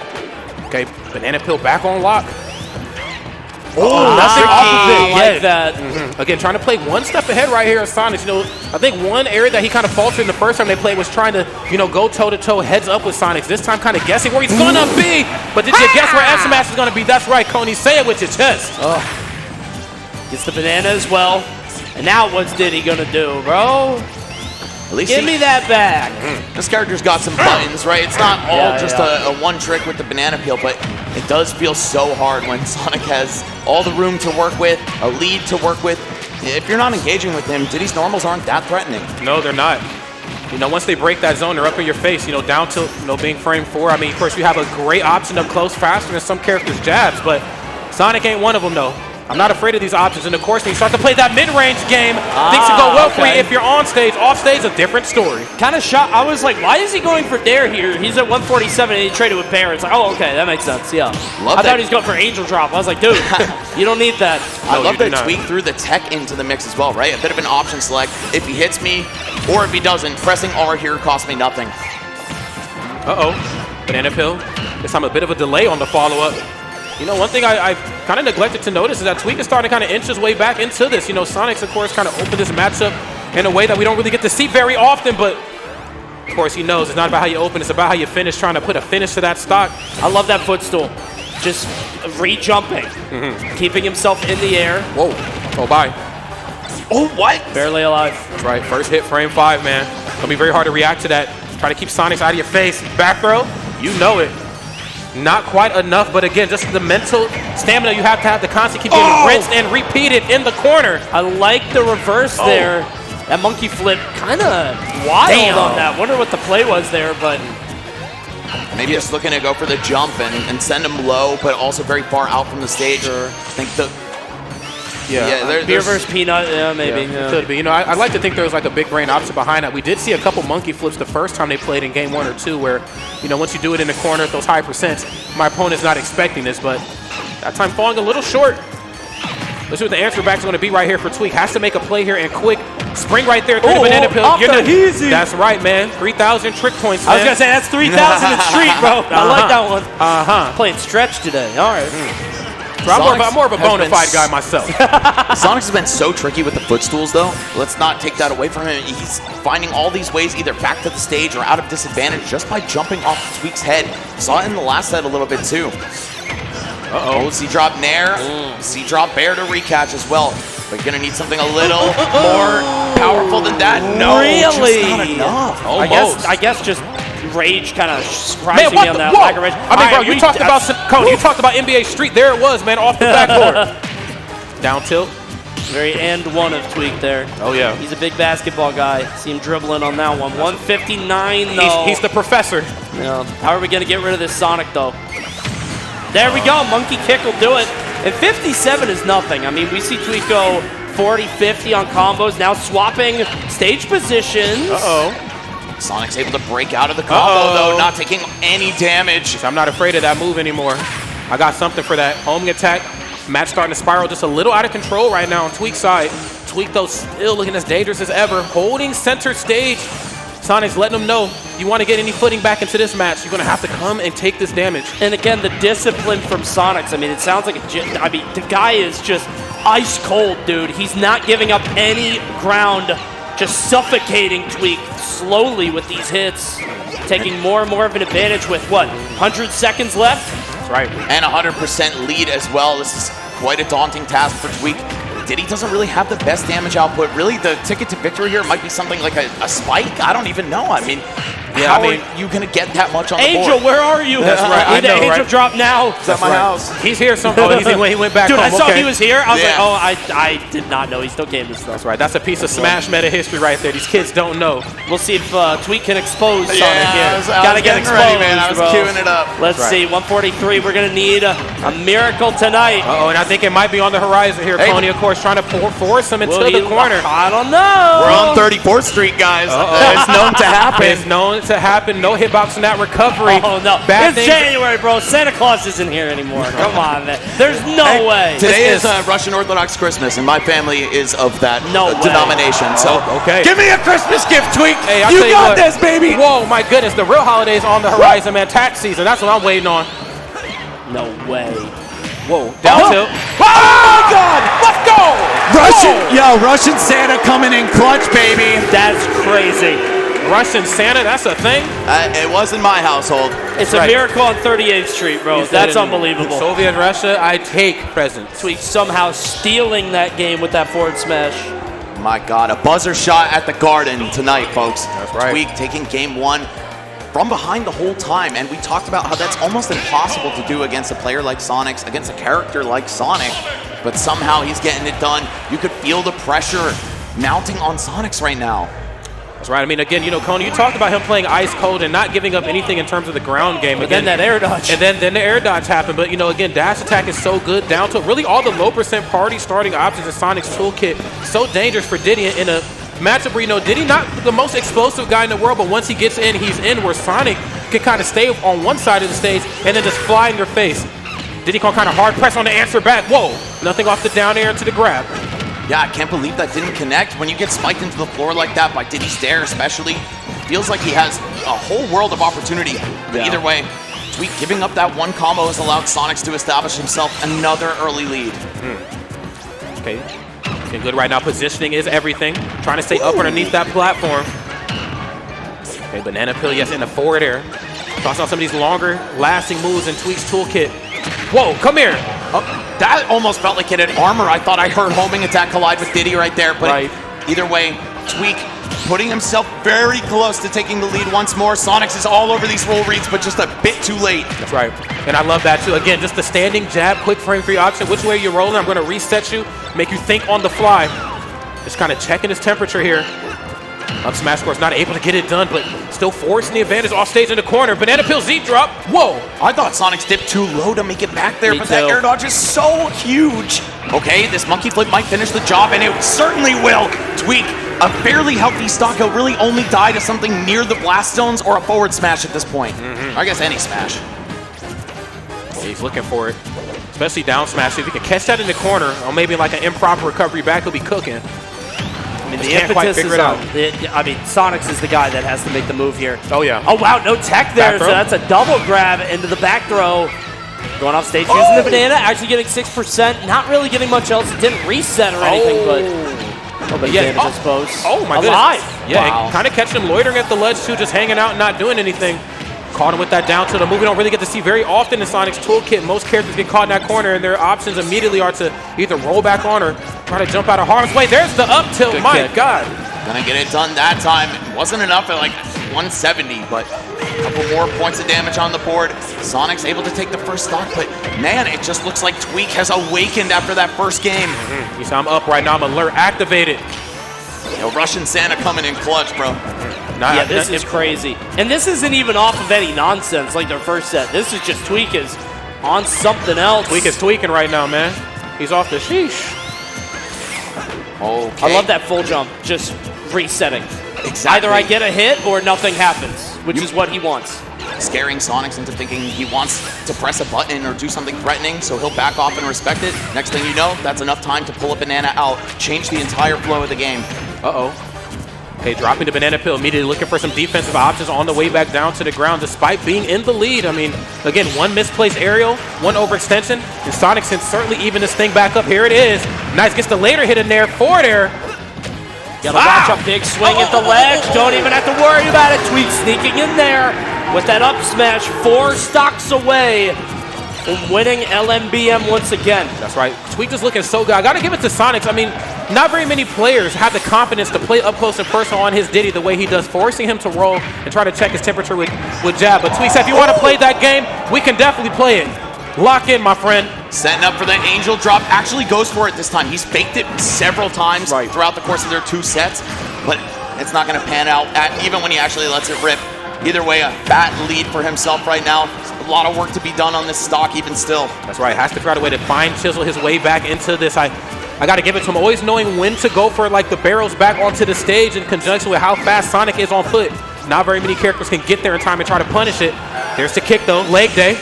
Okay, banana peel back on lock. Oh, nothing tricky. I like that. Again, trying to play one step ahead right here on Sonix. You know, I think one area that he kind of faltered in the first time they played was trying to, you know, go toe-to-toe, heads up with Sonix. This time kind of guessing where he's going to be. But did you guess where S-Mash is going to be? That's right, Coney. Say it with your chest. Gets the banana as well. And now what's Diddy going to do, bro? At least Give me that back. This character's got some buttons, right? It's not all just a one trick with the banana peel, but it does feel so hard when Sonic has all the room to work with, a lead to work with. If you're not engaging with him, Diddy's normals aren't that threatening. No, they're not. You know, once they break that zone, they're up in your face, you know, down to, you know, being frame 4. I mean, of course, you have a great option up close faster than some characters' jabs, but Sonic ain't one of them, though. I'm not afraid of these options, and of course, when you start to play that mid-range game, things will go well for you if you're on stage. Off stage, a different story. Kind of shocked. I was like, why is he going for Dare here? He's at 147 and he traded with Bear. It's like, oh, okay, that makes sense, yeah. I thought he was going for Angel Drop. I was like, dude, you don't need that. I love that Tweek threw the tech into the mix as well, right? A bit of an option select. If he hits me, or if he doesn't, pressing R here costs me nothing. Banana peel. This time a bit of a delay on the follow-up. You know, one thing I kind of neglected to notice is that Tweek is starting to kind of inch his way back into this. You know, Sonix, of course, kind of opened this matchup in a way that we don't really get to see very often, but of course he knows it's not about how you open, it's about how you finish, trying to put a finish to that stock. I love that footstool. Just re-jumping, keeping himself in the air. Whoa. Oh, bye. Oh, what? Barely alive. That's right. First hit, frame 5, man. Gonna be very hard to react to that. Try to keep Sonix out of your face. Back throw, you know it. Not quite enough, but again, just the mental stamina you have to constant keep getting rinsed and repeated in the corner. I like the reverse there. That monkey flip kind of wild on that. Wonder what the play was there, but maybe just looking to go for the jump and send him low, but also very far out from the stage. I think the Beer versus Peanut, maybe. Yeah. Could be. You know, I'd like to think there was like a big brain option behind that. We did see a couple monkey flips the first time they played in game 1 or 2 where, you know, once you do it in the corner at those high percents, my opponent's not expecting this, but that time falling a little short. Let's see what the answer back is going to be right here for Tweek. Has to make a play here and quick. Spring right there through the banana peel. Easy. That's right, man. 3,000 trick points, man. I was going to say, that's 3,000 in street, bro. I like that one. Playing stretch today. All right. I'm more of a bona fide guy myself. Sonix has been so tricky with the footstools, though. Let's not take that away from him. He's finding all these ways, either back to the stage or out of disadvantage, just by jumping off Tweek's head. Saw it in the last set a little bit, too. C-drop Nair, C-drop Bear to recatch as well. But you're going to need something a little more powerful than that. No, really? Just not enough. I guess just rage kind of surprising me on that lack of rage. I mean, bro, you talked about Cody, you talked about NBA Street. There it was, man, off the backboard. Down tilt. Very end one of Tweek there. Oh, yeah. He's a big basketball guy. See him dribbling on that one. 159, though. He's the professor. Yeah. How are we going to get rid of this Sonic, though? There we go. Monkey kick will do it. And 57 is nothing. I mean, we see Tweek go 40, 50 on combos. Now swapping stage positions. Sonic's able to break out of the combo, though, not taking any damage. I'm not afraid of that move anymore. I got something for that. Homing attack. Match starting to spiral just a little out of control right now on Tweek's side. Tweek, though, still looking as dangerous as ever. Holding center stage. Sonic's letting them know, you want to get any footing back into this match, you're going to have to come and take this damage. And again, the discipline from Sonix. I mean, it sounds like the guy is just ice cold, dude. He's not giving up any ground, just suffocating Tweek slowly with these hits, taking more and more of an advantage with, 100 seconds left? That's right. And 100% lead as well. This is quite a daunting task for Tweek. Diddy doesn't really have the best damage output. Really, the ticket to victory here might be something like a spike. I don't even know. I mean, how are you going to get that much on the board? Angel, where are you? That's right. I know, Angel drop now. It's at my house. He's here somehow. He went back Dude, home. I saw he was here. I was Yeah. I did not know. He still came this stuff. That's right. That's a piece of Smash meta history right there. These kids don't know. We'll see if Tweek can expose Sonic I was Gotta get getting exposed, ready, man. I was bro. queuing it up. Let's see. 143. We're going to need a miracle tonight. And I think it might be on the horizon here. Coney, of course, trying to force him into the corner. I don't know. We're on 34th Street, guys. It's known to happen. It's known to happen. No hitbox in that recovery. Oh, no. Bad it's January, bro. Santa Claus isn't here anymore. Come on, man. There's no way. Today is Russian Orthodox Christmas, and my family is of that denomination. So, give me a Christmas gift, Tweek. Hey, you got this, baby. Whoa, my goodness. The real holiday's on the horizon, man. Tax season. That's what I'm waiting on. No way. Whoa, down tilt. Oh my God, let's go! Russian Santa coming in clutch, baby. That's crazy. Russian Santa, that's a thing? It was in my household. It's a miracle on 38th Street, bro. That's unbelievable. Soviet Russia, I take presents. Tweek somehow stealing that game with that forward smash. My God, a buzzer shot at the Garden tonight, folks. That's right. Tweek taking game one from behind the whole time, and we talked about how that's almost impossible to do against a player like Sonix, against a character like Sonic, but somehow he's getting it done. You could feel the pressure mounting on Sonix right now. That's right. I mean, again, you know, Coney, you talked about him playing ice cold and not giving up anything in terms of the ground game. Again, that air dodge. And then the air dodge happened. But, you know, again, dash attack is so good down to really all the low percent party starting options in Sonic's toolkit. So dangerous for Diddy in a matchup where, you know, Diddy not the most explosive guy in the world, but once he gets in, he's in, where Sonic can kind of stay on one side of the stage and then just fly in your face. Diddy can kind of hard press on the answer back. Whoa, nothing off the down air into the grab. Yeah, I can't believe that didn't connect. When you get spiked into the floor like that by Diddy's Dare especially, feels like he has a whole world of opportunity. But either way, Tweek giving up that one combo has allowed Sonix to establish himself another early lead. Okay, looking good right now. Positioning is everything. Trying to stay up underneath that platform. Okay, banana peel, yes, in the forward air. Toss out some of these longer lasting moves in Tweek's toolkit. Whoa, come here. Oh, that almost felt like it had armor. I thought I heard homing attack collide with Diddy right there. But either way, Tweek putting himself very close to taking the lead once more. Sonix is all over these roll reads, but just a bit too late. That's right. And I love that too. Again, just the standing jab, quick frame free option. Which way you're rolling, I'm going to reset you, make you think on the fly. Just kind of checking his temperature here. Up smash, of course, not able to get it done, but still forcing the advantage off stage in the corner. Banana peel Z drop. Whoa! I thought Sonix dipped too low to make it back there, but that air dodge is so huge. Okay, this monkey flip might finish the job, and it certainly will. Tweek, a fairly healthy stock. He'll really only die to something near the blast zones or a forward smash at this point. I guess any smash. Yeah, he's looking for it, especially down smash. If he can catch that in the corner, or maybe like an improper recovery back, he'll be cooking. I mean, the impetus is I mean, Sonix is the guy that has to make the move here. Oh, yeah. Oh, wow, no tech there, so that's a double grab into the back throw. Going off stage using the banana, actually getting 6%, not really getting much else. It didn't reset or anything, but a little bit of damage, I suppose. Oh, my Alive. goodness. Yeah, kind of catching him loitering at the ledge, too, just hanging out and not doing anything. Caught him with that down tilt, a move we don't really get to see very often in Sonic's toolkit. Most characters get caught in that corner, and their options immediately are to either roll back on or try to jump out of harm's way. There's the up tilt, my God. Gonna get it done that time. It wasn't enough at like 170, but a couple more points of damage on the board. Sonic's able to take the first stock, but man, it just looks like Tweek has awakened after that first game. You see, I'm up right now. I'm alert, activated. Yo, Russian Santa coming in clutch, bro. Yeah, this is crazy. And this isn't even off of any nonsense like their first set. This is just Tweek is on something else. Tweek is tweaking right now, man. He's off the sheesh. Okay. I love that full jump, just resetting. Exactly. Either I get a hit or nothing happens, which is what he wants. Scaring Sonix into thinking he wants to press a button or do something threatening, so he'll back off and respect it. Next thing you know, that's enough time to pull a banana out, change the entire flow of the game. Uh-oh. Okay, dropping the banana peel, immediately looking for some defensive options on the way back down to the ground, despite being in the lead. I mean, again, one misplaced aerial, one overextension, and Sonix can certainly even this thing back up. Here it is. Nice, gets the later hit in there, forward air. Gotta watch a big swing at the ledge. Don't even have to worry about it. Tweek sneaking in there with that up smash, 4 stocks away from winning LMBM once again. That's right. Tweek is looking so good. I gotta give it to Sonix. I mean, not very many players have the confidence to play up close and personal on his Diddy the way he does, forcing him to roll and try to check his temperature with jab. But Tweek said, if you want to play that game, we can definitely play it. Lock in, my friend. Setting up for that angel drop. Actually goes for it this time. He's faked it several times throughout the course of their 2 sets, but it's not going to pan out even when he actually lets it rip. Either way, a fat lead for himself right now. A lot of work to be done on this stock even still. That's right. Has to figure out a way to fine chisel his way back into this. I got to give it to him. Always knowing when to go for like the barrels back onto the stage in conjunction with how fast Sonic is on foot. Not very many characters can get there in time and try to punish it. There's the kick though, leg day.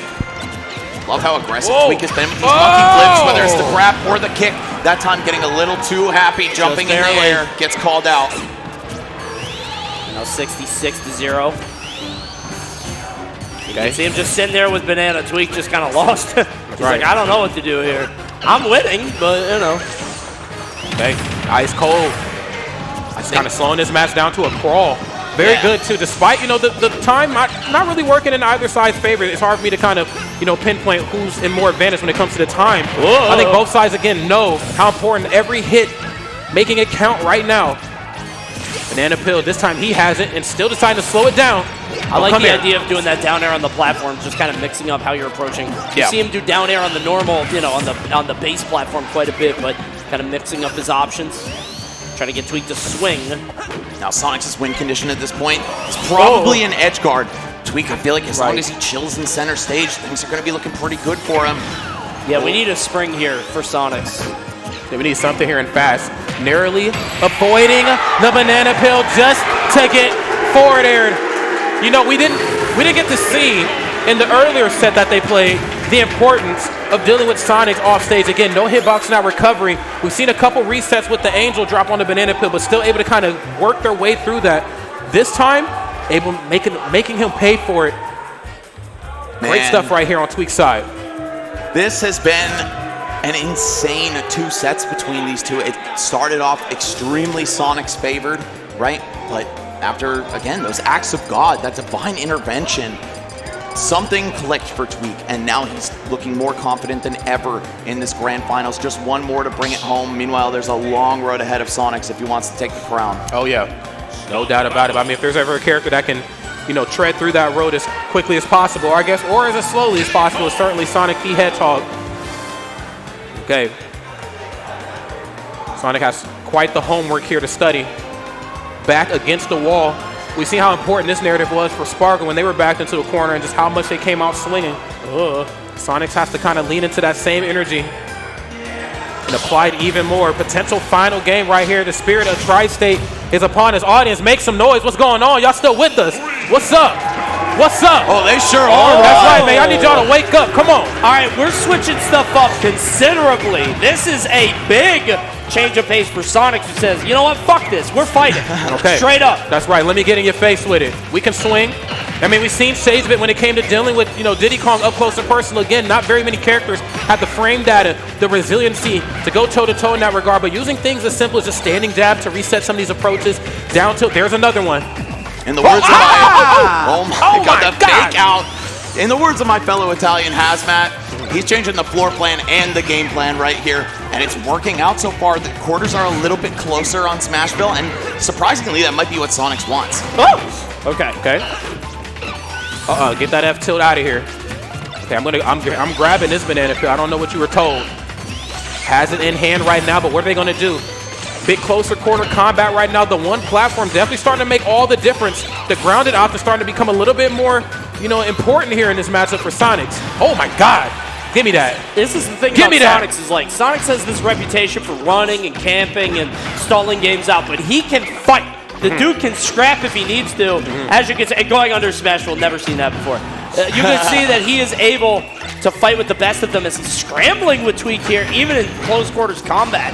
Love how aggressive Tweek has been with these monkey flips, whether it's the grab or the kick. That time getting a little too happy, jumping in the air, gets called out. Now 66-0. You can see him just sitting there with banana. Tweek just kind of lost He's like, I don't know what to do here. I'm winning, but, you know. Okay, ice cold. It's kind of slowing this match down to a crawl. Very good, too. Despite, you know, the time not really working in either side's favor. It's hard for me to kind of, you know, pinpoint who's in more advantage when it comes to the time. Whoa. I think both sides, again, know how important every hit, making it count right now. Banana Peel, this time he has it and still deciding to slow it down. I like the idea of doing that down air on the platform, just kind of mixing up how you're approaching. You see him do down air on the normal, you know, on the base platform quite a bit, but kind of mixing up his options. Trying to get Tweek to swing. Now Sonix's win condition at this point is probably an edge guard. Tweek, I feel like as long as he chills in center stage, things are going to be looking pretty good for him. Yeah, we need a spring here for Sonix. Yeah, we need something here and fast. Narrowly avoiding the banana peel just to get forward aired. You know, we didn't get to see in the earlier set that they played the importance of dealing with Sonix off stage. Again, no hitbox, not recovery. We've seen a couple resets with the Angel drop on the banana peel, but still able to kind of work their way through that. This time, able making him pay for it. Great stuff right here on Tweek's side. This has been an insane 2 sets between these two. It started off extremely Sonix favored, right? But after, again, those acts of God, that divine intervention, something clicked for Tweek, and now he's looking more confident than ever in this grand finals. Just one more to bring it home. Meanwhile, there's a long road ahead of Sonix if he wants to take the crown. Oh, yeah. No doubt about it. I mean, if there's ever a character that can, you know, tread through that road as quickly as possible, or I guess, or as slowly as possible, is certainly Sonic the Hedgehog. Okay. Sonic has quite the homework here to study. Back against the wall. We've seen how important this narrative was for Spargo when they were backed into a corner and just how much they came out swinging. Sonix has to kind of lean into that same energy and apply it even more. Potential final game right here. The spirit of Tri-State is upon his audience. Make some noise. What's going on? Y'all still with us? What's up? What's up? Oh, they sure are. That's right, man. I need y'all to wake up. Come on. All right, we're switching stuff up considerably. This is a big change of pace for Sonix, who says, you know what, fuck this, we're fighting. Okay. Straight up. That's right, let me get in your face with it. We can swing. I mean, we've seen shades of it when it came to dealing with, you know, Diddy Kong up close and personal. Again, not very many characters have the frame data, the resiliency to go toe-to-toe in that regard, but using things as simple as just standing jab to reset some of these approaches down to, there's another one. In the words of my, the fake out. In the words of my fellow Italian hazmat, he's changing the floor plan and the game plan right here, and it's working out so far. The quarters are a little bit closer on Smashville, and surprisingly, that might be what Sonix wants. Oh! Okay. Get that F tilt out of here. Okay, I'm grabbing this banana peel. I don't know what you were told. Has it in hand right now, but what are they gonna do? Bit closer quarter combat right now. The one platform definitely starting to make all the difference. The grounded option starting to become a little bit more, you know, important here in this matchup for Sonix. Oh my God. Give me that. This is the thing about Sonix is like, Sonix has this reputation for running and camping and stalling games out, but he can fight. The dude can scrap if he needs to. As you can see, going under Smash, we'll never seen that before. You can see that he is able to fight with the best of them as he's scrambling with Tweek here, even in close quarters combat.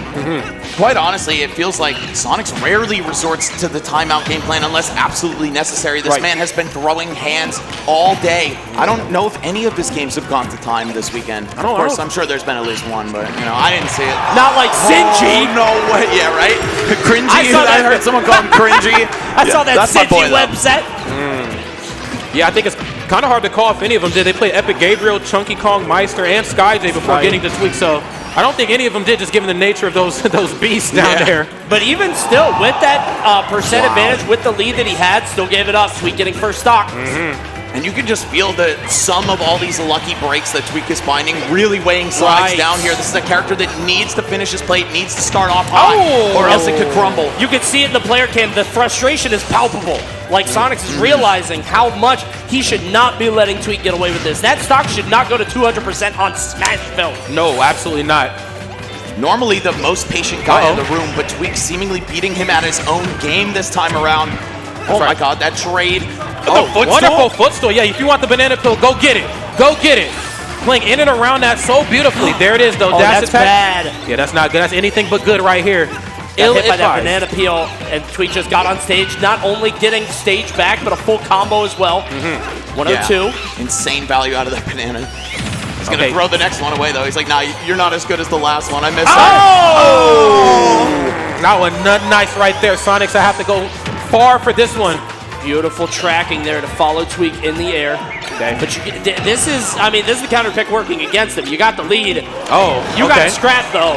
Quite honestly, it feels like Sonix rarely resorts to the timeout game plan unless absolutely necessary. This man has been throwing hands all day. I don't know if any of his games have gone to time this weekend. Of course, I'm sure there's been at least one, but you know, I didn't see it. Not like Sinji. Oh, no way. Yeah, right? Cringy. I heard someone call him cringy. I saw that Sinji website. Yeah, I think it's kind of hard to call if any of them did. They played Epic Gabriel, Chunky Kong, Maister, and Skyjay before getting to Tweek, so I don't think any of them did, just given the nature of those beasts down there. But even still, with that percent advantage, with the lead that he had, still gave it up. Tweek getting first stock. And you can just feel the sum of all these lucky breaks that Tweek is finding really weighing Sonix down here. This is a character that needs to finish his plate, needs to start off high, or else it could crumble. You can see it in the player cam. The frustration is palpable. Like Sonix is realizing how much he should not be letting Tweek get away with this. That stock should not go to 200% on Smashville. No, absolutely not. Normally the most patient guy in the room, but Tweek seemingly beating him at his own game this time around. Oh my God, that trade. Wonderful footstool. Yeah, if you want the banana peel, go get it. Go get it. Playing in and around that so beautifully. There it is, though. That's bad. Yeah, that's not good. That's anything but good right here. Got hit by that banana peel, and Tweek just got on stage, not only getting stage back, but a full combo as well. 102. Insane value out of that banana. He's going to throw the next one away, though. He's like, nah, you're not as good as the last one. I missed that. That was nice right there, Sonix. I have to go far for this one. Beautiful tracking there to follow Tweek in the air. Okay. But this is the counter pick working against him. You got the lead. Oh, you got to scrap, though.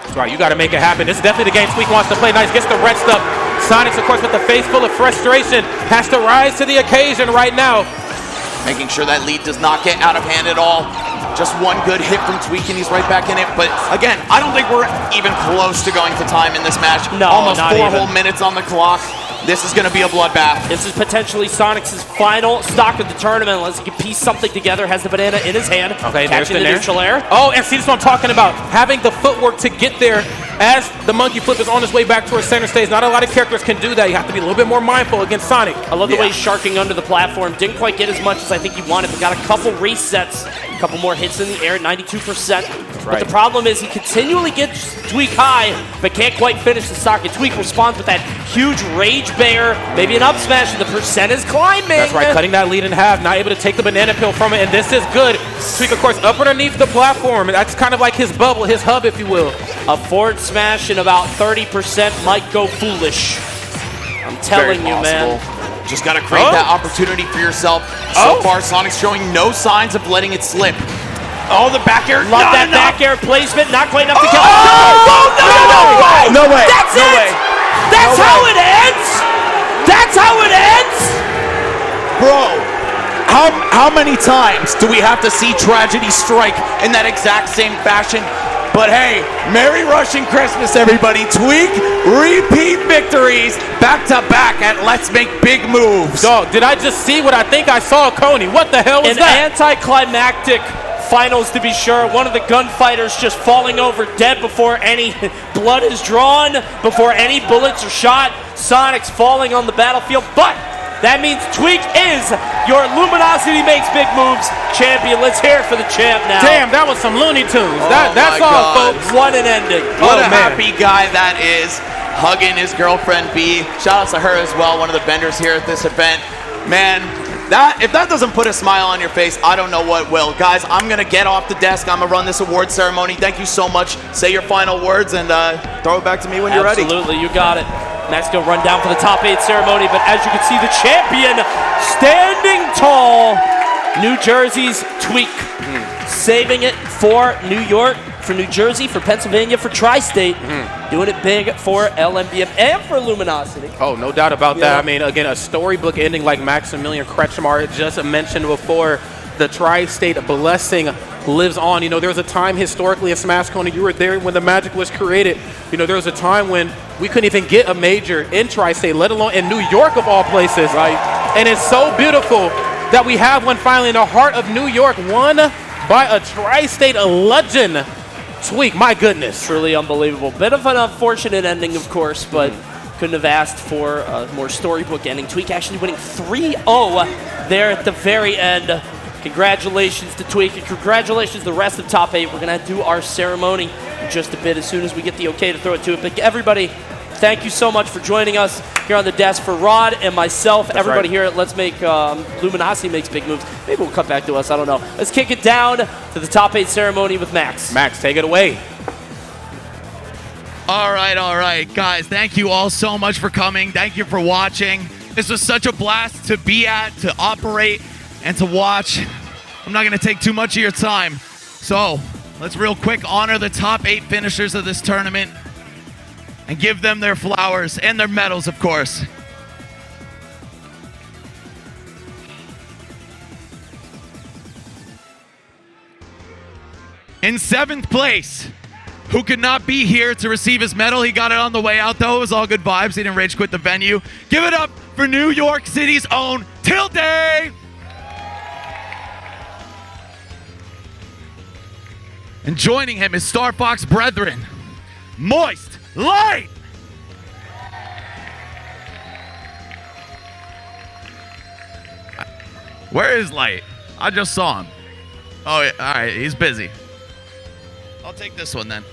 That's right, you got to make it happen. This is definitely the game Tweek wants to play. Nice, gets the rest up. Sonix, of course, with the face full of frustration, has to rise to the occasion right now. Making sure that lead does not get out of hand at all. Just one good hit from Tweek and he's right back in it. But again, I don't think we're even close to going to time in this match. No, almost not 4 even. whole minutes on the clock. This is going to be a bloodbath. This is potentially Sonix's final stock of the tournament unless he can piece something together. Has the banana in his hand. Okay, catching the neutral air. Oh, and see, this is what I'm talking about. Having the footwork to get there as the monkey flip is on his way back towards center stage. Not a lot of characters can do that. You have to be a little bit more mindful against Sonic. I love the way he's sharking under the platform. Didn't quite get as much as I think he wanted, but got a couple resets, a couple more hits in the air, 92%. But the problem is he continually gets Tweek high, but can't quite finish the stock. And Tweek responds with that huge rage bear, maybe an up smash, and the percent is climbing. That's right, cutting that lead in half, not able to take the banana peel from it, and this is good. Tweek, of course, up underneath the platform. That's kind of like his bubble, his hub, if you will. A forward smash in about 30% might go foolish. I'm telling you, man. Just got to create that opportunity for yourself. So far, Sonic's showing no signs of letting it slip. Oh, the back air. Love that back air placement. Not quite enough to kill. No way. That's it. That's how it ends. That's how it ends. Bro, how many times do we have to see tragedy strike in that exact same fashion? But hey, Merry Russian Christmas, everybody. Tweek, repeat victories back to back at Let's Make Big Moves. Dog, did I just see what I think I saw, Coney? What the hell was that? An anticlimactic finals, to be sure. One of the gunfighters just falling over dead before any blood is drawn, before any bullets are shot. Sonix falling on the battlefield, but that means Tweek is your Luminosity Makes Big Moves champion. Let's hear it for the champ now. Damn, that was some Looney Tunes. That's all, folks. What an ending. What a happy guy that is. Hugging his girlfriend, B. Shout out to her as well, one of the vendors here at this event. Man, if that doesn't put a smile on your face, I don't know what will. Guys, I'm going to get off the desk. I'm going to run this award ceremony. Thank you so much. Say your final words and throw it back to me when you're ready. Absolutely, you got it. Next, go run down for the top 8 ceremony, but as you can see, the champion standing tall, New Jersey's Tweek, saving it for New York, for New Jersey, for Pennsylvania, for Tri-State, doing it big for LMBM and for Luminosity. Oh, no doubt about that. I mean, again, a storybook ending like Maximilian Kretschmar just mentioned before. The Tri-State blessing lives on. You know, there was a time historically at Smash Coney, you were there when the Magic was created. You know, there was a time when we couldn't even get a major in Tri-State, let alone in New York of all places. Right. And it's so beautiful that we have one finally in the heart of New York, won by a Tri-State legend. Tweek, my goodness. Truly unbelievable. Bit of an unfortunate ending, of course, but couldn't have asked for a more storybook ending. Tweek actually winning 3-0 there at the very end. Congratulations to Tweek, and congratulations to the rest of top 8. We're going to do our ceremony in just a bit as soon as we get the okay to throw it to it. But everybody, thank you so much for joining us here on the desk. For Rod and myself, everybody here at Let's Make Luminosity Makes Big Moves. Maybe we'll cut back to us, I don't know. Let's kick it down to the top 8 ceremony with Max. Max, take it away. All right, guys. Thank you all so much for coming. Thank you for watching. This was such a blast to be at, to operate, and to watch. I'm not going to take too much of your time. So let's real quick honor the top 8 finishers of this tournament and give them their flowers and their medals, of course. In 7th place, who could not be here to receive his medal. He got it on the way out, though. It was all good vibes. He didn't rage quit the venue. Give it up for New York City's own Tilde. And joining him is Star Fox brethren, Moist Light. Where is Light? I just saw him. Oh, yeah, all right, he's busy. I'll take this one then.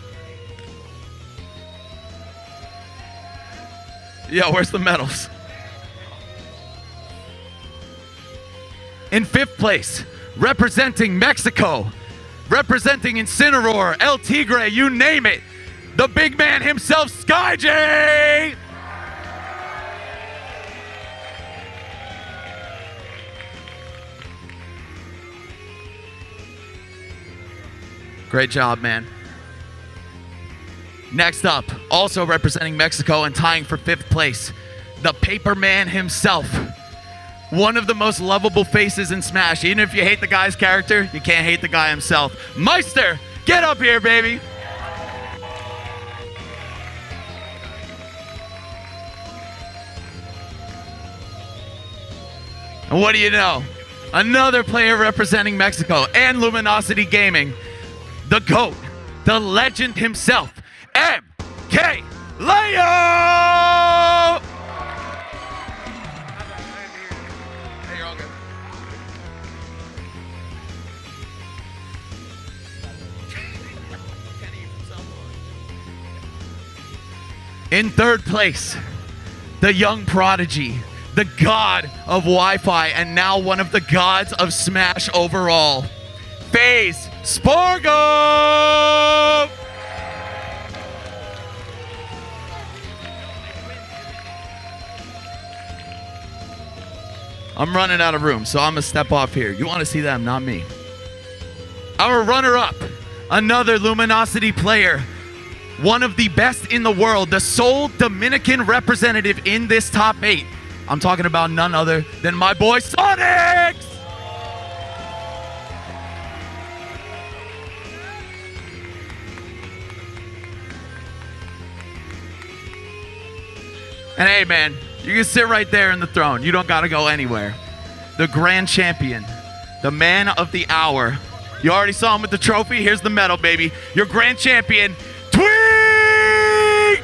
Yo, where's the medals? In 5th place, representing Mexico, representing Incineroar, El Tigre, you name it, the big man himself, Skyjay! Great job, man. Next up, also representing Mexico and tying for 5th place, the Paper Man himself. One of the most lovable faces in Smash. Even if you hate the guy's character, you can't hate the guy himself. Maister, get up here, baby. And what do you know? Another player representing Mexico and Luminosity Gaming. The GOAT, the legend himself, MkLeo! Hey, you're all good. In 3rd place, the young prodigy, the god of Wi-Fi, and now one of the gods of Smash overall, FaZe Spargo! I'm running out of room, so I'm gonna step off here. You wanna see them, not me. Our runner-up, another Luminosity player, one of the best in the world, the sole Dominican representative in this top 8. I'm talking about none other than my boy Sonix! And hey, man, you can sit right there in the throne. You don't got to go anywhere. The grand champion, the man of the hour. You already saw him with the trophy. Here's the medal, baby. Your grand champion, Tweek!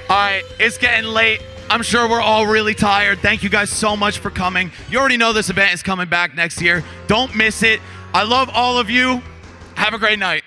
All right, it's getting late. I'm sure we're all really tired. Thank you guys so much for coming. You already know this event is coming back next year. Don't miss it. I love all of you. Have a great night.